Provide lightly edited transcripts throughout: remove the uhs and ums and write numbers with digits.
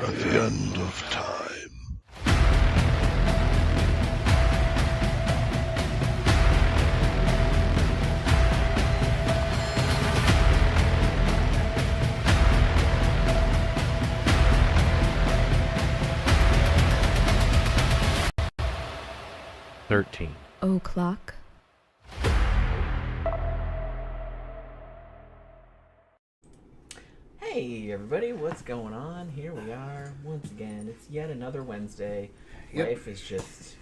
at the end of time. O'clock. Hey everybody, what's going on? Here we are once again. It's yet another Wednesday. Yep. Life is just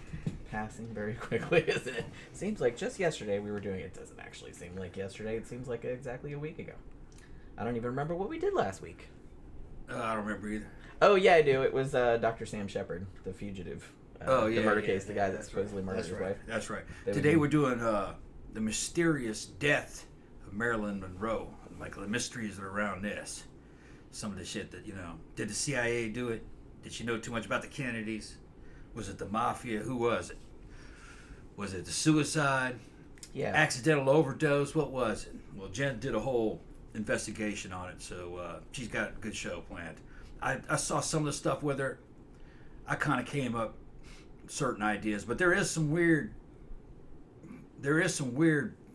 passing very quickly, isn't it? Seems like just yesterday we were doing it. Doesn't actually seem like yesterday. It seems like exactly a week ago. I don't even remember what we did last week. I don't remember either. Oh yeah, I do. It was Dr. Sam Shepard, the fugitive. The murder case, the guy that supposedly murdered his wife. That's right. Today we're doing the mysterious death of Marilyn Monroe. Like the mysteries that are around this. Some of the shit that, did the CIA do it? Did she know too much about the Kennedys? Was it the mafia? Who was it? Was it the suicide? Yeah. Accidental overdose? What was it? Well, Jen did a whole investigation on it, so she's got a good show planned. I saw some of the stuff with her. I kind of came up with certain ideas, but there is some weird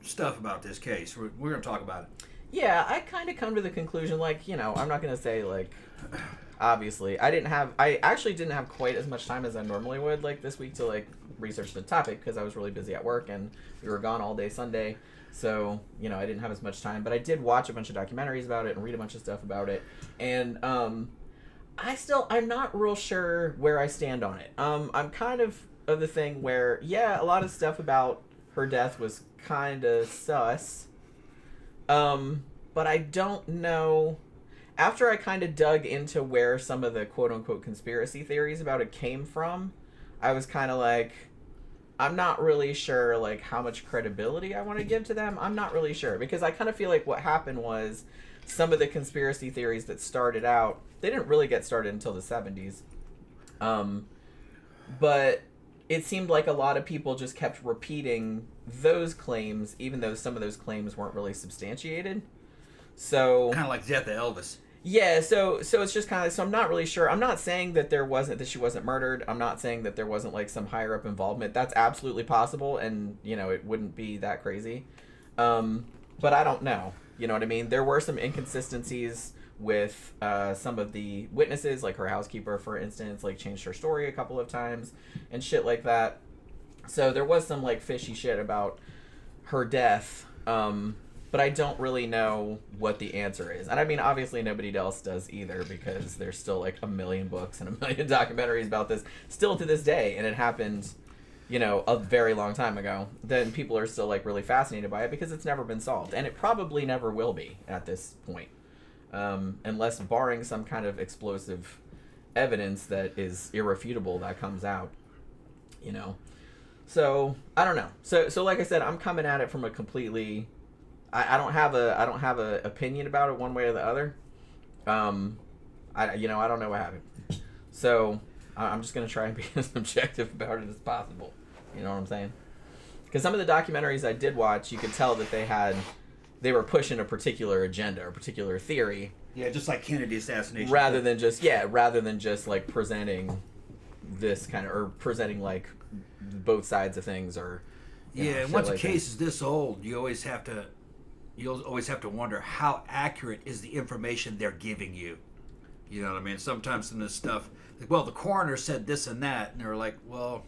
stuff about this case. We're going to talk about it. Yeah, I kind of come to the conclusion, I'm not going to say, obviously, I actually didn't have quite as much time as I normally would, this week to, research the topic, because I was really busy at work, and we were gone all day Sunday, so, I didn't have as much time, but I did watch a bunch of documentaries about it, and read a bunch of stuff about it, and, I'm not real sure where I stand on it. I'm kind of the thing where, yeah, a lot of stuff about her death was kind of sus, but I don't know. After I kind of dug into where some of the quote-unquote conspiracy theories about it came from, I was kind of like, I'm not really sure, how much credibility I want to give to them. I'm not really sure, because I kind of feel like what happened was some of the conspiracy theories that started out, they didn't really get started until the 70s. But it seemed like a lot of people just kept repeating those claims, even though some of those claims weren't really substantiated. So kind of like death of Elvis. Yeah, so it's just kind of, so I'm not really sure. I'm not saying that she wasn't murdered. I'm not saying that there wasn't some higher up involvement. That's absolutely possible, and it wouldn't be that crazy. But I don't know. You know what I mean? There were some inconsistencies with some of the witnesses, like her housekeeper, for instance, changed her story a couple of times and shit like that. So there was some fishy shit about her death, but I don't really know what the answer is. And I mean, obviously nobody else does either, because there's still a million books and a million documentaries about this still to this day, and it happened, a very long time ago. Then people are still really fascinated by it because it's never been solved, and it probably never will be at this point. Unless barring some kind of explosive evidence that is irrefutable that comes out, So I don't know. So like I said, I'm coming at it from a completely, I don't have a opinion about it one way or the other. I don't know what happened. So I'm just gonna try and be as objective about it as possible. You know what I'm saying? Because some of the documentaries I did watch, you could tell that they were pushing a particular agenda or particular theory. Yeah, just like Kennedy assassination. Rather than just presenting this kind of, or presenting both sides of things, or once a case is this old, you always have to wonder how accurate is the information they're giving you. You know what I mean? Sometimes in this stuff, the coroner said this and that, and they're like, well,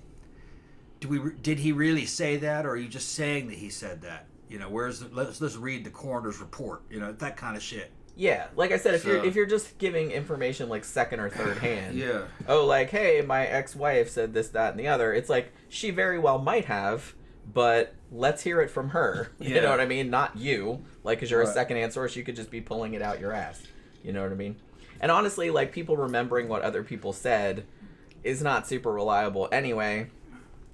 did he really say that, or are you just saying that he said that? Let's read the coroner's report. That kind of shit. Yeah, like I said, if you're just giving information second or third hand, yeah. Oh, hey, my ex-wife said this, that, and the other. It's she very well might have, but let's hear it from her. Yeah. You know what I mean? Not you. Because you're right. A second-hand source, you could just be pulling it out your ass. You know what I mean? And honestly, people remembering what other people said is not super reliable anyway,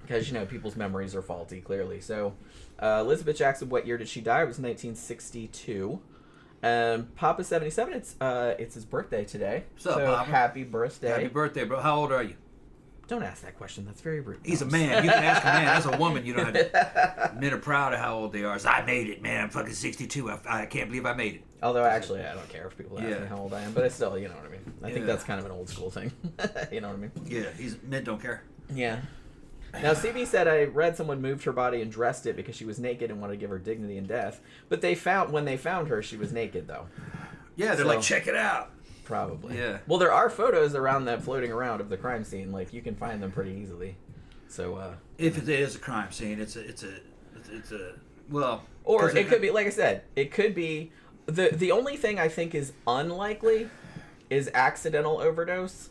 because people's memories are faulty, clearly. So Elizabeth Jackson, what year did she die? It was 1962. Papa's 77. It's his birthday today. What's up, so Papa? Happy birthday. Happy birthday, bro. How old are you? Don't ask that question. That's very rude. He's a man. You can ask a man. As a woman, you don't have to. Men are proud of how old they are. So I made it, man. I'm fucking 62. I can't believe I made it. Although, actually, I don't care if people ask me how old I am, but it's still, you know what I mean. I think that's kind of an old school thing. You know what I mean? Yeah, men don't care. Yeah. Now, CB said, I read someone moved her body and dressed it because she was naked and wanted to give her dignity in death. But when they found her, she was naked, though. Yeah, they're like, check it out. Probably. Yeah. Well, there are photos around that floating around of the crime scene. Like, you can find them pretty easily. So, if it is a crime scene, it's a well. Or it could be, like I said, it could be, the only thing I think is unlikely is accidental overdose.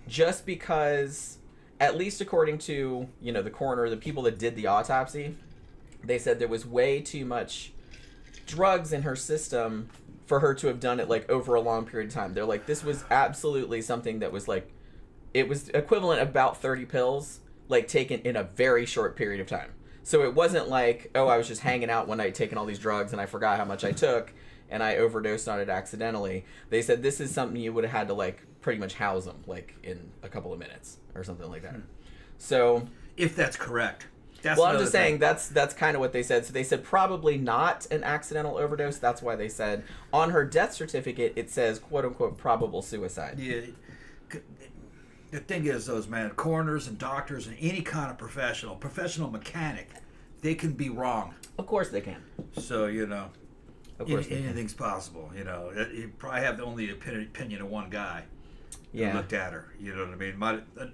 Just because, at least according to, you know, the coroner, the people that did the autopsy, they said there was way too much drugs in her system for her to have done it, like, over a long period of time. They're like, this was absolutely something that was, like, it was equivalent about 30 pills, like, taken in a very short period of time. So it wasn't like, oh, I was just hanging out one night taking all these drugs and I forgot how much I took and I overdosed on it accidentally. They said this is something you would have had to, like, pretty much house them, like, in a couple of minutes or something like that. So... if that's correct. Well, I'm just saying that's kind of what they said. So they said probably not an accidental overdose. That's why they said on her death certificate it says quote unquote probable suicide. Yeah. The thing is, those man coroners and doctors and any kind of professional mechanic, they can be wrong. Of course they can. So you know, of course anything's possible. You know, you probably have only the opinion of one guy who looked at her. You know what I mean?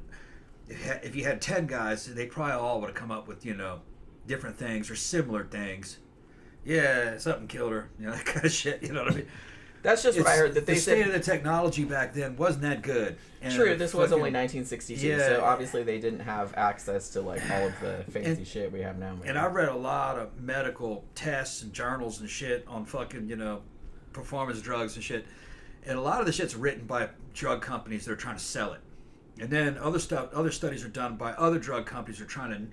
If you had 10 guys, they probably all would have come up with, you know, different things or similar things. Yeah, something killed her. You know, that kind of shit. You know what I mean? That's just what I heard. That the state of the technology back then wasn't that good. And true, this was only 1962, so obviously they didn't have access to, like, all of the fancy shit we have now. Maybe. And I read a lot of medical tests and journals and shit on fucking, you know, performance drugs and shit. And a lot of the shit's written by drug companies that are trying to sell it. And then other studies are done by other drug companies who are trying to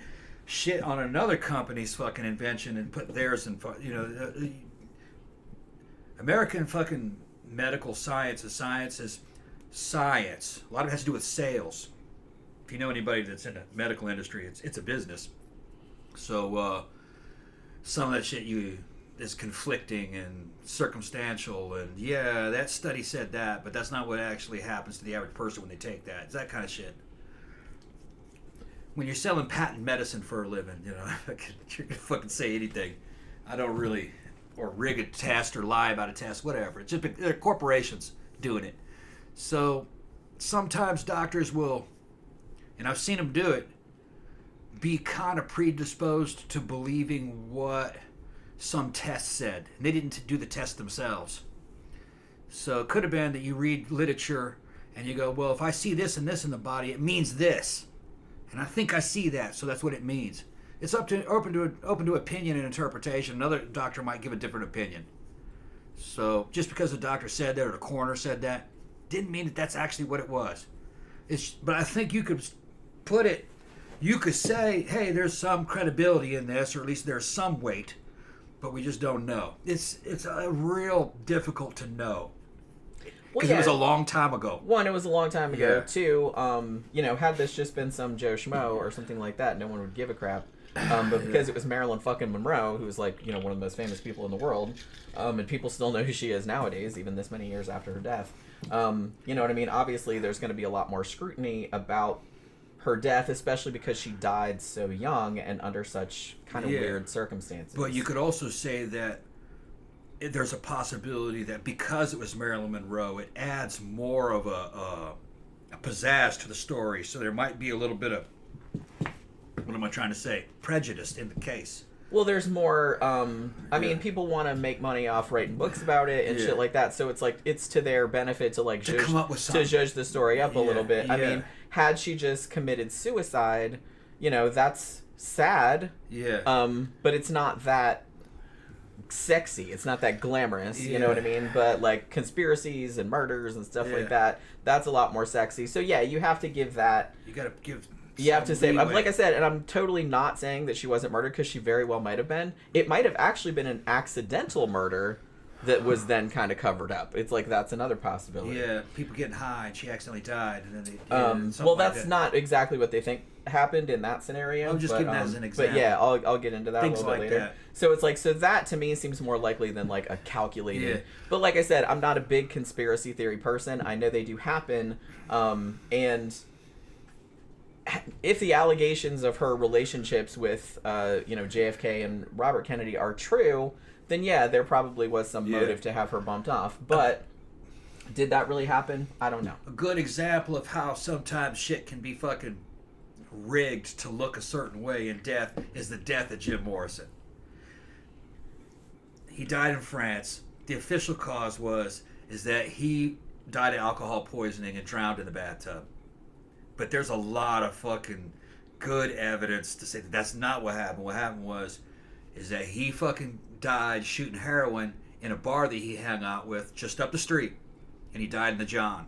shit on another company's fucking invention and put theirs in, you know, American fucking medical science is science. A lot of it has to do with sales. If you know anybody that's in the medical industry, it's a business. So some of that shit is conflicting and circumstantial, and yeah, that study said that, but that's not what actually happens to the average person when they take that. It's that kind of shit. When you're selling patent medicine for a living, you know, you can fucking say anything. I don't really, or rig a test or lie about a test, whatever. It's just they're corporations doing it. So sometimes doctors will, and I've seen them do it, be kind of predisposed to believing what some test said. And they didn't do the test themselves. So it could have been that you read literature and you go, well, if I see this and this in the body, it means this. And I think I see that, so that's what it means. It's open to opinion and interpretation. Another doctor might give a different opinion. So just because the doctor said that or the coroner said that, didn't mean that that's actually what it was. But I think you could put it, you could say, hey, there's some credibility in this, or at least there's some weight, but we just don't know. It's a real difficult to know. Because it was a long time ago. One, it was a long time ago. Yeah. Two, you know, had this just been some Joe Schmo or something like that, no one would give a crap. But because it was Marilyn fucking Monroe, who was, like, you know, one of the most famous people in the world, and people still know who she is nowadays, even this many years after her death. You know what I mean? Obviously, there's going to be a lot more scrutiny about her death, especially because she died so young and under such kind of weird circumstances. But you could also say that there's a possibility that because it was Marilyn Monroe, it adds more of a pizzazz to the story. So there might be a little bit of, what am I trying to say, prejudice in the case. Well, there's more, I mean, people want to make money off writing books about it and shit like that. So it's like, it's to their benefit to, like, come up with something. To judge the story up a little bit. I mean, had she just committed suicide, you know, that's sad. Yeah. But it's not that sexy. It's not that glamorous, you know what I mean? But, like, conspiracies and murders and stuff like that, that's a lot more sexy. So, yeah, you have to give that. You got to give... You have to say, like I said, and I'm totally not saying that she wasn't murdered, because she very well might have been. It might have actually been an accidental murder that was then kind of covered up. It's like that's another possibility. Yeah, people getting high and she accidentally died, and then they. Well, that's not exactly what they think happened in that scenario. I'm just giving that as an example. But yeah, I'll get into that Things a little bit like later. that. So it's like, so that to me seems more likely than like a calculated. Yeah. But like I said, I'm not a big conspiracy theory person. I know they do happen, and if the allegations of her relationships with JFK and Robert Kennedy are true, then yeah, there probably was some motive to have her bumped off. But did that really happen? I don't know. A good example of how sometimes shit can be fucking rigged to look a certain way in death is the death of Jim Morrison. He died in France. The official cause is that he died of alcohol poisoning and drowned in the bathtub. But there's a lot of fucking good evidence to say that that's not what happened. What happened is that he fucking died shooting heroin in a bar that he hung out with just up the street, and he died in the John.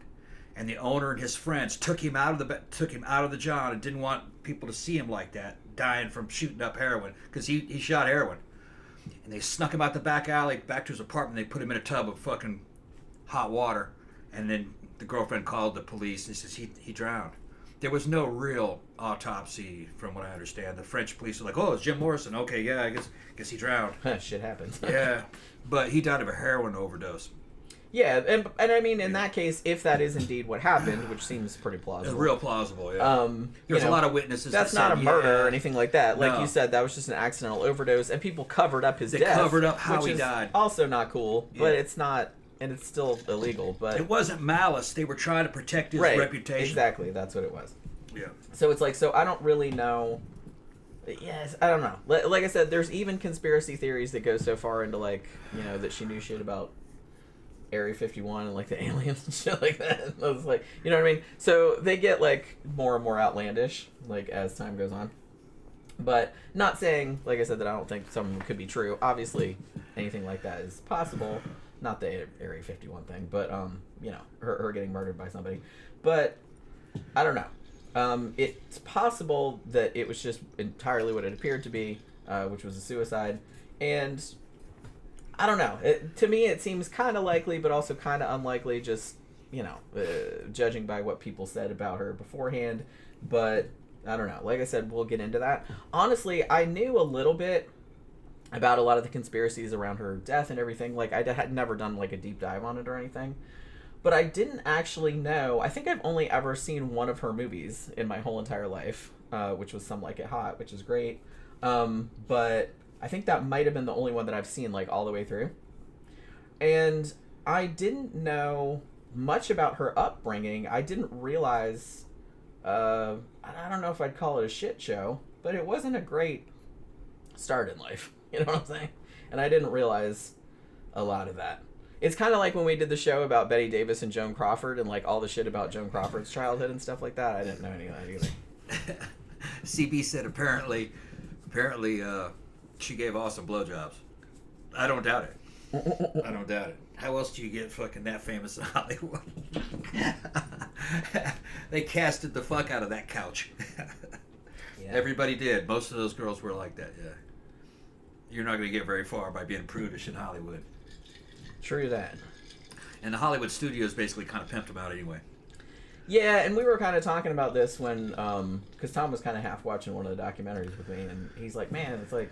And the owner and his friends took him out of the John and didn't want people to see him like that, dying from shooting up heroin, because he shot heroin. And they snuck him out the back alley back to his apartment. They put him in a tub of fucking hot water, and then the girlfriend called the police and says he drowned. There was no real autopsy, from what I understand. The French police were like, "Oh, it's Jim Morrison. Okay, yeah, I guess he drowned." Shit happens. Yeah, but he died of a heroin overdose. Yeah, and I mean, in that case, if that is indeed what happened, which seems pretty plausible. It's real plausible, yeah. There's a lot of witnesses. That's that not said, a murder or anything like that. Like No. you said, that was just an accidental overdose, and people covered up his They death. covered up how which he is died. Also not cool, but Yeah. it's not, and it's still illegal. But It wasn't malice. They were trying to protect his right, reputation. exactly, that's what it was. Yeah. So it's like, so I don't really know. Yes, I don't know. Like I said, there's even conspiracy theories that go so far into like, that she knew shit about Area 51 and like the aliens and shit like that. I was like, you know what I mean? So they get like more and more outlandish like as time goes on. But not saying, like I said, that I don't think some of them could be true. Obviously, anything like that is possible. Not the Area 51 thing, but her getting murdered by somebody. But I don't know. It's possible that it was just entirely what it appeared to be, which was a suicide. And I don't know. To me, it seems kind of likely, but also kind of unlikely, just, judging by what people said about her beforehand. But I don't know. Like I said, we'll get into that. Honestly, I knew a little bit about a lot of the conspiracies around her death and everything. Like, I had never done, like, a deep dive on it or anything. But I didn't actually know. I think I've only ever seen one of her movies in my whole entire life, which was Some Like It Hot, which is great. But I think that might have been the only one that I've seen, like, all the way through. And I didn't know much about her upbringing. I didn't realize, I don't know if I'd call it a shit show, but it wasn't a great start in life. You know what I'm saying? And I didn't realize a lot of that. It's kind of like when we did the show about Betty Davis and Joan Crawford and like all the shit about Joan Crawford's childhood and stuff like that. I didn't know any of that either. CB said apparently she gave awesome blowjobs. I don't doubt it. I don't doubt it. How else do you get fucking that famous in Hollywood? They casted the fuck out of that couch. Yeah. Everybody did. Most of those girls were like that, yeah. You're not going to get very far by being prudish in Hollywood. True that. And the Hollywood studios basically kind of pimped them out anyway. Yeah, and we were kind of talking about this when, because Tom was kind of half watching one of the documentaries with me, and he's like, man, it's like,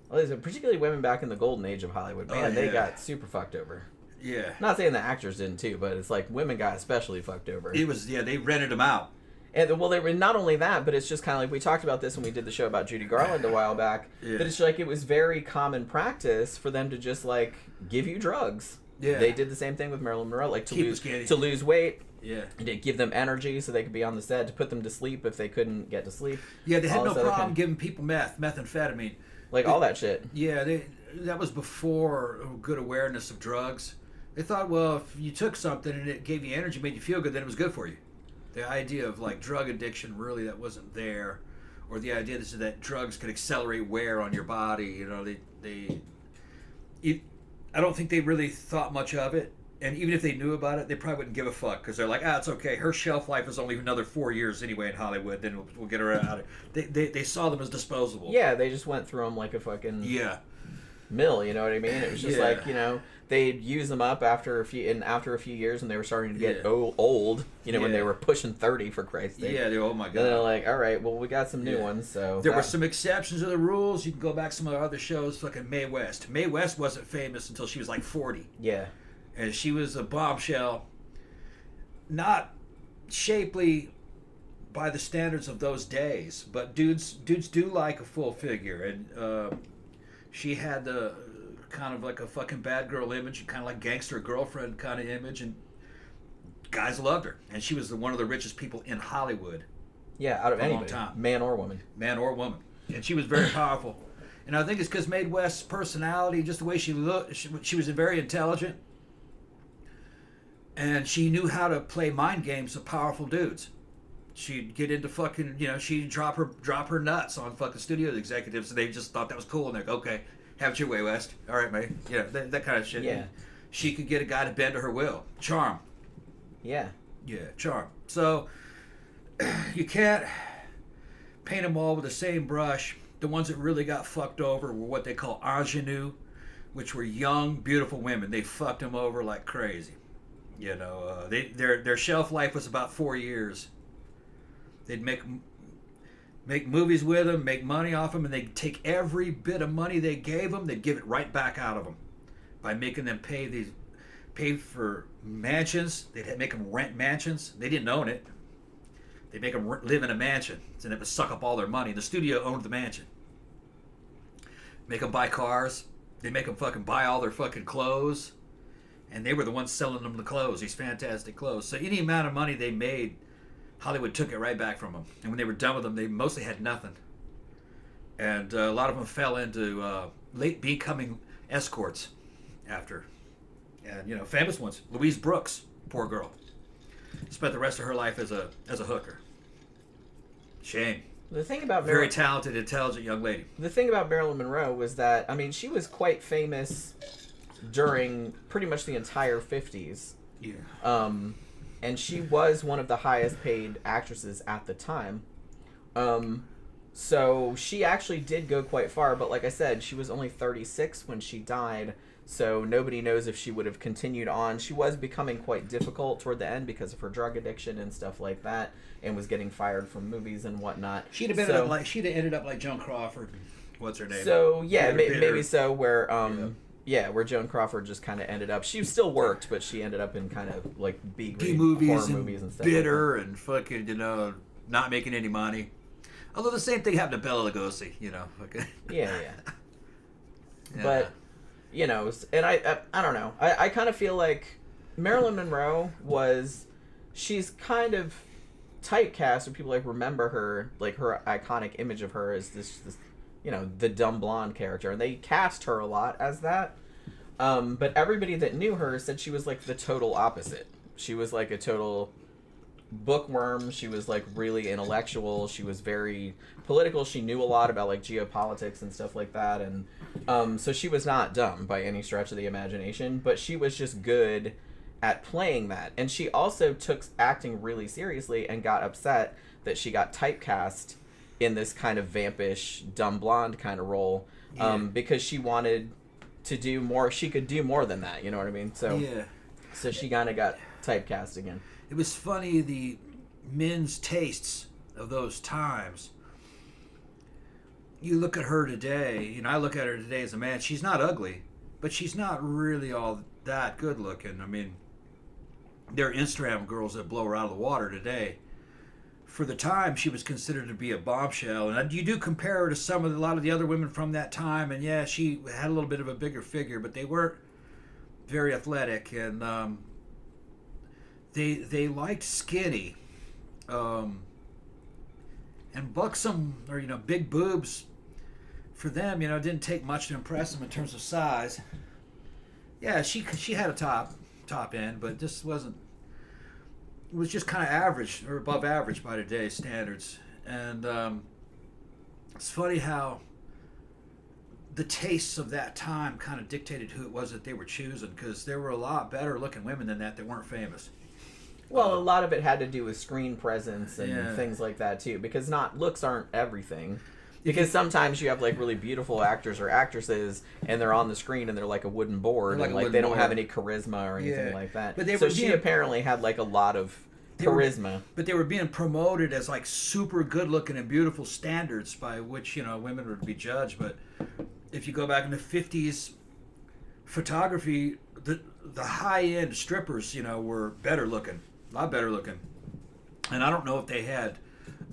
particularly women back in the golden age of Hollywood, man, they got super fucked over. Yeah. Not saying the actors didn't too, but it's like women got especially fucked over. It was, they rented them out. And well, they were not only that, but it's just kind of like we talked about this when we did the show about Judy Garland a while back. Yeah. But it's like it was very common practice for them to just like give you drugs. Yeah. They did the same thing with Marilyn Monroe, like to lose weight. Yeah. And to give them energy so they could be on the set, to put them to sleep if they couldn't get to sleep. Yeah, they had no problem giving people methamphetamine. Like all that shit. Yeah, that was before good awareness of drugs. They thought, well, if you took something and it gave you energy, made you feel good, then it was good for you. The idea of like drug addiction, really, that wasn't there, or the idea that drugs could accelerate wear on your body. I don't think they really thought much of it. And even if they knew about it, they probably wouldn't give a fuck because they're like, it's okay. Her shelf life is only another 4 years anyway in Hollywood. Then we'll get her out of it. They saw them as disposable. Yeah, they just went through them like a fucking mill. You know what I mean? It was just like they'd use them up after a few years when they were starting to get old, when Yeah. they were pushing 30, for Christ's sake. Yeah, oh my God. Then they're like, all right, well, we got some new ones, so... There were some exceptions to the rules. You can go back to some of the other shows, fucking Mae West. Mae West wasn't famous until she was like 40. Yeah. And she was a bombshell. Not shapely by the standards of those days, but dudes do like a full figure. And she had the kind of like a fucking bad girl image, kind of like gangster girlfriend kind of image, and guys loved her. And she was one of the richest people in Hollywood. Yeah, out of for a long anybody, time. man or woman. Man or woman. And she was very powerful. And I think it's because Mae West's personality, just the way she looked, she was very intelligent. And she knew how to play mind games with powerful dudes. She'd get into fucking, she'd drop her nuts on fucking studio executives, and they just thought that was cool. And they're like, okay, have it your way, West. All right, mate. Yeah, that kind of shit. Yeah. She could get a guy to bend to her will. Charm. Yeah. Yeah, charm. So, you can't paint them all with the same brush. The ones that really got fucked over were what they call ingenues, which were young, beautiful women. They fucked them over like crazy. Their shelf life was about 4 years. They'd make movies with them, make money off them, and they'd take every bit of money they gave them, they'd give it right back out of them by making them pay for mansions. They'd make them rent mansions. They didn't own it. They'd make them live in a mansion, and it would suck up all their money. The studio owned the mansion. Make them buy cars. They make them fucking buy all their fucking clothes. And they were the ones selling them the clothes, these fantastic clothes. So any amount of money they made, Hollywood took it right back from them. And when they were done with them, they mostly had nothing. And a lot of them fell into late becoming escorts after. And, famous ones. Louise Brooks, poor girl. Spent the rest of her life as a hooker. Shame. The thing about very talented, intelligent young lady. The thing about Marilyn Monroe was that, she was quite famous during pretty much the entire 50s. Yeah. And she was one of the highest paid actresses at the time. So she actually did go quite far, but like I said, she was only 36 when she died, so nobody knows if she would have continued on. She was becoming quite difficult toward the end because of her drug addiction and stuff like that, and was getting fired from movies and whatnot. She'd have ended up like Joan Crawford. What's her name? So yeah, maybe so. Where where Joan Crawford just kind of ended up. She still worked, but she ended up in kind of like B movies, horror movies and stuff. Bitter like and fucking not making any money. Although the same thing happened to Bela Lugosi, Yeah. But and I don't know. I kind of feel like Marilyn Monroe she's kind of typecast when people remember her, like her iconic image of her as this the dumb blonde character, and they cast her a lot as that. But everybody that knew her said she was like the total opposite. She was like a total bookworm. She was like really intellectual. She was very political. She knew a lot about like geopolitics and stuff like that, and so she was not dumb by any stretch of the imagination, but she was just good at playing that. And she also took acting really seriously and got upset that she got typecast in this kind of vampish dumb blonde kind of role, because she wanted to do more. She could do more than that, you know what I mean? So so she kind of got typecast again. It was funny, the men's tastes of those times. You look at her today, I look at her today as a man. She's not ugly, but she's not really all that good looking. There are Instagram girls that blow her out of the water today. For the time, she was considered to be a bombshell, and you do compare her to a lot of the other women from that time, and yeah, she had a little bit of a bigger figure, but they weren't very athletic, and they liked skinny, and buxom or big boobs. For them, it didn't take much to impress them in terms of size. Yeah, she had a top end, but this wasn't. It was just kind of average or above average by today's standards. And it's funny how the tastes of that time kind of dictated who it was that they were choosing, because there were a lot better looking women than that weren't famous. Well, a lot of it had to do with screen presence and things like that too, because looks aren't everything. Because sometimes you have like really beautiful actors or actresses, and they're on the screen and they're like a wooden board, and like they don't have any charisma or anything like that. But so she apparently had like a lot of charisma. But they were being promoted as like super good looking and beautiful standards by which, you know, women would be judged. But if you go back in the 50s, photography, the high end strippers, you know, were better looking, a lot better looking. And I don't know if they had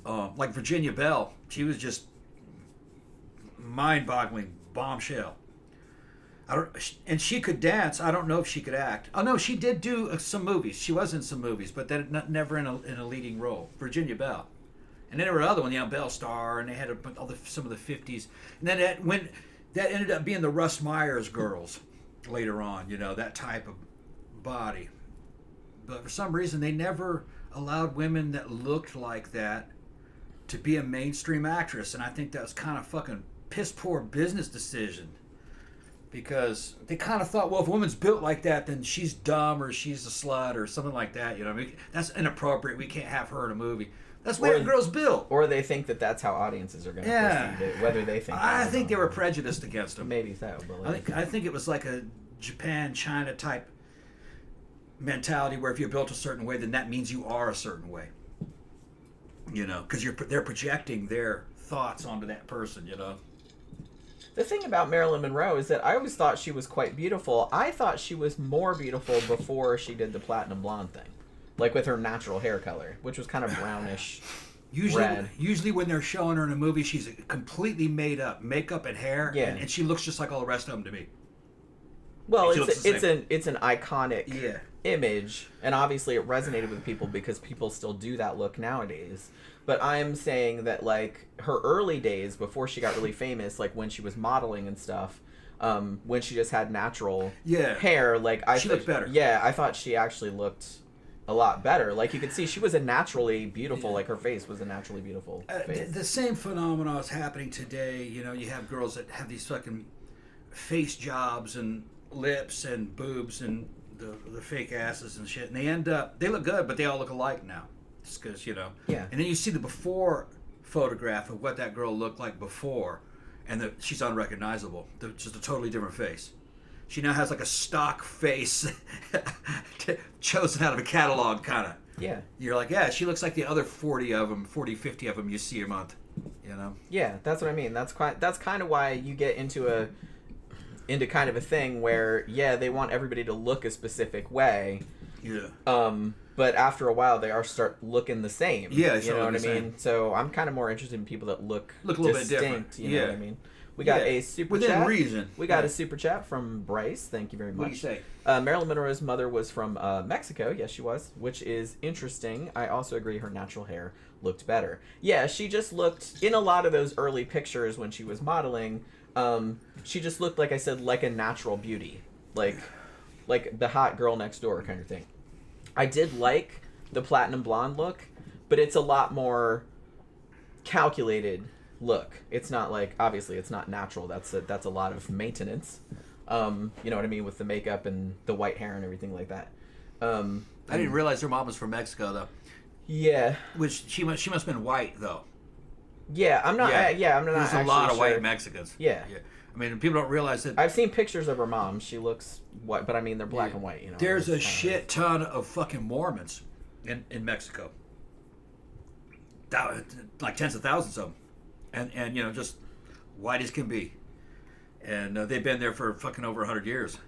like Virginia Bell. She was just mind-boggling bombshell. And she could dance. I don't know if she could act. Oh no, she did do some movies. She was in some movies, but never in a leading role. Virginia Bell, and then there were other one, you know, Belle Starr, and they had some of the 50s, and then that ended up being the Russ Myers girls later on. You know, that type of body, but for some reason they never allowed women that looked like that to be a mainstream actress, and I think that was kind of fucking piss poor business decision. Because they kind of thought, well, if a woman's built like that, then she's dumb or she's a slut or something like that. You know, I mean, that's inappropriate. We can't have her in a movie. That's the way a girl's built. Or they think that that's how audiences are going to perceive it, whether they think. I think they were prejudiced against them. Maybe so. But like, I think it was like a Japan, China type mentality where if you're built a certain way, then that means you are a certain way. You know, because they're projecting their thoughts onto that person. You know. The thing about Marilyn Monroe is that I always thought she was quite beautiful. I thought she was more beautiful before she did the platinum blonde thing. Like with her natural hair color, which was kind of brownish red. Usually when they're showing her in a movie, she's completely made up. Makeup and hair. Yeah. And she looks just like all the rest of them to me. Well, it's an iconic image. And obviously it resonated with people because people still do that look nowadays. But I'm saying that, like, her early days, before she got really famous, like, when she was modeling and stuff, when she just had natural hair, like, she looked better. Yeah, I thought she actually looked a lot better. Like, you could see she was a naturally beautiful, like, her face was a naturally beautiful face. The same phenomenon is happening today. You know, you have girls that have these fucking face jobs and lips and boobs and the fake asses and shit. And they look good, but they all look alike now. Because, you know, and then you see the before photograph of what that girl looked like before, and she's unrecognizable. Just a totally different face. She now has like a stock face chosen out of a catalog, kind of. Yeah. You're like, yeah, she looks like the other 40, 50 of them you see a month, you know? Yeah, that's what I mean. That's kind of why you get into kind of a thing where, they want everybody to look a specific way. Yeah. But after a while, they start looking the same. Yeah, you know what I mean. So I'm kind of more interested in people that look a little distinct, bit different. You know what I mean. We got a super within chat. reason. We got a super chat from Bryce. Thank you very much. What do you say? Marilyn Monroe's mother was from Mexico. Yes, she was, which is interesting. I also agree her natural hair looked better. Yeah, she just looked in a lot of those early pictures when she was modeling. She just looked, like I said, like a natural beauty, like the hot girl next door kind of thing. I did like the platinum blonde look, but it's a lot more calculated look. It's not like, obviously it's not natural. That's a lot of maintenance. You know what I mean, with the makeup and the white hair and everything like that. I didn't realize her mom was from Mexico though. Yeah. Which she must have been white though. Yeah, I'm not. I'm not. There's a lot of white Mexicans. Yeah. I mean, people don't realize that. I've seen pictures of her mom. She looks white, but I mean, they're black and white. You know. There's a shit ton of fucking Mormons in Mexico. Like tens of thousands of them, and you know, just white as can be, and they've been there for fucking over 100 years.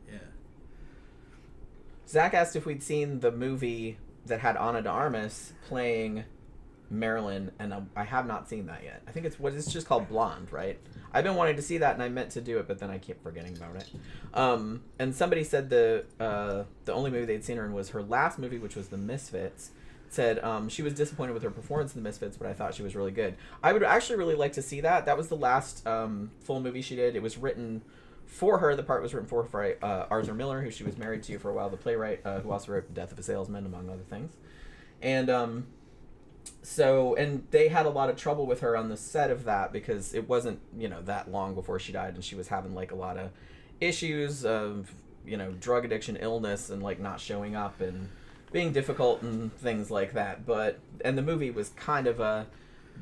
Yeah. Zach asked if we'd seen the movie that had Ana de Armas playing Marilyn, and I have not seen that yet. I think it's just called Blonde, right? I've been wanting to see that, and I meant to do it, but then I keep forgetting about it. And somebody said the only movie they'd seen her in was her last movie, which was The Misfits. Said she was disappointed with her performance in The Misfits, but I thought she was really good. I would actually really like to see that. That was the last full movie she did. It was written for her. The part was written for Arthur Miller, who she was married to for a while, the playwright, who also wrote Death of a Salesman, among other things. And so they had a lot of trouble with her on the set of that because it wasn't, that long before she died, and she was having like a lot of issues of, drug addiction, illness, and like not showing up and being difficult and things like that. And the movie was kind of a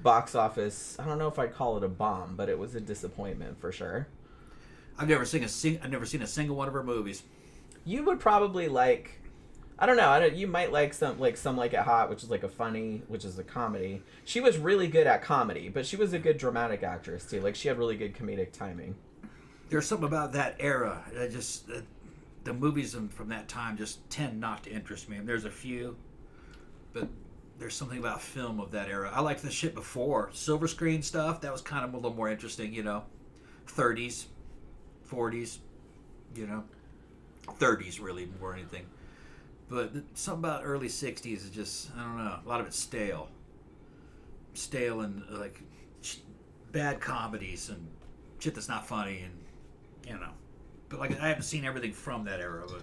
box office. I don't know if I'd call it a bomb, but it was a disappointment for sure. I've never seen a single one of her movies. You would probably like. I don't know. You might like Some Like It Hot, which is like which is a comedy. She was really good at comedy, but she was a good dramatic actress too. Like she had really good comedic timing. There's something about that era. The movies from that time just tend not to interest me. There's a few, but there's something about film of that era. I liked the shit before. Silver screen stuff, that was kind of a little more interesting, 30s, 40s, 30s really more anything. But something about early 60s is just, I don't know, a lot of it's stale. Stale and like bad comedies and shit that's not funny and, But like I haven't seen everything from that era, but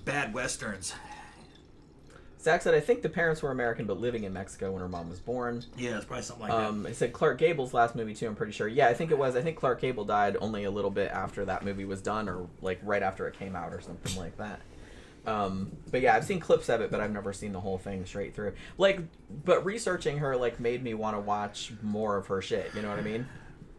bad westerns. Zach said, I think the parents were American but living in Mexico when her mom was born. Yeah, it's probably something like that. He said Clark Gable's last movie too, I'm pretty sure. Yeah, I think it was. I think Clark Gable died only a little bit after that movie was done or like right after it came out or something like that. But yeah, I've seen clips of it, but I've never seen the whole thing straight through. But researching her made me want to watch more of her shit. You know what I mean?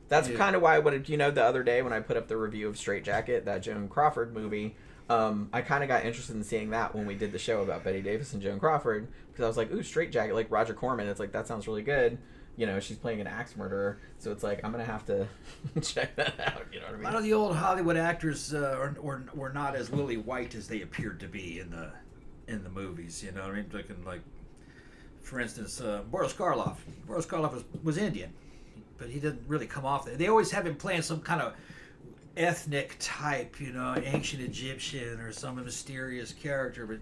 That's kind of why I would. The other day when I put up the review of Straight Jacket, that Joan Crawford movie, I kind of got interested in seeing that when we did the show about Bette Davis and Joan Crawford, because I was like, ooh, Straight Jacket, like Roger Corman. It's like that sounds really good. She's playing an axe murderer, so it's like I'm gonna have to check that out. You know what I mean? A lot of the old Hollywood actors were not as lily white as they appeared to be in the movies. You know what I mean? Like for instance, Boris Karloff. Boris Karloff was Indian, but he didn't really come off that. They always have him playing some kind of ethnic type, ancient Egyptian or some mysterious character, but.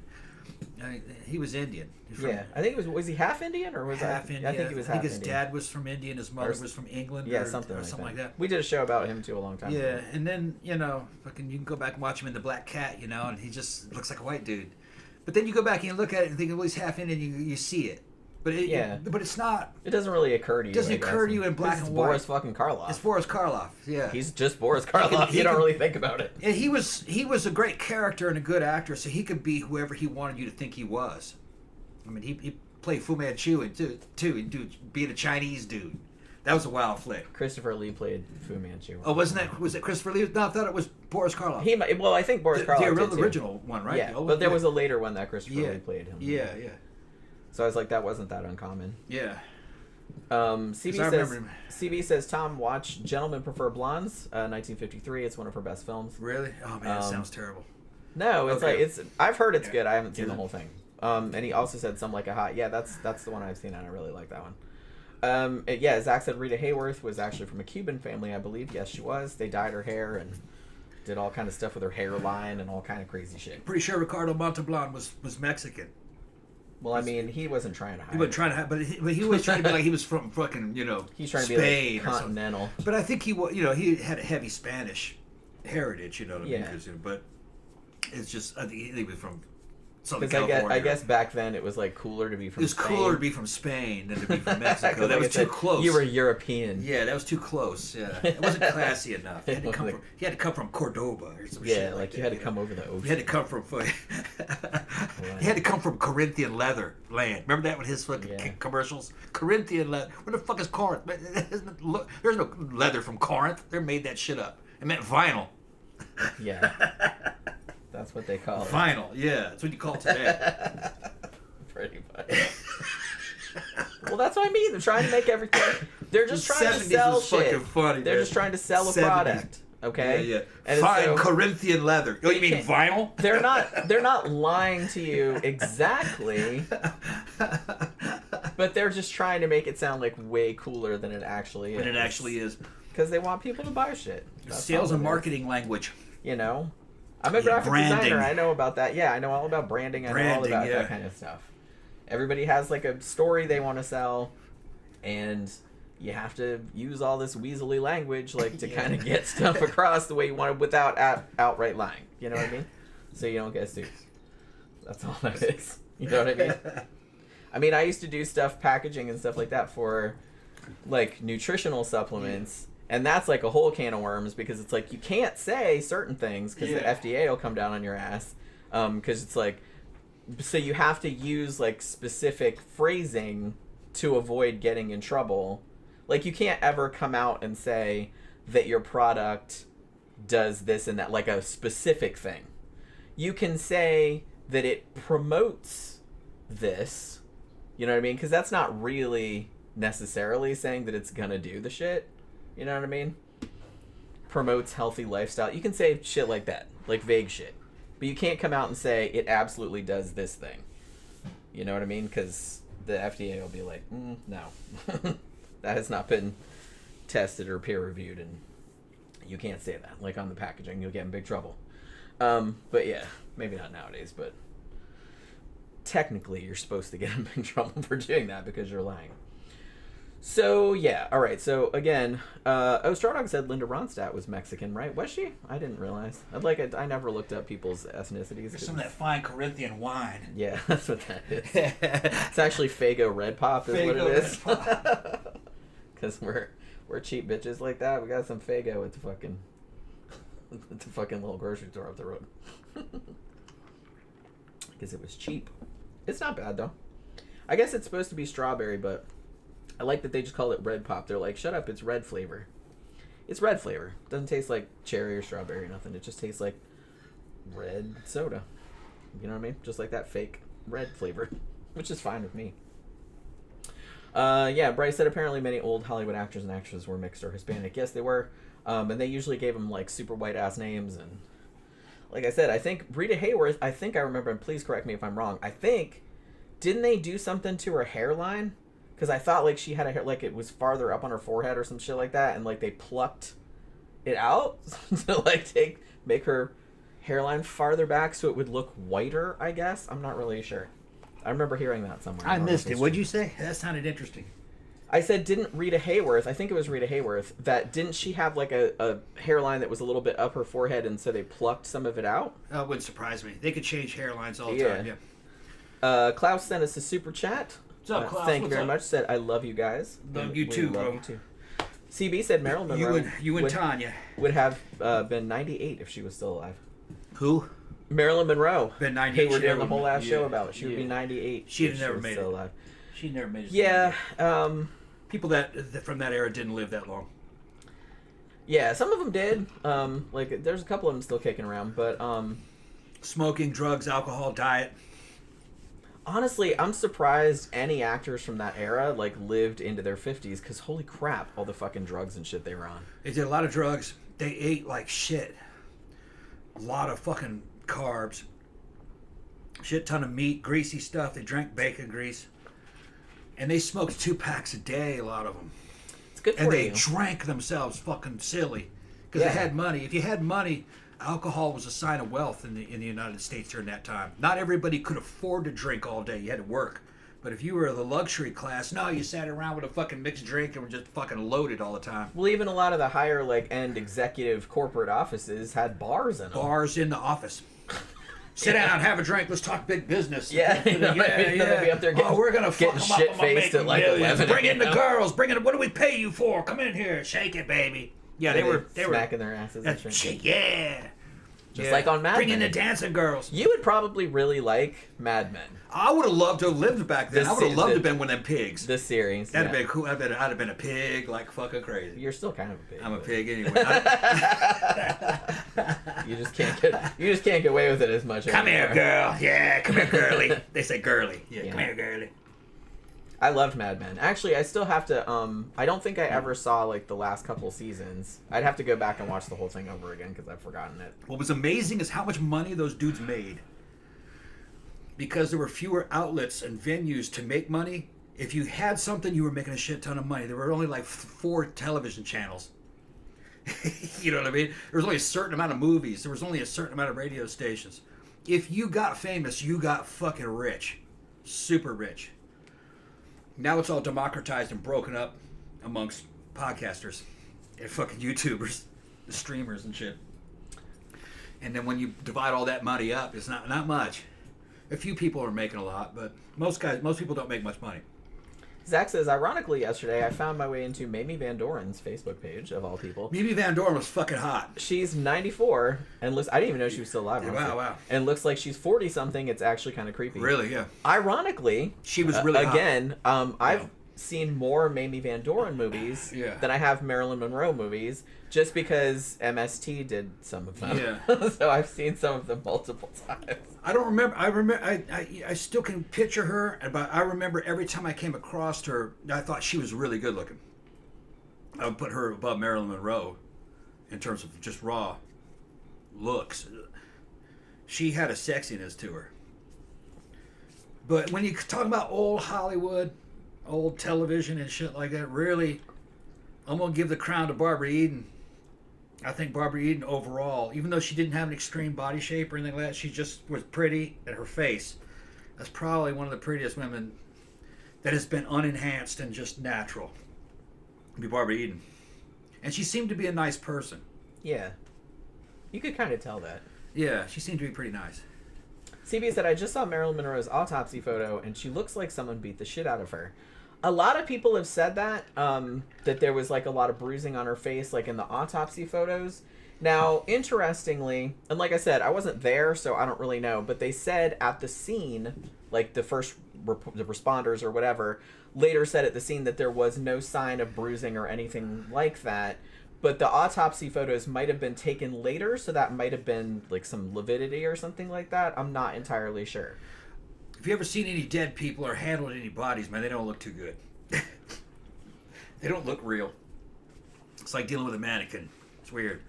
He was Indian. I think it was he half Indian or was half Indian? I think he was half his Indian. dad was from India and his mother was from England. Yeah, or something like that. We did a show about him too a long time ago. Yeah, and then you can go back and watch him in The Black Cat, and he just looks like a white dude. But then you go back and you look at it and think, well, he's half Indian. You see it, but but it's not. It doesn't really occur to you. It doesn't occur to you in black and white. Boris fucking Karloff. It's Boris Karloff. Yeah, he's just Boris Karloff. You don't really think about it. And he was a great character and a good actor, so he could be whoever he wanted you to think he was. I mean, he played Fu Manchu too, being a Chinese dude. That was a wild flick. Christopher Lee played Fu Manchu. Oh, was it Christopher Lee? No, I thought it was Boris Karloff. I think Boris Karloff the original one, right? Yeah, but there was a later one that Christopher Lee played him. Yeah. So I was like, that wasn't that uncommon. Yeah. CB says Tom watched Gentlemen Prefer Blondes, 1953. It's one of her best films. Really? Oh man, it sounds terrible. No, it's I've heard it's good. I haven't seen the whole thing. And he also said Some Like It Hot. Yeah, that's the one I've seen, and I really like that one. Zach said Rita Hayworth was actually from a Cuban family, I believe. Yes, she was. They dyed her hair and did all kind of stuff with her hairline and all kind of crazy shit. Pretty sure Ricardo Montalban was Mexican. Well, I mean, he wasn't trying to hide. He wasn't trying to hide, but he was trying to be like he was from fucking, he's trying Spain to be like continental. But I think he had a heavy Spanish heritage, you know what I mean? Yeah. But it's just, I think he was from Southern California. Because I guess back then it was like cooler to be from Spain. It was cooler to be from Spain than to be from Mexico. That was too close. You were European. Yeah, that was too close. Yeah, it wasn't classy enough. He had to come from Cordoba or some shit. Yeah, like you had to come over the ocean. He had to come from. He had to come from Corinthian leather land. Remember that with his fucking commercials? Corinthian leather. Where the fuck is Corinth? There's no leather from Corinth. They made that shit up. It meant vinyl. Yeah. That's what they call it. Vinyl, yeah. That's what you call it today. Pretty much. Well, that's what I mean. They're trying to make everything. They're just trying to sell shit. Funny, They're just trying to sell a product. Okay. Yeah. And fine, Corinthian leather. Oh, you mean vinyl? They're not lying to you exactly. But they're just trying to make it sound like way cooler than it actually is. Than it actually is. Because they want people to buy shit. That's sales and marketing language. I'm a graphic designer. I know about that. Yeah, I know all about branding. I know all about that kind of stuff. Everybody has like a story they want to sell, and you have to use all this weaselly language to kind of get stuff across the way you want it without outright lying. You know what I mean? So you don't get sued. That's all that is. You know what I mean? I mean, I used to do stuff, packaging and stuff like that for like nutritional supplements. And that's like a whole can of worms because it's like you can't say certain things because the FDA will come down on your ass. Because it's like, so you have to use like specific phrasing to avoid getting in trouble. Like, you can't ever come out and say that your product does this and that, like a specific thing. You can say that it promotes this, you know what I mean? Because that's not really necessarily saying that it's gonna do the shit, you know what I mean? Promotes healthy lifestyle. You can say shit like that, like vague shit. But you can't come out and say it absolutely does this thing. You know what I mean? Because the FDA will be like, no. That has not been tested or peer-reviewed, and you can't say that. Like, on the packaging, you'll get in big trouble. But yeah, maybe not nowadays, but technically you're supposed to get in big trouble for doing that because you're lying. So, yeah, all right. So, again, Stardom said Linda Ronstadt was Mexican, right? Was she? I didn't realize. I never looked up people's ethnicities. There's some of that fine Corinthian wine. Yeah, that's what that is. It's actually Faygo Red Pop is what it is. Because we're cheap bitches like that. We got some Faygo at the fucking little grocery store up the road. Because it was cheap. It's not bad, though. I guess it's supposed to be strawberry, but I like that they just call it Red Pop. They're like, shut up, it's red flavor. It's red flavor. It doesn't taste like cherry or strawberry or nothing. It just tastes like red soda. You know what I mean? Just like that fake red flavor, which is fine with me. Yeah, Bryce said apparently many old Hollywood actors and actresses were mixed or Hispanic. Yes, they were. And they usually gave them like super white ass names. And like I said, I think Rita Hayworth, I think I remember, and please correct me if I'm wrong, I think, didn't they do something to her hairline? Because I thought like she had a hair, like it was farther up on her forehead or some shit like that. And like they plucked it out to like make her hairline farther back so it would look whiter, I guess. I'm not really sure. I remember hearing that somewhere. I missed it. What'd you say? That sounded interesting. I said, didn't Rita Hayworth, I think it was Rita Hayworth, that didn't she have like a hairline that was a little bit up her forehead and so they plucked some of it out? That wouldn't surprise me. They could change hairlines all the time, yeah. Klaus sent us a super chat. What's up, Klaus? Thank you very much. Said, I love you guys. Love you too, bro. Love you too. CB said Marilyn Monroe you and Tanya would have been 98 if she was still alive. Who? Marilyn Monroe. Been 98. Hey, we're doing the whole last show about it. She would be 98. She'd never made it. Alive. She never made it. Yeah. People that from that era didn't live that long. Yeah, some of them did. Like, there's a couple of them still kicking around, but smoking, drugs, alcohol, diet. Honestly, I'm surprised any actors from that era like lived into their 50s because holy crap, all the fucking drugs and shit they were on. They did a lot of drugs. They ate like shit. A lot of fucking carbs. Shit ton of meat, greasy stuff. They drank bacon grease. And they smoked 2 packs a day, a lot of them. It's good for you. And they drank themselves fucking silly. Because they had money. If you had money, alcohol was a sign of wealth in the United States during that time. Not everybody could afford to drink all day. You had to work. But if you were the luxury class, no, you sat around with a fucking mixed drink and were just fucking loaded all the time. Well, even a lot of the higher like end executive corporate offices had bars in them. Bars in the office. Sit down, have a drink. Let's talk big business. Yeah, Be up there getting, we're gonna fuck shit faced at like 11. Bring in the girls. Bring in. What do we pay you for? Come in here, shake it, baby. Yeah, they were smacking their asses. Yeah. Just like on Mad Men. Bring in the dancing girls. You would probably really like Mad Men. I would have loved to have lived back then. I would have loved to have been one of them pigs. This series. That'd have been cool. I'd have been a pig like fucking crazy. You're still kind of a pig. I'm a pig anyway. You just can't get away with it as much. Come here, girl. Yeah, come here, girly. They say girly. Yeah, come here, girly. I loved Mad Men. Actually, I still have to. I don't think I ever saw like the last couple seasons. I'd have to go back and watch the whole thing over again because I've forgotten it. What was amazing is how much money those dudes made. Because there were fewer outlets and venues to make money. If you had something, you were making a shit ton of money. There were only like 4 television channels. You know what I mean? There was only a certain amount of movies. There was only a certain amount of radio stations. If you got famous, you got fucking rich. Super rich. Now it's all democratized and broken up amongst podcasters and fucking YouTubers, the streamers and shit. And then when you divide all that money up, it's not much. A few people are making a lot, but most people don't make much money. Zach says, ironically, yesterday I found my way into Mamie Van Doren's Facebook page, of all people. Mamie Van Doren was fucking hot. She's 94, and looks, I didn't even know she was still alive. Wow. And looks like she's 40-something. It's actually kind of creepy. Really, yeah. Ironically, she was really again, hot. seen more Mamie Van Doren movies than I have Marilyn Monroe movies, just because MST did some of them. Yeah. So I've seen some of them multiple times. I don't remember. I still can picture her, but I remember every time I came across her, I thought she was really good looking. I would put her above Marilyn Monroe in terms of just raw looks. She had a sexiness to her. But when you talk about old Hollywood, old television and shit like that, really, I'm going to give the crown to Barbara Eden. I think Barbara Eden overall, even though she didn't have an extreme body shape or anything like that, she just was pretty, and her face, that's probably one of the prettiest women that has been unenhanced and just natural. It'd be Barbara Eden. And she seemed to be a nice person. Yeah. You could kind of tell that. Yeah, she seemed to be pretty nice. CB said, I just saw Marilyn Monroe's autopsy photo, and she looks like someone beat the shit out of her. A lot of people have said that, that there was, like, a lot of bruising on her face, like, in the autopsy photos. Now, interestingly, and like I said, I wasn't there, so I don't really know, but they said at the scene, like, the responders or whatever, later said at the scene that there was no sign of bruising or anything like that. But the autopsy photos might have been taken later, so that might have been, like, some lividity or something like that. I'm not entirely sure. Have you ever seen any dead people or handled any bodies, man? They don't look too good. They don't look real. It's like dealing with a mannequin. It's weird.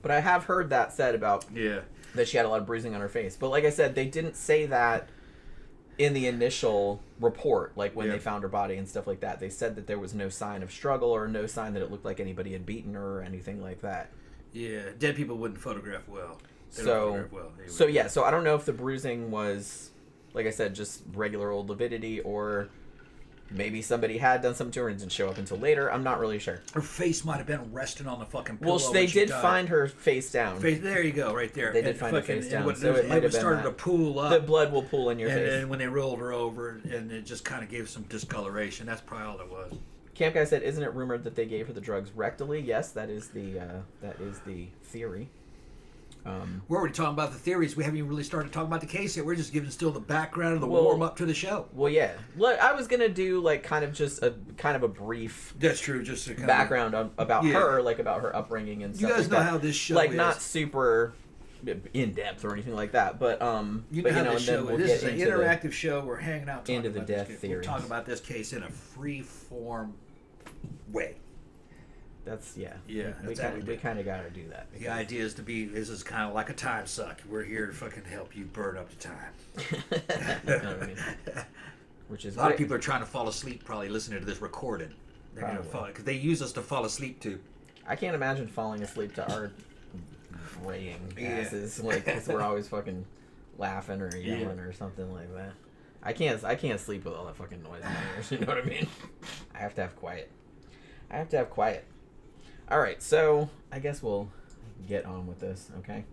But I have heard that said about that she had a lot of bruising on her face. But like I said, they didn't say that in the initial report, like when they found her body and stuff like that. They said that there was no sign of struggle or no sign that it looked like anybody had beaten her or anything like that. Yeah, dead people wouldn't photograph well. So I don't know if the bruising was, like I said, just regular old lividity, or maybe somebody had done something to her and didn't show up until later. I'm not really sure. Her face might have been resting on the fucking pillow. Well, they did find her face down. There you go, right there. They did find her face down. So it might have started to pool up. The blood will pool in your face. And when they rolled her over, and it just kind of gave some discoloration. That's probably all it was. Camp Guy said, "Isn't it rumored that they gave her the drugs rectally?" Yes, that is the theory. We're already talking about the theories. We haven't even really started talking about the case yet. We're just giving still the background and the warm up to the show. Well, yeah. Look, I was gonna do like kind of a brief. That's true. Just a background about her, like about her upbringing and stuff. You guys know how this show is. Not super in depth or anything like that, but you know how this show is. This is an interactive show. We're hanging out talking into the about death this theory. We're talking about this case in a free form way. That's we kind of got to do that. The idea is this is kind of like a time suck. We're here to fucking help you burn up the time. You know what I mean? Which is a lot of people are trying to fall asleep probably listening to this recording. They're gonna fall because they use us to fall asleep too. I can't imagine falling asleep to our braying asses, like, because we're always fucking laughing or yelling or something like that. I can't sleep with all that fucking noise in my ears. You know what I mean? I have to have quiet. All right, so I guess we'll get on with this, okay?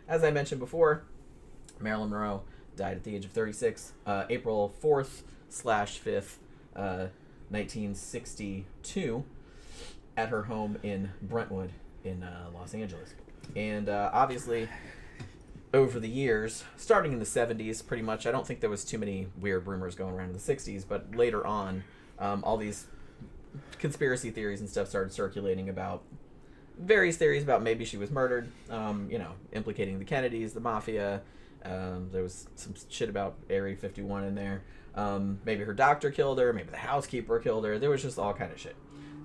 As I mentioned before, Marilyn Monroe died at the age of 36, April 4th/5th, 1962, at her home in Brentwood in Los Angeles. And obviously, over the years, starting in the 70s, pretty much, I don't think there was too many weird rumors going around in the 60s, but later on, all these conspiracy theories and stuff started circulating about various theories about maybe she was murdered, implicating the Kennedys, the mafia. There was some shit about Area 51 in there. Maybe her doctor killed her, maybe the housekeeper killed her. There was just all kind of shit.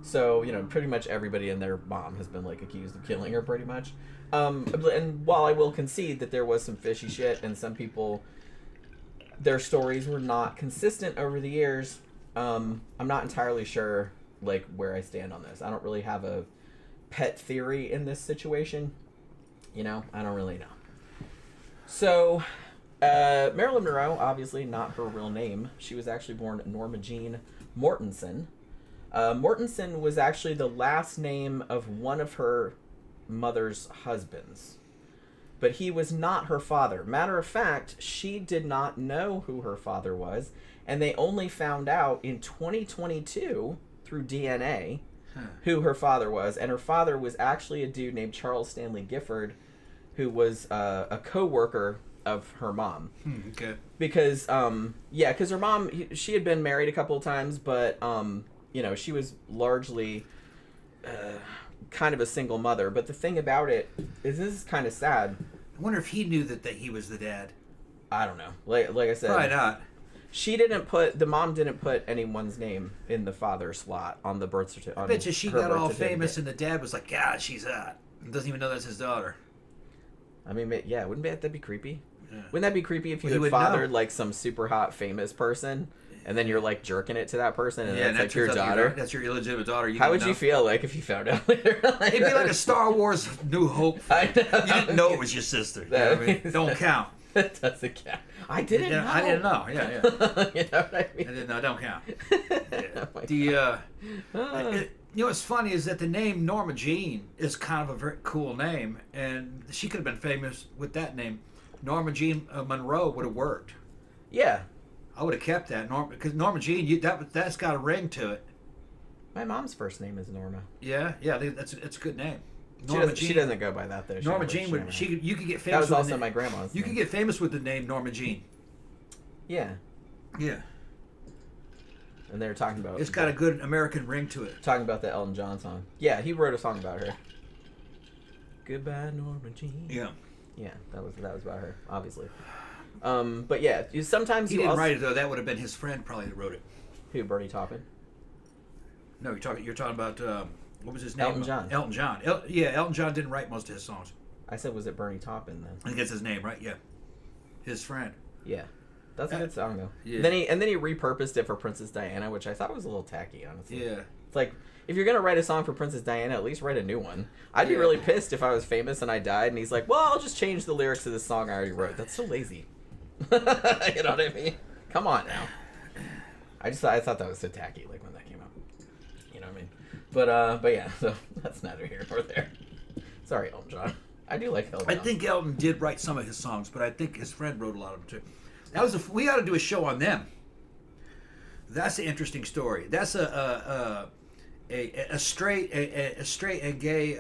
So, pretty much everybody and their mom has been, like, accused of killing her, pretty much. And while I will concede that there was some fishy shit, and some people, their stories were not consistent over the years, I'm not entirely sure, like, where I stand on this. I don't really have a pet theory in this situation. I don't really know. So, Marilyn Monroe, obviously not her real name. She was actually born Norma Jeane Mortenson. Mortenson was actually the last name of one of her mother's husbands. But he was not her father. Matter of fact, she did not know who her father was, and they only found out in 2022 through DNA who her father was. And her father was actually a dude named Charles Stanley Gifford, who was a co-worker of her mom. Okay. Because because her mom, she had been married a couple of times, but she was largely kind of a single mother. But the thing about it is, this is kind of sad. I wonder if he knew that he was the dad. I don't know. Like I said, probably not. The mom didn't put anyone's name in the father slot on the birth certificate. I bet you she got all famous and the dad was like, God, she's hot. And doesn't even know that's his daughter. I mean, yeah, wouldn't that be creepy? Yeah. Wouldn't that be creepy if you had fathered like some super hot famous person, and then you're like jerking it to that person, and it's like your daughter? That's your illegitimate daughter. How would you feel like if you found out later? It'd be like a Star Wars New Hope. I know. You didn't know it was your sister. You know what I mean? Don't count. That doesn't count. I didn't know. I didn't know. Yeah. You know what I mean? I didn't know. Don't count. Yeah. What's funny is that the name Norma Jeane is kind of a very cool name, and she could have been famous with that name. Norma Jeane Monroe would have worked. Yeah. I would have kept that because Norma Jeane, that's got a ring to it. My mom's first name is Norma. Yeah, it's a good name. She doesn't go by that though. Norma Jeane you could get famous. That was also my grandma's. You could get famous with the name Norma Jeane. Yeah. Yeah. And they were talking about. It's got a good American ring to it. Talking about the Elton John song. Yeah, he wrote a song about her. Goodbye, Norma Jeane. Yeah. Yeah, that was about her, obviously. But yeah, sometimes he didn't write it though. That would have been his friend probably that wrote it. Who, Bernie Taupin? No, you're talking about what was his name? Elton John. Elton John. Elton John didn't write most of his songs. I said, was it Bernie Taupin then? I think that's his name, right? Yeah, his friend. Yeah, that's a good song though. Yeah. Then he repurposed it for Princess Diana, which I thought was a little tacky, honestly. Yeah. It's like, if you're gonna write a song for Princess Diana, at least write a new one. I'd be really pissed if I was famous and I died, and he's like, "Well, I'll just change the lyrics to this song I already wrote." That's so lazy. You know what I mean? Come on now. I thought that was so tacky, like when that came out. You know what I mean? But yeah, so that's neither here nor there. Sorry, Elton John. I do like Elton John. I think Elton did write some of his songs, but I think his friend wrote a lot of them too. We ought to do a show on them. That's an interesting story. That's a straight and gay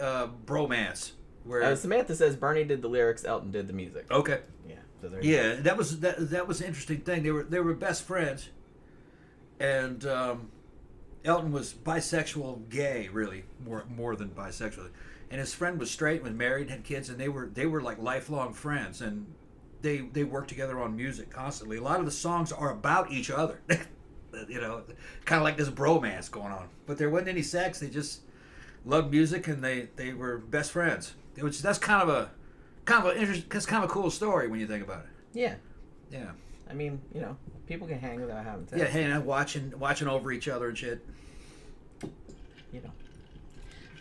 bromance. Where Samantha says Bernie did the lyrics, Elton did the music. Okay. Yeah. So that was an interesting thing. They were best friends, and Elton was bisexual, gay, really more than bisexual, and his friend was straight, was married, had kids, and they were like lifelong friends, and they worked together on music constantly. A lot of the songs are about each other. Kind of like this bromance going on. But there wasn't any sex. They just loved music, and they were best friends. That's kind of a cool story when you think about it. Yeah. Yeah. I mean, people can hang without having sex. Yeah, hanging out, watching over each other and shit.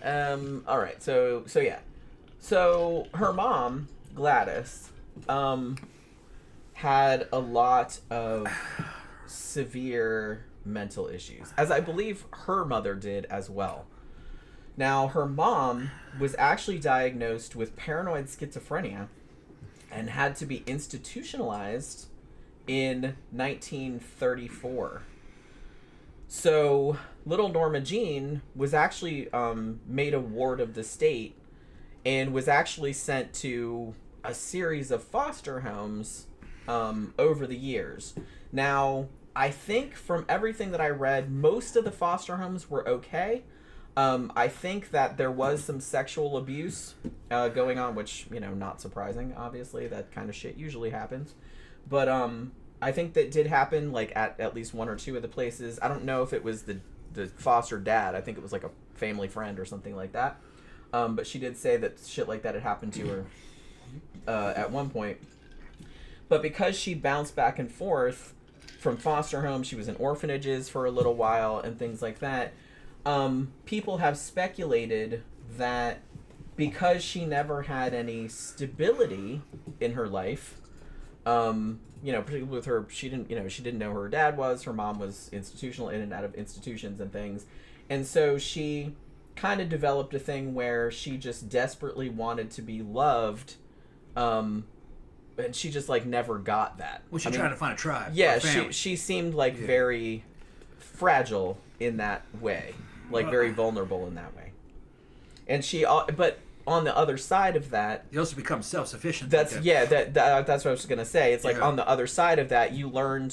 All right. So yeah. So her mom, Gladys, had a lot of severe mental issues, as I believe her mother did as well. Now, her mom was actually diagnosed with paranoid schizophrenia and had to be institutionalized in 1934. So, little Norma Jeane was actually made a ward of the state and was actually sent to a series of foster homes over the years. Now, I think from everything that I read, most of the foster homes were okay. I think that there was some sexual abuse going on, which, not surprising, obviously. That kind of shit usually happens. But I think that did happen, like, at least one or two of the places. I don't know if it was the foster dad. I think it was, like, a family friend or something like that. But she did say that shit like that had happened to her at one point. But because she bounced back and forth from foster homes, she was in orphanages for a little while and things like that, people have speculated that because she never had any stability in her life, particularly with her, she didn't know who her dad was. Her mom was institutional, in and out of institutions and things. And so she kind of developed a thing where she just desperately wanted to be loved, and she just, like, never got that. Was she trying to find a tribe? Yeah, she seemed like very fragile in that way. Like, very vulnerable in that way. And but on the other side of that, you also become self-sufficient. That's like that's what I was gonna say. It's like on the other side of that, you learn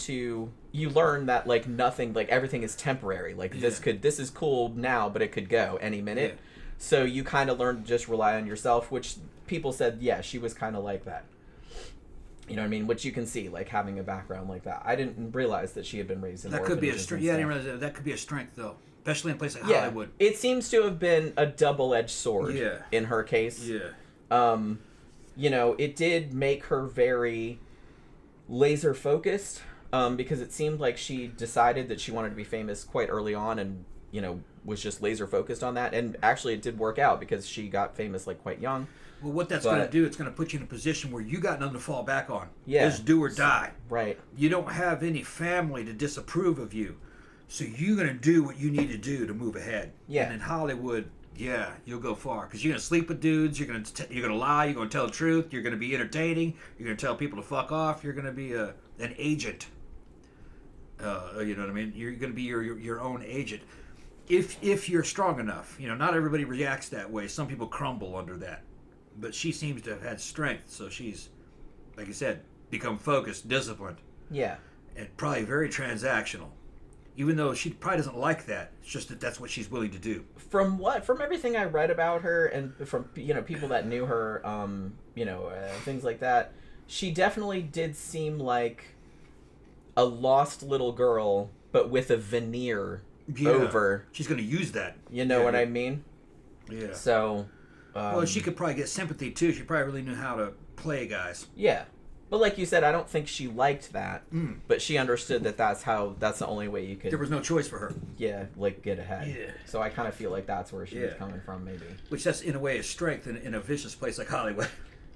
that like nothing, like everything is temporary. Like this is cool now, but it could go any minute. Yeah. So you kind of learn to just rely on yourself, which people said, yeah, she was kind of like that. You know what I mean? Which you can see, like having a background like that. I didn't realize that she had been raised in that could be a strength. Yeah, I didn't realize that could be a strength though, especially in a place like Hollywood. It seems to have been a double-edged sword in her case. Yeah. You know, it did make her very laser focused, because it seemed like she decided that she wanted to be famous quite early on, and you know, was just laser focused on that. And actually, it did work out because she got famous like quite young. Well, what that's going to do, it's going to put you in a position where you got nothing to fall back on. Yeah. It's do or die. Right. You don't have any family to disapprove of you. So you're going to do what you need to do to move ahead. Yeah. And in Hollywood, you'll go far. Because you're going to sleep with dudes, you're going to lie, you're going to tell the truth, you're going to be entertaining, you're going to tell people to fuck off, you're going to be an agent. You know what I mean? You're going to be your own agent. If you're strong enough. You know, not everybody reacts that way. Some people crumble under that. But she seems to have had strength, so she's, like I said, become focused, disciplined. Yeah. And probably very transactional. Even though she probably doesn't like that. It's just that that's what she's willing to do. From everything I read about her, and from, you know, people that knew her, things like that, she definitely did seem like a lost little girl, but with a veneer over. She's going to use that. You know what I mean? Yeah. So... well, she could probably get sympathy, too. She probably really knew how to play guys. Yeah. But like you said, I don't think she liked that. But she understood that that's the only way you could... There was no choice for her. Yeah, like, get ahead. Yeah. So I kind of feel like that's where she was coming from, maybe. Which that's, in a way, a strength in a vicious place like Hollywood.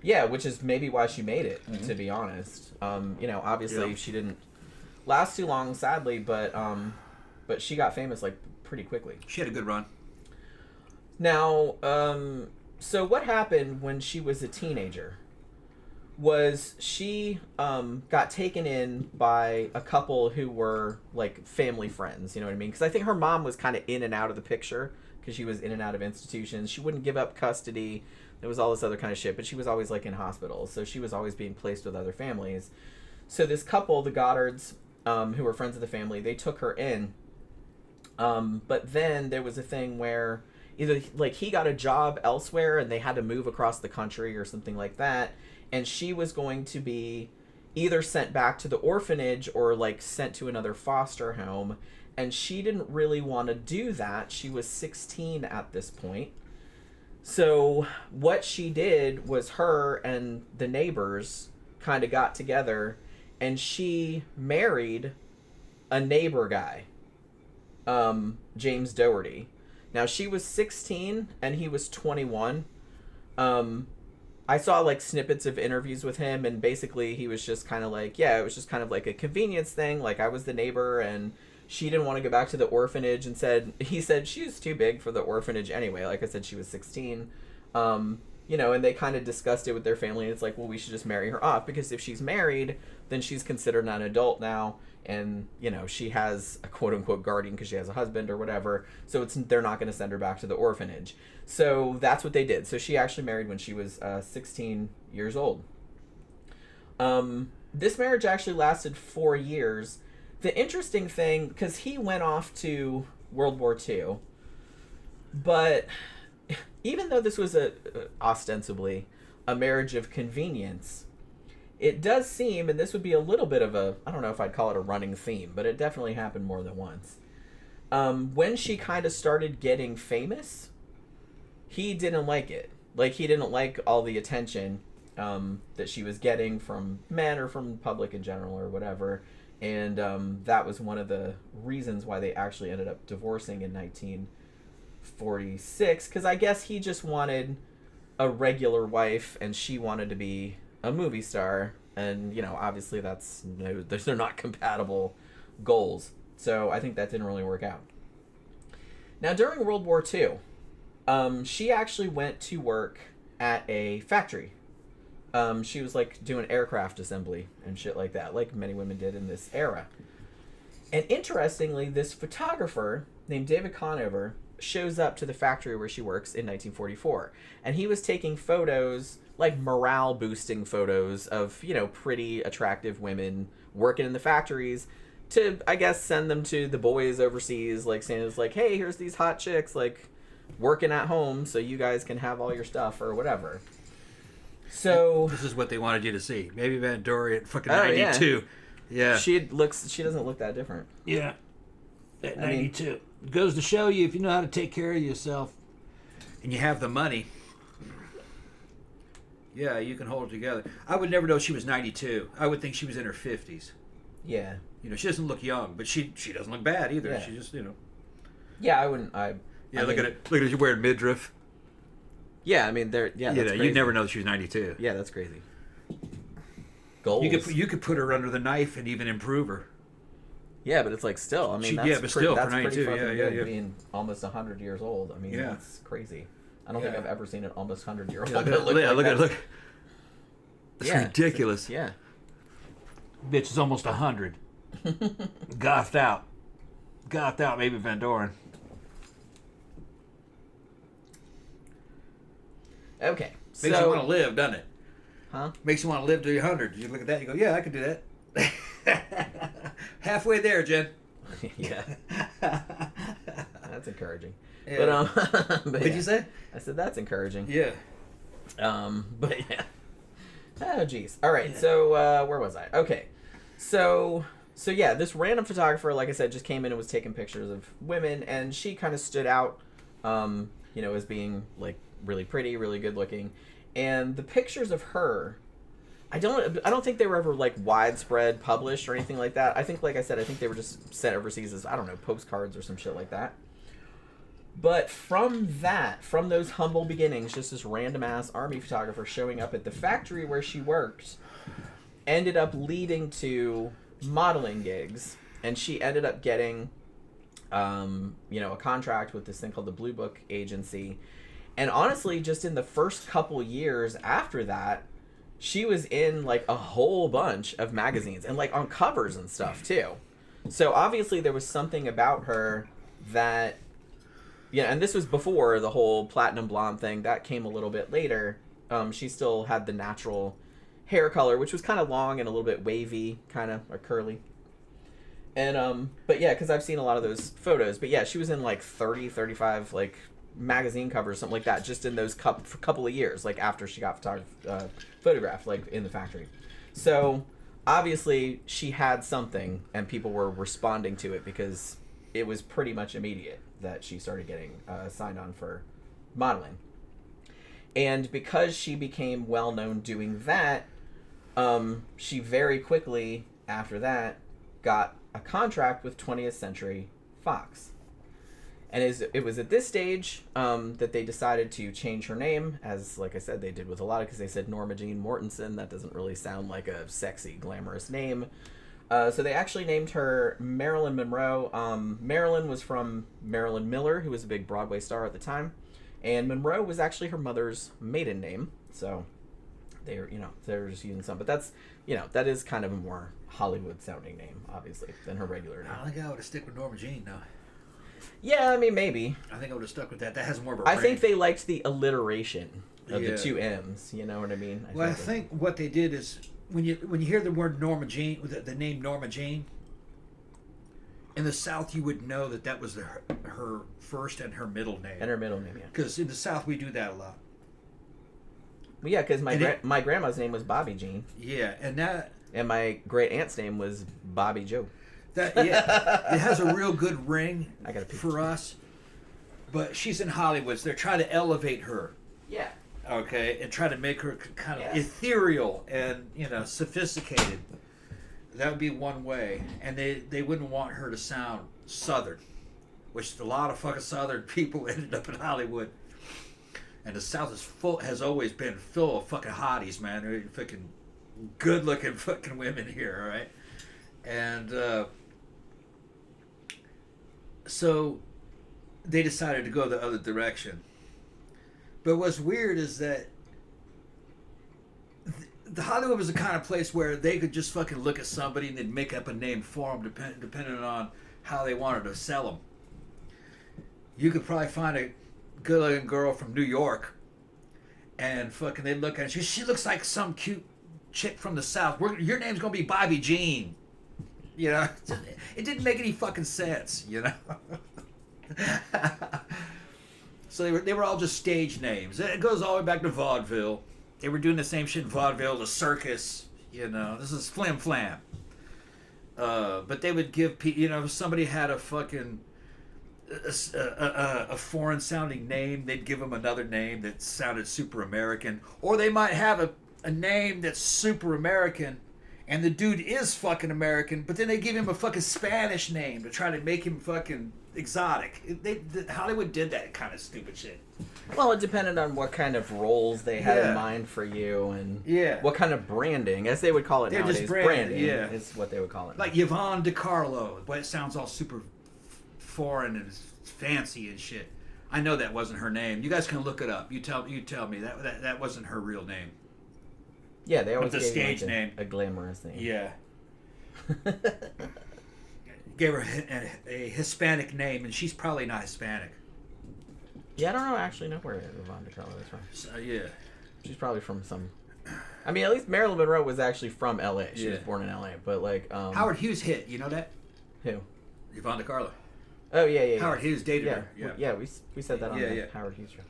Yeah, which is maybe why she made it, to be honest. You know, obviously she didn't last too long, sadly, but she got famous, like, pretty quickly. She had a good run. Now, so what happened when she was a teenager was she got taken in by a couple who were like family friends, you know what I mean? Because I think her mom was kind of in and out of the picture because she was in and out of institutions. She wouldn't give up custody. There was all this other kind of shit, but she was always like in hospitals, so she was always being placed with other families. So this couple, the Goddards, who were friends of the family, they took her in. But then there was a thing where either like he got a job elsewhere and they had to move across the country or something like that, and she was going to be either sent back to the orphanage or like sent to another foster home, and she didn't really want to do that. She was 16 at this point. So what she did was her and the neighbors kind of got together and she married a neighbor guy, James Dougherty. Now, she was 16 and he was 21. I saw like snippets of interviews with him, and basically he was just kind of like, yeah, it was just kind of like a convenience thing. Like, I was the neighbor and she didn't want to go back to the orphanage, and he said she was too big for the orphanage anyway. Like I said, she was 16. You know, and they kind of discussed it with their family, and it's like, well, we should just marry her off, because if she's married, then she's considered an adult now, and, you know, she has a quote-unquote guardian because she has a husband or whatever, so they're not going to send her back to the orphanage. So that's what they did. So she actually married when she was 16 years old. This marriage actually lasted 4 years. The interesting thing, because he went off to World War II, but even though this was ostensibly a marriage of convenience, it does seem, and this would be a little bit of I don't know if I'd call it a running theme, but it definitely happened more than once. When she kind of started getting famous, he didn't like it. Like, he didn't like all the attention that she was getting from men or from the public in general or whatever. And that was one of the reasons why they actually ended up divorcing in 1946, because I guess he just wanted a regular wife and she wanted to be a movie star, and, you know, obviously they're not compatible goals. So I think that didn't really work out. Now, during World War II, she actually went to work at a factory. She was like doing aircraft assembly and shit like that, like many women did in this era. And interestingly, this photographer named David Conover, shows up to the factory where she works in 1944, and he was taking photos, like morale boosting photos of, you know, pretty attractive women working in the factories to, I guess, send them to the boys overseas, like saying it's like, hey, here's these hot chicks like working at home so you guys can have all your stuff or whatever. So this is what they wanted you to see. Maybe Van Dory at fucking 92. Yeah. She doesn't look that different. Yeah. At 92. Goes to show you, if you know how to take care of yourself and you have the money, yeah, you can hold it together. I would never know she was 92. I would think she was in her 50s. Yeah. You know, she doesn't look young, but she doesn't look bad either. Yeah. She just, you know. Yeah, I wouldn't. Look at it. Look at it. You're wearing midriff. Yeah, I mean, that's crazy. You'd never know that she was 92. Yeah, that's crazy. Goals. You could put her under the knife and even improve her. Yeah, but it's like still. I mean, but still for 92. Yeah. Being almost 100 years old. I mean, that's crazy. I don't think I've ever seen an almost 100-year-old. Look at it. It's ridiculous. Yeah. Bitch is almost 100. Gothed out. Maybe Van Doren. Okay. Makes you want to live, doesn't it? Huh? Makes you want to live to 100. You look at that, you go, yeah, I could do that. Halfway there, Jen. Yeah. That's encouraging. Yeah. But What'd you say? I said that's encouraging. Yeah. But yeah. Oh, geez. All right. Yeah. So where was I? Okay. So yeah, this random photographer, like I said, just came in and was taking pictures of women, and she kind of stood out, you know, as being like really pretty, really good looking. And the pictures of her, I don't think they were ever like widespread published or anything like that. I think, like I said, I think they were just sent overseas as, I don't know, postcards or some shit like that. But from those humble beginnings, just this random ass army photographer showing up at the factory where she worked, ended up leading to modeling gigs, and she ended up getting, you know, a contract with this thing called the Blue Book Agency. And honestly, just in the first couple years after that, she was in like a whole bunch of magazines and like on covers and stuff too. So obviously there was something about her that, yeah, and this was before the whole platinum blonde thing. That came a little bit later. She still had the natural hair color, which was kind of long and a little bit wavy, kind of, or curly. And, but yeah, because I've seen a lot of those photos. But yeah, she was in like 35, like, magazine covers, something like that, just in those couple of years, like after she got photographed, like in the factory. So obviously she had something, and people were responding to it because it was pretty much immediate that she started getting signed on for modeling. And because she became well known doing that, she very quickly after that got a contract with 20th Century Fox. And it was at this stage that they decided to change her name, as, like I said, they did with a lot of, because they said Norma Jeane Mortenson. That doesn't really sound like a sexy, glamorous name. So they actually named her Marilyn Monroe. Marilyn was from Marilyn Miller, who was a big Broadway star at the time. And Monroe was actually her mother's maiden name. So they were just using some. But that's, that is kind of a more Hollywood-sounding name, obviously, than her regular name. I think I would have stick with Norma Jeane, though. Yeah, I mean, maybe. I think I would have stuck with that. That has more of a I think they liked the alliteration of the two M's. You know what I mean? I think what they did is, when you hear the word Norma Jeane, the name Norma Jeane, in the South you would know that was her first and her middle name. And her middle name, yeah. Because in the South we do that a lot. Well, yeah, because my grandma's name was Bobby Jean. Yeah, and my great aunt's name was Bobby Joe. It has a real good ring for us, but she's in Hollywood, so they're trying to elevate her. Yeah. Okay, and try to make her kind of ethereal and sophisticated. That would be one way, and they wouldn't want her to sound Southern, which a lot of fucking Southern people ended up in Hollywood. And the South has always been full of fucking hotties, man. They're fucking good-looking fucking women here, all right? And so they decided to go the other direction. But what's weird is that the Hollywood was the kind of place where they could just fucking look at somebody and they'd make up a name for them depending on how they wanted to sell them. you could probably find a good-looking girl from New York, and fucking they look at her. She looks like some cute chick from the South. Your name's gonna be Bobby Jean. You know, it didn't make any fucking sense. You know. So they were all just stage names. It goes all the way back to vaudeville. They were doing the same shit in vaudeville, the circus. You know, this is flim flam. But they would give people, you know, if somebody had a fucking a foreign sounding name, they'd give them another name that sounded super American, or they might have a name that's super American and the dude is fucking American, but then they give him a fucking Spanish name to try to make him fucking exotic. Hollywood did that kind of stupid shit. Well, it depended on what kind of roles they had in mind for you, and what kind of branding, as they would call it nowadays. Just branding is what they would call it. Like Yvonne DiCarlo, but it sounds all super foreign and fancy and shit. I know that wasn't her name. You guys can look it up. You tell me that wasn't her real name. Yeah, they always gave stage like name a glamorous name. Yeah. Gave her a Hispanic name, and she's probably not Hispanic. Yeah, I don't actually know where Yvonne DiCarlo is from. So, yeah. She's probably from some... I mean, at least Marilyn Monroe was actually from L.A. She was born in L.A., but like... Howard Hughes hit, you know that? Who? Yvonne DiCarlo. Oh, yeah. Howard Hughes dated her. Yeah, we said that on the Howard Hughes show.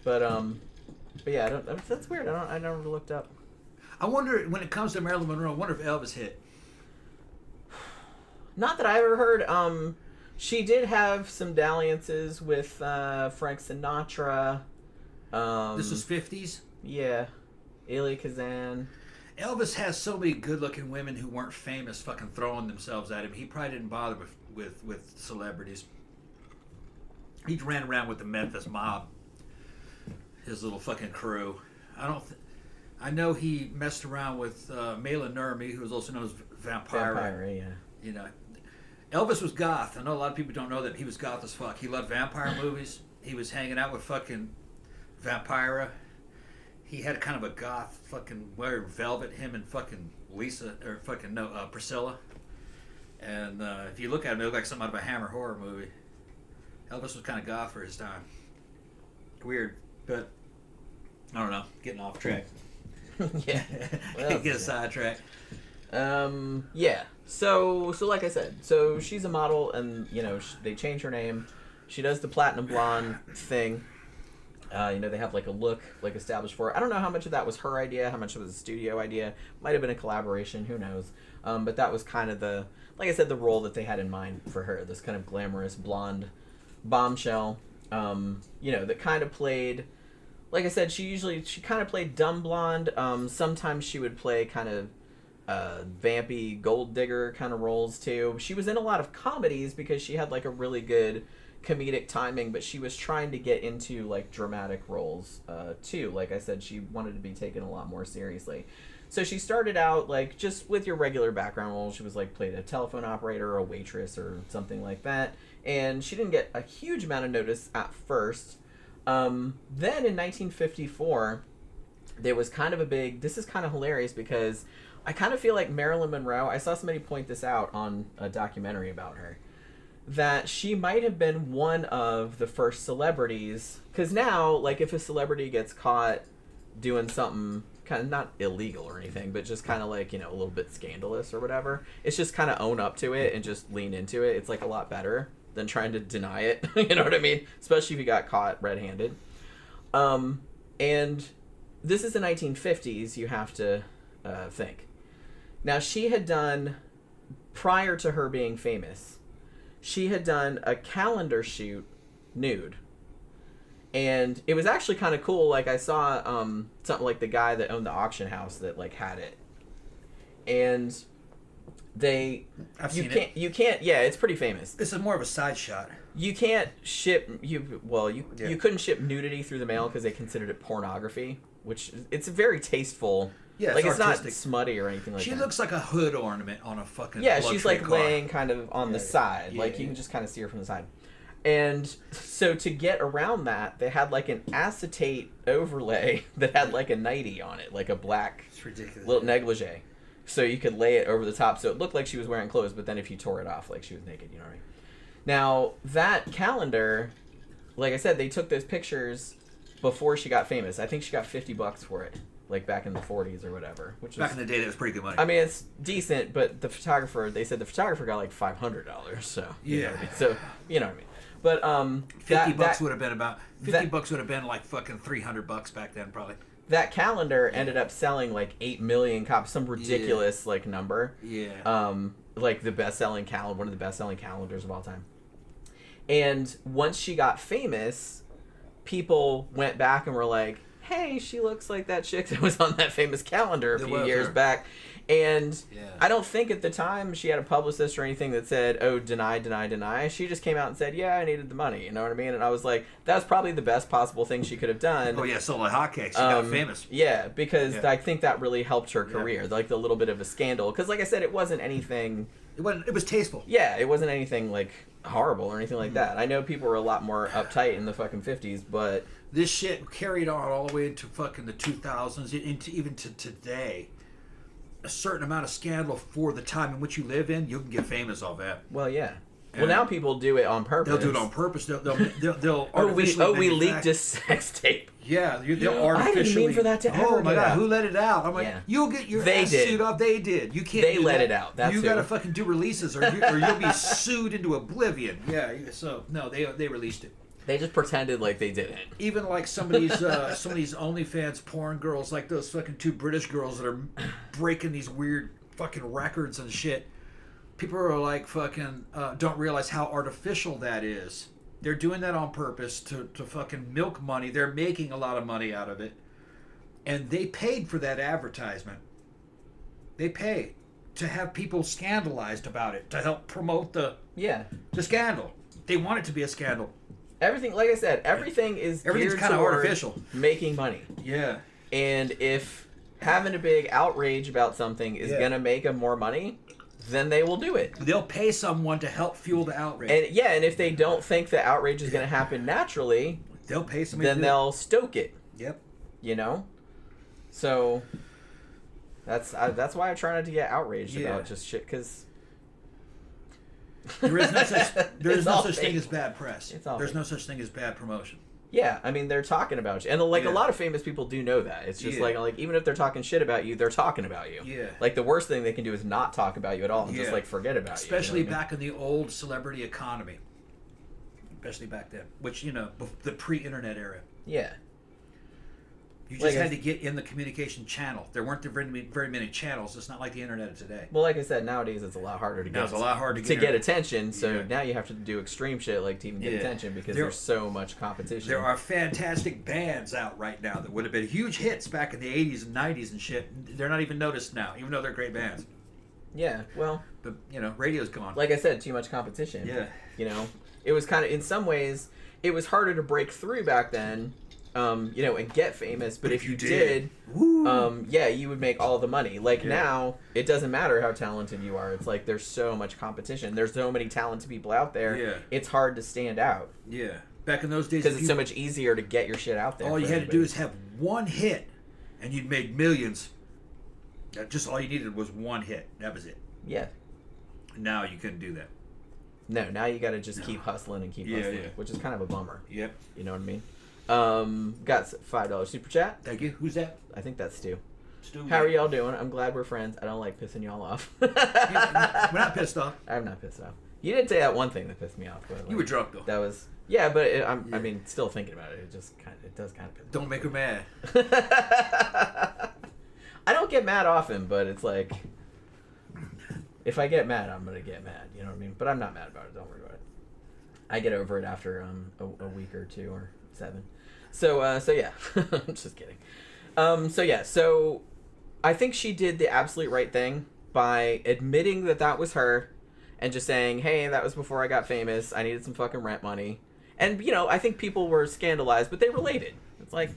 But yeah, that's weird. I never looked up. I wonder, when it comes to Marilyn Monroe, I wonder if Elvis hit. Not that I ever heard. She did have some dalliances with Frank Sinatra. This was 50s? Yeah. Elia Kazan. Elvis has so many good-looking women who weren't famous fucking throwing themselves at him. He probably didn't bother with celebrities. He ran around with the Memphis mob. His little fucking crew. I know he messed around with Marilyn Monroe, who was also known as Vampire. Vampire, yeah. You know, Elvis was goth. I know a lot of people don't know that he was goth as fuck. He loved vampire movies. He was hanging out with fucking Vampira. He had kind of a goth fucking wearing velvet. Him and fucking Priscilla. And if you look at him, it looked like something out of a Hammer horror movie. Elvis was kind of goth for his time. Weird, but I don't know. Getting off track. Yeah. Well, get a sidetrack. Yeah. So like I said, so she's a model, and you know they change her name. She does the platinum blonde thing. You know, they have like a look like established for her. I don't know how much of that was her idea, how much of it was a studio idea. Might have been a collaboration. Who knows? But that was kind of the, like I said, the role that they had in mind for her. This kind of glamorous blonde bombshell. You know, that kind of played. Like I said, she kind of played dumb blonde. Sometimes she would play kind of vampy gold digger kind of roles too. She was in a lot of comedies because she had like a really good comedic timing, but she was trying to get into like dramatic roles too. Like I said, she wanted to be taken a lot more seriously. So she started out like just with your regular background role. She was like played a telephone operator or a waitress or something like that. And she didn't get a huge amount of notice at first. Then in 1954, there was kind of a big, this is kind of hilarious because I kind of feel like Marilyn Monroe, I saw somebody point this out on a documentary about her, that she might have been one of the first celebrities, because now, like, if a celebrity gets caught doing something kind of not illegal or anything, but just kind of like, you know, a little bit scandalous or whatever, it's just kind of own up to it and just lean into it. It's like a lot better than trying to deny it. You know what I mean? Especially if you got caught red-handed. And this is the 1950s, you have to think. Now, she had done, prior to her being famous, she had done a calendar shoot nude. And it was actually kind of cool. Like, I saw something like the guy that owned the auction house that, like, had it. And you can't, yeah, it's pretty famous. This is more of a side shot. You can't ship, you couldn't ship nudity through the mail because they considered it pornography, which, it's very tasteful. Yeah, like, it's not smutty or anything like that. She looks like a hood ornament on a fucking she's like car. Laying kind of on the side. Like, you can just kind of see her from the side. And so to get around that, they had like an acetate overlay that had like a nightie on it, like a black little negligee. So you could lay it over the top so it looked like she was wearing clothes, but then if you tore it off, like she was naked, you know what I mean? Now, that calendar, like I said, they took those pictures before she got famous. I think she got $50 for it, like back in the 40s or whatever. Which back in the day, that was pretty good money. I mean, it's decent, but they said the photographer got like $500. So you know what I mean? So you know what I mean. But $50 would have been about $50 would have been like fucking $300 back then, probably. That calendar ended up selling like 8 million copies, some ridiculous like number. Yeah. Like the best-selling calendar, one of the best-selling calendars of all time. And once she got famous, people went back and were like, hey, she looks like that chick that was on that famous calendar a few years back. And I don't think at the time she had a publicist or anything that said, oh, deny, deny, deny. She just came out and said, yeah, I needed the money. You know what I mean? And I was like, that's probably the best possible thing she could have done. Oh, yeah, so like hotcakes. She got famous. Yeah, because I think that really helped her career. Like the little bit of a scandal. Because like I said, it wasn't anything... It was tasteful. Yeah, it wasn't anything like horrible or anything like that. I know people were a lot more uptight in the fucking 50s, but... This shit carried on all the way into fucking the 2000s, even to today. A certain amount of scandal for the time in which you live in, you can get famous off that. Well, yeah. Well, now people do it on purpose. They'll do it on purpose. They'll artificially we leaked a sex tape. Yeah, they'll artificially. I didn't mean for that to ever Oh my god, out. who let it out? I'm like, you'll get your ass sued off. They did. You can't. They do let that. it out. That's you got to fucking do releases, or you'll be sued into oblivion. Yeah. So no, they released it. They just pretended like they didn't. Even like some of these OnlyFans porn girls, like those fucking 2 British girls that are breaking these weird fucking records and shit. People are like fucking don't realize how artificial that is. They're doing that on purpose to fucking milk money. They're making a lot of money out of it. And they paid for that advertisement. They paid to have people scandalized about it, to help promote the scandal. They want it to be a scandal. Everything, like I said, everything's kind of artificial. Making money. Yeah. And if having a big outrage about something is going to make them more money, then they will do it. They'll pay someone to help fuel the outrage. And if they don't think the outrage is going to happen naturally, they'll pay somebody. Then they'll stoke it. Yep. You know? So that's why I try not to get outraged about just shit, because there is no such thing as bad press. There's no such thing as bad promotion. Yeah, I mean, they're talking about you. And, like, a lot of famous people do know that. It's just, like, even if they're talking shit about you, they're talking about you. Yeah. Like, the worst thing they can do is not talk about you at all and just, like, forget about you. Especially back in the old celebrity economy. Especially back then. Which, the pre-internet era. Yeah. You just had to get in the communication channel. There weren't very many channels. It's not like the internet of today. Well, like I said, nowadays it's a lot harder to get. It's a lot harder to get attention. So now you have to do extreme shit like to even get attention because there's so much competition. There are fantastic bands out right now that would have been huge hits back in the 80s and 90s and shit. They're not even noticed now, even though they're great bands. Yeah, well, but radio's gone. Like I said, too much competition. Yeah. It was kind of, in some ways, it was harder to break through back then. And get famous, but if you did, you would make all the money. Like now, it doesn't matter how talented you are. It's like there's so much competition. There's so many talented people out there. Yeah. It's hard to stand out. Yeah. Back in those days, because it's so much easier to get your shit out there. All you had to do is have one hit, and you'd made millions. Just all you needed was one hit. That was it. Yeah. Now you couldn't do that. No, now you got to just keep hustling and keep hustling, which is kind of a bummer. Yep. You know what I mean? Got $5 super chat. Thank you. Who's that? I think that's Stu. Stu. How are y'all doing? I'm glad we're friends. I don't like pissing y'all off. We're not pissed off. I'm not pissed off. You didn't say that one thing that pissed me off. But like, you were drunk though. That was but I mean, still thinking about it, it does kind of piss me off. Don't make her mad. I don't get mad often, but it's like if I get mad, I'm gonna get mad. You know what I mean? But I'm not mad about it. Don't worry about it. I get over it after a week or 2 or 7. So yeah, I'm just kidding. So I think she did the absolute right thing by admitting that was her and just saying, hey, that was before I got famous. I needed some fucking rent money. And, I think people were scandalized, but they related. It's like,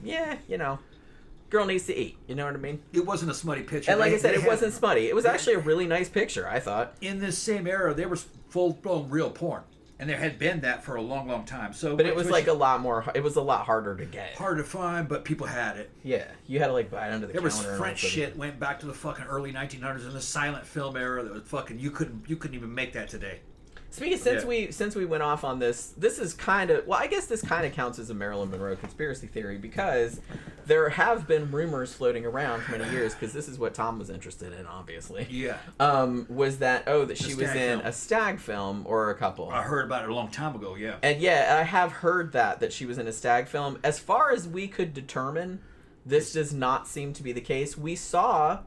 girl needs to eat. You know what I mean? It wasn't a smutty picture. And like I said, it wasn't smutty. It was actually a really nice picture, I thought. In this same era, there was full-blown real porn. And there had been that for a long, long time. But it was like a lot more. It was a lot harder to get. Hard to find, but people had it. Yeah, you had to buy it under the counter. There was French shit went back to the fucking early 1900s in the silent film era. That was fucking you couldn't even make that today. Since we went off on this is kind of, well, I guess this kind of counts as a Marilyn Monroe conspiracy theory, because there have been rumors floating around for many years, because this is what Tom was interested in, obviously. Yeah. Was that she was in a stag film or a couple. I heard about it a long time ago. Yeah. And I have heard that she was in a stag film. As far as we could determine, this does not seem to be the case. We saw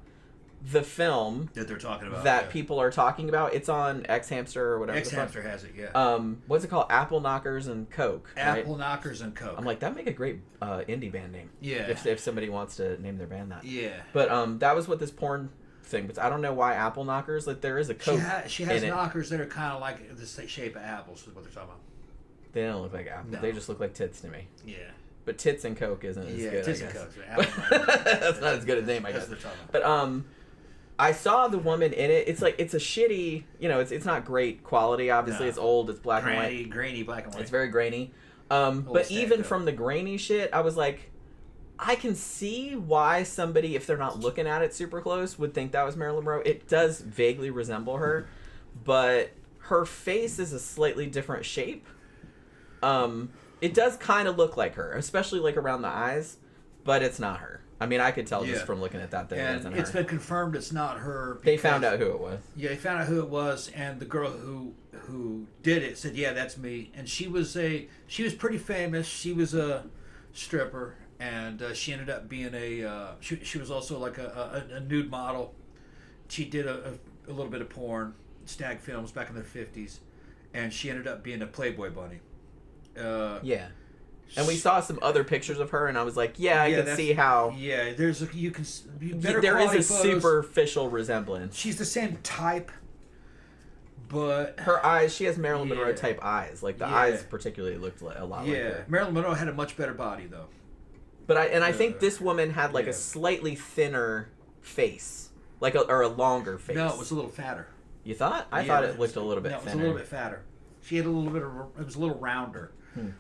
the film that they're talking about, that people are talking about. It's on X Hamster or whatever. X Hamster has it, yeah. What's it called? Apple Knockers and Coke. Apple Knockers and Coke. I'm like, that'd make a great indie band name. Yeah. If somebody wants to name their band that. Yeah. But that was what this porn thing. But I don't know why Apple Knockers. Like, there is a Coke. She has knockers that are kind of like the shape of apples. Is what they're talking about. They don't look like apples. No. They just look like tits to me. Yeah. But tits and Coke isn't as good. Tits I and guess. Coke. That's not as good a name, I guess. But I saw the woman in it. It's like, it's a shitty, it's not great quality, obviously. No. It's old, it's black and white. Grainy black and white. It's very grainy. But even from the grainy shit, I was like, I can see why somebody, if they're not looking at it super close, would think that was Marilyn Monroe. It does vaguely resemble her, but her face is a slightly different shape. It does kind of look like her, especially like around the eyes, but it's not her. I mean, I could tell just from looking at that. And it's been confirmed it's not her. They found out who it was. Yeah, they found out who it was, and the girl who did it said, "Yeah, that's me." And she was pretty famous. She was a stripper, and she ended up being she was also like a nude model. She did a little bit of porn, stag films back in the 50s, and she ended up being a Playboy bunny. Yeah. And we saw some other pictures of her, and I was like, I can see how. Yeah, there is a superficial resemblance. She's the same type, but her eyes. She has Marilyn Monroe type eyes. Like the eyes particularly looked a lot like her. Marilyn Monroe had a much better body though. But I think this woman had like a slightly thinner face, or a longer face. No, it was a little fatter. You thought? I thought it looked a little bit thinner. It was a little bit fatter. She had a little bit of. It was a little rounder.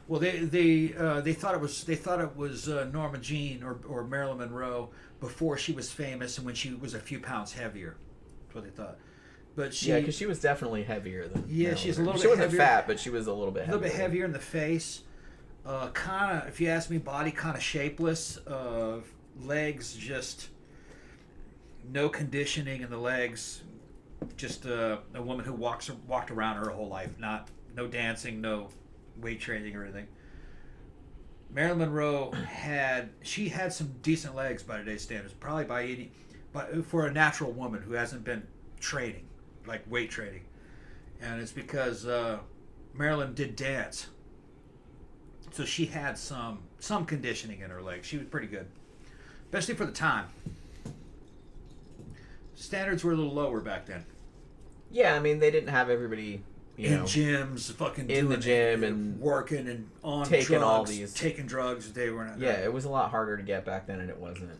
Well, they thought it was Norma Jeane or Marilyn Monroe before she was famous and when she was a few pounds heavier. That's what they thought. But because she was definitely heavier than. Yeah, she's a little bit. She wasn't fat, but she was a little bit. A little bit heavier in the face. Kind of, if you ask me, body kind of shapeless. Legs just no conditioning in the legs. Just a woman who walked around her whole life. No dancing, no weight training or anything. Marilyn Monroe had some decent legs by today's standards, probably for a natural woman who hasn't been training, like weight training, and it's because Marilyn did dance, so she had some conditioning in her legs. She was pretty good, especially for the time. Standards were a little lower back then. Yeah, I mean they didn't have everybody. In gyms, fucking in the gym and working and on taking drugs, taking drugs. They were not. Yeah, it was a lot harder to get back then, and it wasn't.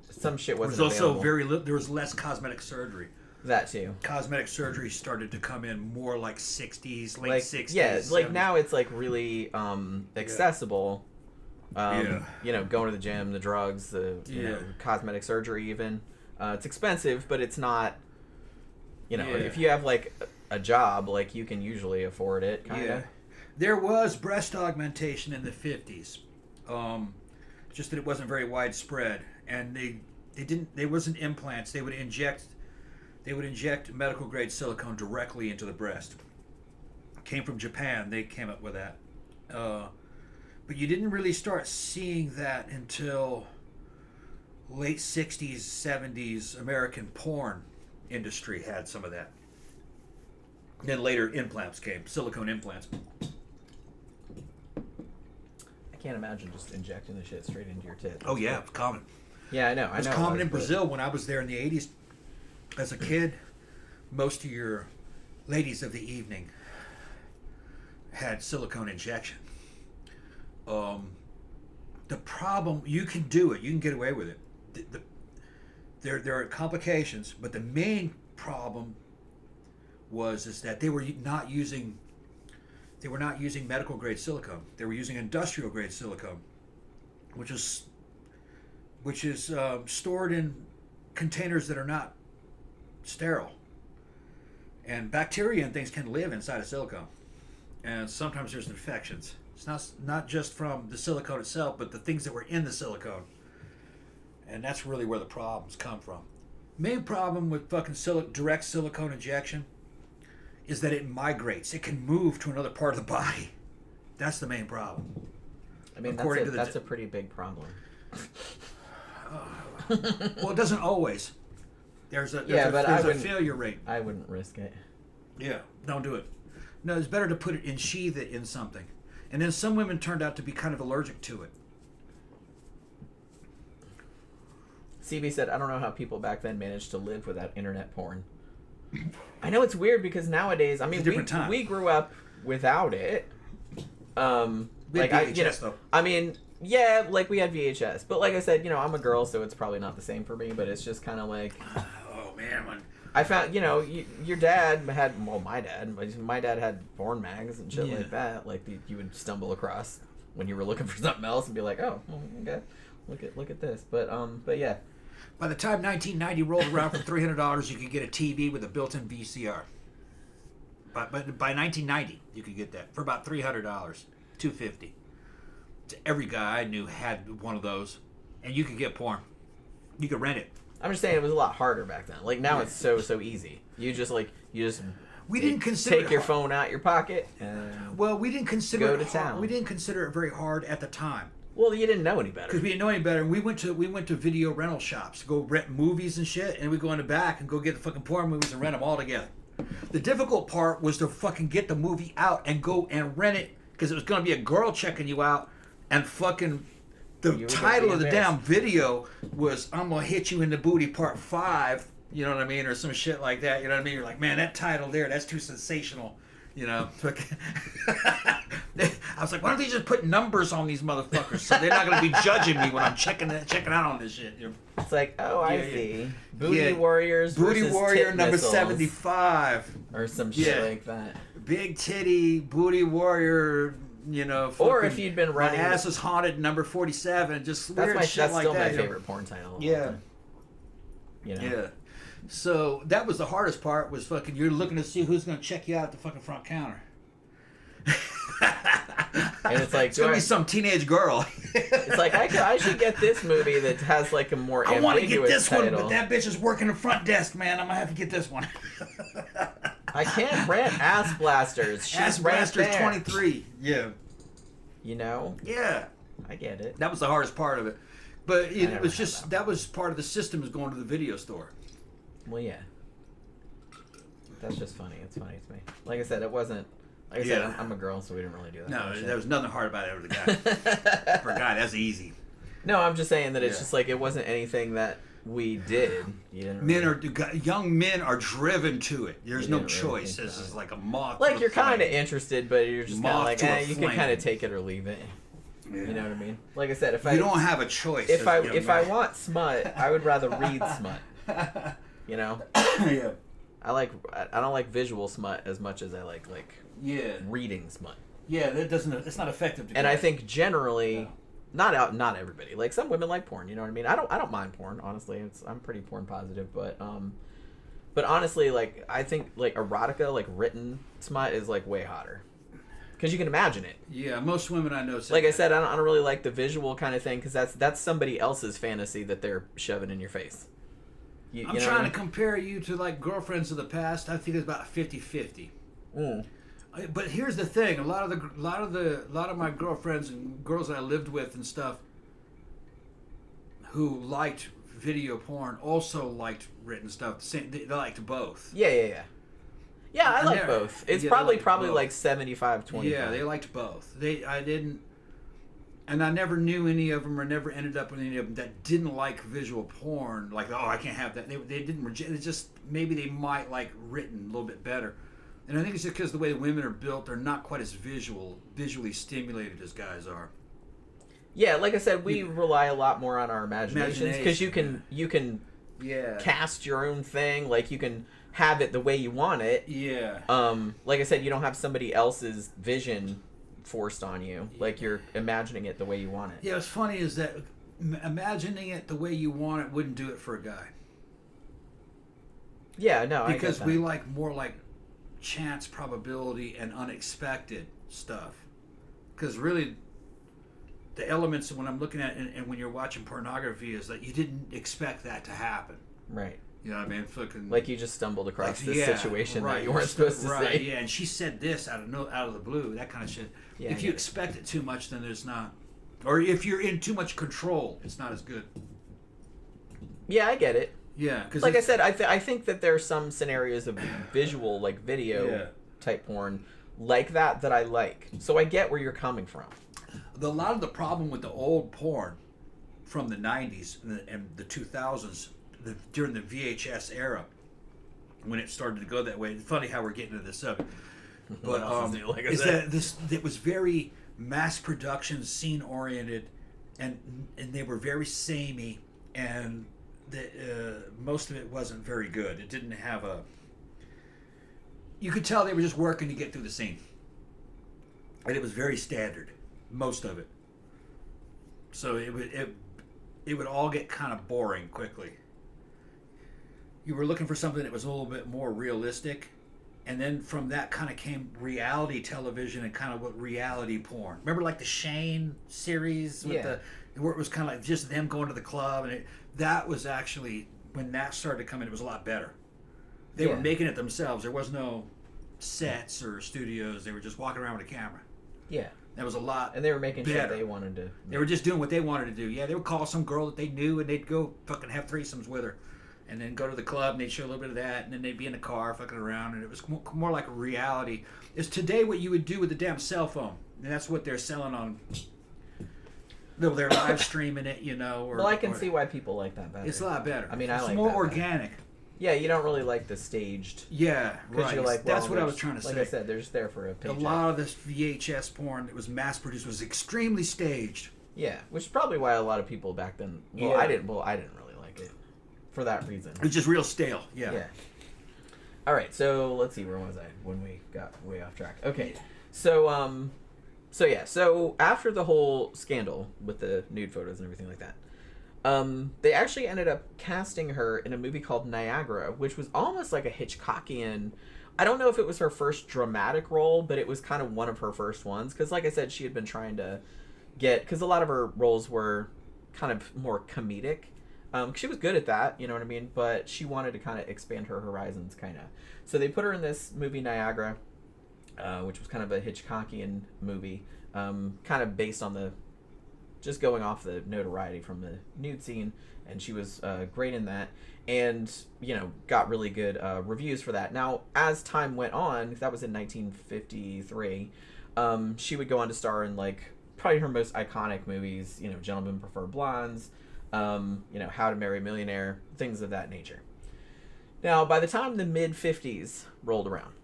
Some shit wasn't. There was also available. there was less cosmetic surgery. That too. Cosmetic surgery started to come in more like 60s, late 60s. Yeah, like now it's like really accessible. Going to the gym, the drugs, the cosmetic surgery even. It's expensive, but it's not. If you have like a job, like you can usually afford it, kind of. There was breast augmentation in the 50s, just that it wasn't very widespread, and they wasn't implants. They would inject medical grade silicone directly into the breast. It came from Japan. They came up with that, but you didn't really start seeing that until late 60s, 70s. American porn industry had some of that. Then later implants came, silicone implants. I can't imagine just injecting the shit straight into your tits. Oh yeah, it's common. Yeah, I know. It was common in Brazil when I was there in the 80s. As a kid, most of your ladies of the evening had silicone injection. The problem, you can do it. You can get away with it. There are complications, but the main problem is that they were not using medical grade silicone. They were using industrial grade silicone, which is stored in containers that are not sterile. And bacteria and things can live inside of silicone. And sometimes there's infections. It's not just from the silicone itself, but the things that were in the silicone. And that's really where the problems come from. Main problem with fucking direct silicone injection is that it migrates. It can move to another part of the body. That's the main problem. I mean, that's a pretty big problem. Well, it doesn't always. There's a failure rate. I wouldn't risk it. Yeah, don't do it. No, it's better to put it sheath it in something. And then some women turned out to be kind of allergic to it. CB said, I don't know how people back then managed to live without internet porn. I know it's weird because nowadays, I mean, we grew up without it. We had VHS, though. I mean, yeah, like we had VHS. But like I said, I'm a girl, so it's probably not the same for me, but it's just kind of like... Oh, man. I found, your dad had, my dad had porn mags and shit like that. Like, you would stumble across when you were looking for something else and be like, oh, okay, look at this. But yeah. By the time 1990 rolled around for $300, you could get a TV with a built-in VCR. But by 1990, you could get that for about $300, $250. Every guy I knew had one of those, and you could get porn. You could rent it. I'm just saying it was a lot harder back then. Like now it's so easy. We didn't consider take your phone out your pocket. And we didn't consider go to town. We didn't consider it very hard at the time. Well, you didn't know any better. Because we didn't know any better. And we went to video rental shops to go rent movies and shit, and we go in the back and go get the fucking porn movies and rent them all together. The difficult part was to fucking get the movie out and go and rent it because it was going to be a girl checking you out and fucking. The title of the damn video was "I'm gonna hit you in the booty part 5," you know what I mean, or some shit like that. You know what I mean? You're like, man, that title that's too sensational. I was like, why don't they just put numbers on these motherfuckers so they're not gonna be judging me when I'm checking out on this shit? It's like, I see. Booty Warriors. Booty Warrior number missiles, 75, or some shit like that. Big titty Booty Warrior. Or if you'd been running, my ass is haunted, number 47, just weird shit that's like still that. My favorite porn title. Yeah. Yeah. So that was the hardest part. Was fucking you're looking to see who's gonna check you out at the fucking front counter. And it's like it's gonna be some teenage girl. It's like I should get this movie that has like a more ambiguous title. I want to get this one, but that bitch is working the front desk, man. I'm gonna have to get this one. I can't rent Ass Blasters. She's Ass Blasters 23. Yeah. Yeah. I get it. That was the hardest part of it. But it was just, that was part of the system, is going to the video store. Well, yeah. That's just funny. It's funny to me. Like I said, it wasn't, like I said, I'm a girl, so we didn't really do that. No, there was nothing hard about it for the guy. For a guy, that's easy. No, I'm just saying that it's just like, it wasn't anything that we did. Young men are driven to it. There's no choice. This is like a moth. Like you're kind of interested, but you're just kind of like, you can kind of take it or leave it. Yeah. You know what I mean? Like I said, you don't have a choice. If I want smut, I would rather read smut. Yeah. I don't like visual smut as much as I like reading smut. Yeah, it's not effective. And I think generally. Not everybody. Like some women like porn, you know what I mean? I don't mind porn, honestly. I'm pretty porn positive, but honestly, like I think like erotica, like written smut is like way hotter. Cuz you can imagine it. Yeah, most women I know say like that. I said, I don't really like the visual kind of thing cuz that's somebody else's fantasy that they're shoving in your face. I'm trying to compare you to like girlfriends of the past. I think it's about 50-50. But here's the thing: a lot of my girlfriends and girls that I lived with and stuff, who liked video porn, also liked written stuff. They liked both. Yeah. I like both. It's probably like 75-25. Yeah, they liked both. I didn't, and I never knew any of them, or never ended up with any of them that didn't like visual porn. Like, oh, I can't have that. They didn't reject. It's just maybe they might like written a little bit better. And I think it's just because the way the women are built, they're not quite as visually stimulated as guys are. Yeah, like I said, we rely a lot more on our imaginations because you can cast your own thing. Like you can have it the way you want it. Yeah. Like I said, you don't have somebody else's vision forced on you. Like you're imagining it the way you want it. Yeah, what's funny is that imagining it the way you want it wouldn't do it for a guy. Yeah, no, because we like more like chance, probability, and unexpected stuff. Because really, the elements when I'm looking at and when you're watching pornography is that you didn't expect that to happen. Right. You know what I mean? Fucking, like you just stumbled across this situation right, that you weren't supposed to right, say. Yeah, and she said this out of the blue, that kind of shit. Yeah, if you expect it too much, then there's not. Or if you're in too much control, it's not as good. Yeah, I get it. Yeah, because like I said, I think that there are some scenarios of visual, like video type porn, like that I like. So I get where you're coming from. A lot of the problem with the old porn from the 90s and the 2000s, during the VHS era, when it started to go that way. It's funny how we're getting into this subject, but it was very mass production, scene oriented, and they were very samey, and most of it wasn't very good. It didn't have a. You could tell they were just working to get through the scene, and it was very standard, most of it. So it would all get kind of boring quickly. You were looking for something that was a little bit more realistic, and then from that kind of came reality television and kind of what reality porn. Remember, like the Shane series with where it was kind of like just them going to the club, and that was actually when that started to come in. It was a lot better. They were making it themselves. There was no sets or studios. They were just walking around with a camera. Yeah. That was a lot. And they were making sure they wanted to. They were just doing what they wanted to do. Yeah, they would call some girl that they knew, and they'd go fucking have threesomes with her, and then go to the club, and they'd show a little bit of that, and then they'd be in the car fucking around, and it was more like a reality. It's today what you would do with the damn cell phone, and that's what they're selling on. They're live streaming it, you know. Well, I can see why people like that better. It's a lot better. I mean, I like it's more organic. Better. Yeah, you don't really like the staged. Yeah, right. You're like, that's what I was trying to say. Like I said, they're just there for a paycheck. A lot of this VHS porn that was mass produced was extremely staged. Yeah, which is probably why a lot of people back then. Well, I didn't really like it for that reason. It was just real stale. Yeah. All right, so let's see, where was I when we got way off track? Okay, so after the whole scandal with the nude photos and everything like that. They actually ended up casting her in a movie called Niagara, which was almost like a Hitchcockian. I don't know if it was her first dramatic role, but it was kind of one of her first ones. Because, like I said, she had been trying to because a lot of her roles were kind of more comedic. She was good at that, you know what I mean? But she wanted to kind of expand her horizons, kind of. So they put her in this movie Niagara, which was kind of a Hitchcockian movie, kind of based on just going off the notoriety from the nude scene, and she was great in that, and got really good reviews for that. Now, as time went on, that was in 1953, she would go on to star in like probably her most iconic movies, Gentlemen Prefer Blondes, How to Marry a Millionaire, things of that nature. Now, by the time the mid-50s rolled around,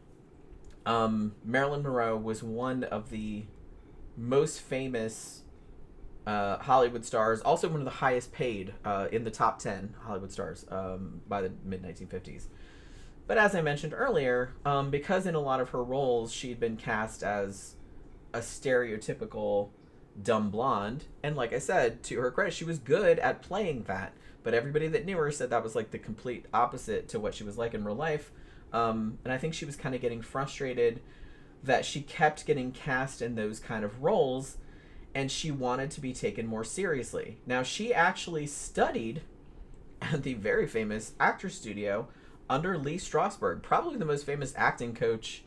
Marilyn Monroe was one of the most famous Hollywood stars, also one of the highest paid in the top 10 Hollywood stars by the mid-1950s. But as I mentioned earlier, because in a lot of her roles she'd been cast as a stereotypical dumb blonde, and like I said, to her credit, she was good at playing that, but everybody that knew her said that was like the complete opposite to what she was like in real life. And I think she was kind of getting frustrated that she kept getting cast in those kind of roles, and she wanted to be taken more seriously. Now, she actually studied at the very famous actor studio under Lee Strasberg, probably the most famous acting coach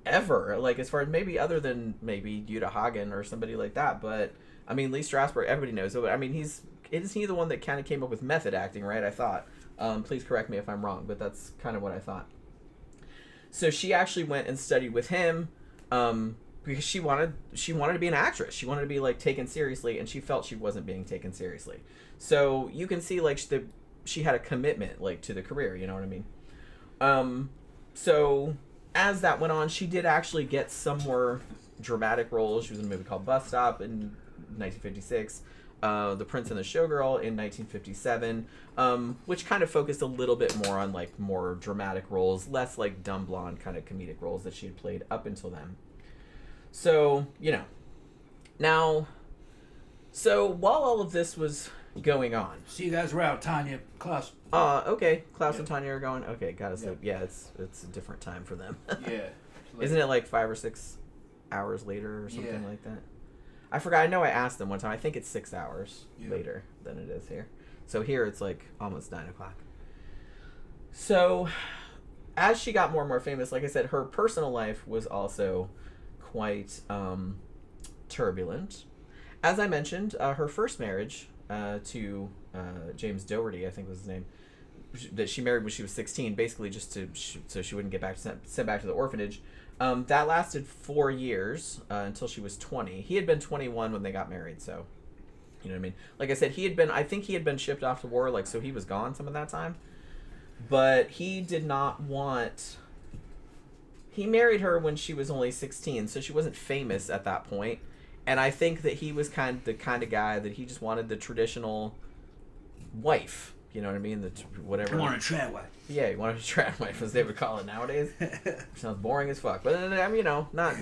ever, like as far as maybe other than maybe Uta Hagen or somebody like that. But I mean, Lee Strasberg, everybody knows. I mean, isn't he the one that kind of came up with method acting, right? I thought. Please correct me if I'm wrong, but that's kind of what I thought. So she actually went and studied with him, because she wanted to be an actress. She wanted to be like taken seriously, and she felt she wasn't being taken seriously. So you can see like she had a commitment like to the career. You know what I mean? So as that went on, she did actually get some more dramatic roles. She was in a movie called Bus Stop in 1956. The Prince and the Showgirl in 1957, which kind of focused a little bit more on like more dramatic roles, less like dumb blonde kind of comedic roles that she had played up until then. So, while all of this was going on. See you guys around, Tanya, Klaus. Okay. Klaus and Tanya are going. Okay, got to sleep. Yeah, it's a different time for them. Yeah. Isn't it like 5 or 6 hours later or something like that? I forgot. I know I asked them one time. I think it's 6 hours later than it is here. So here it's like almost 9 o'clock. So as she got more and more famous, like I said, her personal life was also quite turbulent. As I mentioned, her first marriage to James Dougherty, I think was his name, that she married when she was 16, basically just so she wouldn't get sent back to the orphanage. That lasted 4 years until she was 20. He had been 21 when they got married, so you know what I mean. Like I said, I think he had been shipped off to war, like so he was gone some of that time. But he did not want. He married her when she was only 16, so she wasn't famous at that point. And I think that he was the kind of guy that he just wanted the traditional wife. You know what I mean? Whatever. He wanted a trad wife. Yeah, he wanted a trad wife, as they would call it nowadays. Sounds boring as fuck. But I mean, you know, not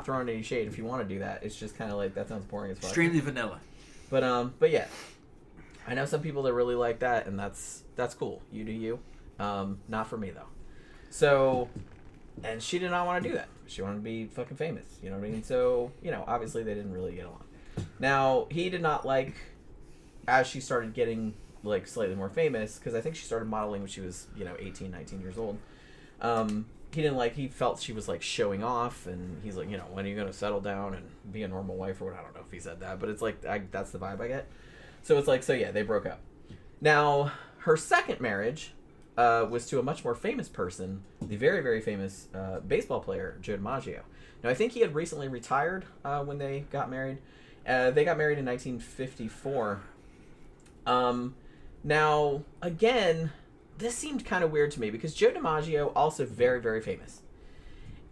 throwing any shade if you want to do that. It's just kind of like that sounds boring as fuck. Extremely vanilla. But yeah, I know some people that really like that, and that's cool. You do you. Not for me though. So, and she did not want to do that. She wanted to be fucking famous. You know what I mean? So, you know, obviously they didn't really get along. Now, he did not like, as she started getting like slightly more famous, because I think she started modeling when she was, 18, 19 years old. He felt she was like showing off, and he's like, when are you going to settle down and be a normal wife or what? I don't know if he said that, but it's like, that's the vibe I get. So it's like, they broke up. Now, her second marriage was to a much more famous person, the very, very famous baseball player, Joe DiMaggio. Now, I think he had recently retired when they got married. They got married in 1954. Now, again, this seemed kind of weird to me because Joe DiMaggio, also very, very famous.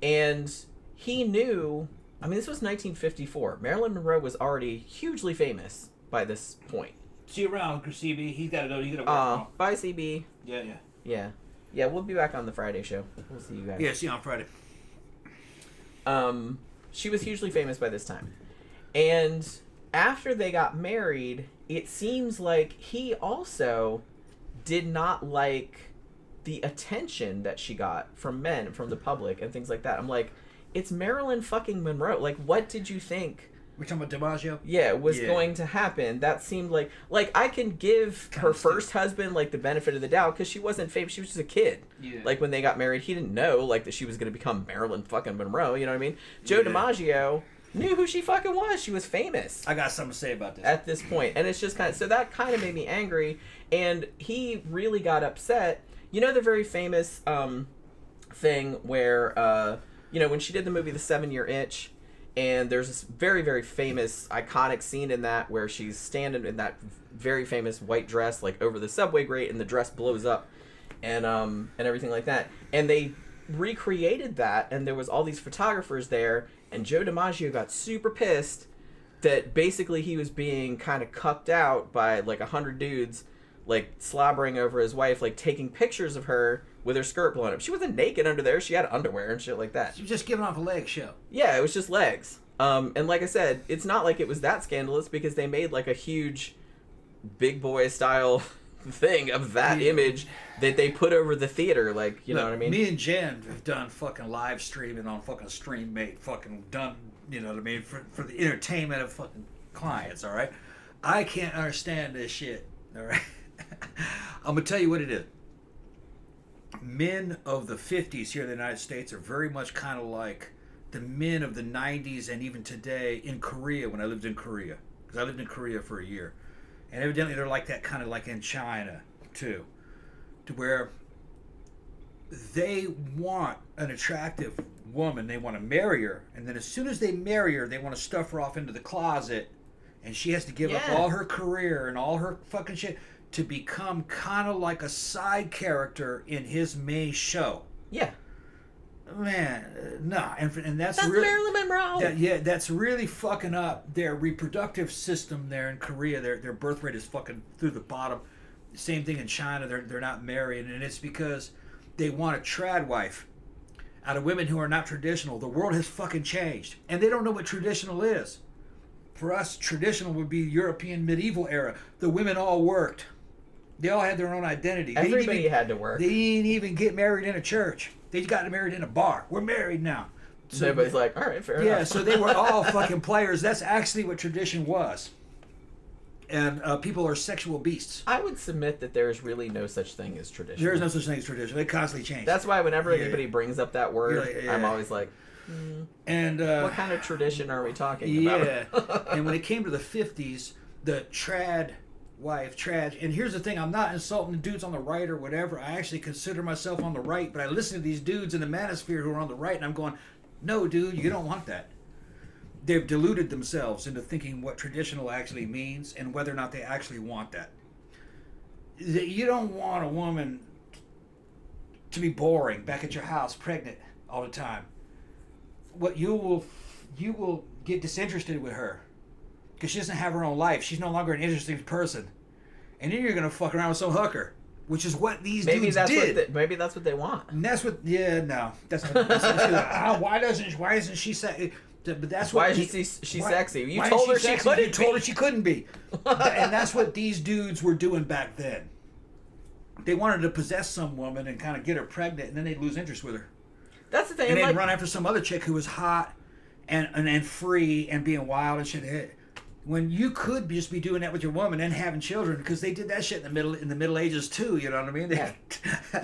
And he knew, this was 1954. Marilyn Monroe was already hugely famous by this point. See you around, CB. He's got to go. He's got to work. Bye, CB. Yeah. Yeah, we'll be back on the Friday show. We'll see you guys. Yeah, see you on Friday. She was hugely famous by this time. And after they got married, it seems like he also did not like the attention that she got from men, from the public, and things like that. I'm like, it's Marilyn fucking Monroe. Like, what did you think? We're talking about DiMaggio? Yeah, was going to happen. That seemed like I can give her first husband like the benefit of the doubt because she wasn't famous. She was just a kid. Yeah. Like when they got married, he didn't know like that she was going to become Marilyn fucking Monroe. You know what I mean? Joe DiMaggio knew who she fucking was. She was famous. I got something to say about this at this point, and it's just so that kind of made me angry, and he really got upset. You know the very famous thing where when she did the movie The 7-Year Itch. And there's this very, very famous, iconic scene in that where she's standing in that very famous white dress, like over the subway grate, and the dress blows up, and everything like that. And they recreated that, and there was all these photographers there, and Joe DiMaggio got super pissed that basically he was being kind of cucked out by like 100 dudes, like slobbering over his wife, like taking pictures of her with her skirt blown up. She wasn't naked under there. She had underwear and shit like that. She was just giving off a leg show. Yeah, it was just legs. And like I said, it's not like it was that scandalous because they made like a huge big boy style thing of that image that they put over the theater. Like, you know what I mean? Me and Jen have done fucking live streaming on fucking StreamMate. Fucking done, you know what I mean? For the entertainment of fucking clients, all right? I can't understand this shit, all right? I'm going to tell you what it is. Men of the 50s here in the United States are very much kind of like the men of the 90s and even today in Korea when I lived in Korea. Because I lived in Korea for a year. And evidently they're like that kind of like in China too. To where they want an attractive woman. They want to marry her. And then as soon as they marry her, they want to stuff her off into the closet. And she has to give up all her career and all her fucking shit to become kind of like a side character in his main show. Yeah. Man, nah. And that's really... Marilyn Monroe. That's really fucking up their reproductive system there in Korea. Their birth rate is fucking through the bottom. Same thing in China. They're not marrying. And it's because they want a trad wife out of women who are not traditional. The world has fucking changed. And they don't know what traditional is. For us, traditional would be European medieval era. The women all worked. They all had their own identity. Everybody had to work. They didn't even get married in a church. They got married in a bar. We're married now. So everybody's like, all right, fair enough. Yeah, so they were all fucking players. That's actually what tradition was. And people are sexual beasts. I would submit that there is really no such thing as tradition. There is no such thing as tradition. They constantly change. That's why whenever anybody brings up that word, I'm always like, and what kind of tradition are we talking about? Yeah. And when it came to the 50s, the trad wife, and here's the thing, I'm not insulting the dudes on the right or whatever. I actually consider myself on the right, but I listen to these dudes in the manosphere who are on the right, and I'm going, no, dude, you don't want that. They've deluded themselves into thinking what traditional actually means and whether or not they actually want that. You don't want a woman to be boring back at your house, pregnant all the time. What you will get disinterested with her because she doesn't have her own life. She's no longer an interesting person, and then you're gonna fuck around with some hooker, which is what these dudes did. Maybe that's what they want. And that's what. Yeah, no, that's not. Why isn't she say? But that's why what. She's sexy. You told her she couldn't. You told her she couldn't be, and that's what these dudes were doing back then. They wanted to possess some woman and kind of get her pregnant, and then they'd lose interest with her. That's the thing. And they'd run after some other chick who was hot and free and being wild and shit. When you could just be doing that with your woman and having children, because they did that shit in the Middle Ages too. You know what I mean? Yeah.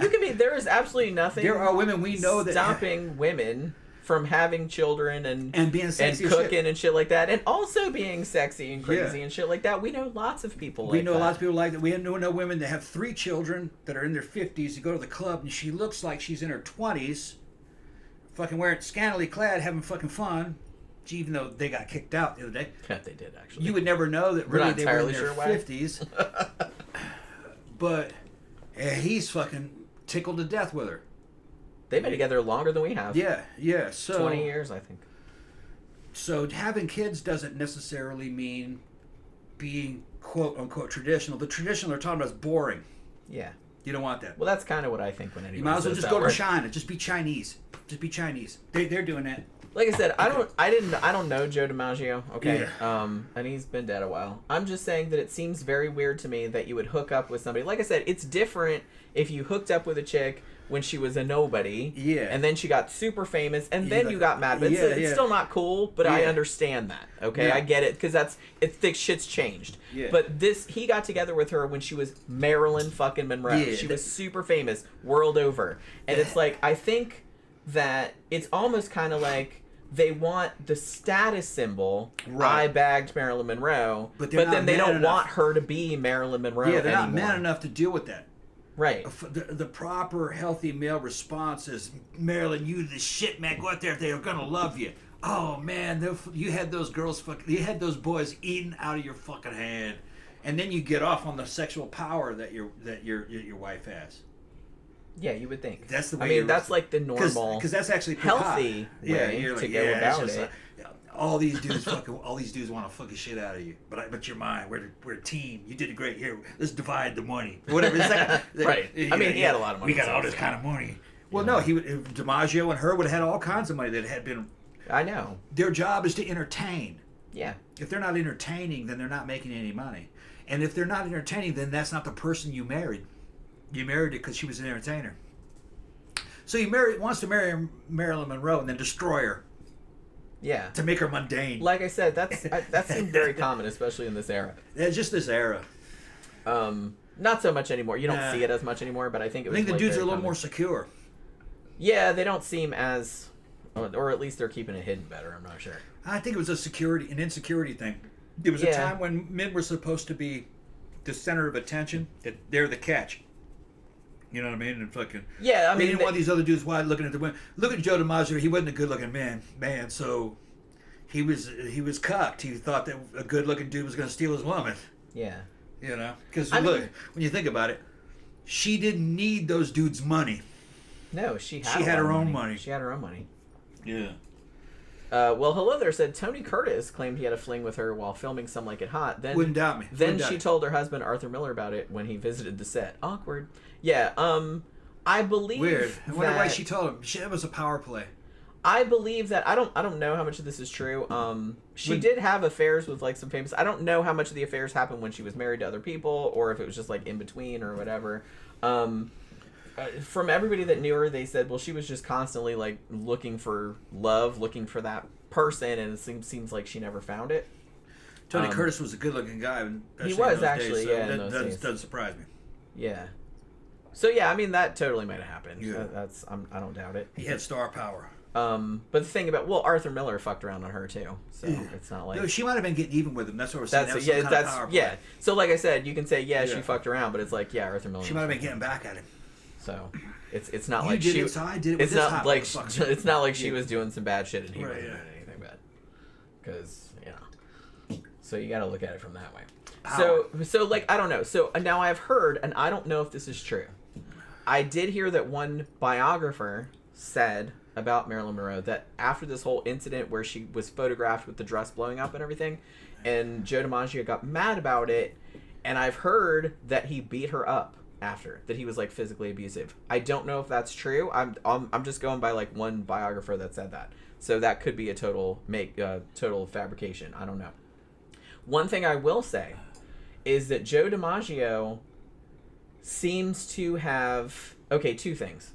You can be. There is absolutely nothing. There are women we know that stopping women from having children and being sexy and cooking and shit like that, and also being sexy and crazy Yeah. and shit like that. We know lots of people. We know lots of people like that. We know women that have 3 children that are in their 50s. You go to the club and she looks like she's in her 20s, fucking wearing scantily clad, having fucking fun. Even though they got kicked out the other day. Yeah, they did actually. You would never know that really they were in their 50s. But he's fucking tickled to death with her. They've been together longer than we have. Yeah. So 20 years, I think. So having kids doesn't necessarily mean being quote unquote traditional. The traditional they're talking about is boring. Yeah. You don't want that. Well, that's kind of what I think when anybody You might as well says just that go word. to China. Just be Chinese. They're doing that. Like I said, I don't know Joe DiMaggio, okay? Yeah. And he's been dead a while. I'm just saying that it seems very weird to me that you would hook up with somebody. Like I said, it's different if you hooked up with a chick when she was a nobody, Yeah. and then she got super famous, and then you got mad. But it's still not cool. But I understand that, okay? Yeah. I get it because thick shit's changed. Yeah. But he got together with her when she was Marilyn fucking Monroe. Yeah. She was super famous world over, and it's like I think that it's almost kind of like. They want the status symbol. Right. I bagged Marilyn Monroe, but then they don't want her to be Marilyn Monroe Yeah, they're anymore. not man enough to deal with that. Right. The proper healthy male response is, Marilyn, you the shit, man. Go out there, they're gonna love you. Oh man, you had those girls, you had those boys eating out of your fucking hand, and then you get off on the sexual power that your wife has. Yeah, you would think. That's the way. I mean, that's like the normal, because that's actually healthy way to go about it. All these dudes want to fuck the shit out of you, but you're mine. We're a team. You did great. Here, let's divide the money. Whatever. It's like, right. I mean, he had a lot of money. We got all this kind of money. Well, no, DiMaggio and her would have had all kinds of money that had been. I know. Their job is to entertain. Yeah. If they're not entertaining, then they're not making any money. And if they're not entertaining, then that's not the person you married. You married her because she was an entertainer. So wants to marry Marilyn Monroe and then destroy her. Yeah. To make her mundane. Like I said, that seems very common, especially in this era. It's just this era. Not so much anymore. You don't see it as much anymore, but I think it was. I think the dudes are a little more secure. Yeah, they don't seem as, or at least they're keeping it hidden better. I'm not sure. I think it was an insecurity thing. There was a time when men were supposed to be the center of attention. That they're the catch. You know what I mean? And fucking I mean, they didn't want these other dudes wide looking at the women. Look at Joe DiMaggio. He wasn't a good looking man. So he was cucked. He thought that a good looking dude was going to steal his woman. Yeah. You know, because look, when you think about it, she didn't need those dudes' money. No, she had her own money. She had her own money. Yeah. Well, Hello There said Tony Curtis claimed he had a fling with her while filming Some Like It Hot. Then wouldn't doubt me. Then she told her husband Arthur Miller about it when he visited the set. Awkward. Yeah. I believe. Weird. I wonder why she told him. It was a power play. I believe that I don't know how much of this is true. She did have affairs with like some famous. I don't know how much of the affairs happened when she was married to other people, or if it was just like in between or whatever. From everybody that knew her, they said, well, she was just constantly like looking for love, looking for that person, and it seems like she never found it. Tony Curtis was a good-looking guy. He was actually, days, so yeah. That doesn't surprise me. Yeah. So yeah, I mean that totally might have happened. Yeah. I don't doubt it. He had star power. But the thing about Arthur Miller fucked around on her too, so it's not like no, she might have been getting even with him. That's what we're saying. That's So like I said, you can say she fucked around, but it's like Arthur Miller. She might have been getting back at him. So it's not you like did she. It, so I did it with it's this not like it's not like she was doing some bad shit and he wasn't doing anything bad, because So you got to look at it from that way. So like I don't know. So now I've heard, and I don't know if this is true. I did hear that one biographer said about Marilyn Monroe that after this whole incident where she was photographed with the dress blowing up and everything, and Joe DiMaggio got mad about it, and I've heard that he beat her up after, that he was like physically abusive. I don't know if that's true. I'm just going by like one biographer that said that. So that could be a total fabrication. I don't know. One thing I will say is that Joe DiMaggio seems to have two things.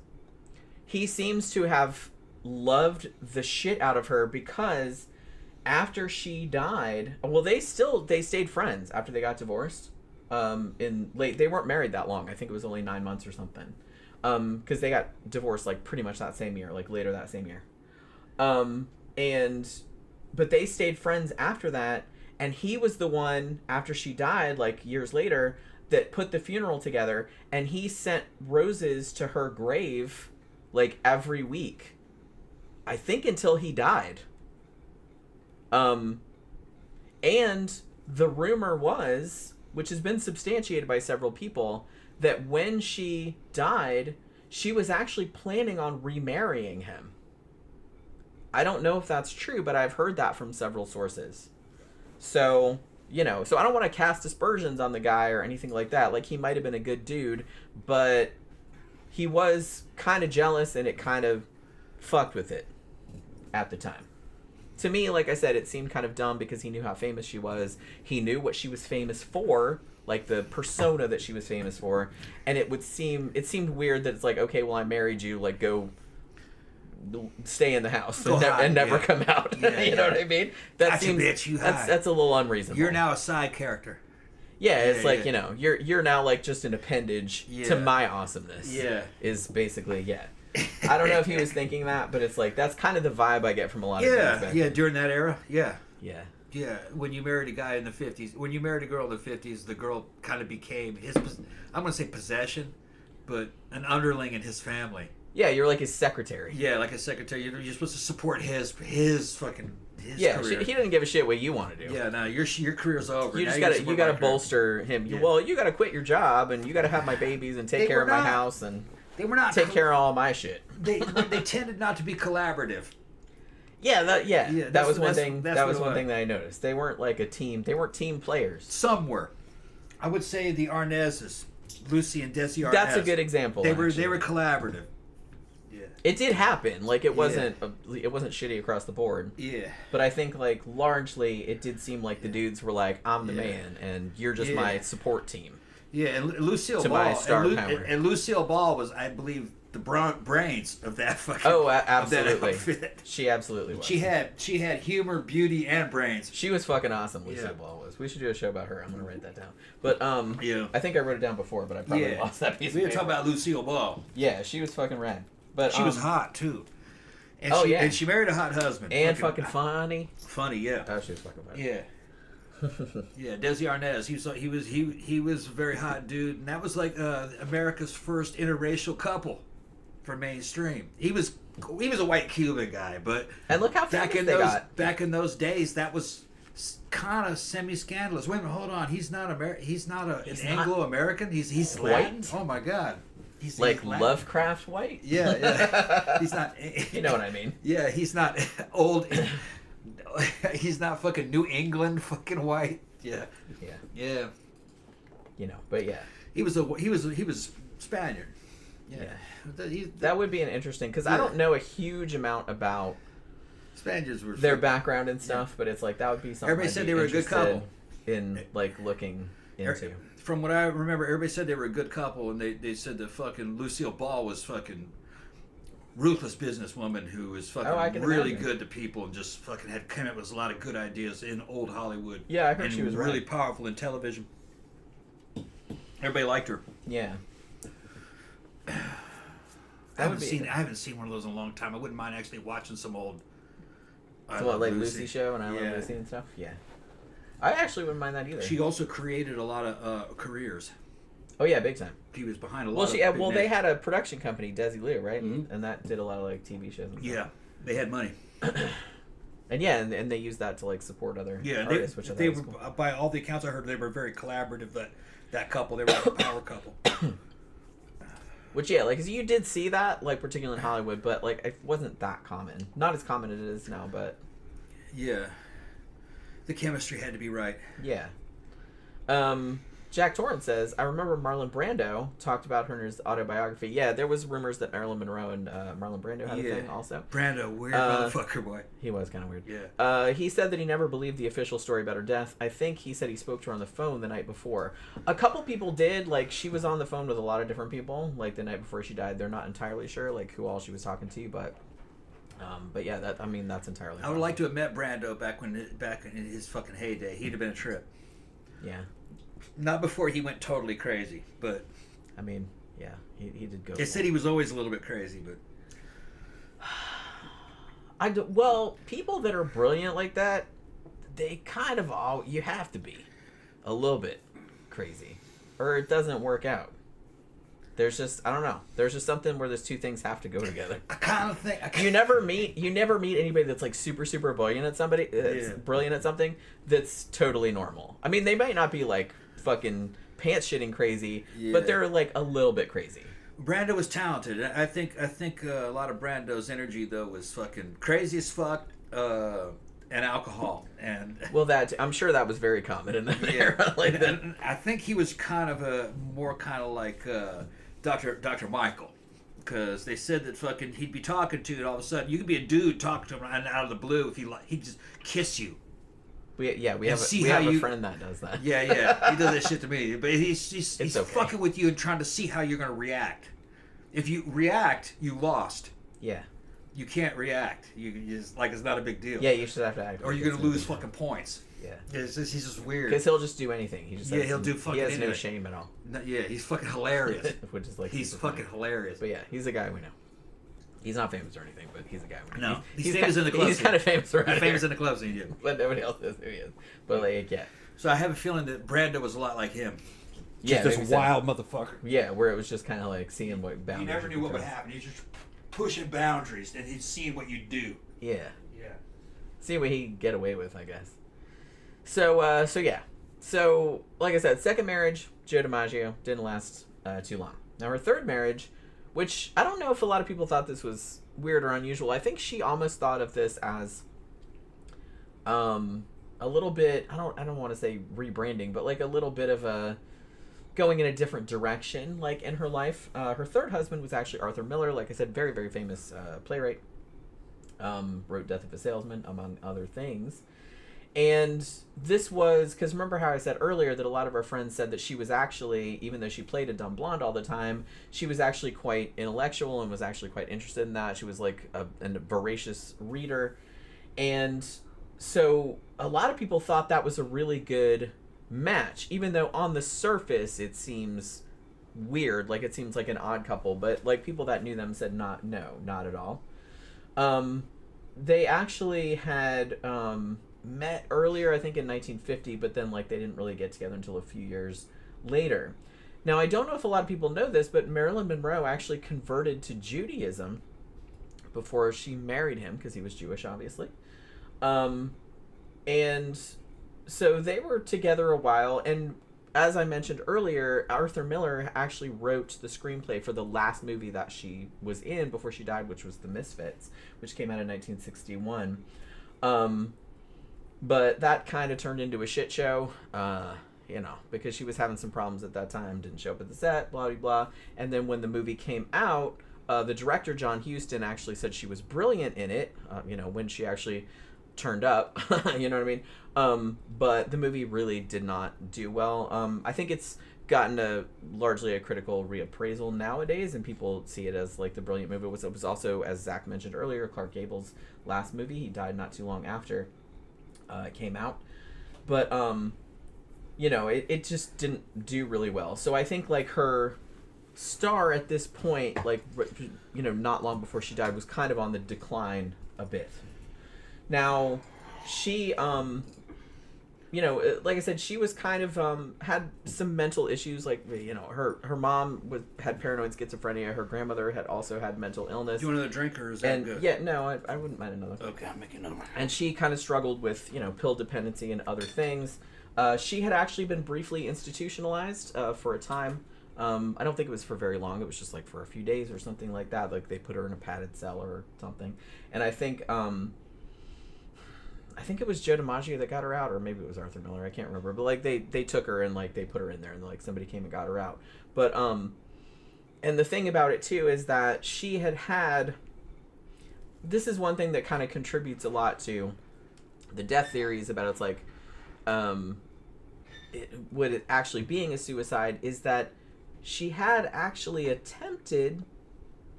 He seems to have loved the shit out of her because after she died, well, they stayed friends after they got divorced. They weren't married that long. I think it was only 9 months or something. Because they got divorced like pretty much that same year, like later that same year. But they stayed friends after that, and he was the one after she died, like years later, that put the funeral together, and he sent roses to her grave like every week, I think, until he died. And the rumor was, which has been substantiated by several people, that when she died, she was actually planning on remarrying him. I don't know if that's true, but I've heard that from several sources. So, so I don't want to cast aspersions on the guy or anything like that. Like, he might have been a good dude, but he was kind of jealous, and it kind of fucked with it at the time. To me, like I said, it seemed kind of dumb because he knew how famous she was. He knew what she was famous for, like the persona that she was famous for, and it seemed weird that it's like, okay, well, I married you, like, go stay in the house and never come out. You know what I mean? That's a little unreasonable. You're now a side character. Yeah, it's like, you're now like just an appendage to my awesomeness. Yeah. Is basically, I don't know if he was thinking that, but it's like, that's kind of the vibe I get from a lot of things. Yeah, during that era, Yeah. Yeah, when you married a guy in the 50s, when you married a girl in the 50s, the girl kind of became his, I'm going to say possession, but an underling in his family. Yeah, you're like his secretary. Yeah, like a secretary. You're supposed to support his career. He didn't give a shit what you want to do. Yeah, no, your career's over. You gotta bolster him. Yeah. Well, you gotta quit your job, and you gotta have my babies and take care of my house, and take care of all my shit. They tended not to be collaborative. That was one thing that I noticed. They weren't like a team. They weren't team players. Some were. I would say the Arnazes, Lucy and Desi Arnaz. That's a good example. They were collaborative. It did happen. Like, it wasn't shitty across the board. Yeah. But I think, like, largely it did seem like the dudes were like, I'm the man, and you're just my support team. Yeah, and Lucille Ball. My star power. And Lucille Ball was, I believe, the brains of that fucking. Oh, absolutely. She absolutely was. She had humor, beauty, and brains. She was fucking awesome. Lucille Ball was. We should do a show about her. I'm gonna write that down. But I think I wrote it down before, but I probably lost that piece. We were talking about Lucille Ball. Yeah, she was fucking rad. But she was hot too. And and she married a hot husband. And fucking funny. Funny, yeah. Oh, she was fucking funny. Yeah. Yeah, Desi Arnaz. He was a very hot dude, and that was like America's first interracial couple for mainstream. He was a white Cuban guy, but and look how famous they got. Back in those days, that was kind of semi-scandalous. Wait a minute, hold on. He's not an Anglo-American. He's Latin. Oh my God. He's like Lovecraft white? Yeah. He's not. You know what I mean? Yeah, he's not old. He's not fucking New England fucking white. Yeah. But yeah. He was Spaniard. That would be an interesting, because I don't know a huge amount about Spaniards were their background and stuff, but it's like that would be something. Everybody said they were a good couple. In like looking into. From what I remember, everybody said they were a good couple, and they said that fucking Lucille Ball was fucking ruthless businesswoman who was fucking really good to people and just fucking came up with a lot of good ideas in old Hollywood. Yeah, I heard she was really powerful in television. Everybody liked her. Yeah. I haven't seen one of those in a long time. I wouldn't mind actually watching some old. Like Lucy show and I Love Lucy and stuff. Yeah. I actually wouldn't mind that either. She also created a lot of careers. Oh yeah, big time. She was behind a lot. Well, they had a production company, Desi Liu, right? Mm-hmm. And that did a lot of like TV shows. And stuff. They had money. and they used that to like support other artists, which they were cool. By all the accounts I heard, they were very collaborative. That couple, they were like a power couple. Which like, 'cause you did see that, like, particularly in Hollywood, but like it wasn't that common. Not as common as it is now, but the chemistry had to be right. Yeah. Jack Torrance says, I remember Marlon Brando talked about her in his autobiography. Yeah, there was rumors that Marilyn Monroe and Marlon Brando had a thing also. Brando, weird motherfucker, boy. He was kind of weird. Yeah. He said that he never believed the official story about her death. I think he said he spoke to her on the phone the night before. A couple people did. Like, she was on the phone with a lot of different people, like, the night before she died. They're not entirely sure, like, who all she was talking to, but yeah, that's entirely possible. I would like to have met Brando back in his fucking heyday. He'd have been a trip. Yeah. Not before he went totally crazy, but... I mean, yeah, he did go... They said he was always a little bit crazy, but... Well, people that are brilliant like that, they kind of all... You have to be a little bit crazy, or it doesn't work out. There's just... I don't know. There's just something where those two things have to go together. I kind of think... You never meet anybody that's like super, super brilliant at brilliant at something that's totally normal. I mean, they might not be like... fucking pants shitting crazy, but they're like a little bit crazy. Brando was talented. I think a lot of Brando's energy though was fucking crazy as fuck, and alcohol and. Well, that I'm sure that was very common in that era. Like and I think he was kind of like Dr. Michael, because they said that fucking he'd be talking to you and all of a sudden you could be a dude talking to him and out of the blue if he'd just kiss you. We have a friend that does that. Yeah, he does that shit to me. But he's okay. Fucking with you and trying to see how you're going to react. If you react, you lost. Yeah. You can't react. You just, like, it's not a big deal. Yeah, you should have to act. Or you're going to lose fucking points. Yeah. He's just weird. Because he'll just do anything. He'll do fucking anything. He has no shame at all. No, yeah, he's fucking hilarious. Which is like... He's fucking hilarious. But yeah, he's a guy we know. He's not famous or anything, but he's a guy we know. No, he's famous in the club. He's kind of famous around He's famous in the club scene, yeah. But nobody else knows who he is. But like, yeah. So I have a feeling that Brando was a lot like him. Just this wild motherfucker. Yeah, where it was just kind of like seeing what boundaries. You never knew what would happen. He's just pushing boundaries, and he's seeing what you do. Yeah. Yeah. See what he'd get away with, I guess. So yeah. So, like I said, second marriage, Joe DiMaggio, didn't last too long. Now, her third marriage, which I don't know if a lot of people thought this was weird or unusual. I think she almost thought of this as a little bit, I don't want to say rebranding, but like a little bit of a going in a different direction, like in her life. Her third husband was actually Arthur Miller, like I said, very, very famous playwright. Wrote Death of a Salesman, among other things. And this was, because remember how I said earlier that a lot of our friends said that she was actually, even though she played a dumb blonde all the time, she was actually quite intellectual and was actually quite interested in that. She was like a voracious reader. And so a lot of people thought that was a really good match, even though on the surface it seems weird, like it seems like an odd couple, but like people that knew them said not at all. They actually had met earlier, I think in 1950, but then like they didn't really get together until a few years later. Now, I don't know if a lot of people know this, but Marilyn Monroe actually converted to Judaism before she married him, because he was Jewish, obviously. And so they were together a while, and as I mentioned earlier, Arthur Miller actually wrote the screenplay for the last movie that she was in before she died, which was The Misfits, which came out in 1961. But that kind of turned into a shit show. you know, because she was having some problems at that time, didn't show up at the set, blah, blah, blah. And then when the movie came out, the director, John Huston, actually said she was brilliant in it, you know, when she actually turned up, you know what I mean? But the movie really did not do well. I think it's gotten largely a critical reappraisal nowadays, and people see it as like the brilliant movie. It was also, as Zach mentioned earlier, Clark Gable's last movie. He died not too long after it came out. But, you know, it just didn't do really well. So I think, like, her star at this point, like, you know, not long before she died, was kind of on the decline a bit. Now, she, you know, like I said, she was kind of, had some mental issues. Like, you know, her mom had paranoid schizophrenia. Her grandmother had also had mental illness. Do you want another drink, or is that good? Yeah, no, I wouldn't mind another. Okay, I'll make another one. And she kind of struggled with, you know, pill dependency and other things. She had actually been briefly institutionalized for a time. I don't think it was for very long. It was just like for a few days or something like that. Like they put her in a padded cell or something. And I think it was Joe DiMaggio that got her out, or maybe it was Arthur Miller. I can't remember. But like they took her and like they put her in there, and like somebody came and got her out. But and the thing about it too is that she had. This is one thing that kind of contributes a lot to the death theories about it's like, would it actually being a suicide, is that she had actually attempted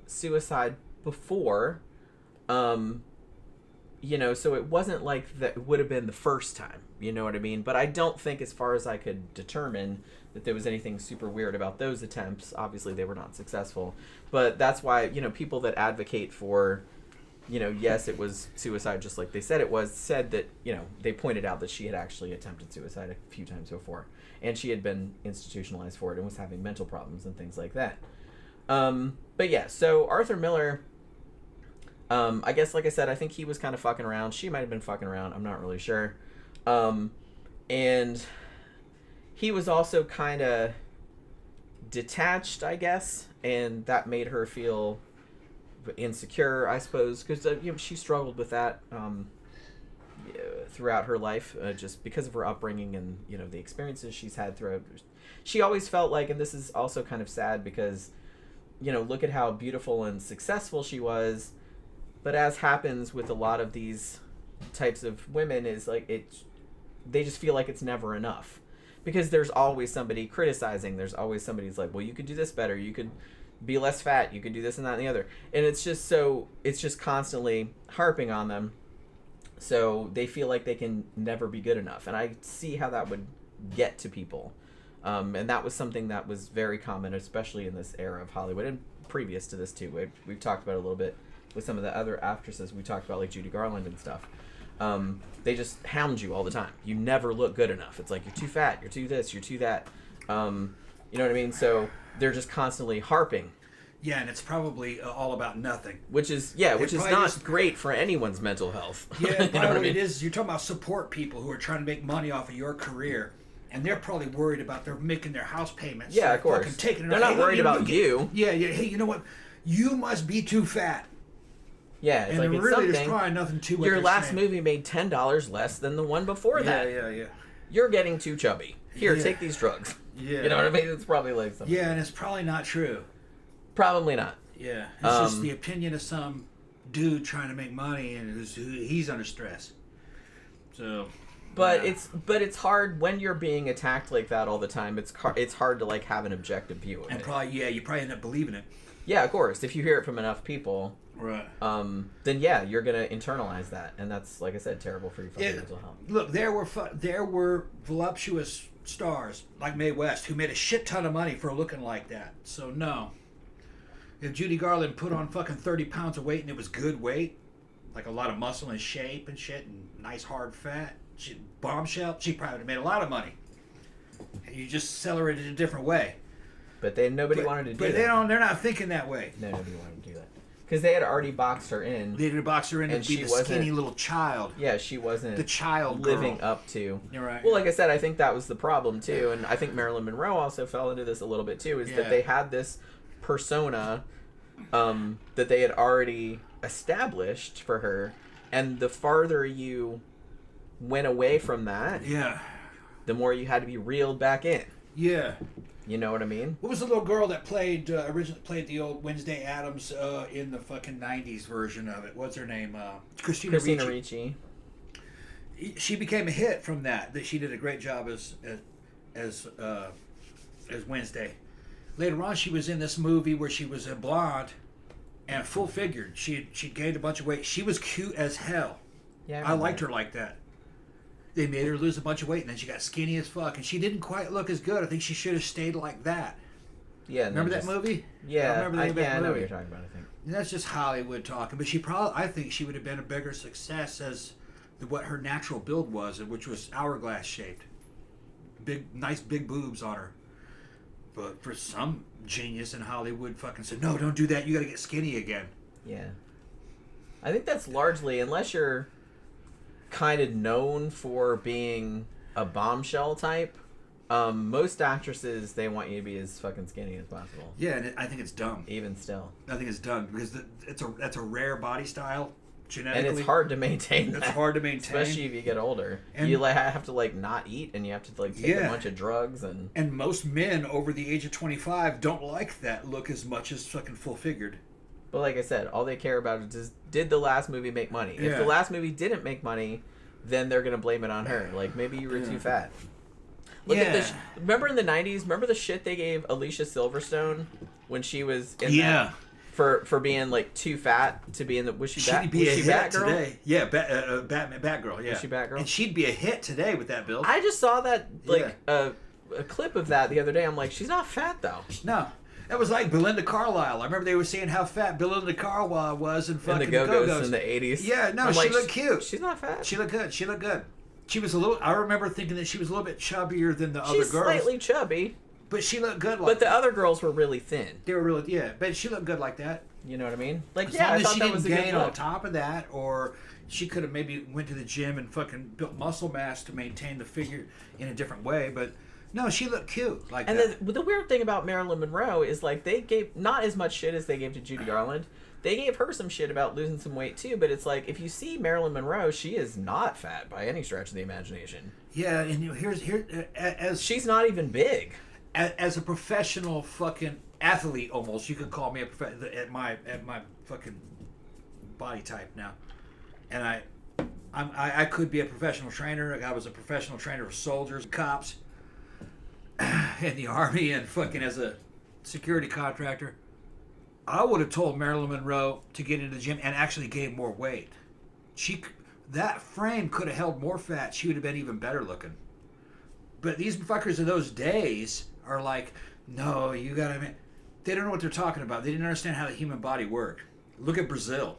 suicide before, you know, so it wasn't like that would have been the first time, you know what I mean? But I don't think, as far as I could determine, that there was anything super weird about those attempts. Obviously they were not successful, but that's why, you know, people that advocate for, you know, yes, it was suicide just like they said it was, said that, you know, they pointed out that she had actually attempted suicide a few times before, and she had been institutionalized for it and was having mental problems and things like that. But yeah, so Arthur Miller, I guess, like I said, I think he was kind of fucking around. She might have been fucking around. I'm not really sure. And he was also kind of detached, I guess, and that made her feel insecure, I suppose, because you know, she struggled with that throughout her life, just because of her upbringing and, you know, the experiences she's had throughout. She always felt like, and this is also kind of sad because, you know, look at how beautiful and successful she was, but as happens with a lot of these types of women, is like they just feel like it's never enough, because there's always somebody criticizing. There's always somebody who's like, well, you could do this better, you could be less fat, you could do this and that and the other, and it's just constantly harping on them, so they feel like they can never be good enough. And I see how that would get to people, and that was something that was very common, especially in this era of Hollywood, and previous to this too. We've talked about it a little bit with some of the other actresses. We talked about like Judy Garland and stuff. They just hound you all the time. You never look good enough. It's like, you're too fat, you're too this, you're too that. You know what I mean? So they're just constantly harping. Yeah, and it's probably all about nothing. Which is not great for anyone's mental health. Yeah, you know what I mean? It is. You're talking about support people who are trying to make money off of your career, and they're probably worried about making their house payments. Yeah, of course. They're not worried about you. Yeah. Hey, you know what? You must be too fat. Yeah, it's and like really, there's probably nothing to what your last saying. movie made $10 less than the one before that. Yeah. You're getting too chubby. Here, take these drugs. Yeah. You know what I mean? It's probably like something. Yeah, and it's probably not true. Probably not. Yeah, it's just the opinion of some dude trying to make money, and he's under stress. So, but it's hard when you're being attacked like that all the time. It's hard to like have an objective view of it. And you probably end up believing it. Yeah, of course. If you hear it from enough people, right? Then yeah, you're gonna internalize that, and that's, like I said, terrible for your mental health. Look, there were voluptuous stars like Mae West who made a shit ton of money for looking like that. So no. If Judy Garland put on fucking 30 pounds of weight and it was good weight, like a lot of muscle and shape and shit and nice hard fat, bombshell, she probably would have made a lot of money. And you just sell her in a different way. But nobody wanted to do that. But they're not thinking that way. No, nobody wanted to do that. Because they had already boxed her in. They had boxed her in and be the skinny little child. Yeah, she wasn't the child living girl. Up to. You're right. Well, like I said, I think that was the problem too, and I think Marilyn Monroe also fell into this a little bit too, is that they had this persona that they had already established for her, and the farther you went away from that, the more you had to be reeled back in. Yeah. You know what I mean? What was the little girl that played originally played the old Wednesday Addams in the fucking 90s version of it? What's her name? Christina Ricci. She became a hit from that. That she did a great job as Wednesday. Later on, she was in this movie where she was a blonde and full figured. She gained a bunch of weight. She was cute as hell. Yeah, I liked her like that. They made her lose a bunch of weight, and then she got skinny as fuck, and she didn't quite look as good. I think she should have stayed like that. Yeah, remember that movie? Yeah, I remember that movie. I know what you're talking about. I think and that's just Hollywood talking. But I think she would have been a bigger success as what her natural build was, which was hourglass shaped, nice big boobs on her. But for some genius in Hollywood, fucking said, no, don't do that. You got to get skinny again. Yeah, I think that's largely, unless you're kind of known for being a bombshell type, most actresses, they want you to be as fucking skinny as possible. Yeah, and I think it's dumb. Even still, I think it's dumb because that's a rare body style genetically, and it's hard to maintain. It's hard to maintain, especially if you get older. And you have to not eat, and you have to take a bunch of drugs, and most men over the age of 25 don't like that look as much as fucking full figured. But like I said, all they care about is did the last movie make money? Yeah. If the last movie didn't make money, then they're gonna blame it on her. Like, maybe you were too fat. Look at this. Remember in the 90s? Remember the shit they gave Alicia Silverstone when she was in that? For being too fat to be in the She'd be a hit today. Yeah, Batgirl. Yeah, was she Batgirl? And she'd be a hit today with that build. I just saw that a clip of that the other day. I'm like, she's not fat though. No. That was like Belinda Carlisle. I remember they were saying how fat Belinda Carlisle was in fucking the Go-Go's in the 80s. Yeah, no, she looked cute. She's not fat. She looked good. She looked good. She was a little. I remember thinking that she was a little bit chubbier than the other girls. She's slightly chubby. But she looked good. But the other girls were really thin. They were really, yeah. But she looked good like that. You know what I mean? As long as she didn't gain on top of that, or she could have maybe went to the gym and fucking built muscle mass to maintain the figure in a different way. But no, she looked cute like that. And the weird thing about Marilyn Monroe is they gave not as much shit as they gave to Judy Garland. They gave her some shit about losing some weight too, but it's like, if you see Marilyn Monroe, she is not fat by any stretch of the imagination. Yeah, and as she's not even big. As a professional fucking athlete, almost, you could call me at my fucking body type now, and I could be a professional trainer. I was a professional trainer of soldiers, cops, in the army, and fucking as a security contractor. I would have told Marilyn Monroe to get into the gym and actually gain more weight. That frame could have held more fat. She would have been even better looking. But these fuckers of those days are like, no, you gotta. They don't know what they're talking about. They didn't understand how the human body worked. Look at Brazil.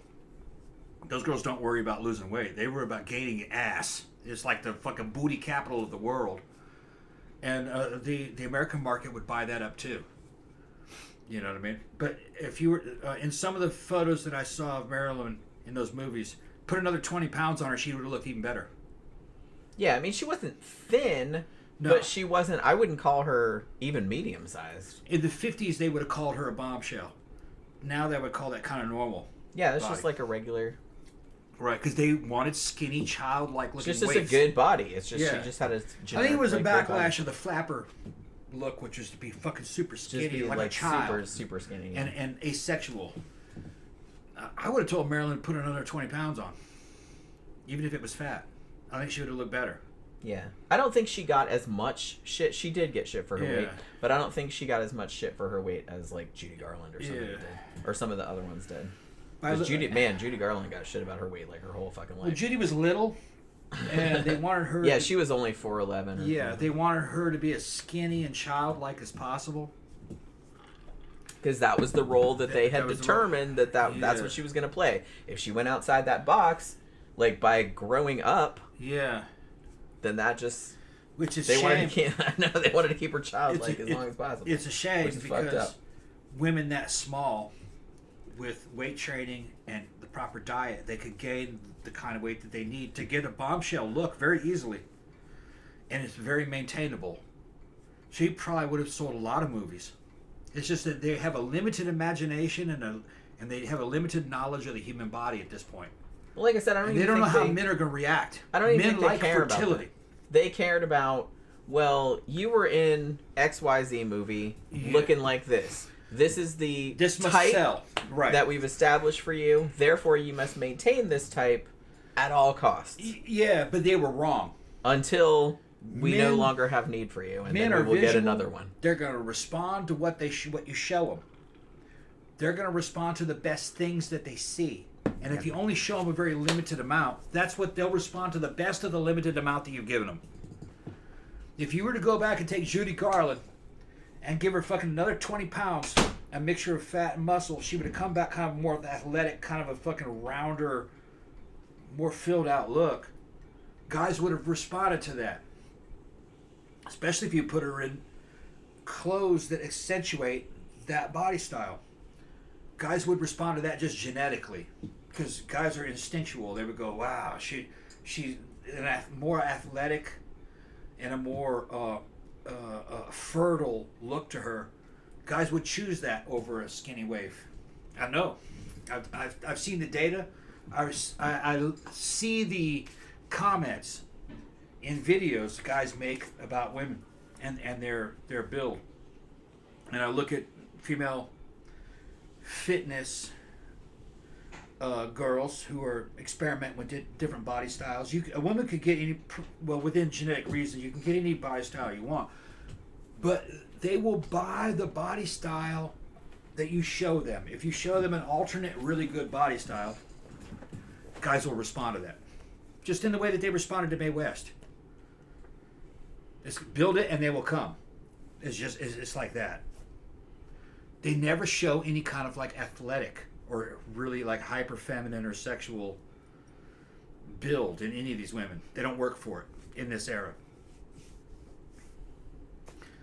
Those girls don't worry about losing weight. They worry about gaining ass. It's like the fucking booty capital of the world. And the American market would buy that up too. You know what I mean? But if you were in some of the photos that I saw of Marilyn in those movies, put another 20 pounds on her, she would have looked even better. Yeah, I mean, she wasn't thin, but she wasn't, I wouldn't call her even medium-sized. In the 50s, they would have called her a bombshell. Now they would call that kind of normal. Yeah, that's just like a regular... Right, because they wanted skinny, childlike looking waist. It's just a good body. It's just, she just had a generic, I think it was a backlash of the flapper look, which was to be fucking super skinny, like a child, super skinny, and asexual. I would have told Marilyn to put another 20 pounds on, even if it was fat. I think she would have looked better. Yeah, I don't think she got as much shit. She did get shit for her weight, but I don't think she got as much shit for her weight as like Judy Garland or somebody did, or some of the other ones did. Judy Garland got shit about her weight like her whole fucking life. Well, Judy was little. And they wanted her. Yeah, she was only 4'11". Yeah, they wanted her to be as skinny and childlike as possible. Because that was the role that they had determined that's what she was going to play. If she went outside that box, like by growing up, then that just they wanted to keep her childlike as long as possible. It's a shame because women that small, with weight training and the proper diet, they could gain the kind of weight that they need to get a bombshell look very easily, and it's very maintainable. She probably would have sold a lot of movies. It's just that they have a limited imagination and they have a limited knowledge of the human body at this point. Well, like I said, they don't know how men are going to react. I don't even men think they like care fertility. About that. They cared about well, you were in XYZ movie looking like this. This is the type that we've established for you. Therefore, you must maintain this type at all costs. Yeah, but they were wrong. Until we no longer have need for you, and then we will get another one. They're going to respond to what you show them. They're going to respond to the best things that they see. And if you only show them a very limited amount, that's what they'll respond to, the best of the limited amount that you've given them. If you were to go back and take Judy Garland and give her fucking another 20 pounds, a mixture of fat and muscle, she would have come back kind of more athletic, kind of a fucking rounder, more filled out look. Guys would have responded to that. Especially if you put her in clothes that accentuate that body style. Guys would respond to that just genetically. Because guys are instinctual. They would go, wow, she's more athletic and a more fertile look to her. Guys would choose that over a skinny waif. I know. I've seen the data. I see the comments in videos guys make about women and their build. And I look at female fitness girls who are experimenting with different body styles. A woman could get within genetic reasons, you can get any body style you want. But they will buy the body style that you show them. If you show them an alternate, really good body style, guys will respond to that. Just in the way that they responded to Mae West. It's build it and they will come. It's like that. They never show any kind of like athletic or really like hyper feminine or sexual build in any of these women. They don't work for it in this era.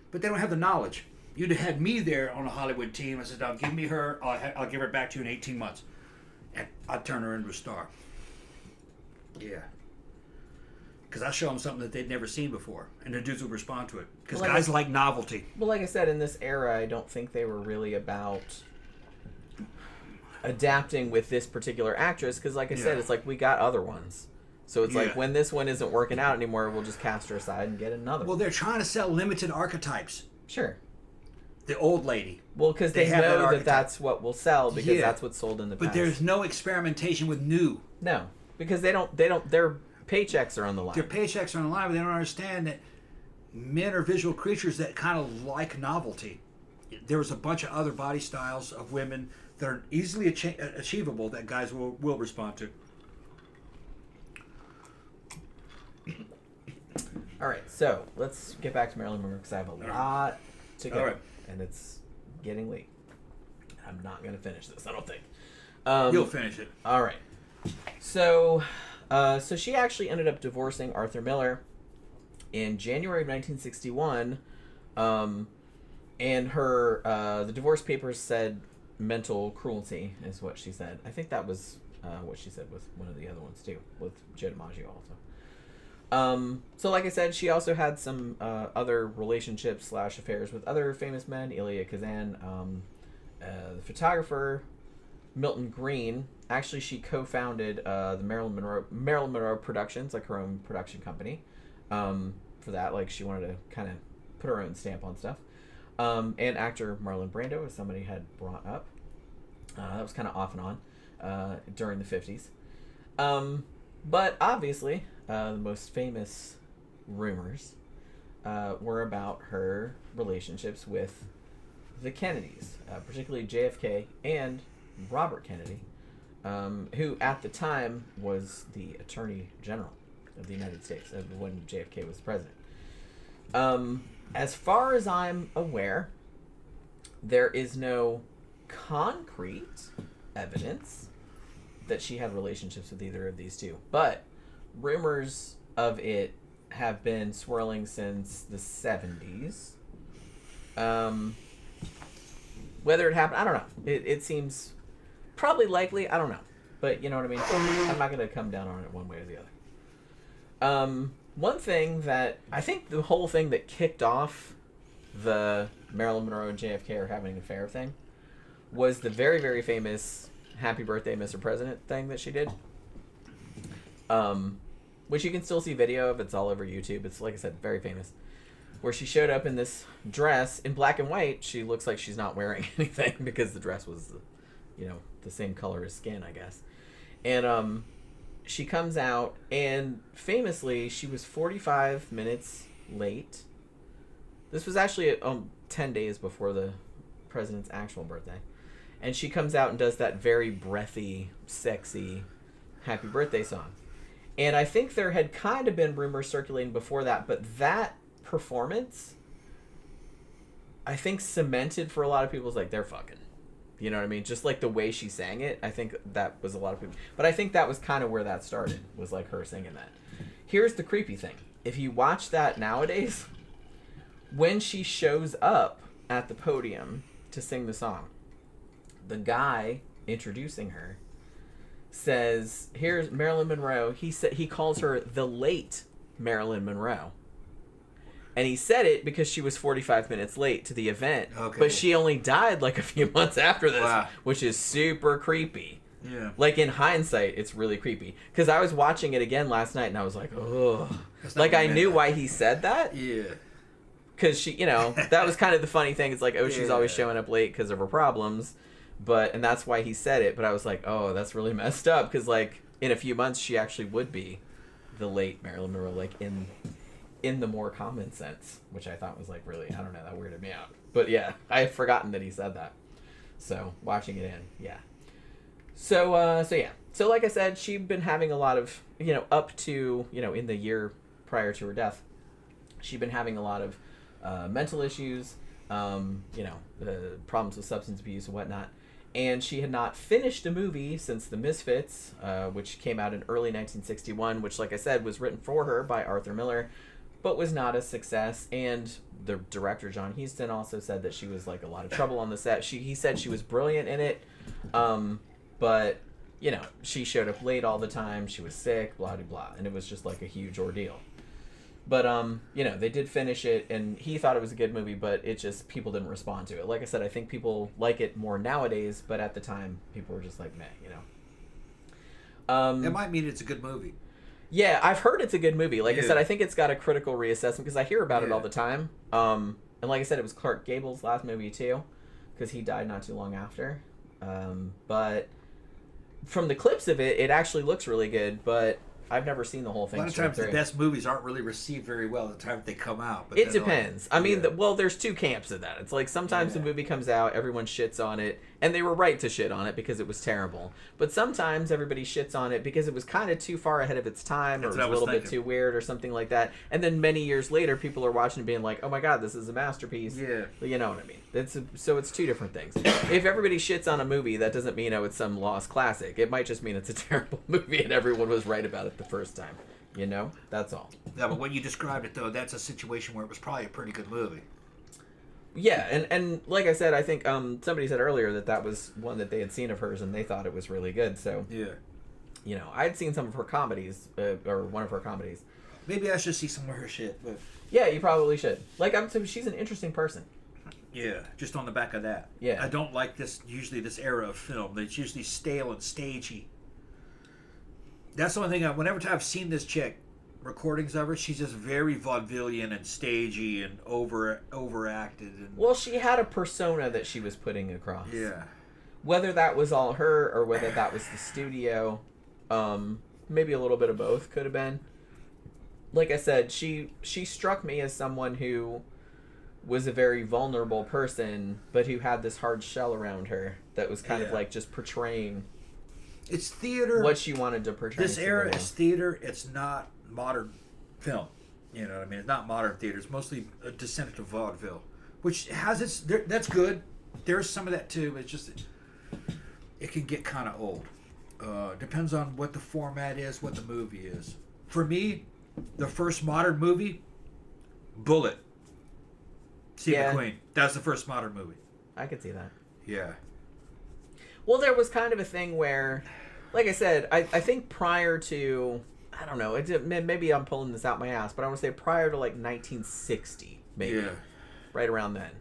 But they don't have the knowledge. You'd have had me there on a Hollywood team. I said, "Now give me her. I'll give her back to you in 18 months, and I'd turn her into a star." Yeah. Because I show them something that they'd never seen before, and the dudes will respond to it. Because guys like novelty. Well, like I said, in this era, I don't think they were really about adapting with this particular actress. Because, like I said, it's like we got other ones. So it's like when this one isn't working out anymore, we'll just cast her aside and get another one. Well, they're trying to sell limited archetypes. Sure. The old lady. Well, because they know that that's what will sell because that's what's sold in the past. But there's no experimentation with new. No, because they don't. Their paychecks are on the line. Their paychecks are on the line, but they don't understand that men are visual creatures that kind of like novelty. There was a bunch of other body styles of women that are easily achievable that guys will respond to. All right, so let's get back to Marilyn Monroe because I have a lot to go, and it's getting late. I'm not going to finish this, I don't think. You'll finish it. All right. So she actually ended up divorcing Arthur Miller in January of 1961, and her the divorce papers said mental cruelty is what she said. I think that was what she said with one of the other ones too, with Joe DiMaggio also. So like I said, she also had some other relationships / affairs with other famous men, Elia Kazan, the photographer, Milton Green. Actually, she co-founded the Marilyn Monroe Productions, like her own production company. For that, like she wanted to kind of put her own stamp on stuff. And actor Marlon Brando, as somebody had brought up. That was kind of off and on during the 50s. But obviously, the most famous rumors were about her relationships with the Kennedys, particularly JFK and Robert Kennedy, who at the time was the Attorney General of the United States when JFK was president. As far as I'm aware, there is no concrete evidence that she had relationships with either of these two, but rumors of it have been swirling since the 70s. Whether it happened, I don't know. It seems probably likely. I don't know. But you know what I mean? I'm not going to come down on it one way or the other. One thing that I think the whole thing that kicked off the Marilyn Monroe and JFK are having an affair thing was the very, very famous Happy Birthday, Mr. President thing that she did. Which you can still see video of. It's all over YouTube. It's, like I said, very famous. where she showed up in this dress in black and white. She looks like she's not wearing anything because the dress was, the same color as skin, I guess. And she comes out, and famously, she was 45 minutes late. This was actually 10 days before the president's actual birthday. And she comes out and does that very breathy, sexy, happy birthday song. And I think there had kind of been rumors circulating before that, but that performance, I think, cemented for a lot of people, like, they're fucking. You know what I mean? Just like the way she sang it, I think that was a lot of people. But I think that was kind of where that started, was like her singing that. Here's the creepy thing. If you watch that nowadays, when she shows up at the podium to sing the song, the guy introducing her says, here's Marilyn Monroe. He calls her the late Marilyn Monroe. And he said it because she was 45 minutes late to the event. Okay. But she only died like a few months after this, which is super creepy. Yeah. Like, in hindsight, it's really creepy. Because I was watching it again last night, and I was like, oh. Like, I knew why he said that. Yeah. Because she, that was kind of the funny thing. It's like, oh, she's always showing up late because of her problems. And that's why he said it. But I was like, oh, that's really messed up. Because, like, in a few months, she actually would be the late Marilyn Monroe, like, in the more common sense, which I thought was, like, really, I don't know, that weirded me out. But yeah, I had forgotten that he said that. So watching it yeah. So yeah. So like I said, she'd been having a lot of, up to, in the year prior to her death, she'd been having a lot of mental issues, problems with substance abuse and whatnot. And she had not finished a movie since The Misfits, which came out in early 1961, which, like I said, was written for her by Arthur Miller, but was not a success. And the director, John Huston, also said that she was, like, a lot of trouble on the set. He said she was brilliant in it, but, she showed up late all the time. She was sick, blah, blah, blah. And it was just, like, a huge ordeal. But, they did finish it, and he thought it was a good movie, but it just, people didn't respond to it. Like I said, I think people like it more nowadays, but at the time, people were just like, meh, It might mean it's a good movie. Yeah, I've heard it's a good movie. Like I said, I think it's got a critical reassessment, because I hear about it all the time. And like I said, it was Clark Gable's last movie, too, because he died not too long after. But from the clips of it, it actually looks really good, but I've never seen the whole thing. A lot of times the best movies aren't really received very well at the time they come out. But it depends. I mean, there's two camps of that. It's like sometimes the movie comes out, everyone shits on it, and they were right to shit on it because it was terrible. But sometimes everybody shits on it because it was kind of too far ahead of its time, or it was a little bit too weird or something like that. And then many years later, people are watching and being like, oh my god, this is a masterpiece. Yeah. You know what I mean? So it's two different things. If everybody shits on a movie, that doesn't mean it's some lost classic. It might just mean it's a terrible movie and everyone was right about it the first time. That's all. Yeah, but when you described it, though, that's a situation where it was probably a pretty good movie. Yeah, and like I said, I think somebody said earlier that was one that they had seen of hers and they thought it was really good. So, yeah. I'd seen some of her comedies, or one of her comedies. Maybe I should see some of her shit. But yeah, you probably should. Like, she's an interesting person. Yeah, just on the back of that. Yeah. I don't like this era of film. It's usually stale and stagey. That's the only thing. Whenever I've seen this chick, recordings of her, she's just very vaudevillian and stagey and overacted. And well, she had a persona that she was putting across. Yeah. Whether that was all her or whether that was the studio, maybe a little bit of both could have been. Like I said, she struck me as someone who was a very vulnerable person, but who had this hard shell around her that was kind of like just portraying. It's theater. What she wanted to portray. This era is theater. It's not modern film. You know what I mean? It's not modern theater. It's mostly a descent to vaudeville, which has its. That's good. There's some of that too. But it's just it can get kind of old. Depends on what the format is, what the movie is. For me, the first modern movie, Bullet. Steve McQueen. That's the first modern movie. I could see that. Yeah. Well, there was kind of a thing where, like I said, I think prior to, I don't know, maybe I'm pulling this out my ass, but I want to say prior to like 1960, maybe. Yeah. Right around then.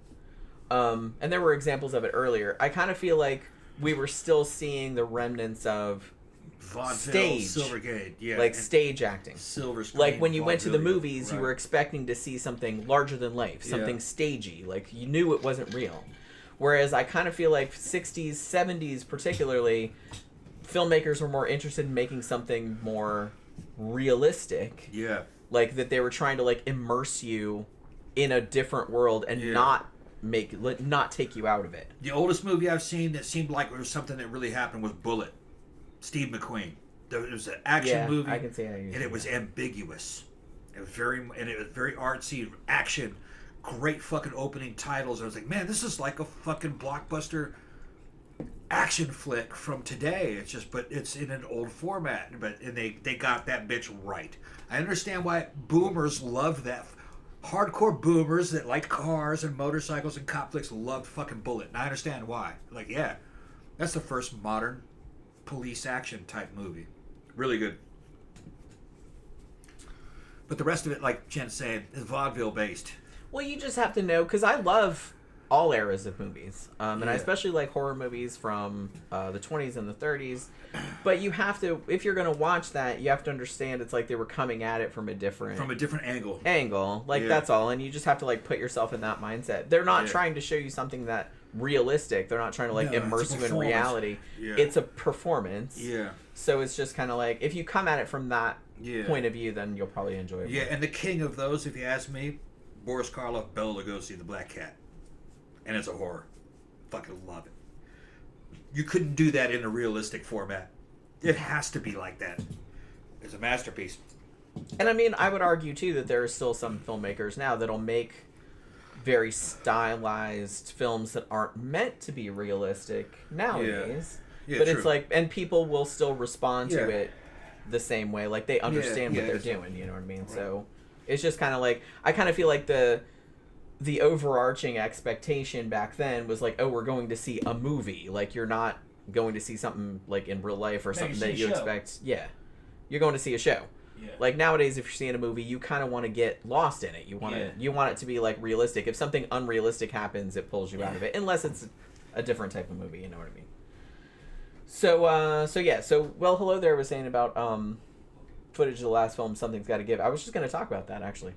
And there were examples of it earlier. I kind of feel like we were still seeing the remnants of Vaudeville, Silvergate, yeah, like stage acting, silver screen. Like when you went to the movies, right. You were expecting to see something larger than life, something stagey. Like you knew it wasn't real. Whereas I kind of feel like 60s, 70s particularly, filmmakers were more interested in making something more realistic. Yeah. Like that they were trying to like immerse you in a different world and not take you out of it. The oldest movie I've seen that seemed like it was something that really happened was Bullet. Steve McQueen. It was an action movie. I can see how you and it was ambiguous. It was very artsy action. Great fucking opening titles. I was like, man, this is like a fucking blockbuster action flick from today. It's just, but it's in an old format. And they got that bitch right. I understand why boomers loved that. Hardcore boomers that liked cars and motorcycles and cop flicks loved fucking Bullet. And I understand why. Like, yeah, that's the first modern police action type movie. Really good. But the rest of it, like Jen's saying, is vaudeville based. Well, you just have to know, because I love all eras of movies. And I especially like horror movies from the 20s and the 30s. But you have to, if you're going to watch that, you have to understand it's like they were coming at it from a different angle. Like, that's all. And you just have to, like, put yourself in that mindset. They're not trying to show you something that realistic. They're not trying to, like, immerse you in reality. Yeah. It's a performance. Yeah. So it's just kind of like, if you come at it from that point of view, then you'll probably enjoy it. Yeah, and the king of those, if you ask me, Boris Karloff, Bela Lugosi, The Black Cat. And it's a horror. Fucking love it. You couldn't do that in a realistic format. It has to be like that. It's a masterpiece. And I mean, I would argue too that there are still some filmmakers now that'll make very stylized films that aren't meant to be realistic nowadays. Yeah, but true. It's like, and people will still respond to it the same way. Like they understand what they're doing, you know what I mean? Right. So it's just kind of like, I kind of feel like the overarching expectation back then was like, oh, we're going to see a movie. Like you're not going to see something like in real life or something that you expect. Yeah. You're going to see a show. Yeah. Like nowadays, if you're seeing a movie, you kind of want to get lost in it. You want it to be like realistic. If something unrealistic happens, it pulls you out of it. Unless it's a different type of movie, you know what I mean? So Well Hello There was saying about footage of the last film, Something's Gotta Give. I was just going to talk about that actually.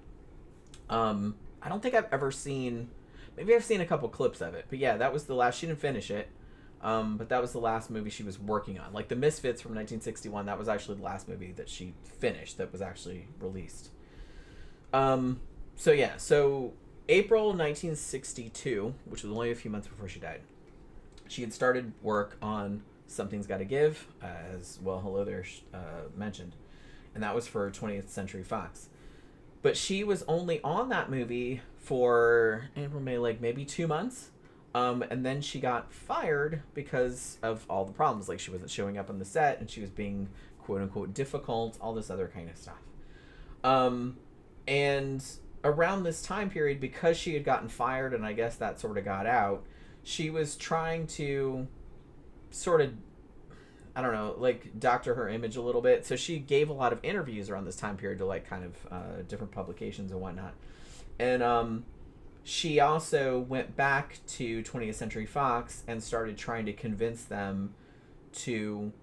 I don't think I've ever seen, maybe I've seen a couple clips of it, but yeah, that was the last. She didn't finish it. But that was the last movie she was working on. Like The Misfits from 1961, that was actually the last movie that she finished that was actually released. So April 1962, which was only a few months before she died, she had started work on Something's Gotta Give, as Well Hello There mentioned, and that was for 20th Century Fox. But she was only on that movie for April, May, like maybe 2 months. And then she got fired because of all the problems. Like she wasn't showing up on the set and she was being quote unquote difficult, all this other kind of stuff. And around this time period, because she had gotten fired and I guess that sort of got out, she was trying to sort of, I don't know, like doctor her image a little bit. So she gave a lot of interviews around this time period to like kind of different publications and whatnot. And she also went back to 20th Century Fox and started trying to convince them to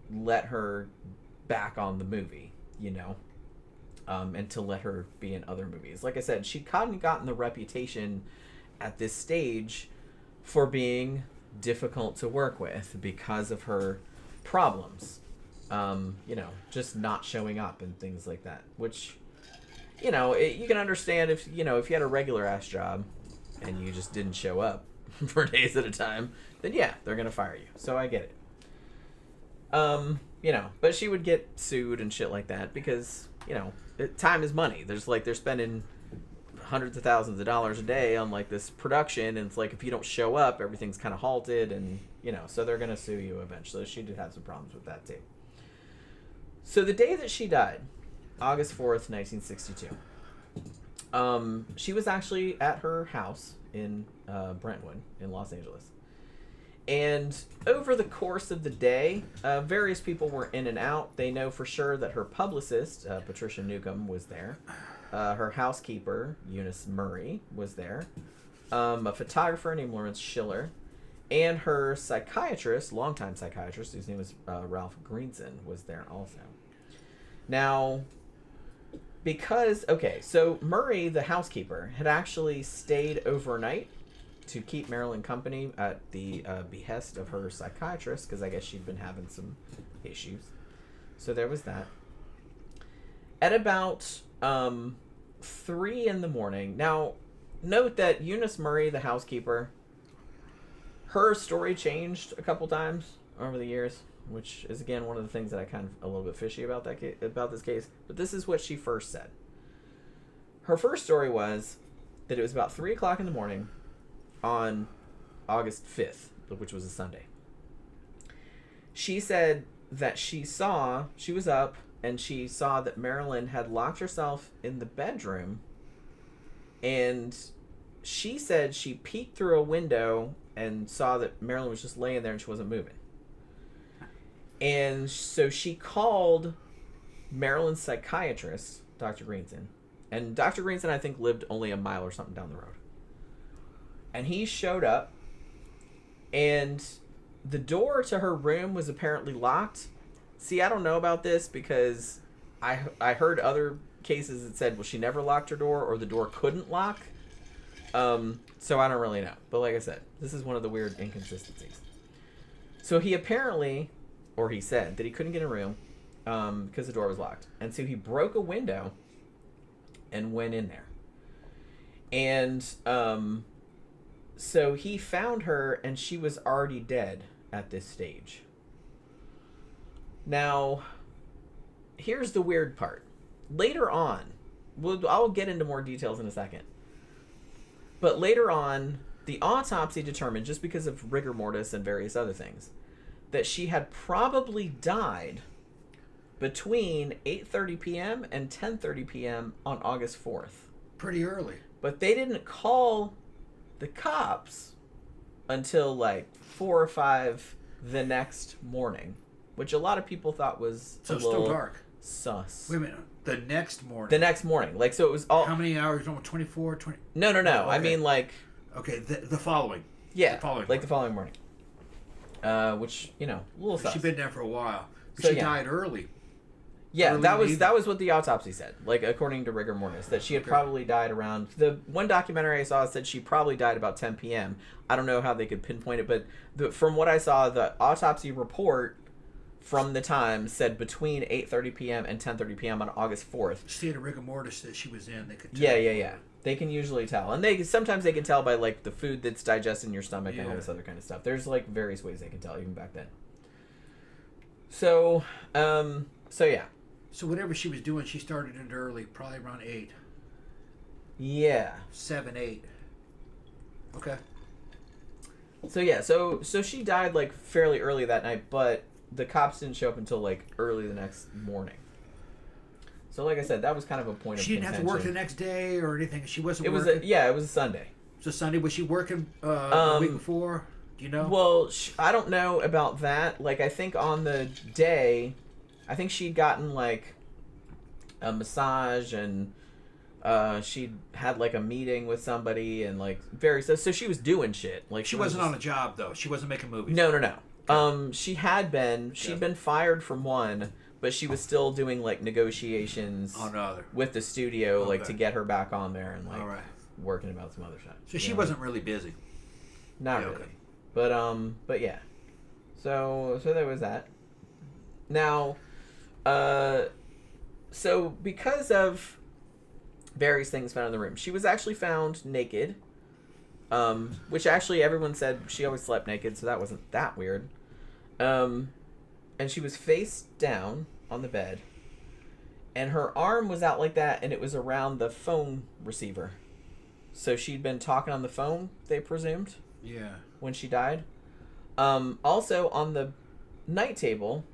let her back on the movie, you know, and to let her be in other movies. Like I said, she hadn't gotten the reputation at this stage for being difficult to work with because of her problems, you know, just not showing up and things like that, which, you know, you can understand if you had a regular ass job and you just didn't show up for days at a time, then yeah, they're gonna fire you. So I get it. You know, but she would get sued and shit like that because, you know, time is money. They're spending hundreds of thousands of dollars a day on like this production, and it's like if you don't show up, everything's kind of halted, and you know, so they're gonna sue you eventually. She did have some problems with that too. So the day that she died, August 4th, 1962. She was actually at her house in Brentwood in Los Angeles. And over the course of the day, various people were in and out. They know for sure that her publicist, Patricia Newcomb, was there. Her housekeeper, Eunice Murray, was there. A photographer named Lawrence Schiller. And her psychiatrist, longtime psychiatrist, whose name was Ralph Greenson, was there also. Now, so Murray, the housekeeper, had actually stayed overnight to keep Marilyn company at the behest of her psychiatrist, because I guess she'd been having some issues. So there was that. At about 3 in the morning. Now, note that Eunice Murray, the housekeeper, her story changed a couple times over the years, which is, again, one of the things that I kind of a little bit fishy about about this case. But this is what she first said. Her first story was that it was about 3 o'clock in the morning on August 5th, which was a Sunday. She said that she was up, and she saw that Marilyn had locked herself in the bedroom, and she said she peeked through a window and saw that Marilyn was just laying there and she wasn't moving. And so she called Marilyn's psychiatrist, Dr. Greenson. And Dr. Greenson, I think, lived only a mile or something down the road. And he showed up, and the door to her room was apparently locked. See, I don't know about this because I heard other cases that said, well, she never locked her door or the door couldn't lock. So I don't really know. But like I said, this is one of the weird inconsistencies. So he said that he couldn't get in a room because the door was locked. And so he broke a window and went in there. And so he found her, and she was already dead at this stage. Now, here's the weird part. Later on, I'll get into more details in a second. But later on, the autopsy determined, just because of rigor mortis and various other things, that she had probably died between 8:30 p.m. and 10:30 p.m. on August 4th. Pretty early. But they didn't call the cops until like 4 or 5 the next morning, which a lot of people thought was so still dark. Sus. Wait a minute. The next morning. Like, so it was all... How many hours? 24, 20? No. Okay. I mean, like... Okay, the following. Yeah, the following morning. Which, a little sus. She'd been there for a while. So, she died early. Yeah, that was what the autopsy said. Like, according to rigor mortis, that she had probably died around... The one documentary I saw said she probably died about 10 p.m. I don't know how they could pinpoint it, but from what I saw, the autopsy report from the Times said between 8:30 p.m. and 10:30 p.m. on August 4th. See the rigor mortis that she was in, they could tell. Yeah. They can usually tell. And sometimes they can tell by, like, the food that's digested in your stomach and all this other kind of stuff. There's, like, various ways they can tell, even back then. So yeah. So whatever she was doing, she started it early, probably around 8. Yeah. 7, 8. Okay. So yeah, so she died, like, fairly early that night, but the cops didn't show up until, like, early the next morning. So like I said, that was kind of a point of contention. She didn't have to work the next day or anything. She wasn't working? It was a Sunday. So Sunday, was she working the week before? Do you know? Well, I don't know about that. Like, I think on the day, I think she'd gotten, like, a massage, and she'd had, like, a meeting with somebody, and, like, so she was doing shit. Like, she wasn't on a job, though. She wasn't making movies. No. Okay. She'd been fired from one, but she was still doing, like, negotiations with the studio, like, to get her back on there and, like, working about some other shit. So she wasn't really busy. Not really. Okay. But yeah. So there was that. Now, so because of various things found in the room, she was actually found naked, which actually everyone said she always slept naked, so that wasn't that weird. And she was face down on the bed, and her arm was out like that, and it was around the phone receiver. So she'd been talking on the phone, they presumed. Yeah. When she died. Also on the night table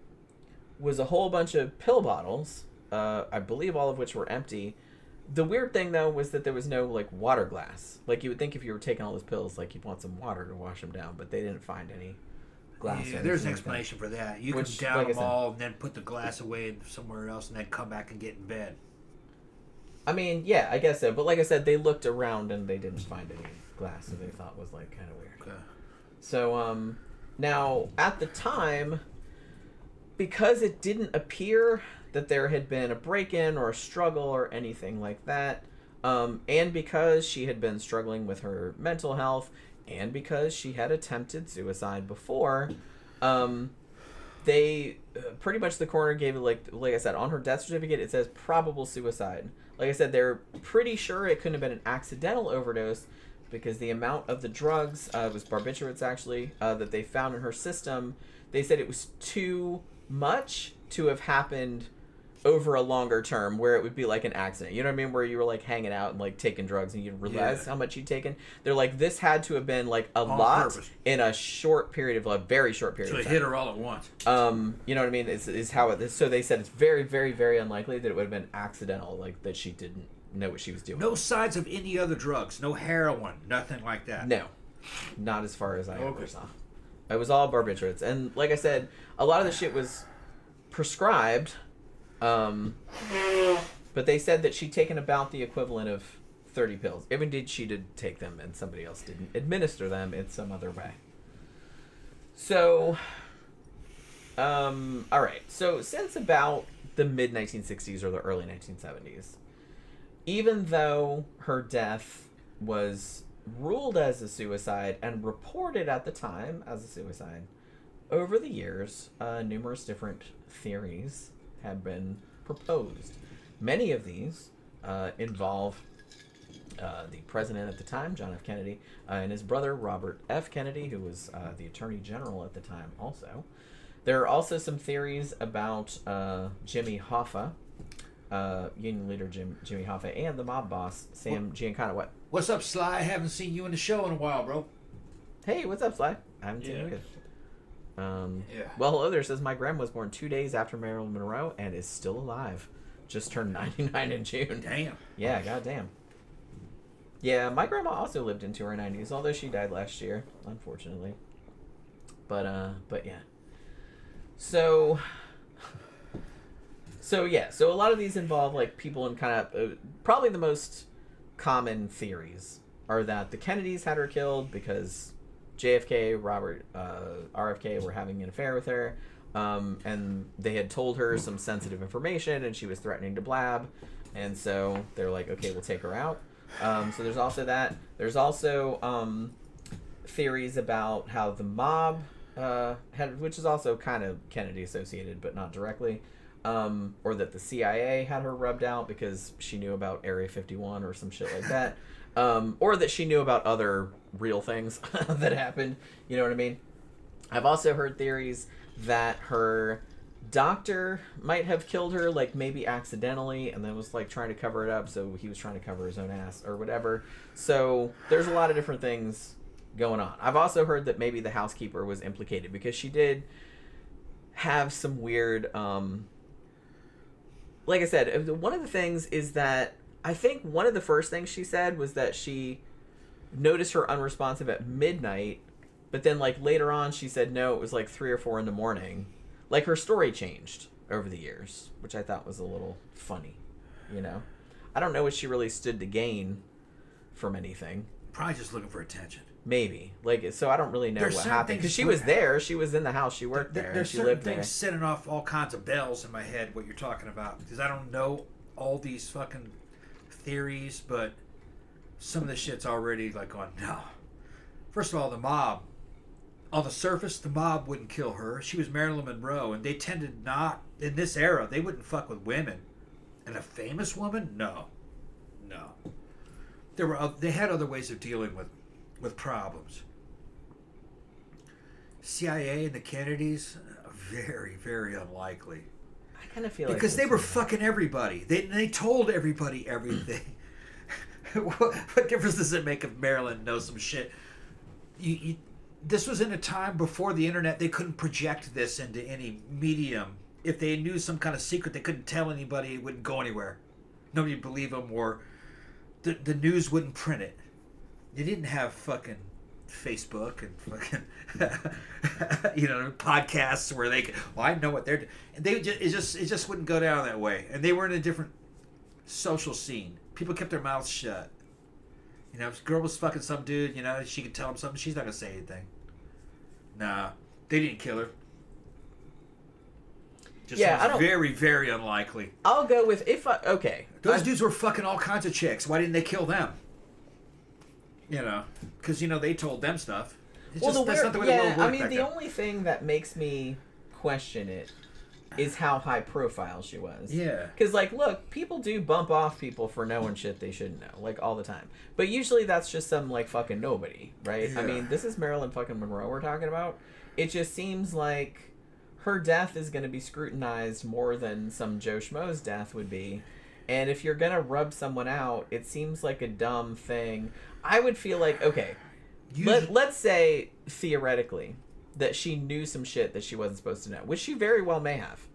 was a whole bunch of pill bottles, I believe all of which were empty. The weird thing, though, was that there was no, like, water glass. Like, you would think if you were taking all those pills, like, you'd want some water to wash them down, but they didn't find any glass. Yeah, there's an explanation for that. You can down them all and then put the glass away somewhere else and then come back and get in bed. I mean, yeah, I guess so. But like I said, they looked around and they didn't find any glass, so they thought was, like, kind of weird. Okay. So, now, at the time, because it didn't appear that there had been a break-in or a struggle or anything like that, and because she had been struggling with her mental health, and because she had attempted suicide before, they pretty much the coroner gave it like I said on her death certificate it says probable suicide. Like I said, they're pretty sure it couldn't have been an accidental overdose because the amount of the drugs was barbiturates actually that they found in her system. They said it was too much to have happened over a longer term where it would be like an accident. You know what I mean? Where you were like hanging out and like taking drugs and you realize how much you'd taken. They're like, this had to have been like a lot purpose. In a short period of a very short period of time. So it hit her all at once. You know what I mean? Is how it is. So they said it's very, very, very unlikely that it would have been accidental, like that she didn't know what she was doing. No signs of any other drugs, no heroin, nothing like that. No, not as far as I ever saw. It was all barbiturates. And like I said, a lot of the shit was prescribed. But they said that she'd taken about the equivalent of 30 pills. Even she did take them and somebody else didn't administer them in some other way. So, alright. So since about the mid-1960s or the early 1970s, even though her death was ruled as a suicide and reported at the time as a suicide, over the years, numerous different theories have been proposed. Many of these involve the president at the time, John F. Kennedy, and his brother, Robert F. Kennedy, who was the Attorney General at the time also. There are also some theories about Jimmy Hoffa, Union leader Jimmy Hoffa, and the mob boss, Sam Giancana. What's up, Sly? I haven't seen you in the show in a while, bro. Hey, what's up, Sly? I haven't seen you either. Well, hello there. Says my grandma was born 2 days after Marilyn Monroe and is still alive. Just turned 99 in June. Damn. Yeah, goddamn. Yeah, my grandma also lived into her 90s, although she died last year, unfortunately. But yeah. So yeah. So a lot of these involve like people in kind of probably the most common theories are that the Kennedys had her killed because JFK, Robert, RFK were having an affair with her, and they had told her some sensitive information, and she was threatening to blab, and so they're like, okay, we'll take her out. So there's also that. There's also theories about how the mob had, which is also kind of Kennedy associated, but not directly, or that the CIA had her rubbed out because she knew about Area 51 or some shit like that. Or that she knew about other real things that happened. You know what I mean? I've also heard theories that her doctor might have killed her, like maybe accidentally, and then was like trying to cover it up, so he was trying to cover his own ass or whatever. So there's a lot of different things going on. I've also heard that maybe the housekeeper was implicated because she did have some weird, like I said, one of the things is that I think one of the first things she said was that she noticed her unresponsive at midnight, but then like later on she said no, it was like 3 or 4 in the morning. Like her story changed over the years, which I thought was a little funny, you know? I don't know what she really stood to gain from anything. Probably just looking for attention. Maybe. Like, so I don't really know what happened. Because she was there. She was in the house. She worked there. There's she certain lived things there. setting off all kinds of bells in my head, what you're talking about. Because I don't know all these fucking theories, but some of the shit's already like on, no. First of all, the mob. On the surface, the mob wouldn't kill her. She was Marilyn Monroe, and they tended not, in this era, they wouldn't fuck with women. And a famous woman? No. They had other ways of dealing with problems. CIA and the Kennedys, very, very unlikely. I kind of feel because they were fucking everybody. They told everybody everything. What difference does it make if Marilyn knows some shit? This was in a time before the internet. They couldn't project this into any medium. If they knew some kind of secret they couldn't tell anybody, it wouldn't go anywhere. Nobody would believe them, or the news wouldn't print it. They didn't have fucking Facebook and fucking podcasts where they could, I know what they're doing. And it just wouldn't go down that way. And they were in a different social scene. People kept their mouths shut. If a girl was fucking some dude, she could tell him something, she's not gonna say anything. Nah, they didn't kill her. Just Yeah, I don't. Very, very unlikely. I'll go with okay. Those dudes were fucking all kinds of chicks. Why didn't they kill them? You know, because they told them stuff. It's Well, just, that's not the way the world worked I mean, back the then. only thing that makes me question it is how high profile she was. Yeah. Because, like, look, people do bump off people for knowing shit they shouldn't know, like, all the time. But usually that's just some, like, fucking nobody, right? Yeah. I mean, this is Marilyn fucking Monroe we're talking about. It just seems like her death is going to be scrutinized more than some Joe Schmo's death would be. And if you're going to rub someone out, it seems like a dumb thing. I would feel like, okay, let's say, theoretically, that she knew some shit that she wasn't supposed to know, which she very well may have.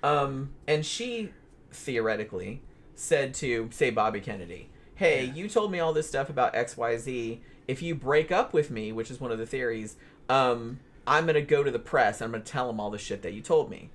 And she, theoretically, said to, say, Bobby Kennedy, hey, you told me all this stuff about XYZ. If you break up with me, which is one of the theories, I'm going to go to the press and I'm going to tell them all the shit that you told me.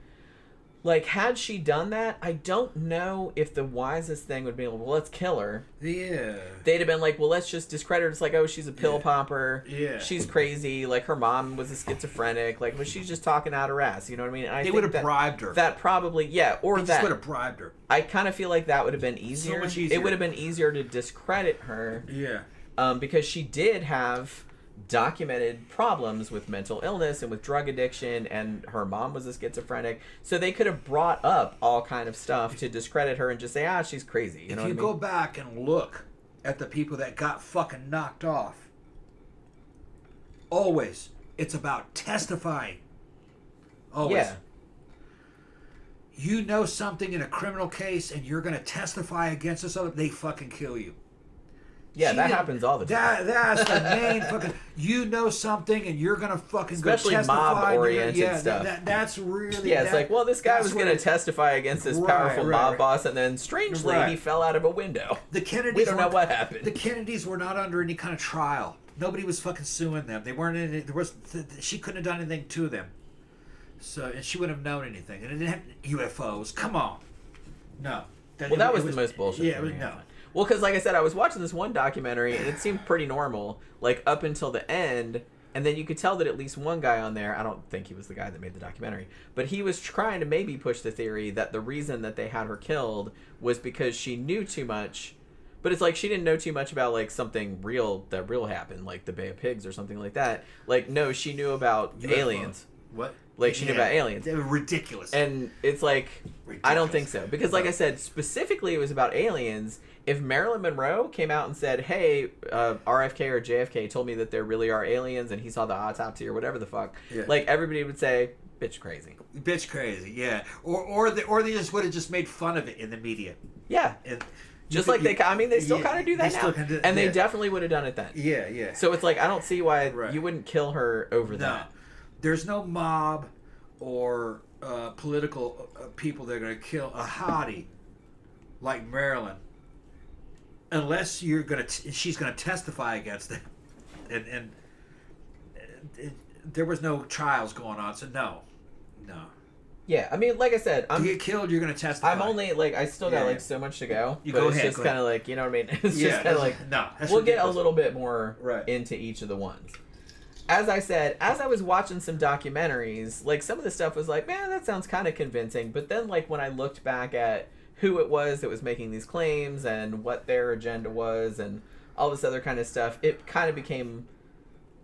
Like, had she done that, I don't know if the wisest thing would be, well, let's kill her. Yeah. They'd have been like, well, let's just discredit her. It's like, oh, she's a pill popper. Yeah. She's crazy. Like, her mom was a schizophrenic. Like, but she's just talking out her ass. You know what I mean? And They would have bribed her. That probably, yeah, or They that. just would have bribed her. I kind of feel like that would have been easier. So much easier. It would have been easier to discredit her. Yeah. Because she did have documented problems with mental illness and with drug addiction, and her mom was a schizophrenic, so they could have brought up all kind of stuff to discredit her and just say, she's crazy. You know what I mean? Go back and look at the people that got fucking knocked off, always it's about testifying. Always. Yeah. You know something in a criminal case and you're going to testify against this other, they fucking kill you. Yeah, that happens all the time. That's the main fucking. You know something, and you're gonna fucking especially go testify. mob-oriented stuff. That's really. Yeah, it's like, well, this guy was going to testify against this powerful mob boss, and then strangely he fell out of a window. The Kennedys. We don't know what happened. The Kennedys were not under any kind of trial. Nobody was fucking suing them. They weren't in it. There was. She couldn't have done anything to them. So, and she wouldn't have known anything. And it didn't have UFOs. Come on. No. That was the most bullshit. Yeah, no. Well, because like I said, I was watching this one documentary, and it seemed pretty normal, like up until the end, and then you could tell that at least one guy on there, I don't think he was the guy that made the documentary, but he was trying to maybe push the theory that the reason that they had her killed was because she knew too much, but it's like she didn't know too much about like something real that happened, like the Bay of Pigs or something like that. Like, no, she knew about aliens. What? Like, she knew about aliens. They were ridiculous. And it's like, I don't think so. Because, like I said, specifically it was about aliens. If Marilyn Monroe came out and said, hey, RFK or JFK told me that there really are aliens and he saw the autopsy or whatever the fuck, like, everybody would say, bitch crazy. Bitch crazy, yeah. Or they just would have just made fun of it in the media. Yeah. And just like they still kind of do that now. And they definitely would have done it then. Yeah, yeah. So it's like, I don't see why you wouldn't kill her over that. There's no mob or political people that are going to kill a hottie like Marilyn unless she's going to testify against them. And there was no trials going on, so no. Yeah, I mean, like I said, you get killed, you're going to testify. I'm only, like, I still got, like, so much to go. You but go it's ahead, just kind of like, you know what I mean? It's just kind of like, we'll get a little bit more into each of the ones. As I said, as I was watching some documentaries, like, some of the stuff was like, man, that sounds kind of convincing. But then, like, when I looked back at who it was that was making these claims and what their agenda was and all this other kind of stuff, it kind of became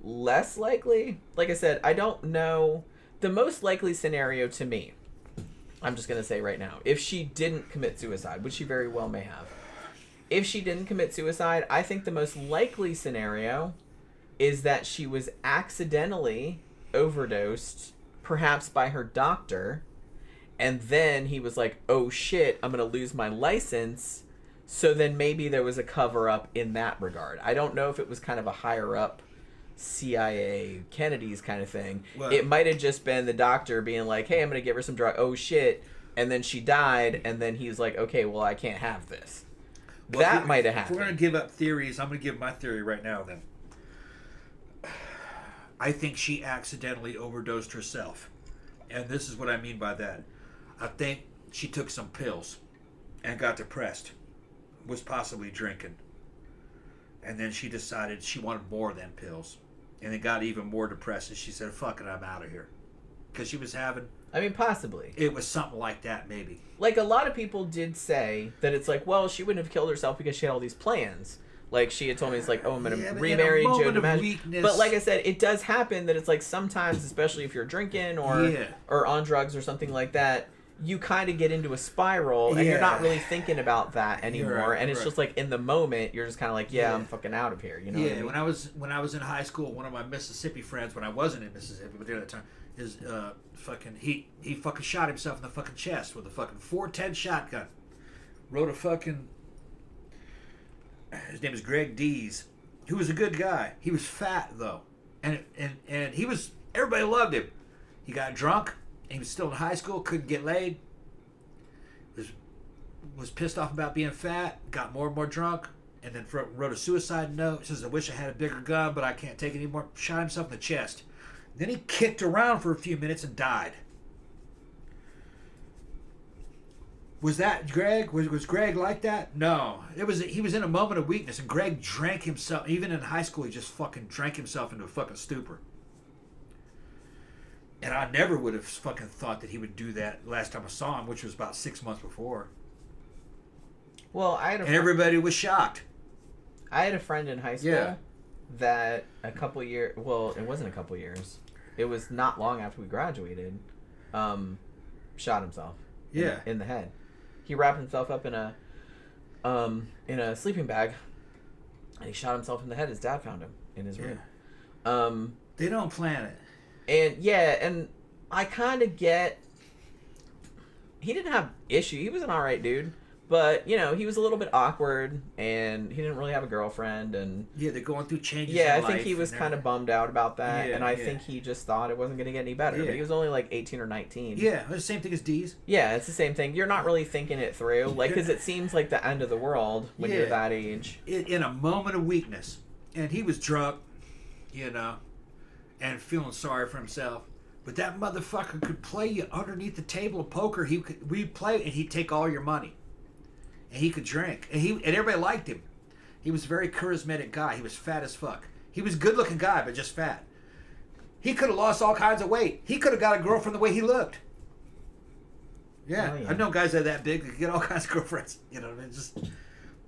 less likely. Like I said, I don't know. The most likely scenario to me, I'm just going to say right now, if she didn't commit suicide, which she very well may have, if she didn't commit suicide, I think the most likely scenario is that she was accidentally overdosed, perhaps by her doctor, and then he was like, oh shit, I'm going to lose my license, so then maybe there was a cover-up in that regard. I don't know if it was kind of a higher-up CIA, Kennedy's kind of thing. Well, it might have just been the doctor being like, hey, I'm going to give her some drug. Oh shit. And then she died, and then he was like, okay, well, I can't have this. Well, that might have happened. If we're going to give up theories, I'm going to give my theory right now then. I think she accidentally overdosed herself. And this is what I mean by that. I think she took some pills and got depressed. Was possibly drinking. And then she decided she wanted more than pills. and it got even more depressed. And she said, "Fuck it, I'm out of here," because she was having. I mean, possibly. It was something like that, maybe. Like, a lot of people did say that it's like, well, she wouldn't have killed herself because she had all these plans. Like, she had told me, it's like, oh, I'm going to remarry Joe DiMaggio. But like I said, it does happen that it's like sometimes, especially if you're drinking or on drugs or something like that, you kind of get into a spiral and you're not really thinking about that anymore. And it's just like in the moment, you're just kind of like, I'm fucking out of here. You know what I mean? When I was in high school, one of my Mississippi friends, when I wasn't in Mississippi, but there at the time, is fucking he fucking shot himself in the fucking chest with a fucking 410 shotgun. Wrote a fucking. His name is Greg Dees, who was a good guy. He was fat though, and he was, everybody loved him. He got drunk. He was still in high school, couldn't get laid. Was pissed off about being fat. Got more and more drunk, and then wrote a suicide note. Says, "I wish I had a bigger gun, but I can't take it anymore." Shot himself in the chest. Then he kicked around for a few minutes and died. Was that Greg? Was Greg like that? No. He was in a moment of weakness, and Greg drank himself. Even in high school, he just fucking drank himself into a fucking stupor. And I never would have fucking thought that he would do that last time I saw him, which was about 6 months before. Well, and everybody was shocked. I had a friend in high school that a couple years. Well, it wasn't a couple years. It was not long after we graduated. Shot himself. In the head. He wrapped himself up in a sleeping bag, and he shot himself in the head. His dad found him in his room. They don't plan it. And I kind of get. He didn't have issue. He was an alright dude. But, you know, he was a little bit awkward, and he didn't really have a girlfriend, and... Yeah, they're going through changes in life. I think he was kind of bummed out about that, and I think he just thought it wasn't going to get any better. But he was only, like, 18 or 19. Yeah, it's the same thing as Dee's. Yeah, it's the same thing. You're not really thinking it through, like, because it seems like the end of the world when you're that age. In a moment of weakness. And he was drunk, you know, and feeling sorry for himself. But that motherfucker could play you underneath the table of poker. We'd play, and he'd take all your money. And he could drink. And everybody liked him. He was a very charismatic guy. He was fat as fuck. He was a good-looking guy, but just fat. He could have lost all kinds of weight. He could have got a girlfriend the way he looked. Yeah. I've known guys that are that big that get all kinds of girlfriends. You know what I mean?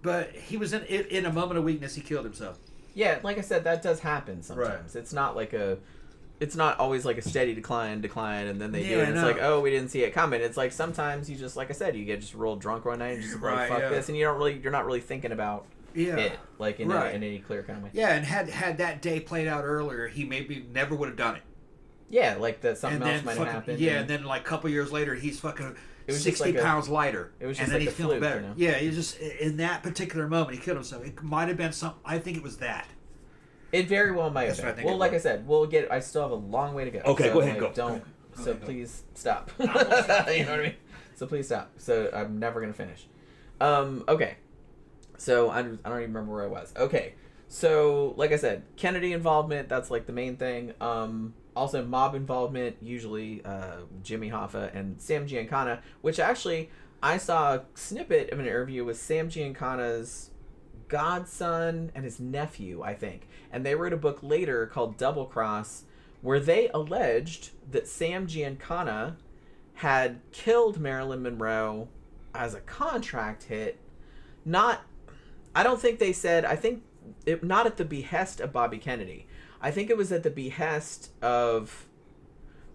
But he was in a moment of weakness. He killed himself. Yeah, like I said, that does happen sometimes. Right. It's not like it's not always like a steady decline, and then they do it. And it's like, oh, we didn't see it coming. It's like sometimes you just, like I said, you get just real drunk one night and just like, fuck this, and you're not really thinking about it, like in any clear kind of way. Yeah, and had that day played out earlier, he maybe never would have done it. Yeah, like that something else might have happened. Yeah, and then like a couple years later, he's fucking 60 pounds lighter. It was just and then he's feeling better. You know? Yeah, he just in that particular moment he killed himself. It might have been something. I think it was that. It very well might have been. Well, like I said, I still have a long way to go. Okay, so, go ahead, like, go. So please stop. You know what I mean? So please stop. So I'm never going to finish. Okay. So I don't even remember where I was. Okay. So, like I said, Kennedy involvement, that's like the main thing. Also, mob involvement, usually Jimmy Hoffa and Sam Giancana, which actually I saw a snippet of an interview with Sam Giancana's godson and his nephew, I think. And they wrote a book later called Double Cross, where they alleged that Sam Giancana had killed Marilyn Monroe as a contract hit. I don't think they said, not at the behest of Bobby Kennedy. I think it was at the behest of,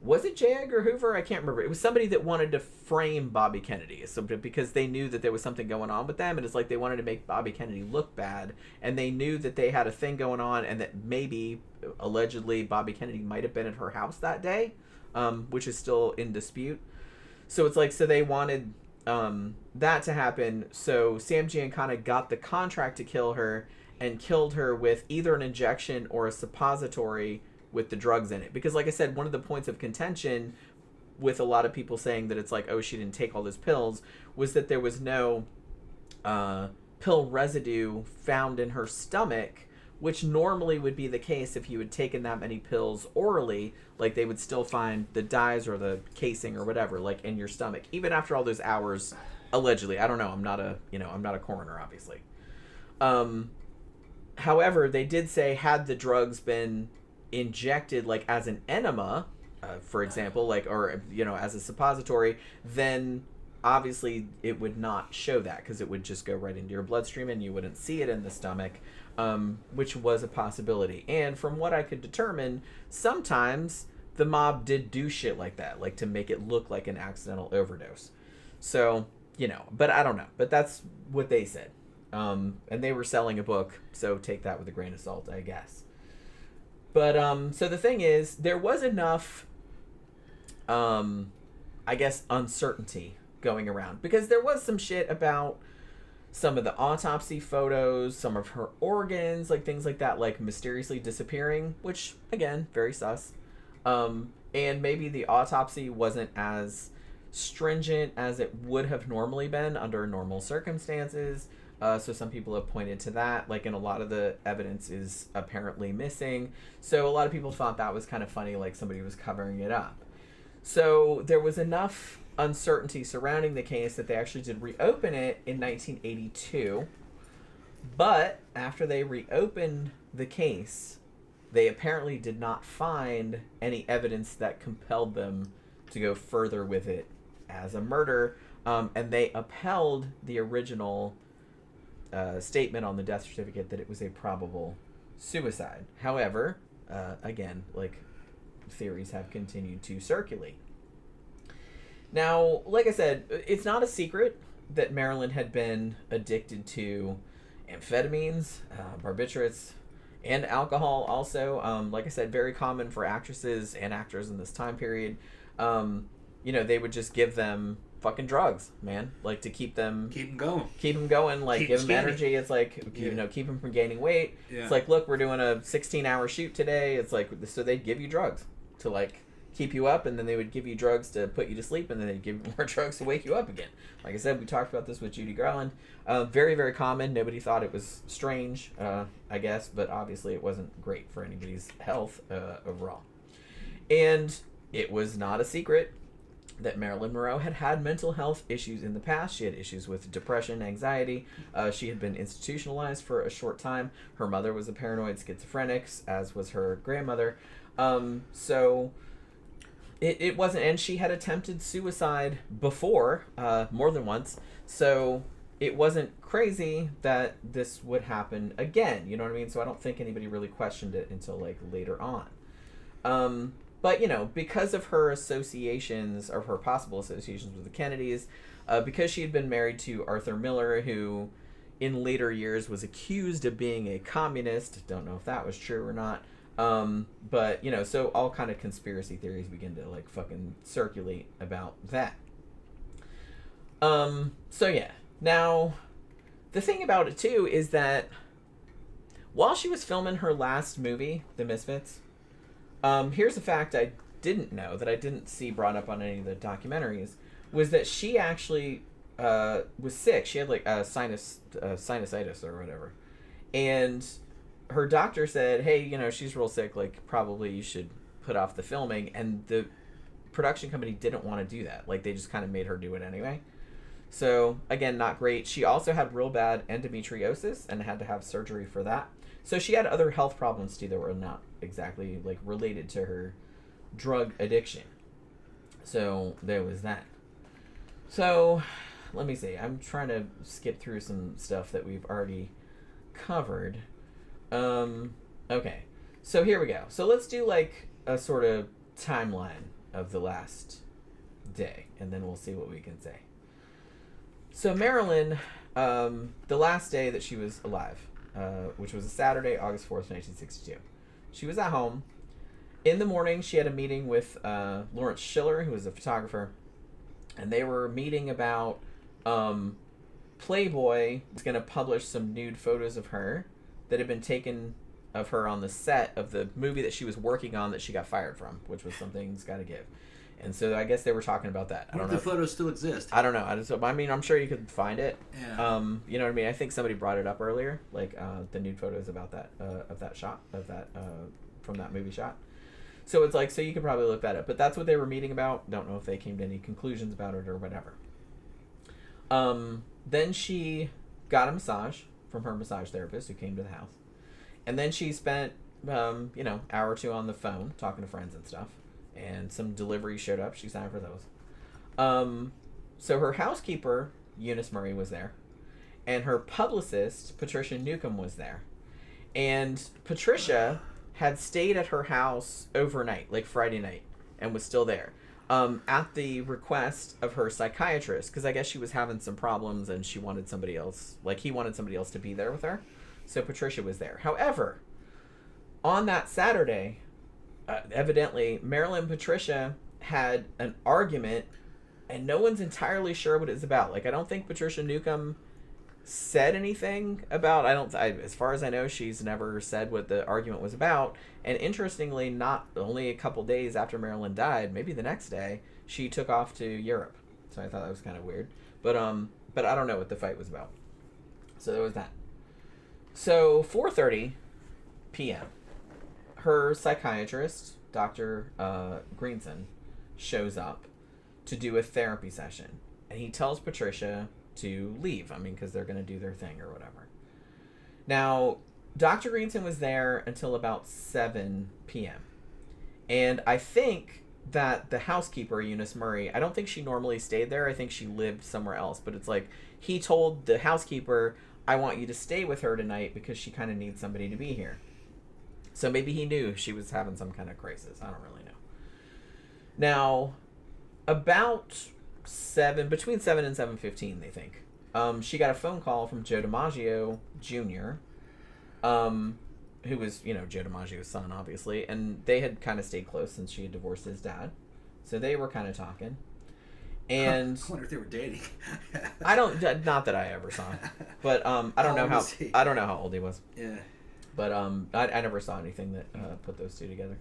was it J. Edgar Hoover? I can't remember. It was somebody that wanted to frame Bobby Kennedy because they knew that there was something going on with them, and it's like they wanted to make Bobby Kennedy look bad, and they knew that they had a thing going on, and that maybe, allegedly, Bobby Kennedy might have been at her house that day, which is still in dispute. So it's like, so they wanted that to happen, so Sam Giancana got the contract to kill her, and killed her with either an injection or a suppository with the drugs in it. Because like I said, one of the points of contention with a lot of people saying that it's like, oh, she didn't take all those pills, was that there was no pill residue found in her stomach, which normally would be the case if you had taken that many pills orally. Like, they would still find the dyes or the casing or whatever, like, in your stomach, even after all those hours, allegedly. I don't know. I'm not a coroner, obviously. However, they did say, had the drugs been injected like as an enema, for example, like, or as a suppository, then obviously it would not show that because it would just go right into your bloodstream and you wouldn't see it in the stomach, which was a possibility. And from what I could determine, sometimes the mob did do shit like that, like to make it look like an accidental overdose. So, but I don't know. But that's what they said. And they were selling a book, so take that with a grain of salt, I guess. But, so the thing is, there was enough, I guess, uncertainty going around. Because there was some shit about some of the autopsy photos, some of her organs, like things like that, like mysteriously disappearing, which, again, very sus. And maybe the autopsy wasn't as stringent as it would have normally been under normal circumstances. So some people have pointed to that, like, and a lot of the evidence is apparently missing. So a lot of people thought that was kind of funny, like somebody was covering it up. So there was enough uncertainty surrounding the case that they actually did reopen it in 1982. But after they reopened the case, they apparently did not find any evidence that compelled them to go further with it as a murder. And they upheld the original statement on the death certificate that it was a probable suicide. However, again, like, theories have continued to circulate. Now, like I said, it's not a secret that Marilyn had been addicted to amphetamines, barbiturates, and alcohol also. Like I said, very common for actresses and actors in this time period. They would just give them fucking drugs, man, like to keep them going, like give them energy. It's like, keep them from gaining weight. It's like, look, we're doing a 16-hour shoot today. It's like, so they'd give you drugs to like keep you up, and then they would give you drugs to put you to sleep, and then they'd give you more drugs to wake you up again. Like I said, we talked about this with Judy Garland. Very, very common. Nobody thought it was strange, I guess, but obviously it wasn't great for anybody's health overall. And it was not a secret that Marilyn Monroe had had mental health issues in the past. She had issues with depression, anxiety. She had been institutionalized for a short time. Her mother was a paranoid schizophrenic, as was her grandmother. So it wasn't, and she had attempted suicide before, more than once. So it wasn't crazy that this would happen again. You know what I mean? So I don't think anybody really questioned it until like later on. But, because of her associations, or her possible associations with the Kennedys, because she had been married to Arthur Miller, who in later years was accused of being a communist. Don't know if that was true or not. But, so all kind of conspiracy theories begin to, like, fucking circulate about that. So, yeah. Now, the thing about it, too, is that while she was filming her last movie, The Misfits, here's a fact I didn't know, that I didn't see brought up on any of the documentaries, was that she actually was sick. She had like sinusitis or whatever. And her doctor said, hey, she's real sick, like probably you should put off the filming. And the production company didn't want to do that. Like they just kind of made her do it anyway. So again, not great. She also had real bad endometriosis and had to have surgery for that. So she had other health problems too that were not exactly like related to her drug addiction. So there was that. So let me see. I'm trying to skip through some stuff that we've already covered. Okay. So here we go. So let's do like a sort of timeline of the last day, and then we'll see what we can say. So Marilyn, the last day that she was alive, which was a Saturday, August 4th, 1962. She was at home. In the morning, she had a meeting with Lawrence Schiller, who was a photographer, and they were meeting about Playboy was going to publish some nude photos of her that had been taken of her on the set of the movie that she was working on that she got fired from, which was Something's Gotta Give. And so I guess they were talking about that. I don't know if the photos still exist. I don't know. I mean, I'm sure you could find it. Yeah. You know what I mean? I think somebody brought it up earlier, like the nude photos about that of that shot of that from that movie shot. So it's like, so you could probably look that up. But that's what they were meeting about. Don't know if they came to any conclusions about it or whatever. Then she got a massage from her massage therapist who came to the house, and then she spent hour or two on the phone talking to friends and stuff, and some deliveries showed up. She signed for those. So her housekeeper, Eunice Murray, was there, and her publicist, Patricia Newcomb, was there. And Patricia had stayed at her house overnight, like Friday night, and was still there. At the request of her psychiatrist, because I guess she was having some problems and she wanted somebody else, he wanted somebody else to be there with her. So Patricia was there. However, on that Saturday, evidently, Marilyn and Patricia had an argument, and no one's entirely sure what it's about. I don't think Patricia Newcomb said anything about, as far as I know, she's never said what the argument was about. And interestingly, not only a couple days after Marilyn died, maybe the next day, she took off to Europe. So I thought that was kind of weird. But I don't know what the fight was about. So there was that. So 4:30 p.m., her psychiatrist, Dr. Greenson, shows up to do a therapy session. And he tells Patricia to leave. Because they're going to do their thing or whatever. Now, Dr. Greenson was there until about 7 p.m. And I think that the housekeeper, Eunice Murray, I don't think she normally stayed there. I think she lived somewhere else. But it's he told the housekeeper, I want you to stay with her tonight because she kind of needs somebody to be here. So maybe he knew she was having some kind of crisis. I don't really know. Now, about between 7 and 7:15, they think. She got a phone call from Joe DiMaggio Jr., who was, Joe DiMaggio's son, obviously, and they had kind of stayed close since she had divorced his dad. So they were kind of talking. And I wonder if they were dating. I don't, not that I ever saw, but I don't know how old he was. Yeah. But I never saw anything that put those two together.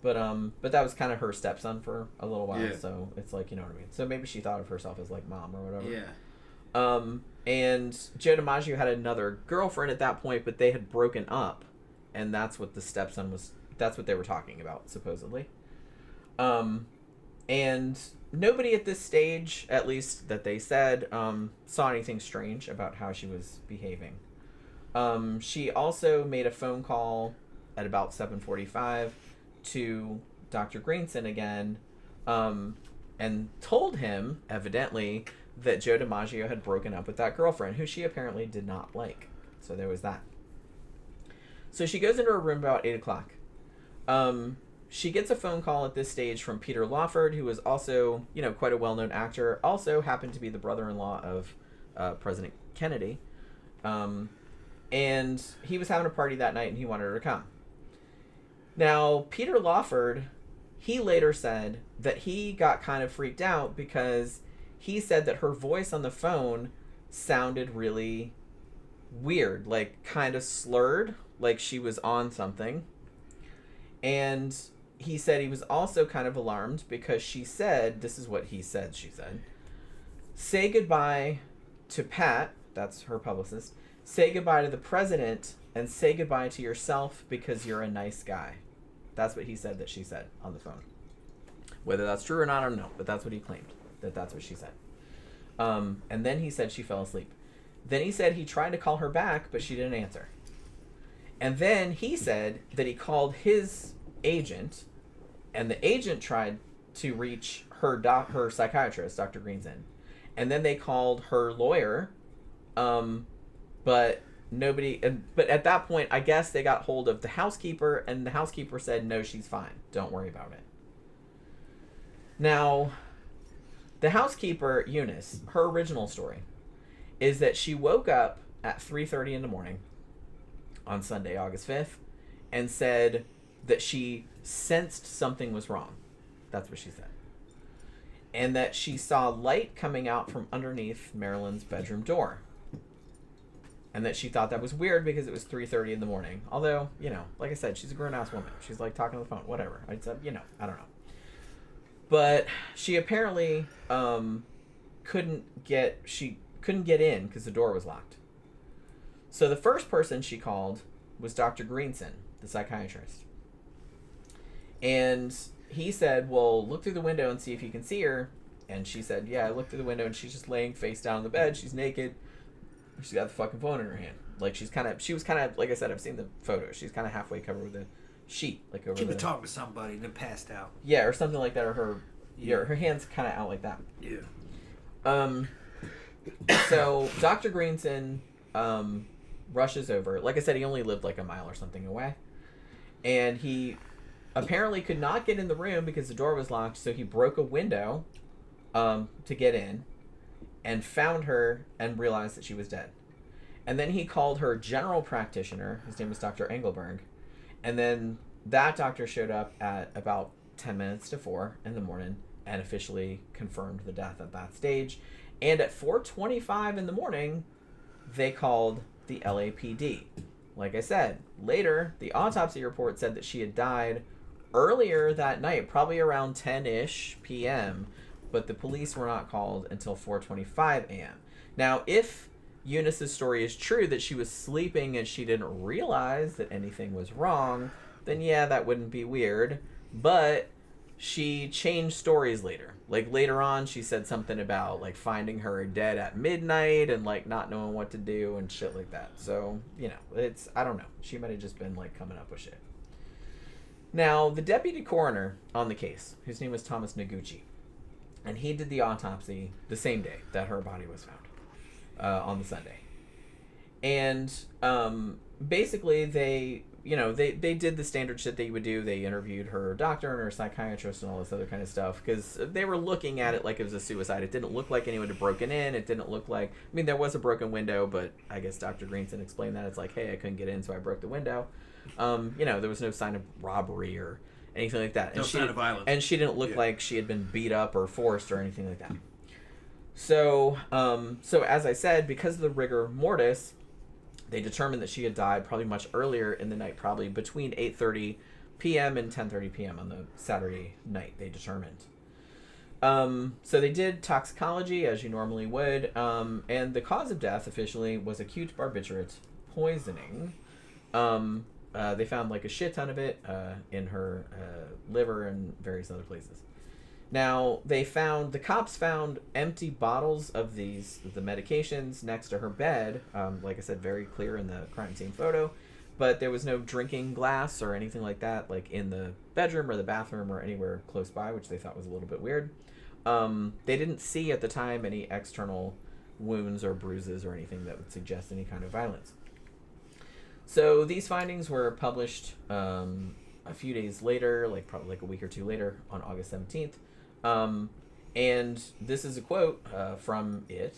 But that was kind of her stepson for a little while, yeah. So it's you know what I mean. So maybe she thought of herself as mom or whatever. Yeah. And Joe DiMaggio had another girlfriend at that point, but they had broken up, and that's what the stepson was. That's what they were talking about, supposedly. And nobody at this stage, at least that they said, saw anything strange about how she was behaving. She also made a phone call at about 7:45 to Dr. Greenson again, and told him, evidently, that Joe DiMaggio had broken up with that girlfriend, who she apparently did not like. So there was that. So she goes into her room about 8 o'clock. She gets a phone call at this stage from Peter Lawford, who was also, quite a well-known actor, also happened to be the brother-in-law of President Kennedy. And he was having a party that night, and he wanted her to come. Now, Peter Lawford, he later said that he got kind of freaked out because he said that her voice on the phone sounded really weird, kind of slurred, like she was on something. And he said he was also kind of alarmed because she said, this is what he said, she said, say goodbye to Pat, that's her publicist, say goodbye to the president, and say goodbye to yourself because you're a nice guy. That's what he said that she said on the phone. Whether that's true or not, I don't know, but that's what he claimed, that's what she said. And then he said she fell asleep. Then he said he tried to call her back, but she didn't answer. And then he said that he called his agent, and the agent tried to reach her psychiatrist, Dr. Greenson. And then they called her lawyer, but nobody. But at that point, I guess they got hold of the housekeeper, and the housekeeper said, no, she's fine. Don't worry about it. Now, the housekeeper, Eunice, her original story is that she woke up at 3:30 in the morning on Sunday, August 5th, and said that she sensed something was wrong. That's what she said. And that she saw light coming out from underneath Marilyn's bedroom door. And that she thought that was weird because it was 3:30 in the morning. Although, like I said, she's a grown-ass woman. She's talking on the phone, whatever. I said, I don't know. But she apparently couldn't get in because the door was locked. So the first person she called was Dr. Greenson, the psychiatrist. And he said, well, look through the window and see if you can see her. And she said, yeah, I looked through the window and she's just laying face down on the bed. She's naked. She's got the fucking phone in her hand. Like she was kind of, like I said, I've seen the photo. She's kind of halfway covered with a sheet, like over. She was talking to somebody and then passed out. Yeah, or something like that, or her hands kind of out like that. Yeah. So Dr. Greenson rushes over. Like I said, he only lived like a mile or something away, and he apparently could not get in the room because the door was locked. So he broke a window to get in, and found her and realized that she was dead. And then he called her general practitioner. His name was Dr. Engelberg. And then that doctor showed up at about 10 minutes to 4 in the morning and officially confirmed the death at that stage. And at 4:25 in the morning, they called the LAPD. Like I said, later, the autopsy report said that she had died earlier that night, probably around 10-ish p.m., but the police were not called until 4:25 a.m. Now, if Eunice's story is true, that she was sleeping and she didn't realize that anything was wrong, then yeah, that wouldn't be weird. But she changed stories later. Like later on, she said something about like finding her dead at midnight and like not knowing what to do and shit like that. So, you know, I don't know. She might have just been like coming up with shit. Now, the deputy coroner on the case, whose name was Thomas Noguchi, and he did the autopsy the same day that her body was found. On the Sunday. And basically they did the standard shit that you would do. They interviewed her doctor and her psychiatrist and all this other kind of stuff because they were looking at it like it was a suicide. It didn't look like anyone had broken in. It didn't look like, I mean, there was a broken window, but I guess Dr. Greenson explained that. It's like, hey, I couldn't get in, so I broke the window. There was no sign of robbery or anything like that. No sign of violence. And she didn't look like she had been beat up or forced or anything like that. So as I said, because of the rigor mortis, they determined that she had died probably much earlier in the night, probably between 8:30 p.m. and 10:30 p.m. on the Saturday night, they determined. So they did toxicology, as you normally would, and the cause of death officially was acute barbiturate poisoning. They found like a shit ton of it in her liver and various other places. Now, the cops found empty bottles of the medications next to her bed, like I said, very clear in the crime scene photo, but there was no drinking glass or anything like that, like in the bedroom or the bathroom or anywhere close by, which they thought was a little bit weird. They didn't see at the time any external wounds or bruises or anything that would suggest any kind of violence. So these findings were published a few days later, like probably like a week or two later, on August 17th. And this is a quote from it.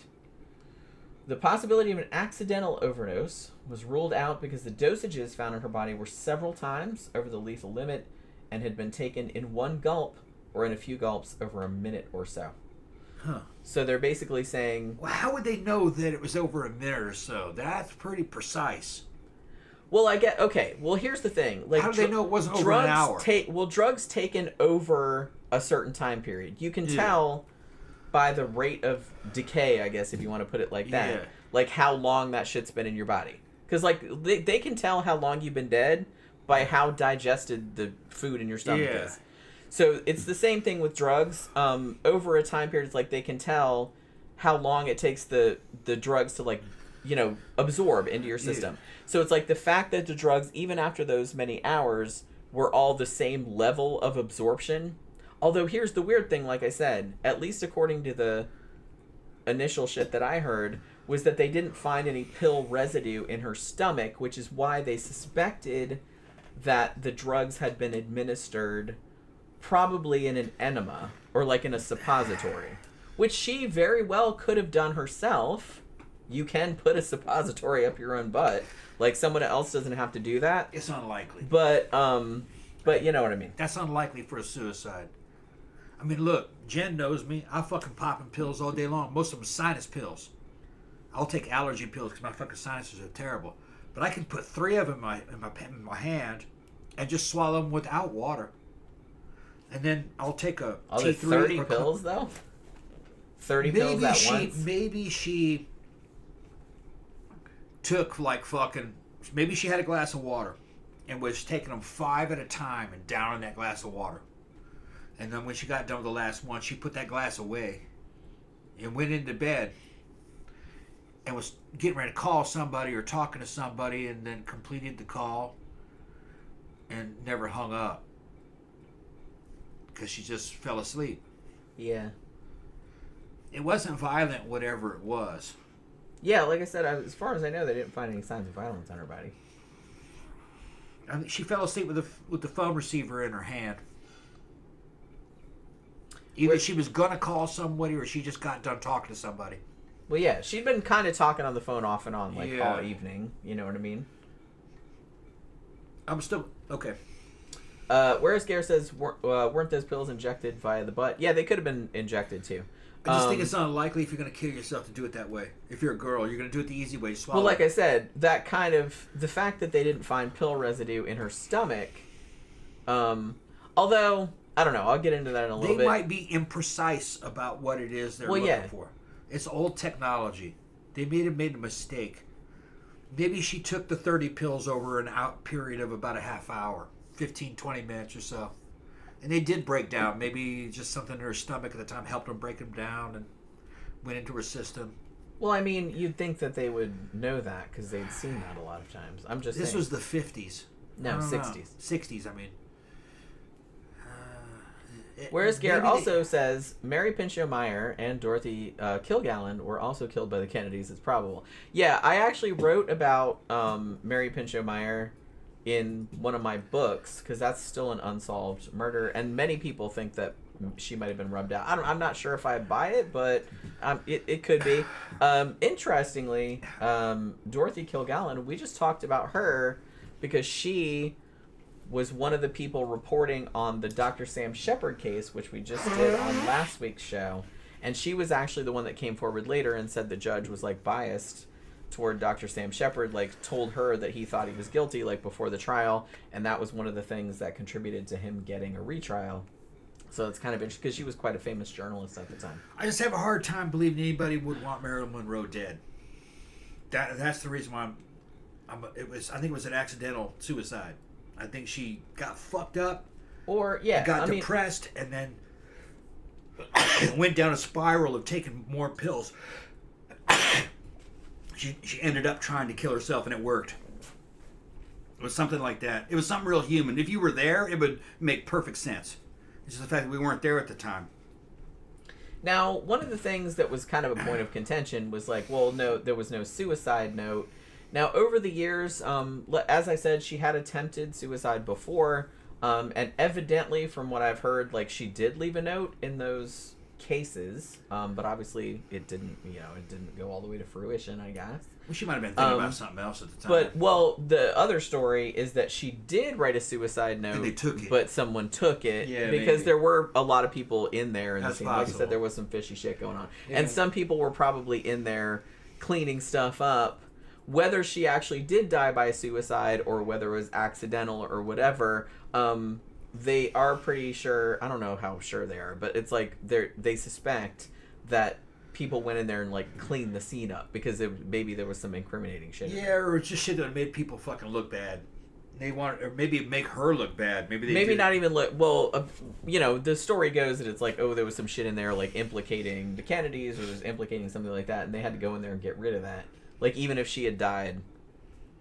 The possibility of an accidental overdose was ruled out because the dosages found in her body were several times over the lethal limit and had been taken in one gulp or in a few gulps over a minute or so. Huh. So they're basically saying... Well, how would they know that it was over a minute or so? That's pretty precise. Well, I get... Okay, well, here's the thing. Like, how do they know it wasn't over an hour? Drugs taken over a certain time period. You can tell by the rate of decay, I guess, if you want to put it like that. Yeah. Like, how long that shit's been in your body. Because, like, they can tell how long you've been dead by how digested the food in your stomach is. So it's the same thing with drugs. Over a time period, it's like they can tell how long it takes the drugs to, like, you know, absorb into your system. So it's like the fact that the drugs, even after those many hours, were all the same level of absorption. Although here's the weird thing, like I said, at least according to the initial shit that I heard, was that they didn't find any pill residue in her stomach, which is why they suspected that the drugs had been administered probably in an enema or like in a suppository, which she very well could have done herself. You can put a suppository up your own butt. Like, someone else doesn't have to do that. It's unlikely. But you know what I mean. That's unlikely for a suicide. I mean, look, Jen knows me. I fucking popping pills all day long. Most of them sinus pills. I'll take allergy pills because my fucking sinuses are terrible. But I can put 3 of them in my hand and just swallow them without water. And then I'll take a T3. 30 pills, though? 30 pills at once? Maybe she took maybe she had a glass of water and was taking them 5 at a time and down in that glass of water. And then when she got done with the last one, she put that glass away and went into bed. and was getting ready to call somebody or talking to somebody, and then completed the call and never hung up because she just fell asleep. Yeah. It wasn't violent, whatever it was. Yeah, like I said, as far as I know, they didn't find any signs of violence on her body. I mean, she fell asleep with the phone receiver in her hand. Either she was gonna call somebody, or she just got done talking to somebody. Well, yeah, she'd been kind of talking on the phone off and on, like, all evening. You know what I mean? I'm still... Okay. Whereas Gare says, weren't those pills injected via the butt? Yeah, they could have been injected, too. I just think it's unlikely if you're going to kill yourself to do it that way. If you're a girl, you're going to do it the easy way. Swallow. Well, like I said, that kind of... The fact that they didn't find pill residue in her stomach... although, I don't know. I'll get into that in a little bit. They might be imprecise about what it is they're looking for. It's old technology. They may have made a mistake. Maybe she took the 30 pills over an out period of about a half hour. 15, 20 minutes or so. And they did break down. Maybe just something in her stomach at the time helped them break them down and went into her system. Well, I mean, you'd think that they would know that because they'd seen that a lot of times. I'm just This saying. was the 50s. No, 60s. 60s, I mean. Whereas Garrett also says Mary Pinchot Meyer and Dorothy Kilgallen were also killed by the Kennedys. It's probable. Yeah, I actually wrote about Mary Pinchot Meyer in one of my books because that's still an unsolved murder, and many people think that she might have been rubbed out. I'm not sure if I buy it, but it could be. Interestingly, Dorothy Kilgallen, we just talked about her because she was one of the people reporting on the Dr. Sam Shepard case, which we just did on last week's show. And she was actually the one that came forward later and said the judge was, like, biased toward Dr. Sam Shepard, like, told her that he thought he was guilty, like, before the trial. And that was one of the things that contributed to him getting a retrial. So it's kind of interesting because she was quite a famous journalist at the time. I just have a hard time believing anybody would want Marilyn Monroe dead. That's the reason why I think it was an accidental suicide. I think she got fucked up, or got depressed, and then went down a spiral of taking more pills. She ended up trying to kill herself, and it worked. It was something like that. It was something real human. If you were there, it would make perfect sense. It's just the fact that we weren't there at the time. Now, one of the things that was kind of a point of contention was like, well, no, there was no suicide note. Now, over the years, as I said, she had attempted suicide before, and evidently, from what I've heard, like, she did leave a note in those cases, but obviously it didn't go all the way to fruition, I guess. Well, she might have been thinking about something else at the time. But, well, the other story is that she did write a suicide note, and they took it. But someone took it because there were a lot of people in there, and like I said, there was some fishy shit going on. Yeah. And some people were probably in there cleaning stuff up. Whether she actually did die by suicide or whether it was accidental or whatever, they are pretty sure. I don't know how sure they are, but it's like they suspect that people went in there and like cleaned the scene up because maybe there was some incriminating shit. Yeah, or it's just shit that made people fucking look bad. They want, or maybe make her look bad. Maybe not even look. Well, the story goes that it's like, oh, there was some shit in there like implicating the Kennedys or was implicating something like that, and they had to go in there and get rid of that. Like, even if she had died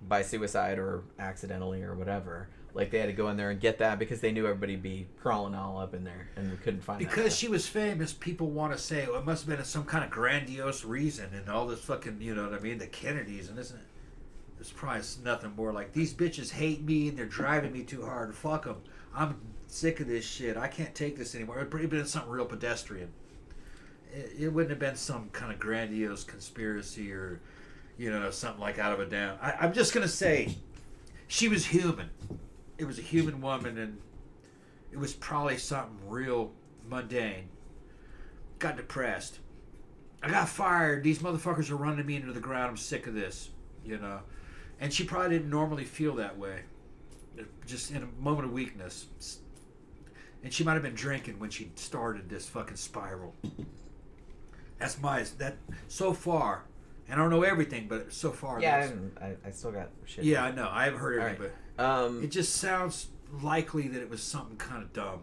by suicide or accidentally or whatever, like, they had to go in there and get that because they knew everybody'd be crawling all up in there and we couldn't find because she was famous, people want to say, well, it must have been some kind of grandiose reason and all this fucking, you know what I mean, the Kennedys, and isn't it? There's probably nothing more like, these bitches hate me and they're driving me too hard. Fuck them. I'm sick of this shit. I can't take this anymore. It would have been something real pedestrian. It wouldn't have been some kind of grandiose conspiracy or... something like Out of a Down. I'm just going to say, she was human. It was a human woman, and it was probably something real mundane. Got depressed. I got fired. These motherfuckers are running me into the ground. I'm sick of this, And she probably didn't normally feel that way. Just in a moment of weakness. And she might have been drinking when she started this fucking spiral. So far... And I don't know everything, but so far... Yeah, I still got shit. Yeah, I know. I haven't heard everything, right. but... it just sounds likely that it was something kind of dumb.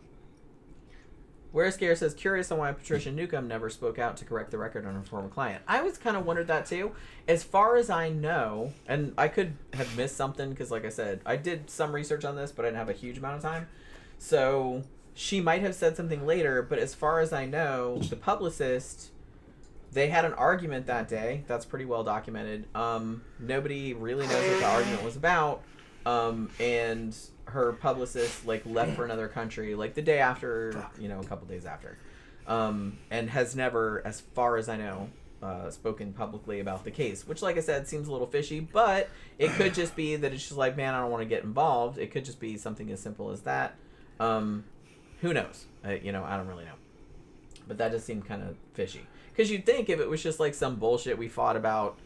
Whereas Gare says, curious on why Patricia Newcomb never spoke out to correct the record on her former client. I was kind of wondered that too. As far as I know, and I could have missed something because, like I said, I did some research on this, but I didn't have a huge amount of time. So she might have said something later, but as far as I know, the publicist, they had an argument that day. That's pretty well documented. Nobody really knows what the argument was about. And her publicist left for another country the day after, a couple days after, and has never, as far as I know, spoken publicly about the case, which, like I said, seems a little fishy. But it could just be that it's just man, I don't want to get involved. It could just be something as simple as that. Who knows? I don't really know. But that just seemed kind of fishy, because you'd think if it was just some bullshit we fought about.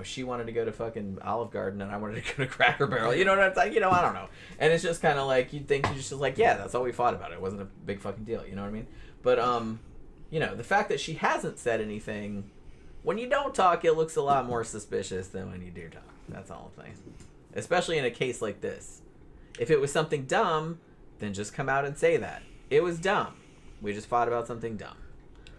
She wanted to go to fucking Olive Garden and I wanted to go to Cracker Barrel. You know what I'm saying? I don't know. And it's just kind of you'd think she's just yeah, that's all we fought about. It wasn't a big fucking deal. You know what I mean? But, the fact that she hasn't said anything, when you don't talk, it looks a lot more suspicious than when you do talk. That's all I'm saying. Especially in a case like this. If it was something dumb, then just come out and say that. It was dumb. We just fought about something dumb.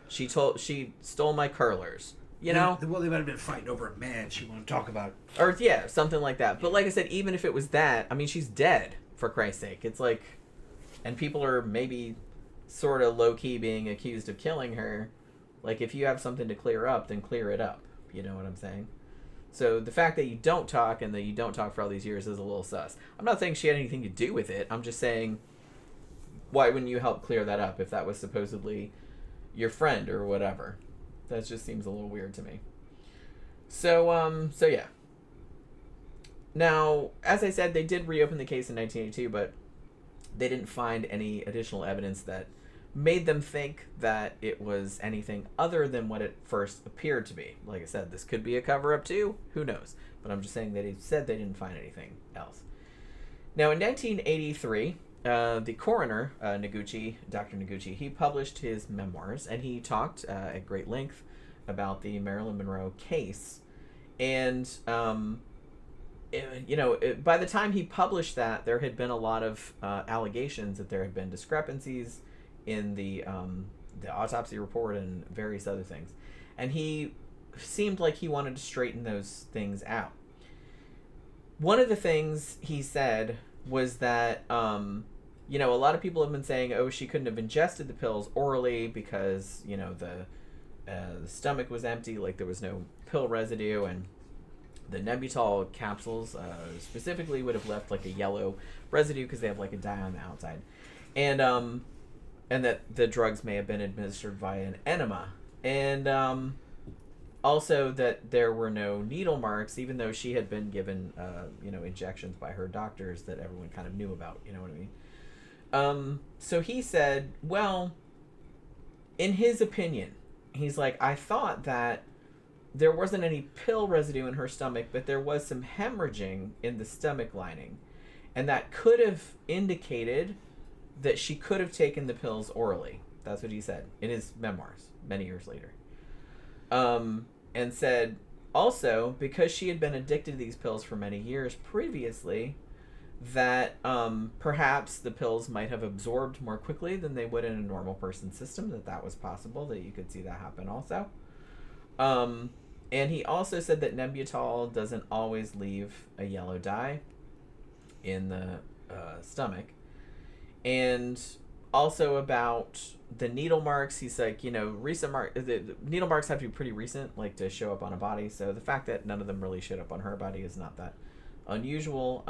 She stole my curlers. Well, they might have been fighting over a man she wanted to talk about. Or, yeah, something like that. But like I said, even if it was that, I mean, she's dead, for Christ's sake. It's and people are maybe sort of low-key being accused of killing her. If you have something to clear up, then clear it up. You know what I'm saying? So the fact that you don't talk and that you don't talk for all these years is a little sus. I'm not saying she had anything to do with it. I'm just saying, why wouldn't you help clear that up if that was supposedly your friend or whatever? That just seems a little weird to me. So yeah. Now, as I said, they did reopen the case in 1982, but they didn't find any additional evidence that made them think that it was anything other than what it first appeared to be. Like I said, this could be a cover-up too. Who knows? But I'm just saying that they said they didn't find anything else. Now, in 1983... the coroner, Dr. Noguchi, he published his memoirs, and he talked at great length about the Marilyn Monroe case. And, by the time he published that, there had been a lot of allegations that there had been discrepancies in the autopsy report and various other things. And he seemed like he wanted to straighten those things out. One of the things he said was that, a lot of people have been saying, oh, she couldn't have ingested the pills orally because, the stomach was empty, there was no pill residue, and the Nembutal capsules specifically would have left a yellow residue because they have a dye on the outside. And that the drugs may have been administered via an enema. And also that there were no needle marks, even though she had been given, injections by her doctors that everyone kind of knew about, you know what I mean? So he said, well, in his opinion, he's I thought that there wasn't any pill residue in her stomach, but there was some hemorrhaging in the stomach lining. And that could have indicated that she could have taken the pills orally. That's what he said in his memoirs many years later. And said also, because she had been addicted to these pills for many years previously, that perhaps the pills might have absorbed more quickly than they would in a normal person's system, that was possible, that you could see that happen also. And he also said that Nembutal doesn't always leave a yellow dye in the stomach. And also about the needle marks, he's recent the needle marks have to be pretty recent, to show up on a body. So the fact that none of them really showed up on her body is not that unusual.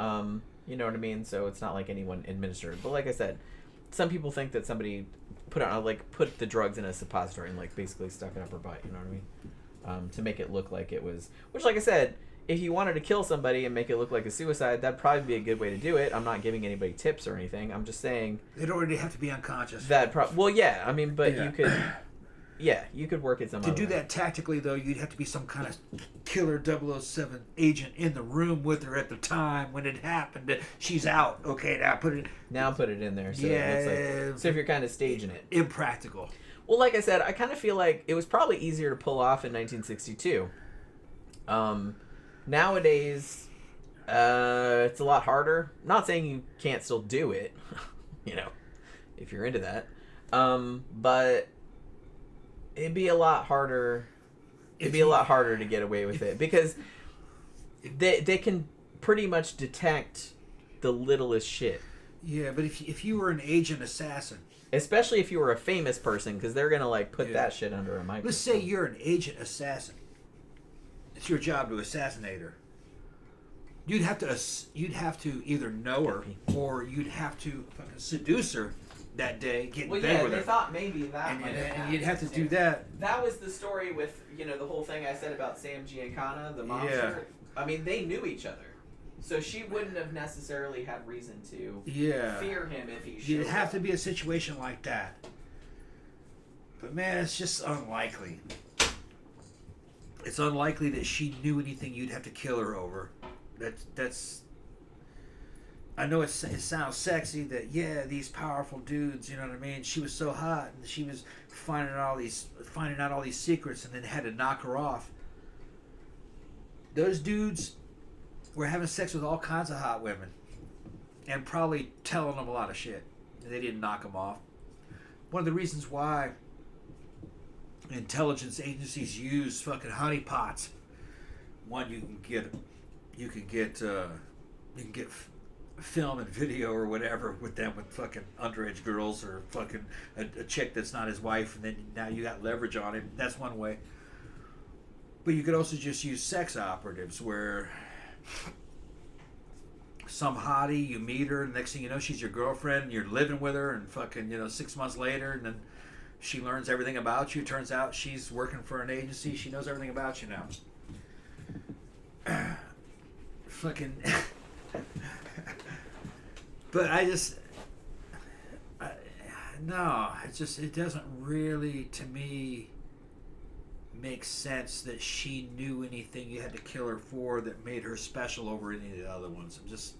You know what I mean? So it's not like anyone administered. But like I said, some people think that somebody put the drugs in a suppository and basically stuck it up her butt. You know what I mean? To make it look like it was. Which, like I said, if you wanted to kill somebody and make it look like a suicide, that'd probably be a good way to do it. I'm not giving anybody tips or anything. I'm just saying they'd already have to be unconscious. Well, yeah. I mean, but yeah. You could. Yeah, you could work it some To other do way. that tactically, though, you'd have to be some kind of killer 007 agent in the room with her at the time when it happened. She's out. Okay, now put it in there. So yeah. It looks so if you're kind of staging it. Impractical. Well, like I said, I kind of feel like it was probably easier to pull off in 1962. Nowadays, it's a lot harder. I'm not saying you can't still do it, if you're into that. But it'd be a lot harder. It'd be a lot harder to get away with it because they can pretty much detect the littlest shit. Yeah, but if you were an agent assassin, especially if you were a famous person, because they're gonna like put that shit under a microscope. Let's say you're an agent assassin. It's your job to assassinate her. You'd have to either know her or you'd have to fucking seduce her that day, get in bed with her. They thought maybe that and you'd have to do that. That was the story with the whole thing I said about Sam Giancana, the monster. Yeah. I mean, they knew each other. So she wouldn't have necessarily had reason to fear him if he showed It'd have to be a situation like that. But man, it's just unlikely. It's unlikely that she knew anything you'd have to kill her over. That's. I know it sounds sexy that these powerful dudes, you know what I mean? She was so hot and she was finding out all these secrets and then had to knock her off. Those dudes were having sex with all kinds of hot women and probably telling them a lot of shit. They didn't knock them off. One of the reasons why intelligence agencies use fucking honeypots. One, you can get film and video or whatever with them with fucking underage girls or fucking a chick that's not his wife, and then now you got leverage on him. That's one way. But you could also just use sex operatives where some hottie, you meet her, and next thing you know, she's your girlfriend, and you're living with her, and fucking, 6 months later, and then she learns everything about you. Turns out she's working for an agency. She knows everything about you now. Fucking. But it doesn't really, to me, make sense that she knew anything you had to kill her for that made her special over any of the other ones. I'm just...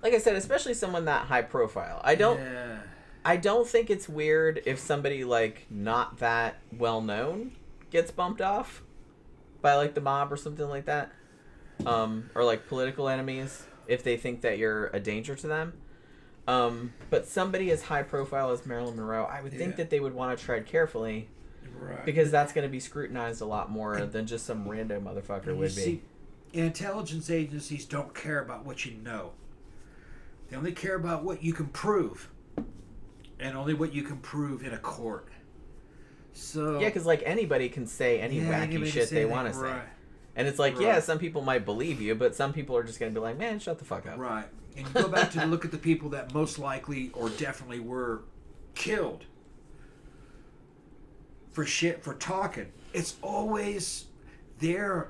Like I said, especially someone that high profile. I don't think it's weird if somebody, like, not that well known gets bumped off by, like, the mob or something like that. Or, like, political enemies, if they think that you're a danger to them. But somebody as high profile as Marilyn Monroe, I would think that they would want to tread carefully. Right. Because that's going to be scrutinized a lot more than just some random motherfucker would be. Intelligence agencies don't care about what you know. They only care about what you can prove. And only what you can prove in a court. So yeah, because like anybody can say any wacky shit they want to say. Right. And it's like, some people might believe you, but some people are just going to be like, man, shut the fuck up. Right. And you go back to look at the people that most likely or definitely were killed for talking. It's always they're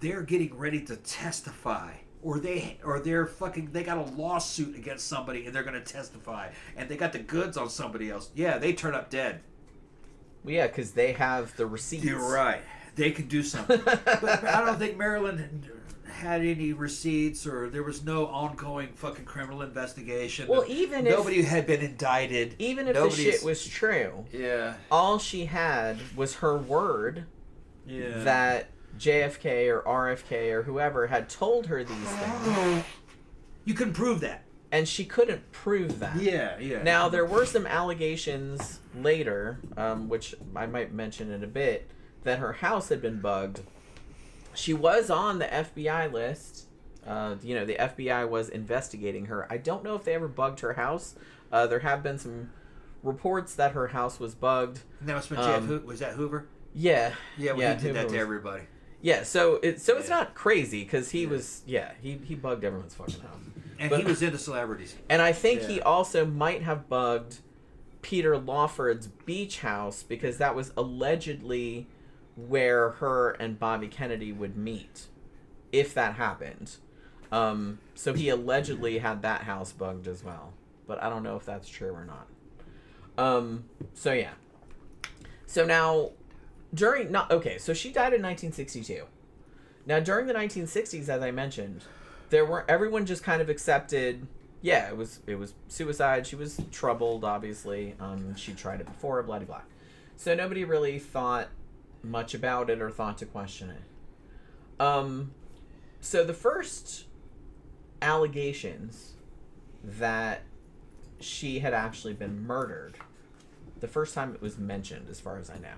getting ready to testify, or they got a lawsuit against somebody and they're going to testify, and they got the goods on somebody else. Yeah, they turn up dead. Well, yeah, because they have the receipts. You're right. They can do something. But I don't think Marilyn had any receipts, or there was no ongoing fucking criminal investigation. Well, nobody had been indicted. Even if the shit was true, all she had was her word that JFK or RFK or whoever had told her these things. You couldn't prove that. And she couldn't prove that. Yeah. Now, there were some allegations later, which I might mention in a bit, that her house had been bugged. She was on the FBI list. The FBI was investigating her. I don't know if they ever bugged her house. There have been some reports that her house was bugged. And that was from was that Hoover? Yeah. Yeah, he did that to everybody. Yeah, so it's not crazy, because he was, he bugged everyone's fucking house. And he was into celebrities. And I think he also might have bugged Peter Lawford's beach house, because that was allegedly where her and Bobby Kennedy would meet, if that happened. So he allegedly had that house bugged as well, but I don't know if that's true or not. So now, so she died in 1962. Now, during the 1960s, as I mentioned, everyone just kind of accepted, it was suicide. She was troubled, obviously. She tried it before, blah, blah, blah. So nobody really thought much about it or thought to question it. So the first allegations that she had actually been murdered. The first time it was mentioned, as far as I know,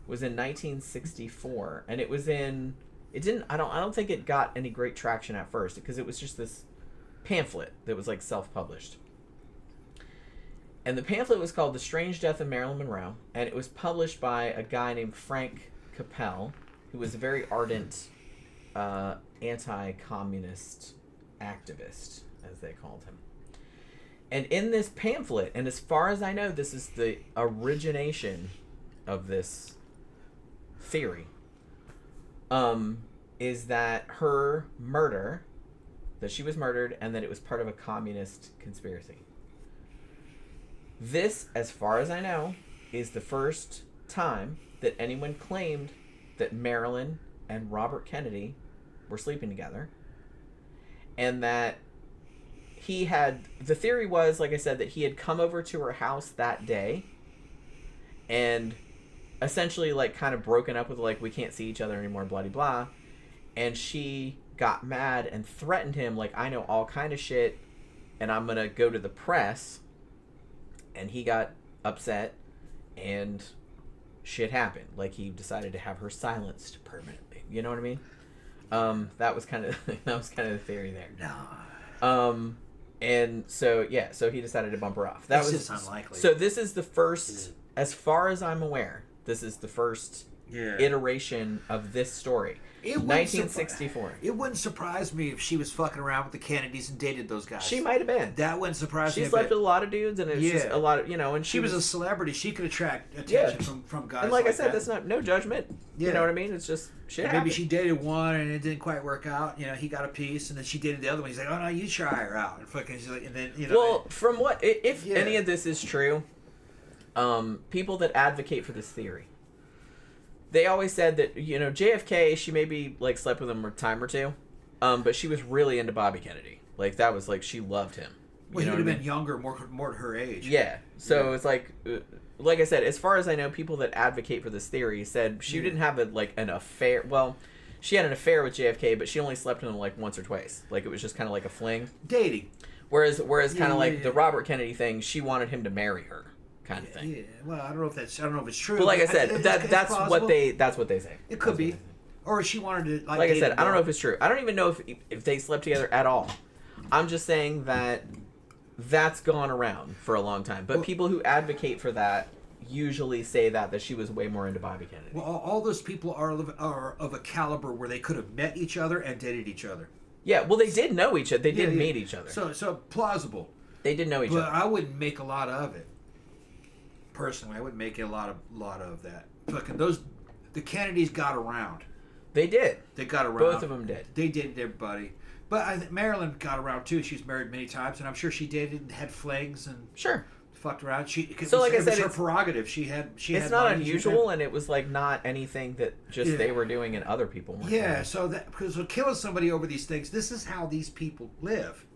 was in 1964, and it was in. It didn't. I don't think it got any great traction at first because it was just this pamphlet that was like self-published. And the pamphlet was called "The Strange Death of Marilyn Monroe," and it was published by a guy named Frank Capel, who was a very ardent anti-communist activist, as they called him. And in this pamphlet, and as far as I know, this is the origination of this theory, is that her murder, that she was murdered, and that it was part of a communist conspiracy. This, as far as I know, is the first time that anyone claimed that Marilyn and Robert Kennedy were sleeping together, and that he had, the theory was, like I said, that he had come over to her house that day and essentially like kind of broken up with like, we can't see each other anymore, blah, blah, blah. And she got mad and threatened him like, I know all kind of shit and I'm going to go to the press. And he got upset and shit happened. Like he decided to have her silenced permanently. You know what I mean? That was kind of the theory there. No. And so yeah, so he decided to bump her off. That was just unlikely. So this is the first, as far as I'm aware, this is the first iteration of this story. 1964. It wouldn't surprise me if she was fucking around with the Kennedys and dated those guys. She might have been. That wouldn't surprise me. She slept with a lot of dudes, and it was just a lot of, and she was a celebrity. She could attract attention from guys. And like I said, that's no judgment. Yeah. You know what I mean? It's just shit. Maybe she dated one and it didn't quite work out. He got a piece, and then she dated the other one. He's like, "Oh no, you try her out." And fucking, she's like, and then Well, from what if any of this is true, people that advocate for this theory, they always said that, JFK, she maybe, like, slept with him a time or two, but she was really into Bobby Kennedy. Like, that was, like, she loved him. Well, he would have been younger, more to her age. Yeah. So it's like I said, as far as I know, people that advocate for this theory said she didn't have, an affair. Well, she had an affair with JFK, but she only slept with him, like, once or twice. Like, it was just kind of like a fling. Dating. Whereas kind of like the Robert Kennedy thing, she wanted him to marry her. Kind of thing. Yeah. Well, I don't know if it's true. But like I said, that's what they say. It could be, or she wanted to like I said, I don't know if it's true. I don't even know if they slept together at all. I'm just saying that that's gone around for a long time. But people who advocate for that usually say that she was way more into Bobby Kennedy. Well, all those people are of a caliber where they could have met each other and dated each other. Yeah. Well, they did know each other. They did meet each other. So plausible. They did know each other. But I wouldn't make a lot of it. Personally, I wouldn't make a lot of that. Fucking the Kennedys got around. They did. They got around. Both of them did. They dated everybody. But I think Marilyn got around too. She was married many times, and I'm sure she dated and had flings and fucked around. It was her prerogative. She had. It's not unusual, and it was like not anything that just they were doing and other people weren't doing. So because killing somebody over these things, this is how these people live.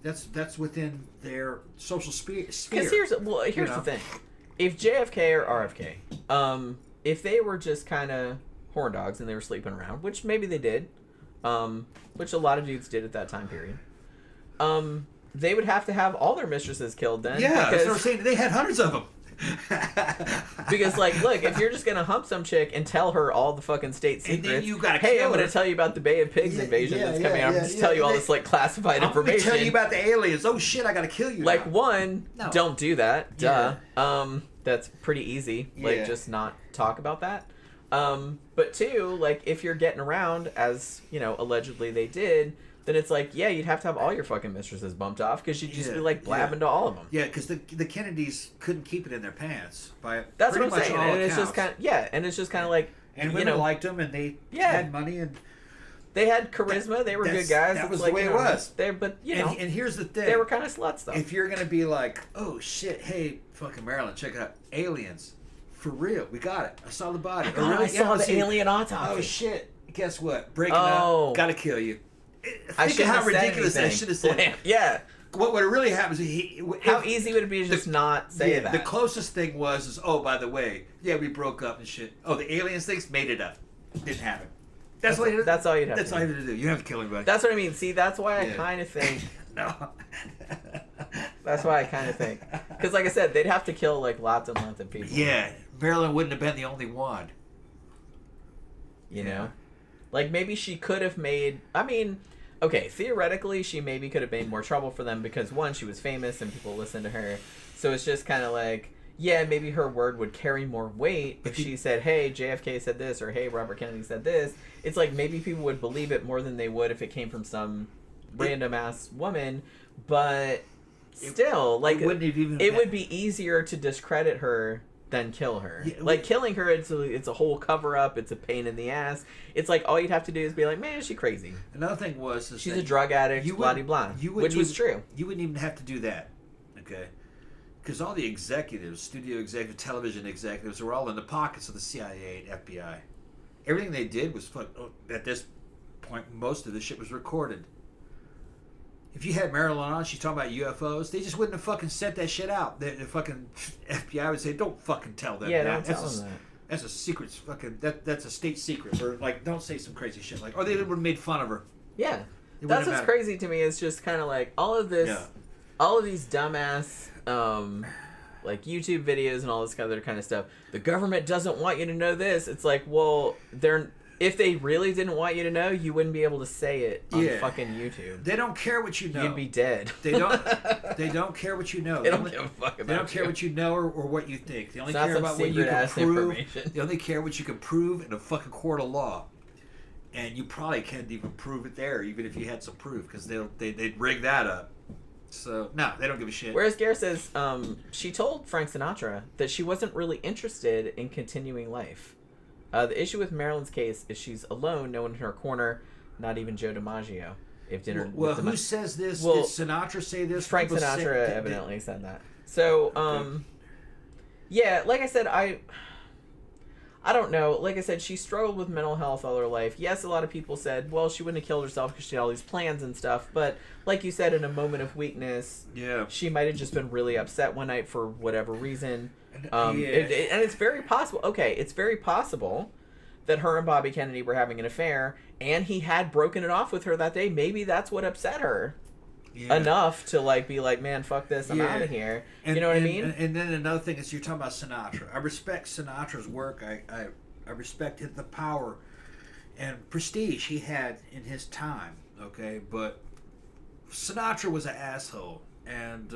That's within their social sphere. Because here's the thing: if JFK or RFK, if they were just kind of horn dogs and they were sleeping around, which maybe they did, which a lot of dudes did at that time period, they would have to have all their mistresses killed then. Yeah, that's what I'm saying. They had hundreds of them. Because, like, look, if you're just gonna hump some chick and tell her all the fucking state secrets, and then you gotta hey, kill I'm gonna her. Tell you about the Bay of Pigs invasion that's coming out. I'm just tell you all this like classified information. I'm gonna tell you about the aliens. Oh shit, I gotta kill you. Like now. Don't do that. Duh. That's pretty easy. Like just not talk about that. But two, like if you're getting around as allegedly they did. Then it's like, you'd have to have all your fucking mistresses bumped off because you'd just be like blabbing to all of them. Yeah, because the Kennedys couldn't keep it in their pants. That's what I'm saying. And it's just kind of, like, and women liked them, and they had money, and they had charisma. They were good guys. That was the way it was. And here's the thing: they were kind of sluts, though. If you're gonna be like, oh shit, hey, fucking Marilyn, check it out, aliens, for real, we got it. I saw the body. I saw the alien autopsy. Oh shit! Guess what? Breaking up, gotta kill you. Think of how ridiculous that should have said. Yeah. What would really happen is how easy would it be to just not say that? The closest thing was, oh, by the way, we broke up and shit. Oh, the aliens things made it up. Didn't happen. That's all you'd have to do. You don't have to kill anybody. That's what I mean. See, that's why I kind of think. No. That's why I kind of think. Because, like I said, they'd have to kill, like, lots and lots of people. Yeah, Marilyn wouldn't have been the only one. You know? Like, maybe she could have made... I mean, okay, theoretically, she maybe could have made more trouble for them because, one, she was famous and people listened to her. So it's just kind of like, yeah, maybe her word would carry more weight if she said, hey, JFK said this, or hey, Robert Kennedy said this. It's like maybe people would believe it more than they would if it came from some random-ass woman. But still, like, it would be easier to discredit her than kill her. Yeah, like, killing her, it's a whole cover-up. It's a pain in the ass. It's like, all you'd have to do is be like, man, is she crazy? Another thing was... She's a drug addict, blah-de-blah, which was true. You wouldn't even have to do that, okay? Because all the executives, studio executives, television executives, were all in the pockets of the CIA and FBI. Everything they did was... At this point, most of the shit was recorded. If you had Marilyn on, she's talking about UFOs, they just wouldn't have fucking sent that shit out. The fucking FBI would say, don't fucking tell them that. Don't tell them that. That's a secret. Fucking, that's a state secret. Or, like, don't say some crazy shit. Like, or they would have made fun of her. Yeah. That's what's crazy to me. It's just kind of like, all of this, all of these dumbass, like, YouTube videos and all this other kind of stuff. The government doesn't want you to know this. It's like, well, if they really didn't want you to know, you wouldn't be able to say it on fucking YouTube. They don't care what you know. You'd be dead. They don't care what you know. They don't give a fuck about They don't care what you know or what you think. They only care about what you can prove. They only care what you can prove in a fucking court of law. And you probably can't even prove it there, even if you had some proof, because they'd rig that up. So, no, they don't give a shit. Whereas Gare says she told Frank Sinatra that she wasn't really interested in continuing life. The issue with Marilyn's case is she's alone, no one in her corner, not even Joe DiMaggio. Who says this? Did Sinatra say this? Frank Sinatra evidently said that. So, yeah, like I said, I don't know. Like I said, she struggled with mental health all her life. Yes, a lot of people said, well, she wouldn't have killed herself because she had all these plans and stuff. But like you said, in a moment of weakness, she might have just been really upset one night for whatever reason. And it's very possible. Okay, it's very possible that her and Bobby Kennedy were having an affair, and he had broken it off with her that day. Maybe that's what upset her enough to like be like, man, fuck this, I'm out of here. You know what I mean? And then another thing is, you're talking about Sinatra. I respect Sinatra's work. I respect the power and prestige he had in his time. Okay, but Sinatra was an asshole, and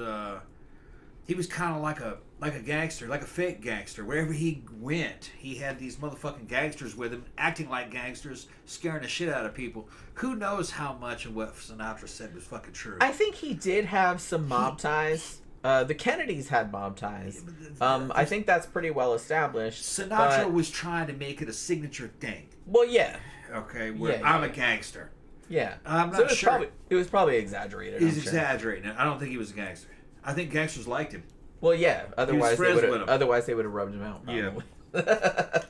he was kind of like a gangster, like a fake gangster. Wherever he went, he had these motherfucking gangsters with him, acting like gangsters, scaring the shit out of people. Who knows how much of what Sinatra said was fucking true? I think he did have some mob ties. The Kennedys had mob ties. I think that's pretty well established. Sinatra was trying to make it a signature thing. Well, yeah. Okay, I'm a gangster. Yeah. I'm not sure. It was probably exaggerated. He's exaggerating it. I don't think he was a gangster. I think gangsters liked him. Well, yeah. Otherwise, they would have rubbed him out. Probably. Yeah.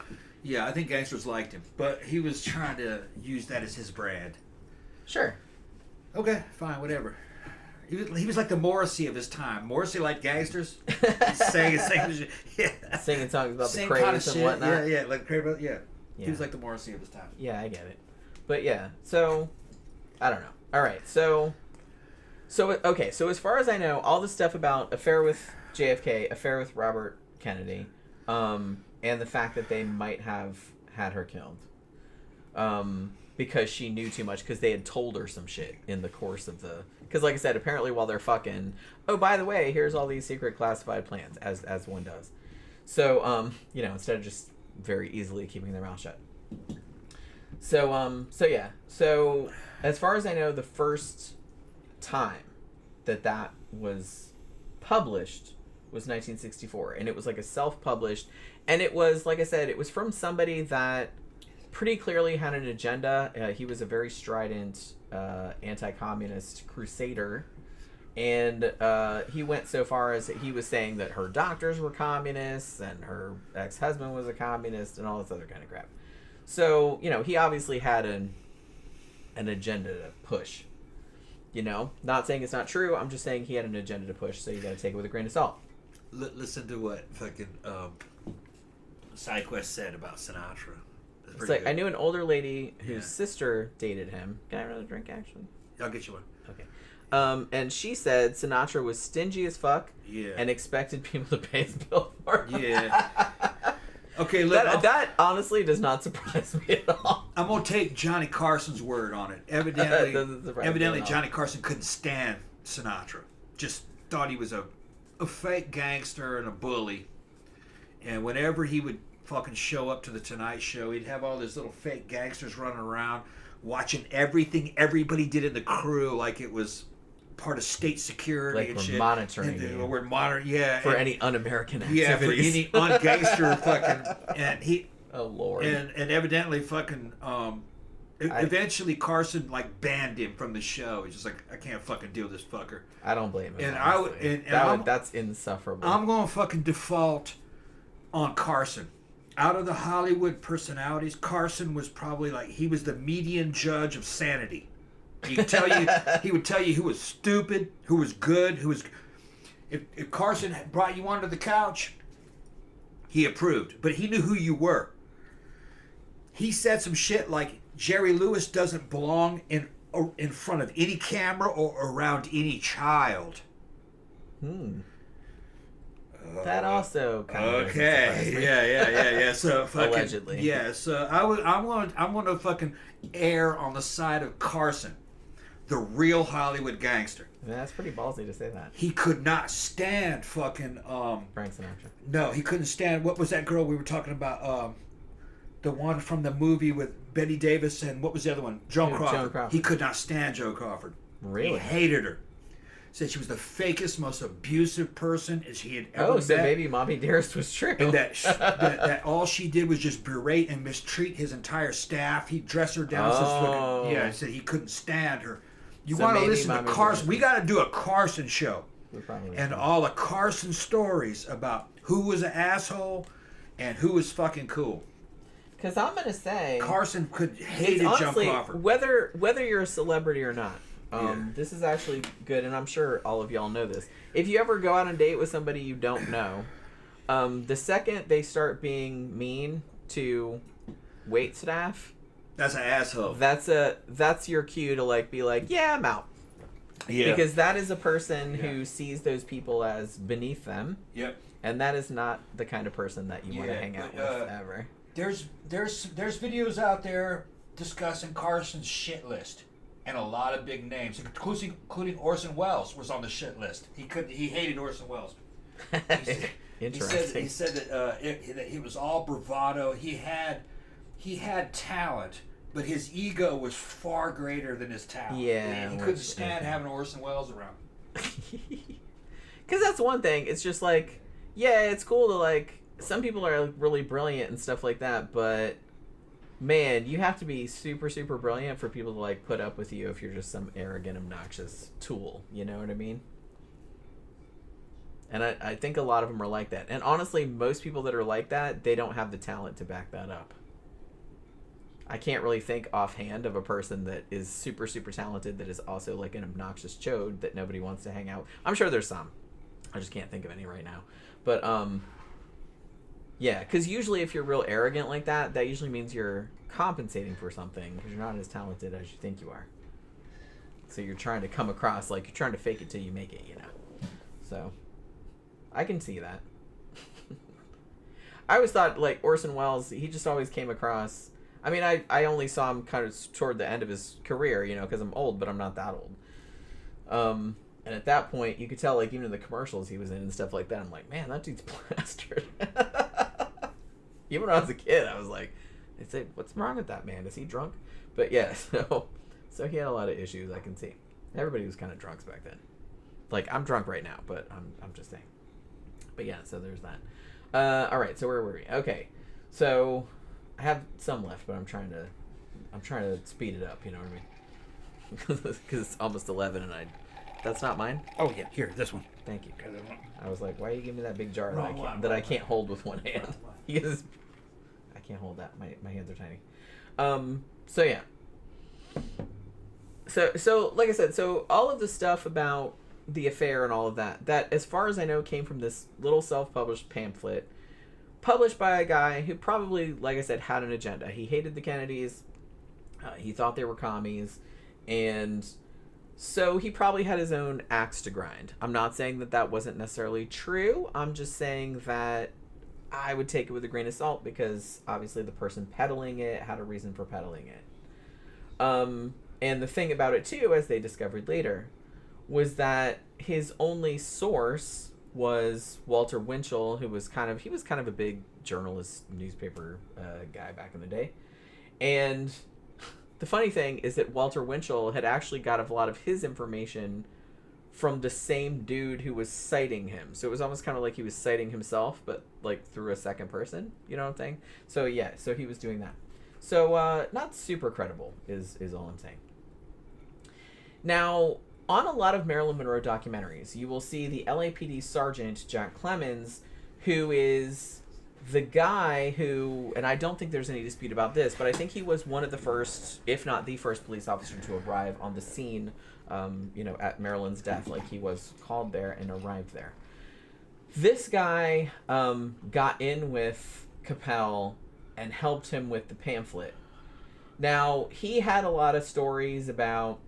Yeah, I think gangsters liked him, but he was trying to use that as his brand. Sure. Okay, fine, whatever. He was like the Morrissey of his time. Morrissey liked gangsters, singing songs about the craze and whatnot. Yeah, like crazy. Yeah, he was like the Morrissey of his time. Yeah, I get it. But yeah, so I don't know. All right, so okay, so as far as I know, all the stuff about affair with JFK, affair with Robert Kennedy, and the fact that they might have had her killed, because she knew too much, because they had told her some shit in the course of the. Because like I said, apparently while they're fucking, oh, by the way, here's all these secret classified plans, as one does. So instead of just very easily keeping their mouth shut. So yeah. So as far as I know, the first time that was published was 1964, and it was like a self-published, and it was, like I said, it was from somebody that pretty clearly had an agenda. He was a very strident anti-communist crusader, and he went so far as he was saying that her doctors were communists and her ex-husband was a communist and all this other kind of crap. So, he obviously had an agenda to push. Not saying it's not true. I'm just saying he had an agenda to push, so you got to take it with a grain of salt. Listen to what fucking SideQuest said about Sinatra. It's like, I knew an older lady whose sister dated him. Can I have another drink, actually? I'll get you one. Okay. And she said Sinatra was stingy as fuck and expected people to pay his bill for him. Yeah. Okay, look. That honestly does not surprise me at all. I'm going to take Johnny Carson's word on it. Evidently Johnny Carson couldn't stand Sinatra. Just thought he was a fake gangster and a bully. And whenever he would fucking show up to the Tonight Show, he'd have all these little fake gangsters running around watching everything everybody did in the crew like it was part of state security like and we're shit. Monitoring and we're monitoring, for any un-American activities. Yeah, for any un-gangster fucking, and he. Oh Lord. And evidently fucking eventually Carson like banned him from the show. He's just like, I can't fucking deal with this fucker. I don't blame him. And that's insufferable. I'm going to fucking default on Carson. Out of the Hollywood personalities, Carson was probably like, he was the median judge of sanity. He would tell you who was stupid, who was good, who was. If Carson brought you onto the couch, he approved, but he knew who you were. He said some shit like Jerry Lewis doesn't belong in front of any camera or around any child. That also kind of okay. Yeah. So fucking, allegedly. Yeah. So I'm going to fucking err on the side of Carson, the real Hollywood gangster. Yeah, that's pretty ballsy to say that. He could not stand fucking Frank Sinatra. No, he couldn't stand. What was that girl we were talking about? The one from the movie with Betty Davis and what was the other one? Joan Crawford. He could not stand Joan Crawford. Really? He hated her. Said she was the fakest, most abusive person he had ever met. Oh, so maybe Mommy Dearest was true. And that all she did was just berate and mistreat his entire staff. He'd dress her down. He said he couldn't stand her. You want to listen to Carson? We got to do a Carson show. And all the Carson stories about who was an asshole and who was fucking cool. Because I'm going to say... Carson hated Joan Crawford. Whether you're a celebrity or not, this is actually good, and I'm sure all of y'all know this. If you ever go out on a date with somebody you don't know, the second they start being mean to wait staff... That's an asshole. That's your cue to like be like, yeah, I'm out. Yeah. Because that is a person who sees those people as beneath them. Yep. And that is not the kind of person that you want to hang out with ever. There's videos out there discussing Carson's shit list, and a lot of big names, including Orson Welles was on the shit list. He hated Orson Welles. Interesting. He said that it was all bravado. He had talent, but his ego was far greater than his talent. Yeah, he couldn't stand having Orson Welles around. Because that's one thing. It's just like, yeah, it's cool to like. Some people are really brilliant and stuff like that, but man, you have to be super, super brilliant for people to like put up with you if you're just some arrogant, obnoxious tool. You know what I mean? And I think a lot of them are like that. And honestly, most people that are like that, they don't have the talent to back that up. I can't really think offhand of a person that is super, super talented that is also like an obnoxious chode that nobody wants to hang out. I'm sure there's some. I just can't think of any right now. But, yeah, because usually if you're real arrogant like that, that usually means you're compensating for something because you're not as talented as you think you are. So you're trying to come across like you're trying to fake it till you make it, you know. So I can see that. I always thought like Orson Welles, he just always came across. I mean, I only saw him kind of toward the end of his career, you know, because I'm old, but I'm not that old. And at that point, you could tell, like, even in the commercials he was in and stuff like that, I'm like, man, that dude's plastered. Even when I was a kid, I was like, I'd say, what's wrong with that man? Is he drunk? But yeah, so he had a lot of issues, I can see. Everybody was kind of drunks back then. Like, I'm drunk right now, but I'm just saying. But yeah, so there's that. All right, so where were we? Okay, so I have some left, but I'm trying to speed it up, you know what I mean? Because it's almost 11 and that's not mine? Oh, yeah. Here, this one. Thank you. I was like, why are you giving me that big jar that I can't hold with one hand? Because I can't hold that. My hands are tiny. So, yeah. So, like I said, so all of the stuff about the affair and all of that, as far as I know, came from this little self-published pamphlet published by a guy who probably, like I said, had an agenda. He hated the Kennedys. He thought they were commies. And so he probably had his own axe to grind. I'm not saying that that wasn't necessarily true. I'm just saying that I would take it with a grain of salt because obviously the person peddling it had a reason for peddling it. And the thing about it, too, as they discovered later, was that his only source was Walter Winchell, who was kind of a big journalist, newspaper guy back in the day. And the funny thing is that Walter Winchell had actually got a lot of his information from the same dude who was citing him. So it was almost kind of like he was citing himself, but like through a second person. You know what I'm saying? So yeah, so he was doing that. So not super credible is all I'm saying. Now, on a lot of Marilyn Monroe documentaries, you will see the LAPD sergeant, Jack Clemens, who is the guy who, and I don't think there's any dispute about this, but I think he was one of the first, if not the first police officer to arrive on the scene, at Marilyn's death. Like, he was called there and arrived there. This guy got in with Capel and helped him with the pamphlet. Now, he had a lot of stories about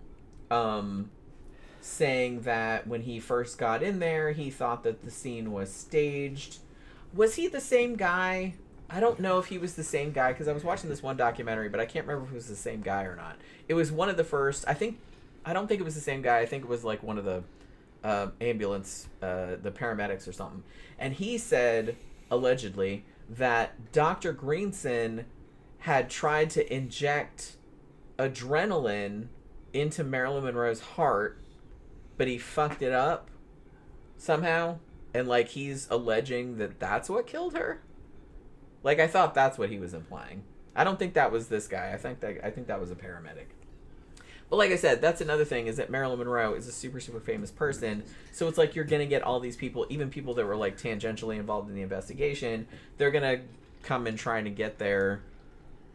saying that when he first got in there, he thought that the scene was staged. Was he the same guy? I don't know if he was the same guy, because I was watching this one documentary, but I can't remember if it was the same guy or not. It was one of the first, I don't think it was the same guy. I think it was like one of the ambulance, the paramedics or something. And he said, allegedly, that Dr. Greenson had tried to inject adrenaline into Marilyn Monroe's heart, but he fucked it up somehow, and like he's alleging that that's what killed her. Like, I thought that's what he was implying. I don't think that was this guy. I think that was a paramedic. But like I said, that's another thing, is that Marilyn Monroe is a super, super famous person. So it's like you're going to get all these people, even people that were like tangentially involved in the investigation, they're going to come and trying to get their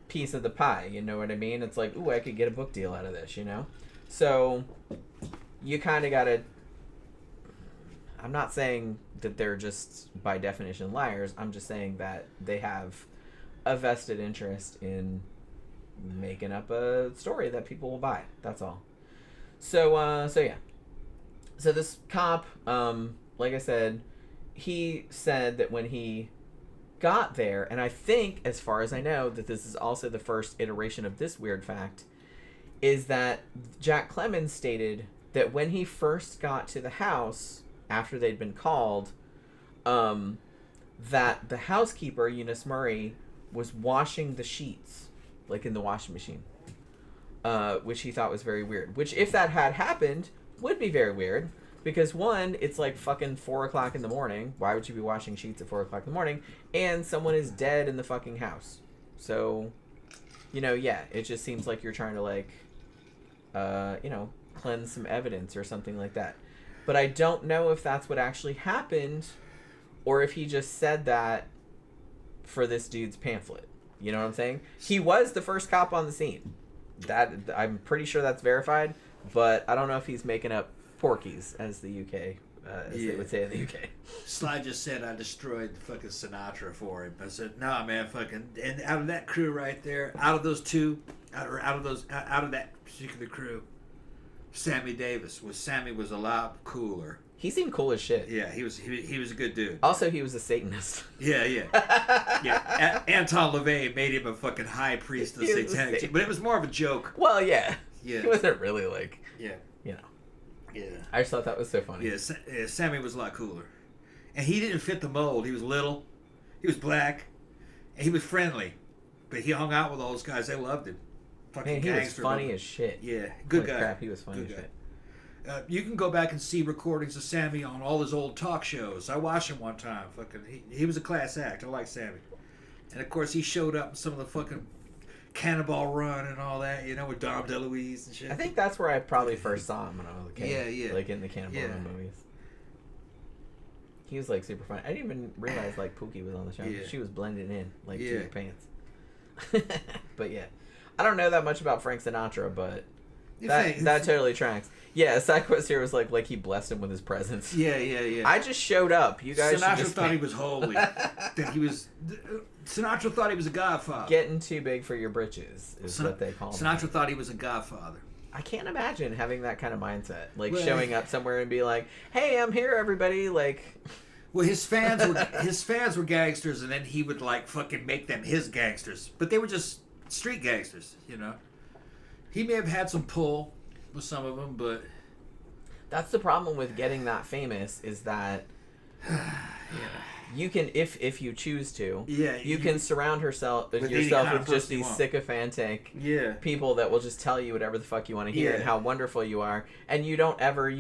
piece of the pie. You know what I mean? It's like, ooh, I could get a book deal out of this, you know? So you kind of got to, I'm not saying that they're just by definition liars. I'm just saying that they have a vested interest in making up a story that people will buy. That's all. So yeah. So this cop, like I said, he said that when he got there, and I think, as far as I know, that this is also the first iteration of this weird fact, is that Jack Clemens stated that when he first got to the house after they'd been called, that the housekeeper, Eunice Murray, was washing the sheets, like in the washing machine, which he thought was very weird. Which, if that had happened, would be very weird, because one, it's like fucking 4 o'clock in the morning. Why would you be washing sheets at 4 o'clock in the morning? And someone is dead in the fucking house. So, yeah, it just seems like you're trying to, like, cleanse some evidence or something like that. But I don't know if that's what actually happened, or if he just said that for this dude's pamphlet. You know what I'm saying? He was the first cop on the scene. That, I'm pretty sure that's verified, but I don't know if he's making up porkies, as the UK, they would say in the UK. Sly just said I destroyed fucking Sinatra for him. I said, nah, man, fucking, and out of that crew right there, out of that particular crew, Sammy was a lot cooler. He seemed cool as shit. Yeah, he was a good dude. Also, he was a Satanist. Yeah. Yeah. Anton LaVey made him a fucking high priest of satanic, but it was more of a joke. Well, yeah. Yeah. He wasn't really like, yeah. Yeah. I just thought that was so funny. Yeah, Sammy was a lot cooler. And he didn't fit the mold. He was little. He was black. And he was friendly. But he hung out with all those guys. They loved him. Fucking Man, he was funny as shit. Yeah, good guy. Crap, he was funny as shit. You can go back and see recordings of Sammy on all his old talk shows. I watched him one time. Fucking, he was a class act. I like Sammy. And of course, he showed up in some of the fucking Cannonball Run and all that, with Dom DeLuise and shit. I think that's where I probably first saw him when I was a kid. Yeah. Like in the Cannonball Run movies. He was like super funny. I didn't even realize like Pookie was on the show. Yeah. She was blending in like through your pants. But yeah, I don't know that much about Frank Sinatra, but That totally tracks. Yeah, a side quest here was like he blessed him with his presence. Yeah. I just showed up. You guys Sinatra thought he was holy. Sinatra thought he was a godfather. Getting too big for your britches is what they call him. Sinatra thought he was a godfather. I can't imagine having that kind of mindset. Like showing up somewhere and be like, "Hey, I'm here, everybody." Like, well, his fans were gangsters, and then he would like fucking make them his gangsters, but they were just street gangsters, you know. He may have had some pull with some of them, but that's the problem with getting that famous is that you can, if you choose to, you can surround yourself with just these sycophantic people that will just tell you whatever the fuck you want to hear and how wonderful you are, and you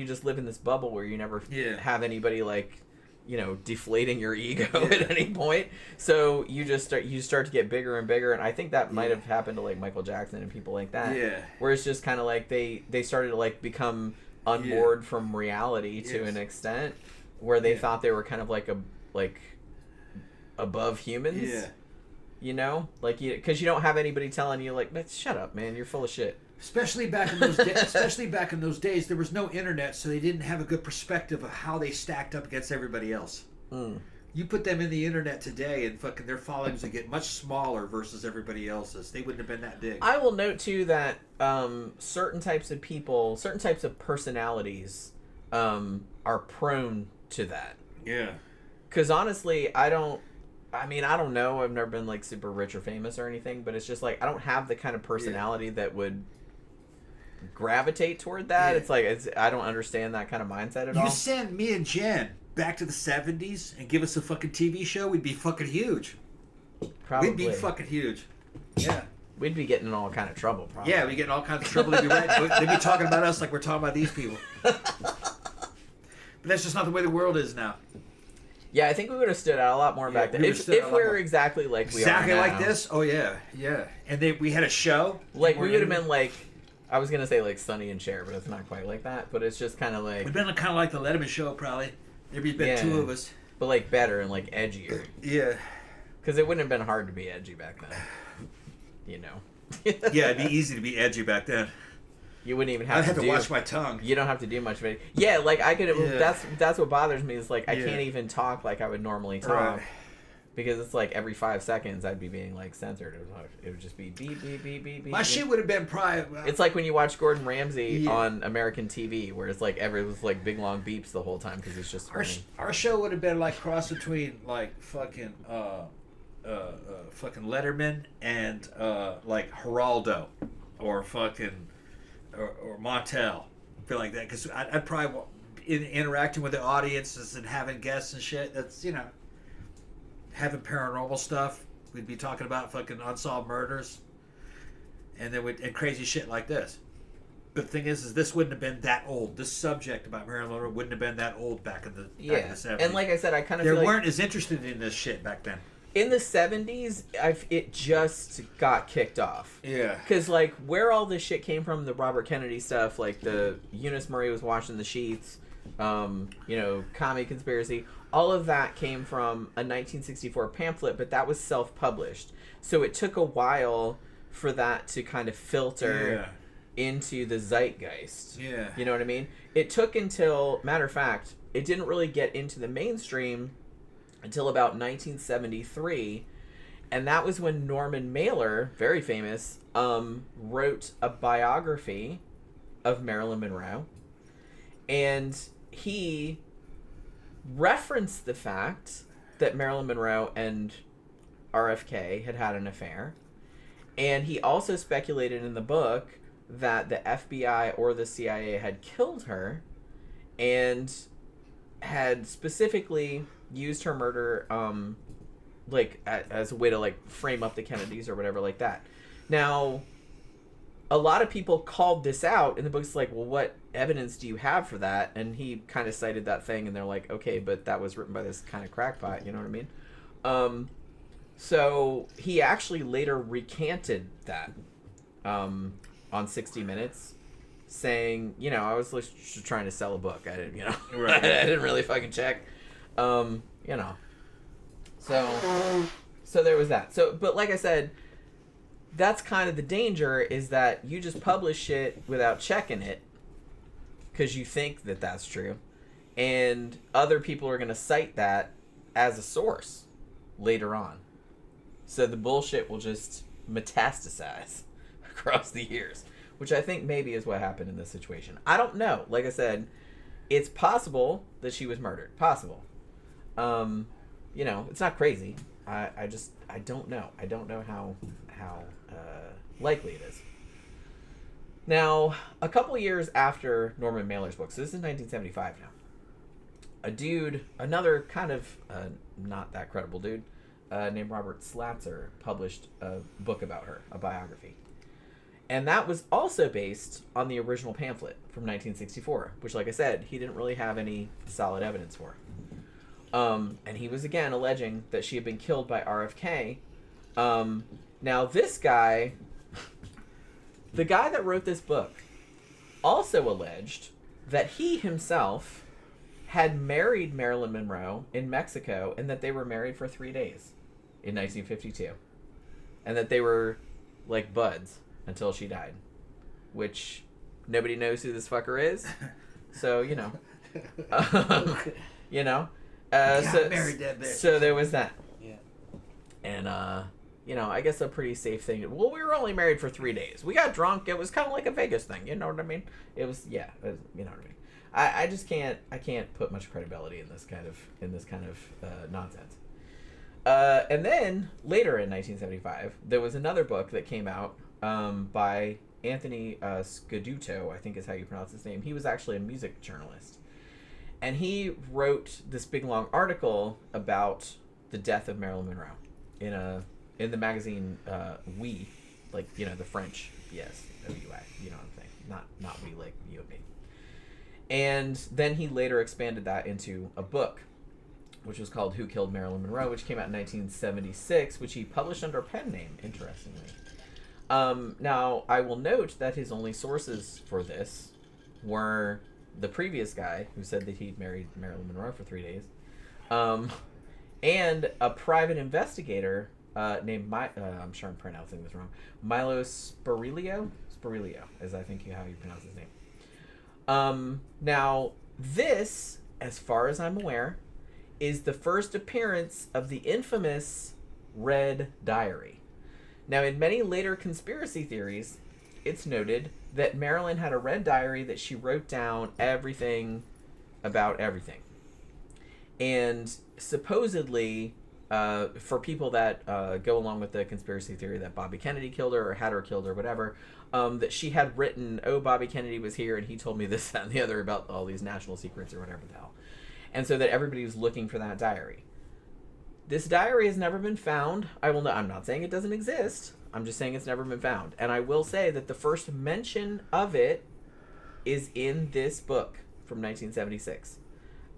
just live in this bubble where you never have anybody like, you know, deflating your ego at any point. So you start to get bigger and bigger, and I think that might have happened to like Michael Jackson and people like that. Yeah. Where it's just kind of like they started to like become unmoored from reality to an extent where they thought they were kind of like above humans. Yeah. You know, like because you don't have anybody telling you like, shut up, man, you're full of shit. Especially back in those days, there was no internet, so they didn't have a good perspective of how they stacked up against everybody else. You put them in the internet today, and fucking their followings would get much smaller versus everybody else's. They wouldn't have been that big. I will note too that certain types of people, certain types of personalities, are prone to that. Yeah. Because honestly, I don't know. I've never been like super rich or famous or anything, but it's just like I don't have the kind of personality that would gravitate toward that. I don't understand that kind of mindset at all. You send me and Jen back to the 70s and give us a fucking TV show, we'd be fucking huge. Probably. We'd be fucking huge. Yeah. We'd be getting in all kind of trouble, probably. Yeah, we'd get in all kinds of trouble. They'd be talking about us like we're talking about these people. But that's just not the way the world is now. Yeah, I think we would have stood out a lot more back then. If we were exactly like we are now. Exactly like this? Oh, yeah. Yeah. And we had a show. Like, we would have been like, I was going to say like Sonny and Cher, but it's not quite like that. But it's just kind of like... We'd been kind of like the Letterman show, probably. There'd been two of us. But like better and like edgier. Yeah. Because it wouldn't have been hard to be edgy back then. You know. Yeah, it'd be easy to be edgy back then. You wouldn't even have I'd have to watch my tongue. You don't have to do much of it. Yeah, like I could. Yeah. That's what bothers me is like I can't even talk like I would normally talk. Right. Because it's like every 5 seconds I'd be being like censored. It would just be beep beep beep beep beep. My shit would have been probably. It's like when you watch Gordon Ramsay on American TV, where it's like it was like big long beeps the whole time because it's just. Our show would have been like cross between like fucking Letterman and like Geraldo, or fucking or Montel, feel like that because I'd probably interacting with the audiences and having guests and shit. That's having paranormal stuff. We'd be talking about fucking unsolved murders, and then and crazy shit like this. But the thing is this wouldn't have been that old. This subject about Marilyn Monroe wouldn't have been that old back in the 70s. And like I said, I kind of they weren't as interested in this shit back then. In the 70s, it just got kicked off. Yeah. Because, like, where all this shit came from, the Robert Kennedy stuff, like the Eunice Murray was washing the sheets, commie conspiracy, all of that came from a 1964 pamphlet, but that was self-published. So it took a while for that to kind of filter into the zeitgeist. Yeah. You know what I mean? It took until, matter of fact, it didn't really get into the mainstream until about 1973, and that was when Norman Mailer, very famous, wrote a biography of Marilyn Monroe, and he referenced the fact that Marilyn Monroe and RFK had an affair, and he also speculated in the book that the FBI or the CIA had killed her, and had specifically used her murder as a way to like frame up the Kennedys or whatever like that. Now, a lot of people called this out in the book's like, well, what evidence do you have for that? And he kind of cited that thing, and they're like, okay, but that was written by this kind of crackpot, you know what I mean? So he actually later recanted that on 60 Minutes, saying, I was just trying to sell a book. I didn't, right. I didn't really fucking check. So there was that. So, but like I said, that's kind of the danger, is that you just publish shit without checking it because you think that that's true, and other people are going to cite that as a source later on. So the bullshit will just metastasize across the years, which I think maybe is what happened in this situation. I don't know. Like I said, it's possible that she was murdered. Possible. You know, it's not crazy. I don't know. I don't know how likely it is. Now, a couple years after Norman Mailer's book, so this is 1975 now, a dude, another kind of not that credible dude, named Robert Slatzer, published a book about her, a biography. And that was also based on the original pamphlet from 1964, which, like I said, he didn't really have any solid evidence for. And he was, again, alleging that she had been killed by RFK. Now, this guy, the guy that wrote this book, also alleged that he himself had married Marilyn Monroe in Mexico, and that they were married for 3 days in 1952. And that they were, like, buds until she died. Which, nobody knows who this fucker is. So, you know. You know. Married that bitch. So there was that. Yeah. And, you know, I guess a pretty safe thing. Well, we were only married for 3 days. We got drunk. It was kind of like a Vegas thing. You know what I mean? It was, yeah. You know what I mean? I just can't. I can't put much credibility in this kind of nonsense. And then later in 1975, there was another book that came out by Anthony Scaduto, I think is how you pronounce his name. He was actually a music journalist, and he wrote this big long article about the death of Marilyn Monroe in the magazine Oui, like, you know, the French, yes, W-I, you know what I'm saying, not we like you and me. And then he later expanded that into a book, which was called Who Killed Marilyn Monroe, which came out in 1976, which he published under a pen name, interestingly. Now, I will note that his only sources for this were the previous guy who said that he'd married Marilyn Monroe for 3 days, and a private investigator named, I'm sure I'm pronouncing this wrong, Milo Sparilio is I think how you pronounce his name. Now, this, as far as I'm aware, is the first appearance of the infamous Red Diary. Now, in many later conspiracy theories, it's noted that Marilyn had a red diary that she wrote down everything about everything. And supposedly, for people that go along with the conspiracy theory that Bobby Kennedy killed her or had her killed or whatever, that she had written, oh, Bobby Kennedy was here and he told me this, that, and the other about all these national secrets or whatever the hell. And so that everybody was looking for that diary. This diary has never been found. I'm not saying it doesn't exist. I'm just saying it's never been found. And I will say that the first mention of it is in this book from 1976.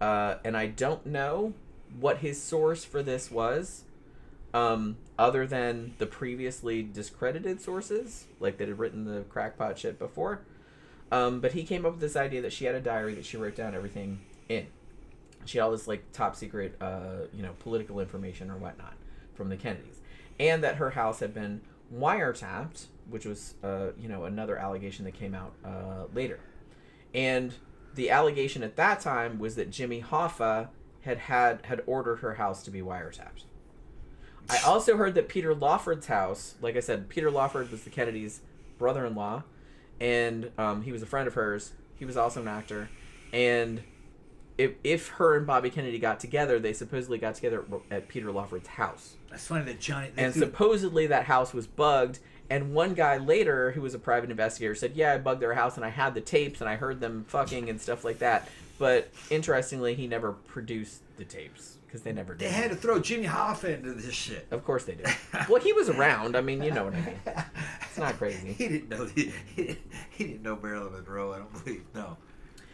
And I don't know what his source for this was, other than the previously discredited sources, like that had written the crackpot shit before. But he came up with this idea that she had a diary that she wrote down everything in. She had all this, like, top secret, political information or whatnot from the Kennedys. And that her house had been wiretapped, which was, another allegation that came out later. And the allegation at that time was that Jimmy Hoffa had ordered her house to be wiretapped. I also heard that Peter Lawford's house, like I said, Peter Lawford was the Kennedys' brother-in-law, and he was a friend of hers. He was also an actor. And if her and Bobby Kennedy got together, they supposedly got together at Peter Lawford's house. That's funny that Johnny... Supposedly that house was bugged, and one guy later, who was a private investigator, said, yeah, I bugged their house, and I had the tapes, and I heard them fucking and stuff like that. But interestingly, he never produced the tapes, because they never did. They had to throw Jimmy Hoffa into this shit. Of course they did. Well, he was around. I mean, you know what I mean. It's not crazy. He didn't know Marilyn Monroe, I don't believe. No.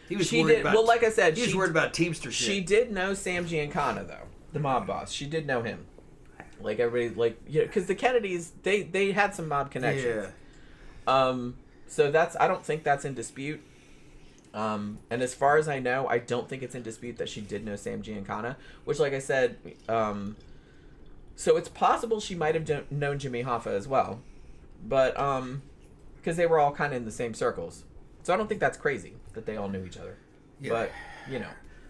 He was like I said, he was worried about Teamster shit. She did know Sam Giancana, though, the mob boss. She did know him. Like everybody, because the Kennedys, they had some mob connections. Yeah. So I don't think that's in dispute. And as far as I know, I don't think it's in dispute that she did know Sam Giancana, which, like I said, so it's possible she might have known Jimmy Hoffa as well. But because they were all kind of in the same circles, so I don't think that's crazy that they all knew each other. Yeah. But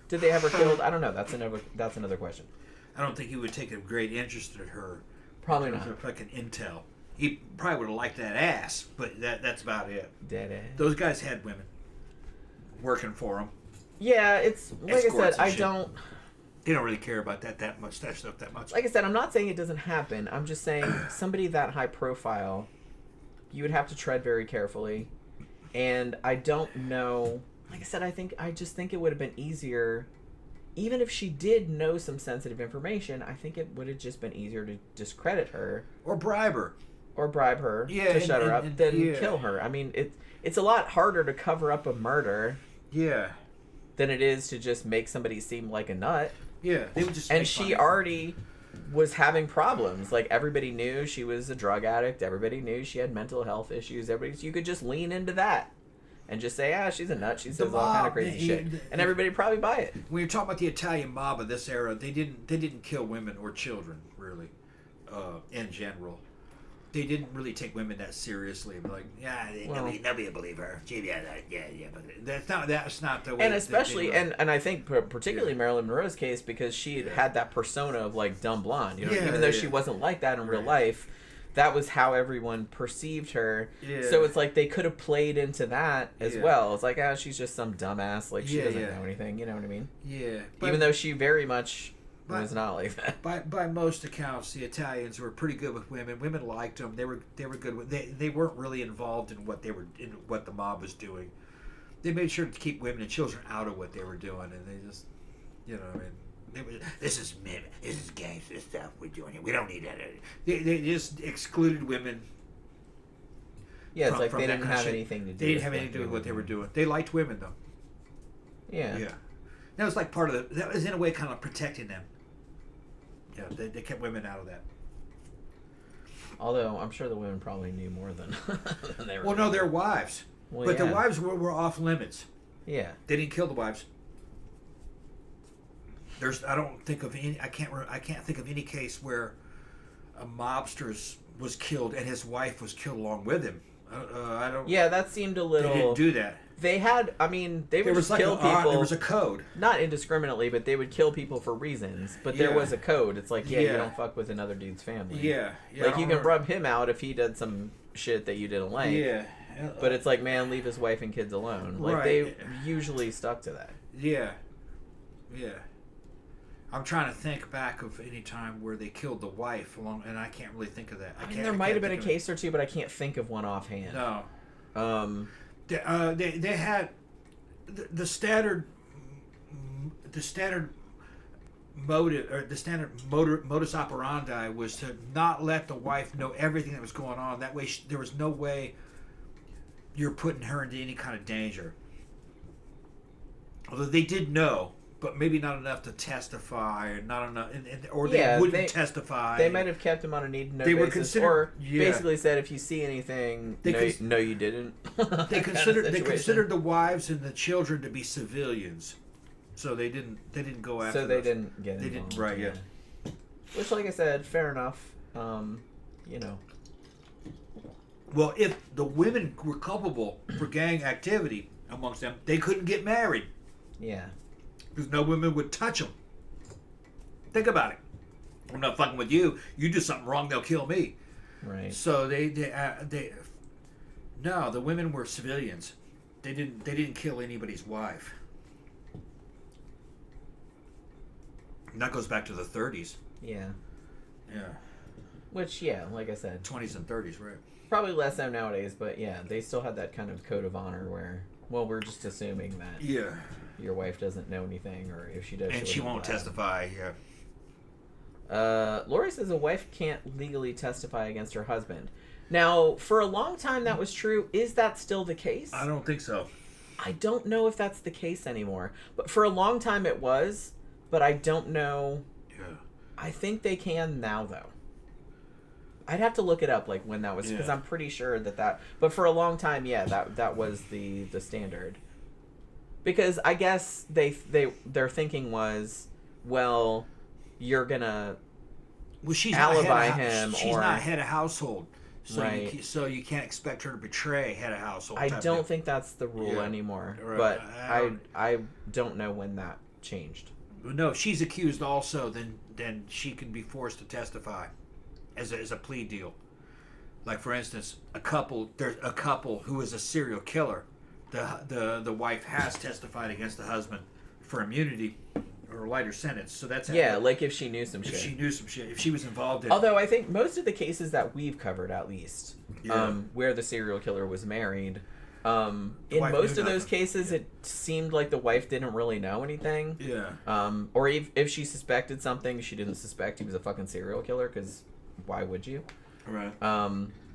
did they ever killed? I don't know. That's another question. I don't think he would take a great interest in her. Probably not. Fucking intel. He probably would have liked that ass, but that's about it. Dead ass. Those guys had women working for them. Yeah, it's like I said. They don't really care about that much. That stuff that much. Like I said, I'm not saying it doesn't happen. I'm just saying somebody that high profile, you would have to tread very carefully, and I don't know. Like I said, I just think it would have been easier. Even if she did know some sensitive information, I think it would have just been easier to discredit her. Or bribe her. To shut her up than kill her. I mean, it's a lot harder to cover up a murder than it is to just make somebody seem like a nut. Yeah. They would just and she already was having problems. Like, everybody knew she was a drug addict. Everybody knew she had mental health issues. So you could just lean into that. And just say, she's a nut. She says all kind of crazy shit, and everybody probably buy it. When you're talking about the Italian mob of this era, they didn't kill women or children really, in general. They didn't really take women that seriously. Like, nobody will believe her. But that's not the way. And especially, and I think particularly Marilyn Monroe's case, because she had that persona of like dumb blonde. Even though she wasn't like that in real life. That was how everyone perceived her. Yeah. So it's like they could have played into that as well. It's like, she's just some dumbass. Like, she doesn't know anything. You know what I mean? Yeah. Even though she very much was not like that. By most accounts, the Italians were pretty good with women. Women liked them. They were good with. They weren't really involved in what the mob was doing. They made sure to keep women and children out of what they were doing, and they just, this is gangster stuff we're doing here. We don't need that. They just excluded women. Yeah, it's like they didn't have anything to do. They didn't have anything to do with what they were doing. They liked women though. Yeah. Yeah. That was like part of that was in a way kind of protecting them. Yeah, they kept women out of that. Although I'm sure the women probably knew more than they were. Well, no, their wives. But the wives were off limits. Yeah. They didn't kill the wives. I don't think of any. I can't think of any case where a mobster was killed and his wife was killed along with him. I don't. Yeah, that seemed a little. They didn't do that. They had. I mean, they would just kill people. There was a code. Not indiscriminately, but they would kill people for reasons. But there was a code. It's like, you don't fuck with another dude's family. Yeah. Like, you can rub him out if he did some shit that you didn't like. Yeah. But it's like, man, leave his wife and kids alone. Like, they usually stuck to that. Yeah. Yeah. I'm trying to think back of any time where they killed the wife and I can't really think of that. I mean, there might have been a case or two, but I can't think of one offhand. No. They had the standard motive or the standard modus operandi was to not let the wife know everything that was going on. That way, there was no way you're putting her into any kind of danger. Although they did know. But maybe not enough to testify, or not enough, or they wouldn't testify. They might have kept him on a need to know basis, or basically said, if you see anything, no, you didn't. They considered the wives and the children to be civilians, so they didn't go after. So they didn't get. They didn't, right? Yeah. Which, like I said, fair enough. Well, if the women were culpable for gang activity amongst them, they couldn't get married. Yeah. Because no women would touch them. Think about it. I'm not fucking with you. You do something wrong, they'll kill me. Right. So no, the women were civilians. They didn't kill anybody's wife. And that goes back to the 30s. Yeah. Yeah. Which, like I said, 20s and 30s, right? Probably less so nowadays, but they still had that kind of code of honor where, we're just assuming that. Yeah. Your wife doesn't know anything, or if she does, and she won't testify. Lori says a wife can't legally testify against her husband. Now, for a long time that was true. Is that still the case? I don't think so. I don't know if that's the case anymore. But for a long time it was. But I don't know. Yeah. I think they can now, though. I'd have to look it up, like when that was, because I'm pretty sure that. But for a long time, that was the standard. Because I guess their thinking was, you're gonna she's alibi him. She's not head of household, So right. so you can't expect her to betray head of household. I don't think that's the rule anymore, but I don't know when that changed. No, if she's accused also, then she can be forced to testify as a plea deal. Like for instance, there's a couple who is a serial killer. The wife has testified against the husband for immunity or a lighter sentence. So that's like if she knew some shit. If she knew some shit, if she was involved in. Although I think most of the cases that we've covered, at least, where the serial killer was married, in most of those cases, it seemed like the wife didn't really know anything. Yeah. Or if she suspected something, she didn't suspect he was a fucking serial killer, because why would you? Right.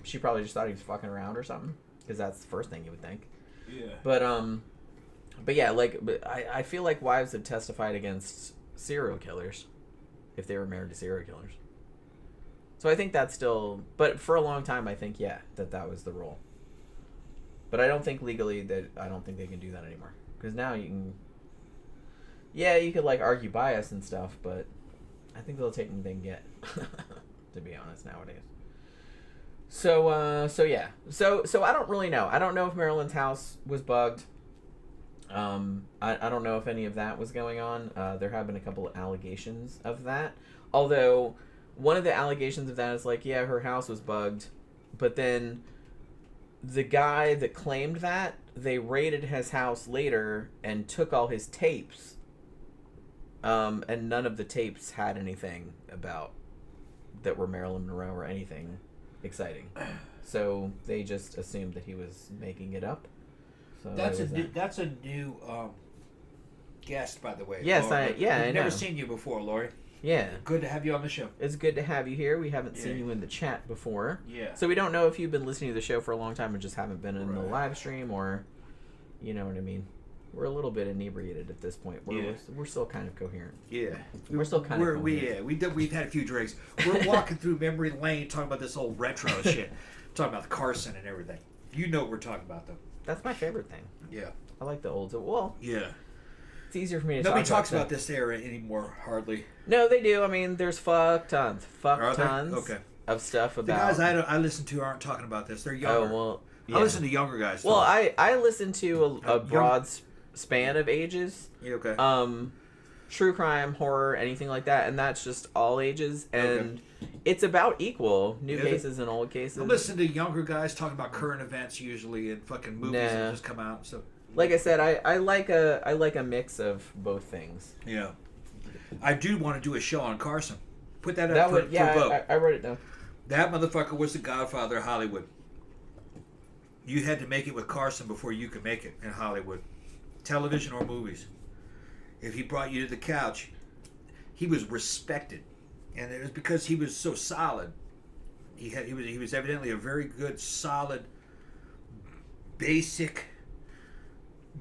She probably just thought he was fucking around or something, because that's the first thing you would think. Yeah. But yeah, I feel like wives have testified against serial killers if they were married to serial killers. So I think that's still, but for a long time, I think, that was the rule. But I don't think legally I don't think they can do that anymore. Because now you can, you could like argue bias and stuff, but I think they'll take what they can get, to be honest, nowadays. So I don't really know. I don't know if Marilyn's house was bugged. I don't know if any of that was going on. There have been a couple of allegations of that. Although, one of the allegations of that is like, her house was bugged. But then, the guy that claimed that, they raided his house later and took all his tapes. And none of the tapes had anything about that were Marilyn Monroe or anything exciting. So, they just assumed that he was making it up. So that's a new guest, by the way. Yes, Laura. I've never seen you before, Lori. Yeah. Good to have you on the show. It's good to have you here. We haven't seen you in the chat before. Yeah. So we don't know if you've been listening to the show for a long time and just haven't been in the live stream, or, you know what I mean. We're a little bit inebriated at this point. We're still kind of coherent. Yeah. We're still kind of coherent. We've had a few drinks. We're walking through memory lane talking about this old retro shit. Talking about Carson and everything. You know what we're talking about, though. That's my favorite thing. Yeah. I like the old. Well, yeah. It's easier for me to Nobody talks about this era anymore, hardly. No, they do. I mean, there's tons of stuff about... The guys I listen to aren't talking about this. They're younger. Oh, well, I listen to younger guys. Well, I listen to a broad span of ages. Okay. True crime, horror, anything like that, and that's just all ages, and it's about equal, new cases and old cases. I listen to younger guys talking about current events usually, and fucking movies that just come out. So, like I said, I like a mix of both things. Yeah, I do want to do a show on Carson. Put that up for vote. I wrote it down. That motherfucker was the godfather of Hollywood. You had to make it with Carson before you could make it in Hollywood, television or movies. If he brought you to the couch, he was respected, and it was because he was so solid. He was evidently a very good, solid, basic,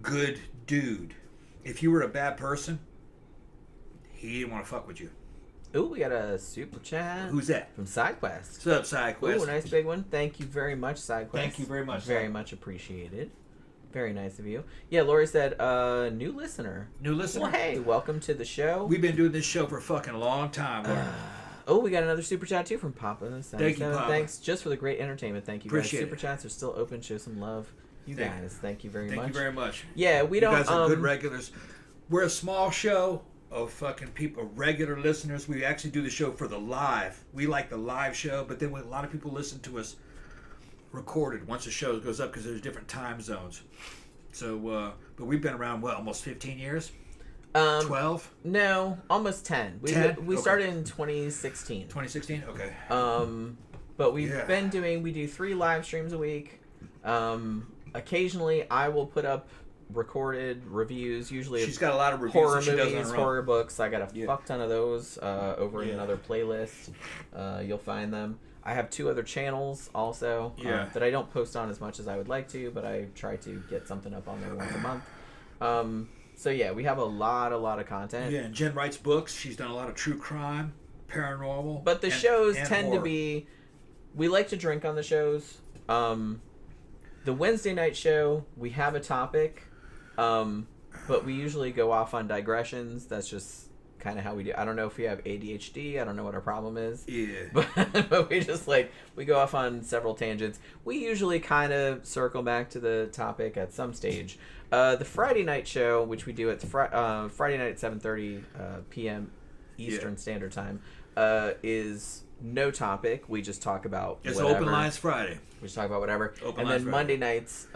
good dude. If you were a bad person, he didn't want to fuck with you. Ooh, we got a super chat. Who's that? From SideQuest. What's up, SideQuest? Ooh, a nice big one. Thank you very much, SideQuest. Thank you very much. Very much appreciated. Very nice of you. Yeah, Lori said, new listener. New listener? Well, hey, welcome to the show. We've been doing this show for a fucking long time, Lori. We got another super chat, too, from Papa. Thank you, Papa. Thanks just for the great entertainment. Thank you, Appreciate guys. Super chats are still open. Show some love. Thank you very much. Thank you very much. Yeah, we don't... You guys are good regulars. We're a small show of fucking people, regular listeners. We actually do the show for the live. We like the live show, but then when a lot of people listen to us recorded once the show goes up because there's different time zones. So, but we've been around, almost 15 years? 12? No, almost 10. We started in 2016. 2016? Okay. But we do 3 live streams a week. Occasionally, I will put up recorded reviews, usually she's got a lot of reviews horror that she movies, does on her horror own. books. I got a fuck ton of those over in another playlist. You'll find them. I have 2 other channels also that I don't post on as much as I would like to, but I try to get something up on there once a month. So yeah, we have a lot of content. Yeah, and Jen writes books. She's done a lot of true crime, paranormal. But the shows and tend horror. to be... We like to drink on the shows. The Wednesday night show, we have a topic, but we usually go off on digressions. That's just kind of how we do. I don't know if we have ADHD. I don't know what our problem is. Yeah. But we just we go off on several tangents. We usually kind of circle back to the topic at some stage. The Friday night show, which we do at Friday night at 7:30 p.m. Eastern Standard Time, is no topic. We just talk about whatever. Open Lines Friday. We just talk about whatever. And then Monday nights,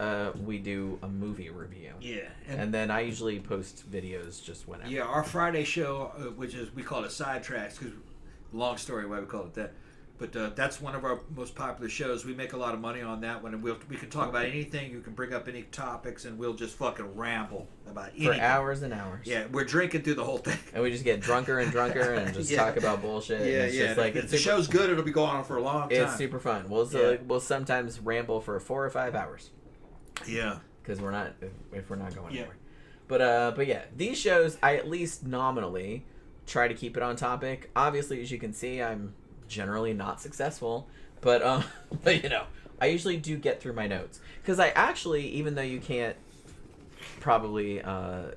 we do a movie review. Yeah. And then I usually post videos just whenever. Yeah, our Friday show, which is, we call it Sidetracks, because long story why we call it that. But that's one of our most popular shows. We make a lot of money on that one, and we can talk about anything. You can bring up any topics, and we'll just fucking ramble about anything. For hours and hours. Yeah, we're drinking through the whole thing. And we just get drunker and drunker and just talk about bullshit. Yeah, and it's just if the show's good, it'll be going on for a long time. It's super fun. We'll sometimes ramble for 4 or 5 hours. Yeah. Because we're not going anywhere. But yeah, these shows, I at least nominally try to keep it on topic. Obviously, as you can see, I'm generally not successful, but I usually do get through my notes, because I actually, even though you can't probably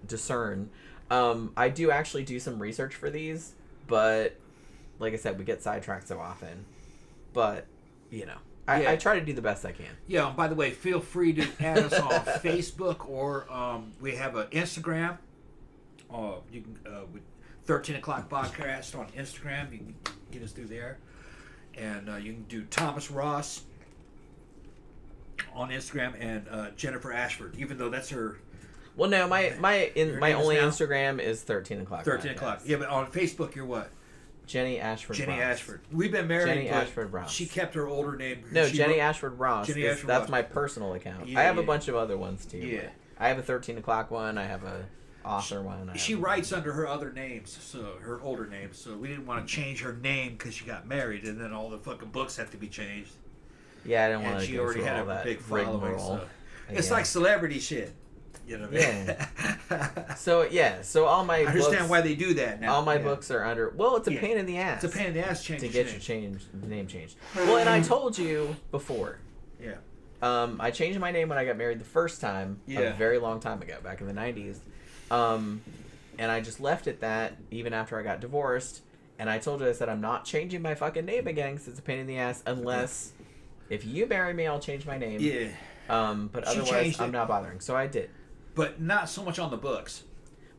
discern, I do actually do some research for these, but like I said, we get sidetracked so often, but I try to do the best I can. Yeah, and by the way, feel free to add us on Facebook, or we have an Instagram. You can with 13 O'Clock Podcast on Instagram. You can get us through there. And you can do Thomas Ross on Instagram, and Jennifer Ashford, even though that's her. Well, no, my only Instagram is 13 O'Clock. 13 O'Clock. Yeah, but on Facebook, you're what? Jenny Ashford. Jenny Ross. Ashford. We've been married. Jenny Ashford Ross. She kept her older name. No, Jenny Ashford Ross. Jenny Ashford that's Ross. My personal account. Yeah, I have a bunch of other ones too. Yeah. I have a 13 O'Clock one. I have a author one. She writes under her other names, so her older names. So we didn't want to change her name because she got married, and then all the fucking books have to be changed. Yeah, I didn't want to. She already had a big following. So. It's like celebrity shit. You know what I mean? Yeah. So all my I understand why they do that now. All my books are under. Well, it's a pain in the ass. It's a pain in the ass to get your name changed. Well, and I told you before. Yeah. I changed my name when I got married the first time. A very long time ago, back in the 90s. And I just left it that even after I got divorced. And I told you, I said, I'm not changing my fucking name again because it's a pain in the ass, unless if you marry me, I'll change my name. Yeah. But otherwise, I'm not bothering. So I did. But not so much on the books.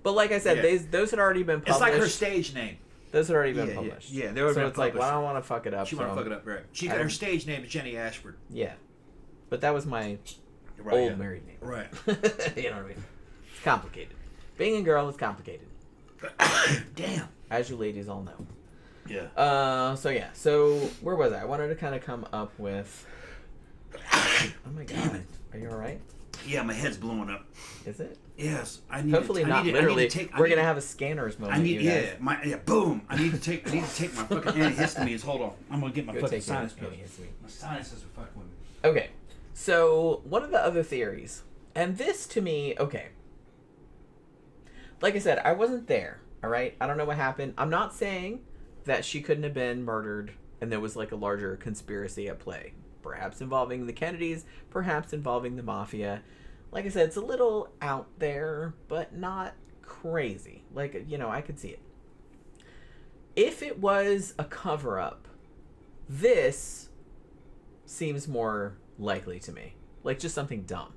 But like I said, those had already been published. It's like her stage name. Those had already been published. Yeah, they were. So it's like, well, I don't want to fuck it up. She want to fuck it up, right? She got her stage name is Jenny Ashford. Yeah. But that was my old married name. Right. You know what I mean? It's complicated. Being a girl is complicated. Damn. As you ladies all know. Yeah. So where was I? I wanted to kind of come up with. Oh my god. Are you all right? Yeah, my head's blowing up. Is it? Yes. I need. Hopefully not literally. We're gonna have a scanners moment. I need. Boom. I need to take my fucking antihistamines. Hold on. I'm gonna get my fucking sinus pills. My sinuses are fucking with me. Okay. So one of the other theories, and this to me, okay. Like I said, I wasn't there. All right. I don't know what happened. I'm not saying that she couldn't have been murdered and there was like a larger conspiracy at play. Perhaps involving the Kennedys, perhaps involving the mafia. Like I said, it's a little out there, but not crazy. Like, I could see it. If it was a cover-up, this seems more likely to me. Like, just something dumb.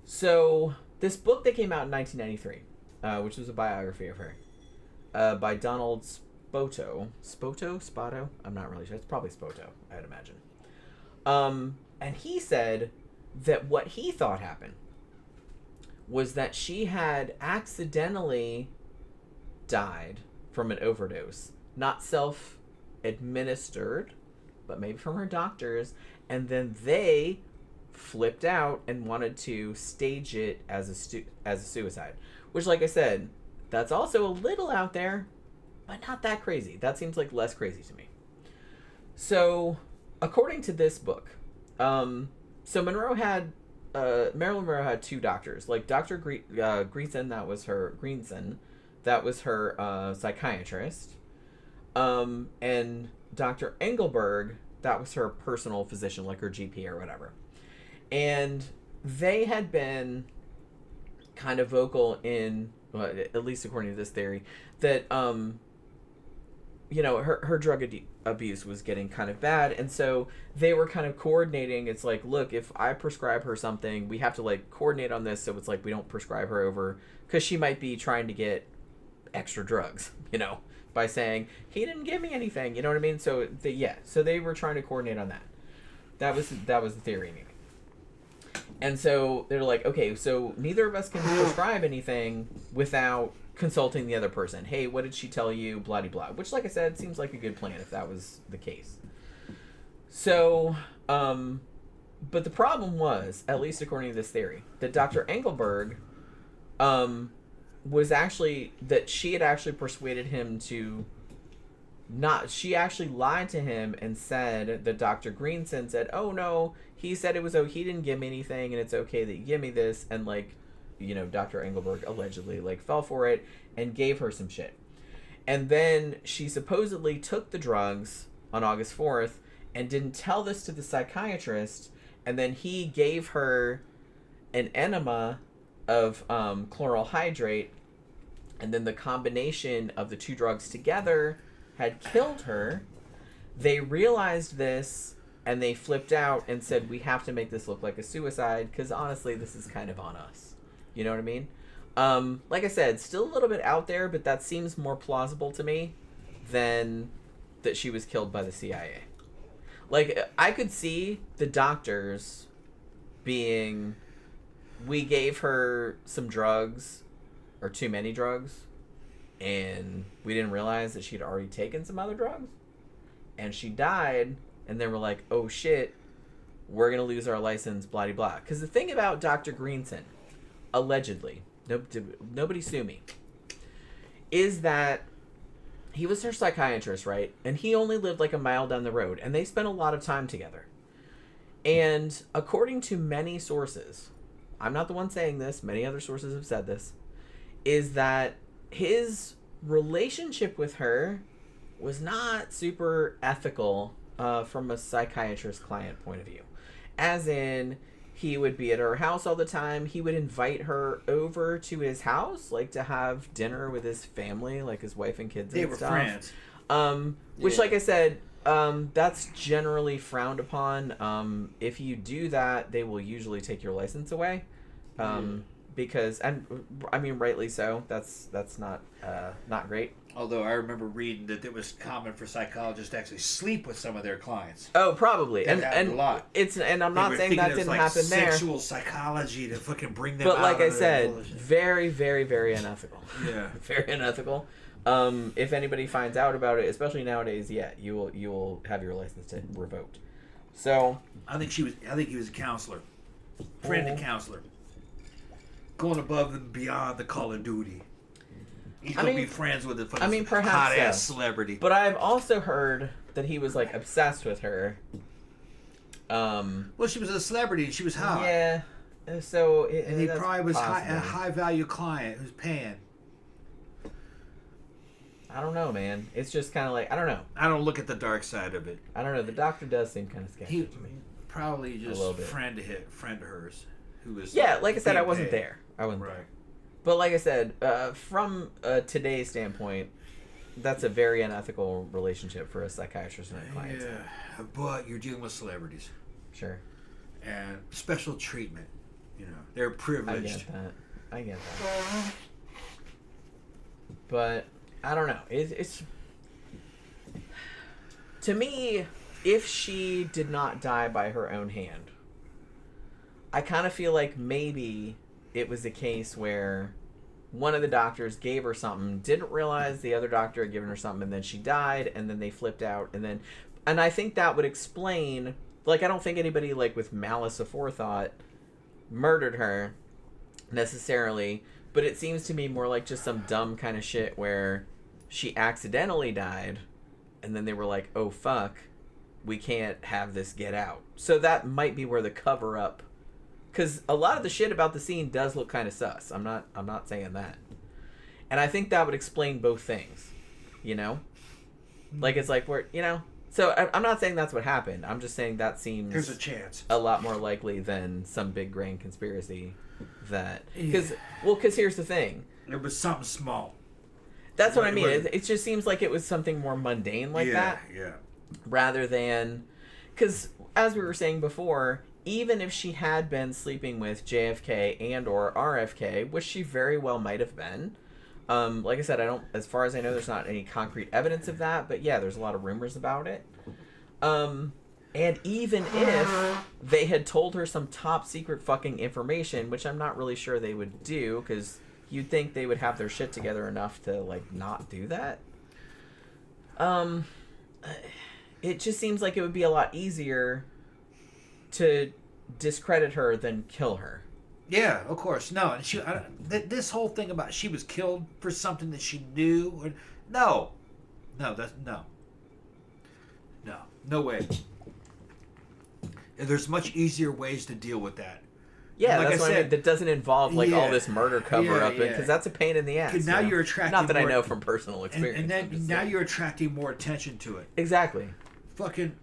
So, this book that came out in 1993, which was a biography of her, by Donald Spoto? I'm not really sure. It's probably Spoto, I'd imagine. And he said that what he thought happened was that she had accidentally died from an overdose. Not self-administered, but maybe from her doctors. And then they flipped out and wanted to stage it as a suicide. Which, like I said, that's also a little out there, but not that crazy. That seems like less crazy to me. So, according to this book, Marilyn Monroe had 2 doctors. Like Dr. Greenson, that was her psychiatrist, and Dr. Engelberg, that was her personal physician, like her GP or whatever. And they had been kind of vocal in, well, at least according to this theory, that you know, her drug abuse was getting kind of bad, and so they were kind of coordinating. It's like, look, if I prescribe her something, we have to like coordinate on this, so it's like we don't prescribe her over, because she might be trying to get extra drugs, you know, by saying he didn't give me anything, you know what I mean? So so they were trying to coordinate on that. That was the theory, maybe. And so they're like, okay, so neither of us can prescribe anything without consulting the other person. Hey, what did she tell you? Blah, blah, blah. Which, like I said, seems like a good plan if that was the case. So, but the problem was, at least according to this theory, that Dr. Engelberg was actually, that she had actually persuaded him to not, she actually lied to him and said that Dr. Greenson said, oh no, he said it was, oh, he didn't give me anything and it's okay that you give me this. And like, you know, Dr. Engelberg allegedly like fell for it and gave her some shit. And then she supposedly took the drugs on August 4th and didn't tell this to the psychiatrist. And then he gave her an enema of chloral hydrate. And then the combination of the two drugs together had killed her. They realized this and they flipped out and said, we have to make this look like a suicide because honestly, this is kind of on us. You know what I mean? Like I said, still a little bit out there, but that seems more plausible to me than that she was killed by the CIA. Like, I could see the doctors being, we gave her some drugs, or too many drugs, and we didn't realize that she'd already taken some other drugs, and she died, and they were like, oh shit, we're going to lose our license, blah, blah, blah. Because the thing about Dr. Greenson, allegedly, nobody sue me, is that he was her psychiatrist, right? And he only lived like a mile down the road, and they spent a lot of time together. And according to many sources, I'm not the one saying this, many other sources have said this, is that his relationship with her was not super ethical from a psychiatrist-client point of view. As in, he would be at her house all the time. He would invite her over to his house, like to have dinner with his family, like his wife and kids. They were friends. Which, like I said, that's generally frowned upon. If you do that, they will usually take your license away. Because, and I mean, rightly so. That's not great. Although I remember reading that it was common for psychologists to actually sleep with some of their clients. Oh, probably. And a lot. And I'm not saying that didn't happen there. Sexual psychology to fucking bring them but out. But like I said, very, very, very unethical. Yeah. Very unethical. If anybody finds out about it, especially nowadays, you will have your license revoked. So I think he was a counselor. Friend and counselor. Going above and beyond the Call of Duty. He's gonna be friends with a hot ass celebrity. But I've also heard that he was like obsessed with her. Well, she was a celebrity and she was hot. Yeah. So and he probably was a high value client who's paying. I don't know, man. It's just kind of like, I don't know. I don't look at the dark side of it. I don't know. The doctor does seem kind of sketchy to me. Probably just a friend of hers who was. Yeah, like I said, I wasn't there. I wasn't there. But like I said, from today's standpoint, that's a very unethical relationship for a psychiatrist and a client. Yeah, but you're dealing with celebrities. Sure. And special treatment. You know, they're privileged. I get that. But I don't know. It's to me, if she did not die by her own hand, I kind of feel like maybe it was a case where one of the doctors gave her something, didn't realize the other doctor had given her something, and then she died, and then they flipped out, and I think that would explain, like, I don't think anybody, like, with malice aforethought murdered her, necessarily, but it seems to me more like just some dumb kind of shit where she accidentally died, and then they were like, oh, fuck, we can't have this get out. So that might be where the cover-up, because a lot of the shit about the scene does look kind of sus. I'm not saying that. And I think that would explain both things, you know? Like, it's like, we're, you know? So I'm not saying that's what happened. I'm just saying that seems... There's a chance. A lot more likely than some big grand conspiracy that. Because here's the thing. It was something small. That's what I mean. It just seems like it was something more mundane like that. Yeah. Rather than... Because, as we were saying before, even if she had been sleeping with JFK and or RFK, which she very well might have been, like I said, as far as I know, there's not any concrete evidence of that, but yeah, there's a lot of rumors about it. And even if they had told her some top secret fucking information, which I'm not really sure they would do, because you'd think they would have their shit together enough to, like, not do that. It just seems like it would be a lot easier to discredit her than kill her. Yeah, of course. No, and this whole thing about she was killed for something that she knew. No, no way. There's much easier ways to deal with that. Yeah, like that's what I mean. That doesn't involve all this murder cover up, because that's a pain in the ass. Now you're attracting. Not that I know from personal experience. And then now you're attracting more attention to it. Exactly. Fucking,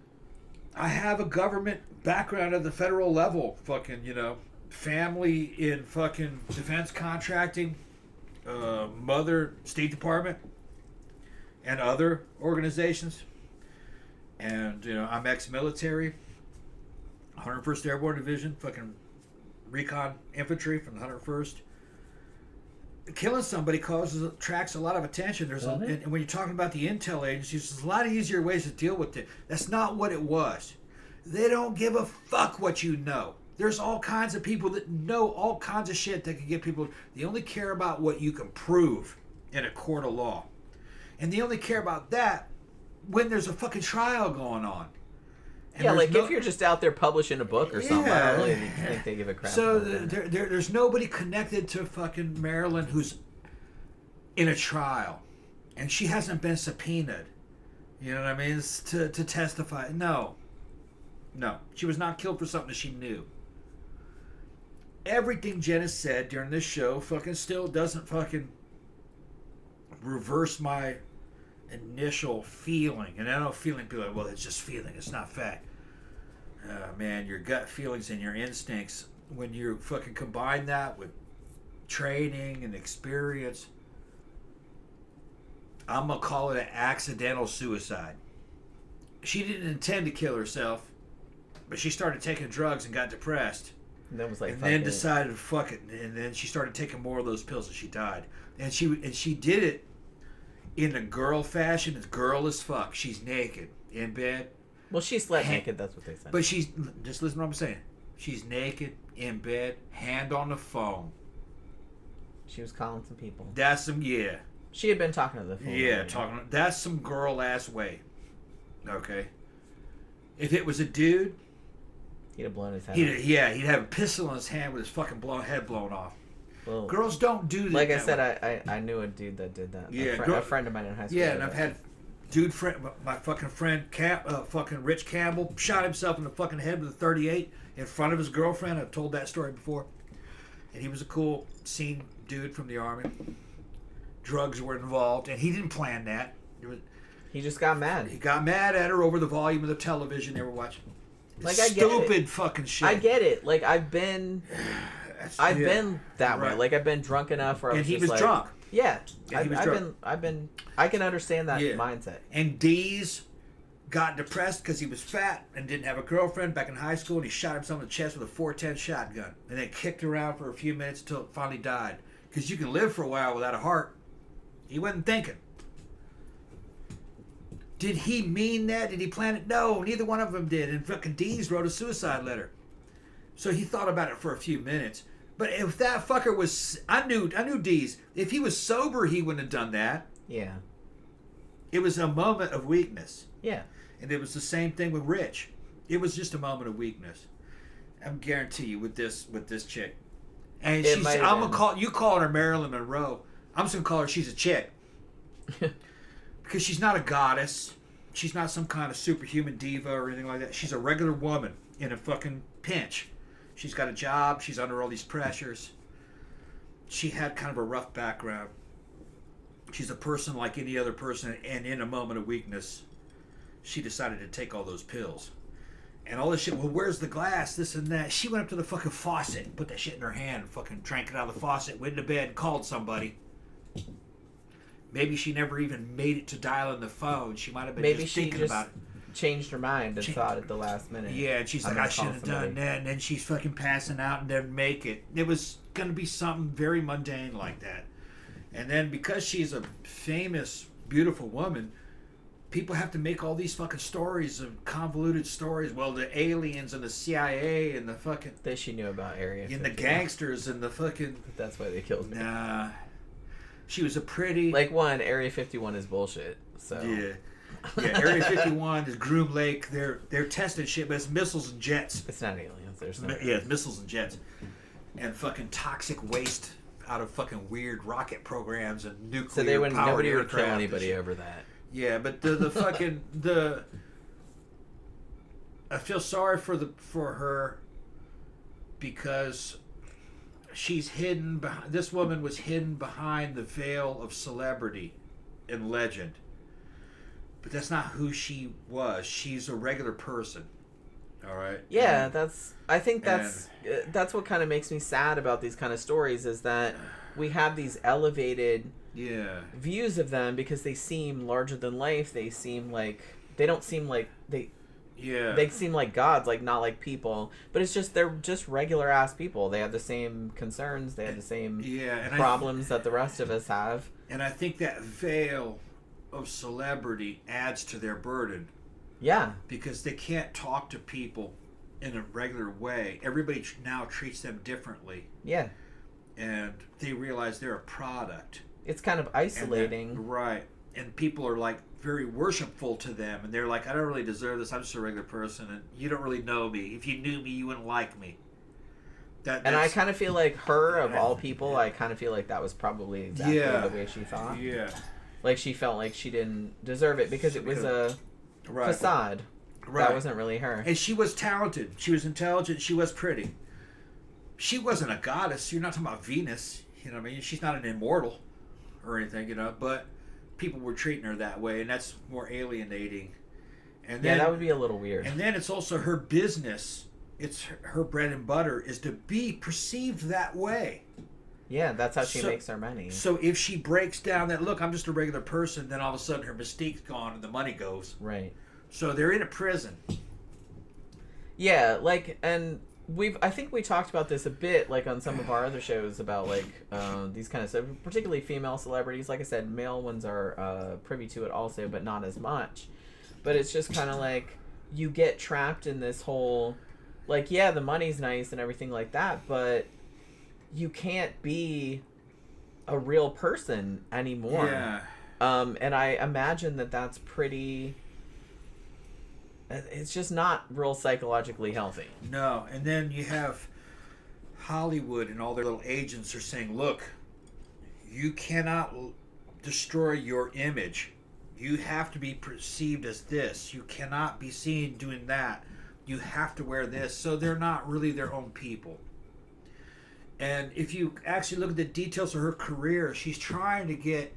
I have a government background at the federal level. Fucking, family in fucking defense contracting, mother State Department, and other organizations. And I'm ex-military, 101st Airborne Division, fucking recon infantry from the 101st. Killing somebody attracts a lot of attention. And when you're talking about the intel agencies, there's a lot of easier ways to deal with it. That's not what it was. They don't give a fuck what you know. There's all kinds of people that know all kinds of shit that can get people. They only care about what you can prove in a court of law. And they only care about that when there's a fucking trial going on. And if you're just out there publishing a book or something, I don't really think they give a crap. So there's nobody connected to fucking Marilyn who's in a trial, and she hasn't been subpoenaed. You know what I mean? To testify. No, she was not killed for something that she knew. Everything Jen has said during this show fucking still doesn't fucking reverse my initial feeling. And I know feeling people like, well, it's just feeling, it's not fact. Man, your gut feelings and your instincts, when you fucking combine that with training and experience, I'm gonna call it an accidental suicide. She didn't intend to kill herself, but she started taking drugs and got depressed. And then was like, and then decided to fuck it, and then she started taking more of those pills and she died. And she did it in a girl fashion. It's girl as fuck. She's naked in bed. Well, she slept naked. That's what they said. But she's just listen to what I'm saying. She's naked in bed, hand on the phone. She was calling some people. That's some She had been talking to the phone. Yeah, talking. That's some girl ass way. Okay. If it was a dude, he'd have blown his head. He'd have a pistol in his hand with his fucking head blown off. Well, girls don't do that. Like I said, I knew a dude that did that. Yeah, a friend of mine in high school. Yeah, and I've had my fucking friend fucking Rich Campbell shot himself in the fucking head with a .38 in front of his girlfriend. I've told that story before. And he was a cool scene dude from the Army. Drugs were involved, and he didn't plan that. He just got mad. He got mad at her over the volume of the television they were watching. Like, stupid fucking shit. I get it. Like, I've been that way. Like, I've been drunk enough where I was he was like, drunk. Yeah. He was drunk. I can understand that mindset. And Dees got depressed because he was fat and didn't have a girlfriend back in high school, and he shot himself in the chest with a .410 shotgun, and then kicked around for a few minutes until it finally died. Because you can live for a while without a heart. He wasn't thinking. Did he mean that? Did he plan it? No, neither one of them did. And fucking Dees wrote a suicide letter. So he thought about it for a few minutes. But if that fucker was... I knew Dees. If he was sober, he wouldn't have done that. Yeah. It was a moment of weakness. Yeah. And it was the same thing with Rich. It was just a moment of weakness. I guarantee you with this chick. And I'm gonna call you calling her Marilyn Monroe. I'm just gonna call her she's a chick. Because she's not a goddess. She's not some kind of superhuman diva or anything like that. She's a regular woman in a fucking pinch. She's got a job. She's under all these pressures. She had kind of a rough background. She's a person like any other person, and in a moment of weakness, she decided to take all those pills. And all this shit, well, where's the glass, this and that. She went up to the fucking faucet, put that shit in her hand, fucking drank it out of the faucet, went to bed, called somebody. Maybe she never even made it to dial in the phone. She might have been just thinking about it. Changed her mind and thought at the last minute. Yeah, and she's like, I should have done that. And then she's fucking passing out and didn't make it. It was going to be something very mundane like that. And then because she's a famous, beautiful woman, people have to make all these fucking stories of convoluted stories. Well, the aliens and the CIA and the fucking... That she knew about Area 51. And the gangsters and the fucking... That's why they killed me. Nah. She was a pretty... Like, one, Area 51 is bullshit, so... Yeah. Yeah, Area 51 is Groom Lake. They're testing shit, but it's missiles and jets. It's not aliens. There's no... Yeah, it's missiles and jets. And fucking toxic waste out of fucking weird rocket programs and nuclear powered So they wouldn't... Nobody would kill aircraft. anybody over that. Yeah, but the fucking the I feel sorry for her because she's hidden behind, this woman was hidden behind the veil of celebrity and legend. But that's not who she was. She's a regular person. All right? Yeah, I think that's what kind of makes me sad about these kind of stories is that we have these elevated views of them because they seem larger than life. They seem like they seem like gods, like not like people. But it's just they're just regular ass people. They have the same concerns. They have the same problems that the rest of us have. And I think that veil of celebrity adds to their burden. Yeah, because they can't talk to people in a regular way. Everybody now treats them differently. Yeah, and they realize they're a product. It's kind of isolating. Right. And people are like very worshipful to them. And they're like, I don't really deserve this. I'm just a regular person. And you don't really know me. If you knew me, you wouldn't like me. And I kind of feel like her, of all people, I kind of feel like that was probably exactly the way she thought. Yeah. Like she felt like she didn't deserve it because it was a facade. Right. That wasn't really her. And she was talented. She was intelligent. She was pretty. She wasn't a goddess. You're not talking about Venus. You know what I mean? She's not an immortal or anything, you know, but people were treating her that way, and that's more alienating. And then, that would be a little weird. And then it's also her business. It's her bread and butter is to be perceived that way. Yeah, that's how she makes her money. So if she breaks down that, look, I'm just a regular person, then all of a sudden her mystique's gone and the money goes. Right. So they're in a prison. Yeah, like, and I think we talked about this a bit, like, on some of our other shows about, like, these kind of stuff, particularly female celebrities. Like I said, male ones are privy to it also, but not as much. But it's just kind of like, you get trapped in this whole, like, yeah, the money's nice and everything like that, but you can't be a real person anymore. Yeah. And I imagine that that's pretty... It's just not real psychologically healthy. No, and then you have Hollywood and all their little agents are saying, look, you cannot destroy your image. You have to be perceived as this. You cannot be seen doing that. You have to wear this. So they're not really their own people. And if you actually look at the details of her career, she's trying to get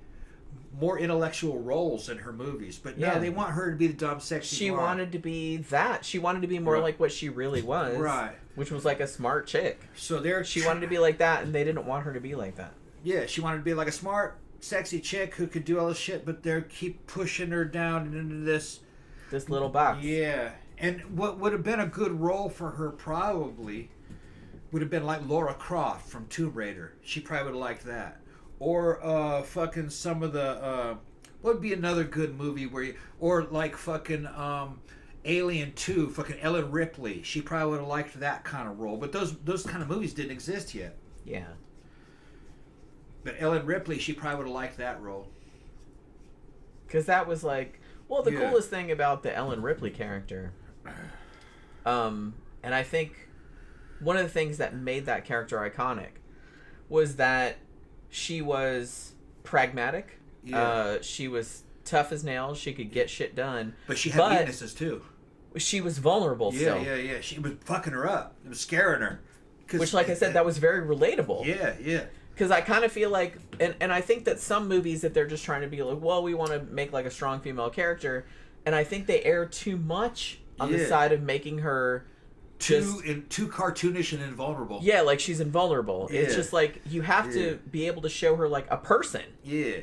more intellectual roles in her movies, but no, they want her to be the dumb, sexy. She wanted to be that. She wanted to be more like what she really was, right? Which was like a smart chick. So she wanted to be like that, and they didn't want her to be like that. Yeah, she wanted to be like a smart, sexy chick who could do all this shit, but they keep pushing her down into this little box. Yeah, and what would have been a good role for her probably would have been like Lara Croft from Tomb Raider. She probably would have liked that. Or fucking some of the what would be another good movie where you, or like fucking Alien 2, fucking Ellen Ripley. She probably would have liked that kind of role. But those kind of movies didn't exist yet. Yeah. But Ellen Ripley, she probably would have liked that role. Because that was like, well, the coolest thing about the Ellen Ripley character, and I think one of the things that made that character iconic was that she was pragmatic. Yeah. She was tough as nails. She could get shit done. But she had weaknesses too. She was vulnerable still. Yeah. She was fucking her up. It was scaring her. Which, like I said, that was very relatable. Yeah. Because I kind of feel like, and I think that some movies, if they're just trying to be like, well, we want to make like a strong female character, and I think they err too much on the side of making her too cartoonish and invulnerable. Yeah, like she's invulnerable. Yeah. It's just like you have to be able to show her like a person. Yeah.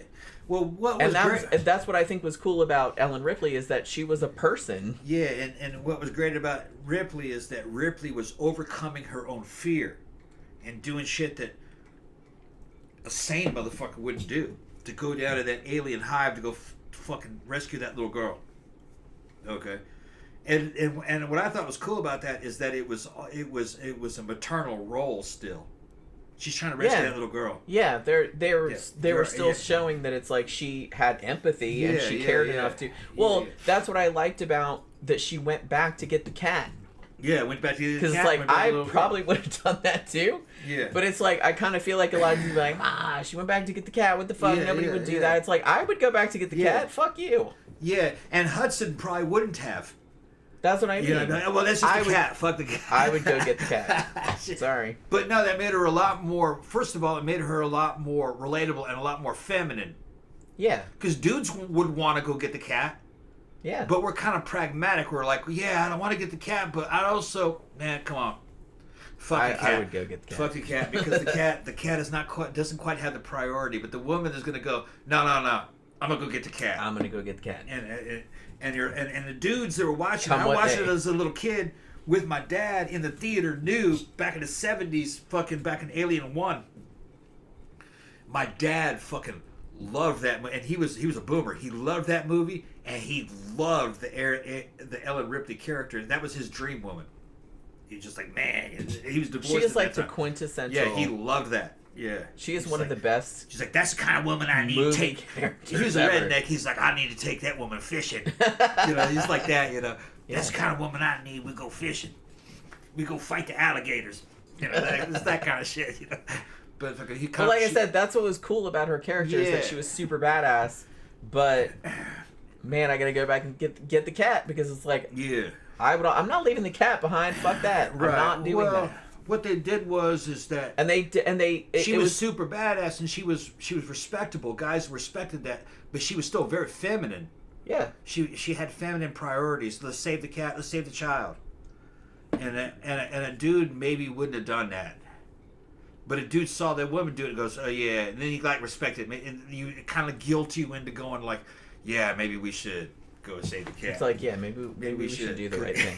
Well, what was great... that's what I think was cool about Ellen Ripley is that she was a person. Yeah, and what was great about Ripley is that Ripley was overcoming her own fear and doing shit that a sane motherfucker wouldn't do. To go down to that alien hive to go fucking rescue that little girl. Okay. And what I thought was cool about that is that it was a maternal role still. She's trying to rescue that little girl. Yeah, they were still showing that it's like she had empathy and she cared enough to. Well, that's what I liked about that she went back to get the cat. Yeah, went back to get the cat. Because like I probably would have done that too. Yeah. But it's like I kind of feel like a lot of people are like, she went back to get the cat. What the fuck? Nobody would do that. It's like I would go back to get the cat. Fuck you. Yeah, and Hudson probably wouldn't have. That's what I mean. Yeah, well, that's just the cat. Fuck the cat. I would go get the cat. Sorry. But no, that made her a lot more... First of all, it made her a lot more relatable and a lot more feminine. Yeah. Because dudes would want to go get the cat. Yeah. But we're kind of pragmatic. We're like, I don't want to get the cat, but I also... Man, come on. Fuck the cat. I would go get the cat. Fuck the cat, because the cat is doesn't quite have the priority, but the woman is going to go, no. I'm going to go get the cat. I'm going to go get the cat. And the dudes that were watching, I watched it as a little kid with my dad in the theater, knew back in the 70s, fucking back in Alien 1. My dad fucking loved that, and he was a boomer. He loved that movie, and he loved the Ellen Ripley character. That was his dream woman. He's just like, man, he was divorced. She is like the quintessential. Yeah, he loved that. Yeah, she is one of the best. She's like, that's the kind of woman I need to take. He was a redneck. He's like, I need to take that woman fishing. He's like that. That's the kind of woman I need. We go fishing. We go fight the alligators. It's that kind of shit. But like I said, that's what was cool about her character is that she was super badass. But man, I gotta go back and get the cat because it's like, I'm not leaving the cat behind. Fuck that. Right. I'm not doing that. What they did was she was super badass and she was respectable. Guys respected that, but she was still very feminine. Yeah. She had feminine priorities. Let's save the cat. Let's save the child. And a dude maybe wouldn't have done that. But a dude saw that woman do it and goes, oh yeah, and then he like respected it, and you kind of guilt you into going like, yeah, maybe we should go save the cat. It's like, yeah, maybe we should do the right thing.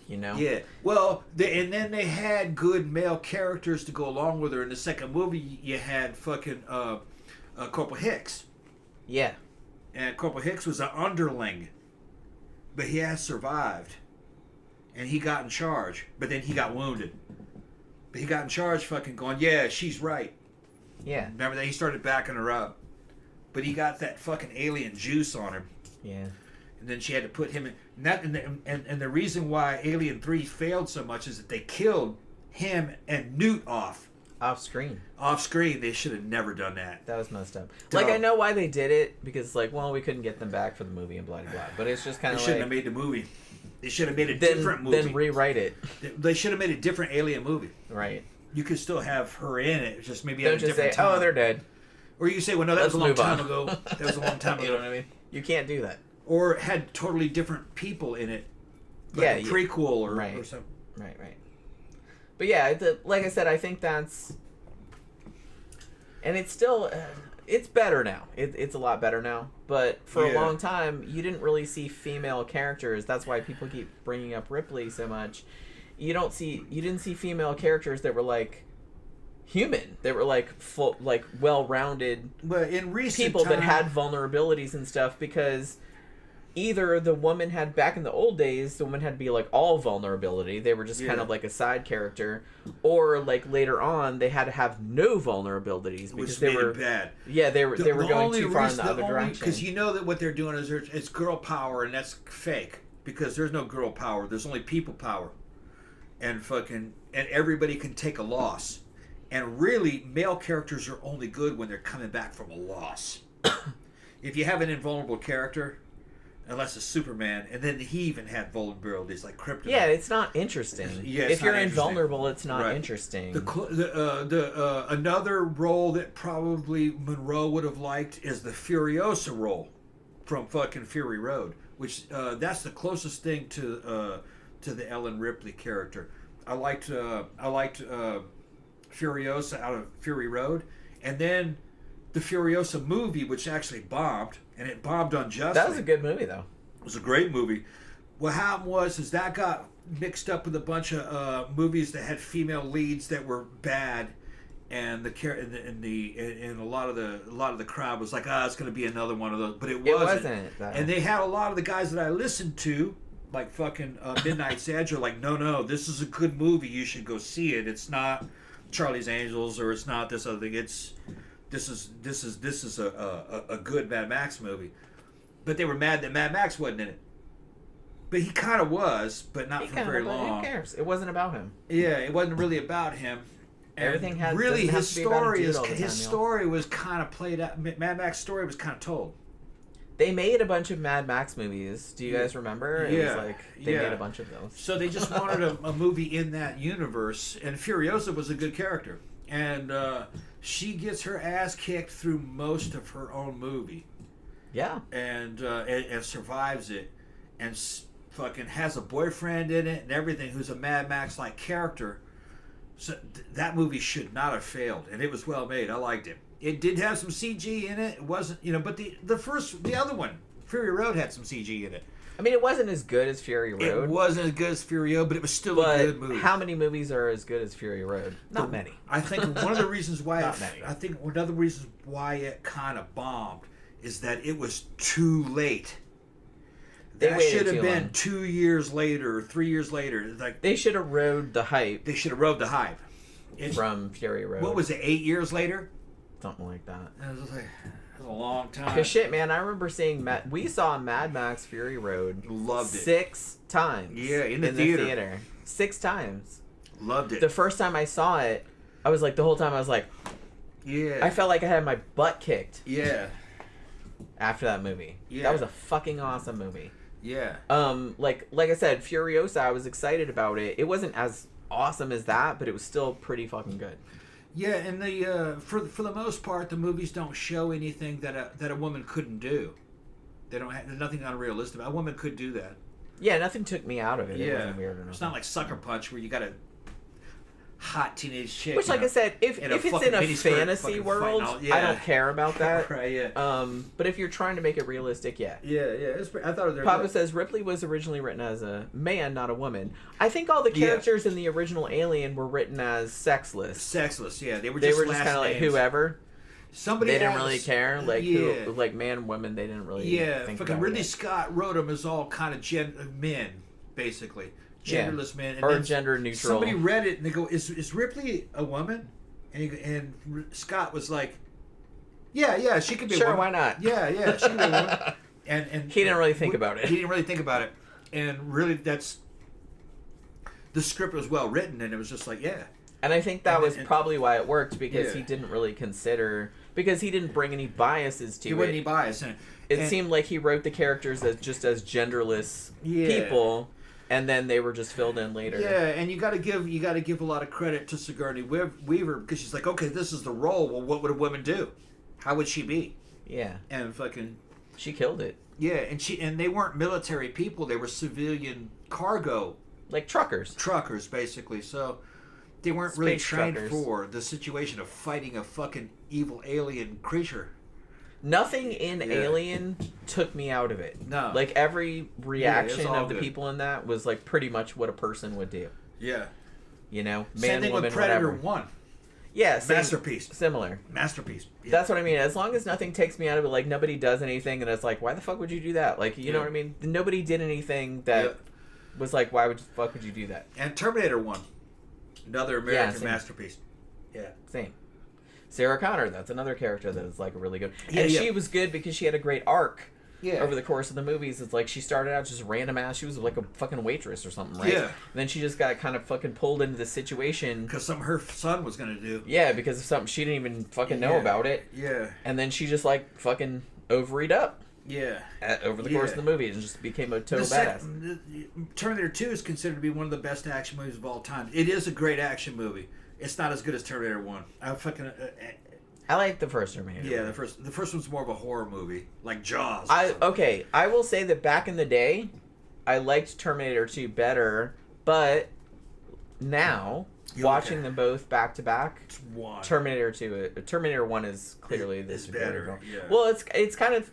Yeah. Well, and then they had good male characters to go along with her. In the second movie, you had fucking Corporal Hicks. Yeah. And Corporal Hicks was an underling, but he has survived, and he got in charge. But then he got wounded. But he got in charge, fucking going, yeah, she's right. Yeah. Remember that he started backing her up, but he got that fucking alien juice on him. Yeah. And then she had to put him in. And the reason why Alien 3 failed so much is that they killed him and Newt off screen. Off screen. They should have never done that. That was messed up. Like, I know why they did it, because, like, well, we couldn't get them back for the movie and blah, blah, blah. But it's just kind of like... They shouldn't have made the movie. They should have made a different movie. Then rewrite it. They should have made a different Alien movie. Right. You could still have her in it, just maybe at a different time. Oh, they're dead. Or you say, well, no, that was a long time ago. That was a long time ago. You know what I mean? You can't do that. Or had totally different people in it. Like a prequel or something. Right. But yeah, like I said, I think that's... And it's still... it's better now. It's a lot better now. But for a long time, you didn't really see female characters. That's why people keep bringing up Ripley so much. You didn't see female characters that were like human. They were like full, like well-rounded. But in recent people that had vulnerabilities and stuff, because either the woman had, back in the old days, the woman had to be like all vulnerability. They were just kind of like a side character, or like later on they had to have no vulnerabilities because they were bad. Yeah, they were going too far in the other direction. Because you know that what they're doing is it's girl power, and that's fake, because there's no girl power. There's only people power, and everybody can take a loss. And really, male characters are only good when they're coming back from a loss. If you have an invulnerable character, unless it's Superman, and then he even had vulnerabilities like kryptonite. Yeah, it's not interesting. If you're invulnerable, it's not interesting. Another role that probably Monroe would have liked is the Furiosa role from fucking Fury Road, which that's the closest thing to the Ellen Ripley character. I liked Furiosa out of Fury Road, and then the Furiosa movie, which actually bombed, and it bombed unjustly. That was a good movie, though. It was a great movie. What happened is that got mixed up with a bunch of movies that had female leads that were bad, and a lot of the crowd was like, it's going to be another one of those, but it wasn't. And they had a lot of the guys that I listened to, like fucking Midnight's Edge, are like, no, this is a good movie. You should go see it. It's not Charlie's Angels, or it's not this other thing. This is a good Mad Max movie. But they were mad that Mad Max wasn't in it. But he kind of was, but not for very long. Who cares? It wasn't about him. Yeah, it wasn't really about him. Everything has really his story was kind of played out. Mad Max story was kind of told. They made a bunch of Mad Max movies. Do you guys remember? It was like they made a bunch of those. So they just wanted a movie in that universe, and Furiosa was a good character, and she gets her ass kicked through most of her own movie. Yeah, and survives it, and fucking has a boyfriend in it and everything, who's a Mad Max like character. So that movie should not have failed, and it was well made. I liked it. It did have some CG in it. It wasn't, but the other one, Fury Road, had some CG in it. I mean, it wasn't as good as Fury Road. It wasn't as good as Fury Road, but it was still a good movie. How many movies are as good as Fury Road? Not many. I think one of the reasons why one of the reasons why it kind of bombed is that it was too late. That should have been 2 years later or 3 years later. Like they should have rode the hype. From Fury Road. What was it? 8 years later? Something like that. It was a long time. Cause shit, man, I remember seeing we saw Mad Max Fury Road. Loved it 6 times. Yeah, in the theater. 6 times. Loved it. The first time I saw it, I was like, the whole time I was like, yeah. I felt like I had my butt kicked. Yeah. After that movie. Yeah. That was a fucking awesome movie. Yeah. Like I said, Furiosa, I was excited about it. It wasn't as awesome as that, but it was still pretty fucking good. Yeah, and for the most part, the movies don't show anything that a woman couldn't do. They don't have nothing unrealistic. A woman could do that. Yeah, nothing took me out of it. Yeah. It wasn't weird or nothing. It's not like Sucker Punch where you got a hot teenage chick. Which, like I said, if it's in a fantasy world, I don't care about that. Right, yeah. But if you're trying to make it realistic, yeah. Yeah. I thought it was Papa says Ripley was originally written as a man, not a woman. I think all the characters in the original Alien were written as sexless. Sexless, yeah. They were just kind of like whoever. Somebody they didn't really care, who, like man, women. They didn't really. Yeah, think fucking about Ridley it. Scott wrote them as all kind of men, basically. Genderless men, and or gender neutral. Somebody read it and they go, "Is Ripley a woman?" And Scott was like, "Yeah, she could be a woman. Why not? Yeah, she could be a woman." And he didn't really think about it. He didn't really think about it, and really, that's the script was well written, and it was just like, yeah. And I think that was probably why it worked, because he didn't really consider, because he didn't bring any biases to it. He wasn't any bias in it. It seemed like he wrote the characters as genderless people. And then they were just filled in later. Yeah, and you got to give a lot of credit to Sigourney Weaver, because she's like, okay, this is the role. Well, what would a woman do? How would she be? Yeah. And fucking, she killed it. Yeah, and they weren't military people; they were civilian cargo, like truckers. Truckers, basically. So they weren't really trained for the situation of fighting a fucking evil alien creature. Nothing in Alien took me out of it. No. Like, every reaction of the good. people in that was, like, pretty much what a person would do. Yeah. You know? Man, same thing woman, with Predator whatever. 1. Yeah. Masterpiece. Similar. Masterpiece. Yeah. That's what I mean. As long as nothing takes me out of it, like, nobody does anything, and it's like, why the fuck would you do that? Like, you know what I mean? Nobody did anything that was like, why would the fuck would you do that? And Terminator 1. Another American masterpiece. Yeah. Same. Sarah Connor, that's another character that is like really good. And she was good because she had a great arc over the course of the movies. It's like she started out just random ass. She was like a fucking waitress or something, right? Yeah. And then she just got kind of fucking pulled into the situation. Because something her son was going to do. Yeah, because of something she didn't even fucking know about it. Yeah. And then she just like fucking ovaried up. Yeah. Over the course of the movie and just became a total badass. Terminator 2 is considered to be one of the best action movies of all time. It is a great action movie. It's not as good as Terminator 1. I like the first Terminator. Yeah, the first one's more of a horror movie, like Jaws. I will say that back in the day, I liked Terminator 2 better, but now watching them both back to back, Terminator 1 is clearly the superior. Yeah. Well, it's kind of,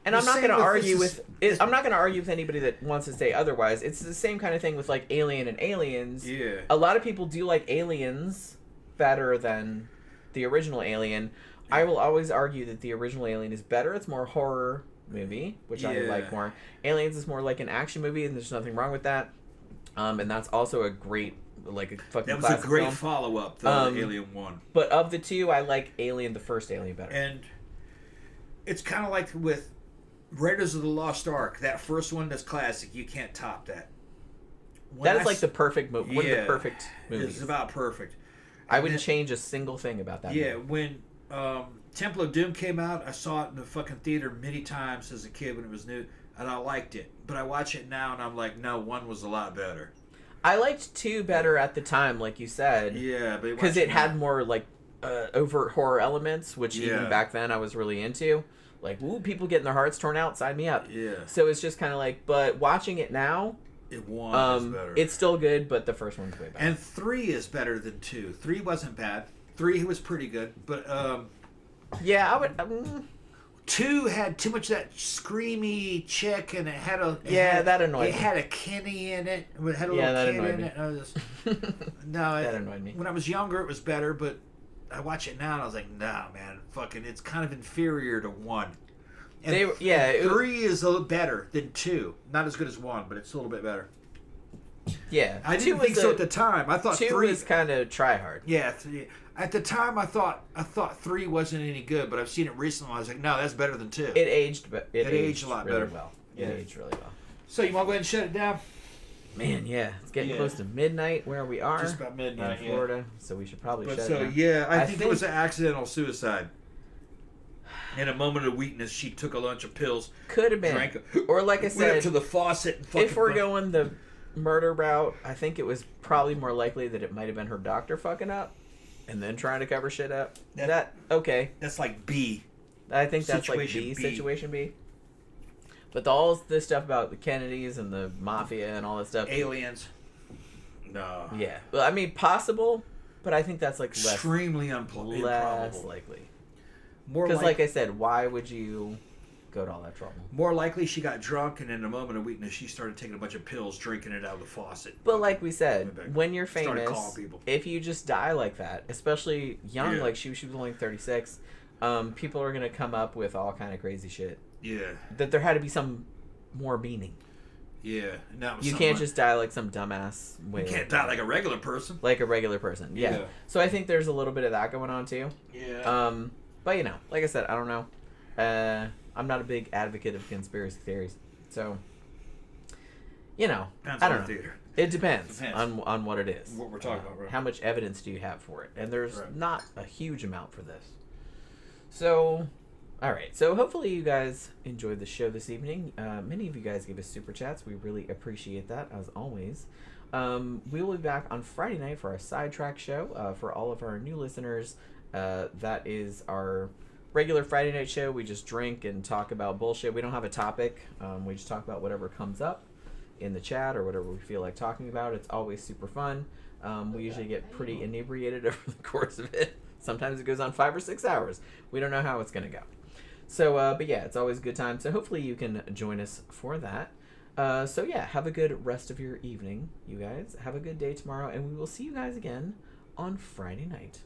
and I'm not going to argue with anybody that wants to say otherwise. It's the same kind of thing with like Alien and Aliens. Yeah. A lot of people do like Aliens better than the original Alien. I will always argue that the original Alien is better. It's more horror movie, which I like more. Aliens is more like an action movie, and there's nothing wrong with that. And that's also a great, like, a fucking classic film. That was a great follow-up, though, to Alien 1. But of the two, I like the first Alien better. And it's kind of like with Raiders of the Lost Ark. That first one that's classic. You can't top that. That is like the perfect movie. One of the perfect movies. It's about perfect. I wouldn't change a single thing about that movie. When Temple of Doom came out, I saw it in the fucking theater many times as a kid when it was new, and I liked it. But I watch it now, and I'm like, no, 1 was a lot better. I liked 2 better at the time, like you said. Yeah, because it had more like overt horror elements, which even back then I was really into. Like, ooh, people getting their hearts torn out, sign me up. Yeah. So it's just kind of like, but watching it now, is better. It's still good, but the first one's way better. And 3 is better than 2. 3 wasn't bad. 3 was pretty good, but yeah, I would. 2 had too much of that screamy chick, and it had a that annoyed me. It had a Kenny in it. It had a little kid in it. That annoyed me. When I was younger, it was better, but I watch it now, and I was like, nah, man, fucking, it's kind of inferior to 1. And 3 is a little better than 2. Not as good as 1, but it's a little bit better. Yeah, I didn't think so at the time. I thought 2 3 was kind of try hard. Yeah, at the time I thought 3 wasn't any good, but I've seen it recently. I was like, no, that's better than 2. It aged, but it aged a lot really better. Well. It aged really well. So you want to go ahead and shut it down? Man, yeah, it's getting close to midnight where we are. Just about midnight in Florida, so we should probably shut it down. Yeah, I think it was an accidental suicide. In a moment of weakness, she took a bunch of pills. Could have been, or like I said, went up to the faucet. And if we're going the murder route, I think it was probably more likely that it might have been her doctor fucking up, and then trying to cover shit up. That's like B. I think that's like Situation B. But all this stuff about the Kennedys and the mafia and all that stuff. Aliens. No. Yeah. Well, I mean, possible, but I think that's like extremely less likely. More because, like I said, why would you go to all that trouble? More likely, she got drunk, and in a moment of weakness, she started taking a bunch of pills, drinking it out of the faucet. But like we said, when you're famous, if you just die like that, especially young, like she was only 36, people are gonna come up with all kind of crazy shit. Yeah. That there had to be some more meaning. Yeah. You can't just die like some dumbass way. You can't die like a regular person. Like a regular person. Yeah. So I think there's a little bit of that going on too. Yeah. But you know, like I said, I don't know. I'm not a big advocate of conspiracy theories, so you know, depends I don't on the know. theater. It depends on what it is. What we're talking about, right? How much evidence do you have for it? And there's not a huge amount for this. So, all right. So hopefully you guys enjoyed the show this evening. Many of you guys gave us super chats. We really appreciate that as always. We will be back on Friday night for our sidetrack show. For all of our new listeners, that is our regular Friday night show. We just drink and talk about bullshit. We don't have a topic. We just talk about whatever comes up in the chat or whatever we feel like talking about. It's always super fun. We usually get pretty inebriated over the course of it. Sometimes it goes on 5 or 6 hours. We don't know how it's going to go. So, but yeah, it's always a good time. So hopefully you can join us for that. So yeah, have a good rest of your evening, you guys. Have a good day tomorrow, and we will see you guys again on Friday night.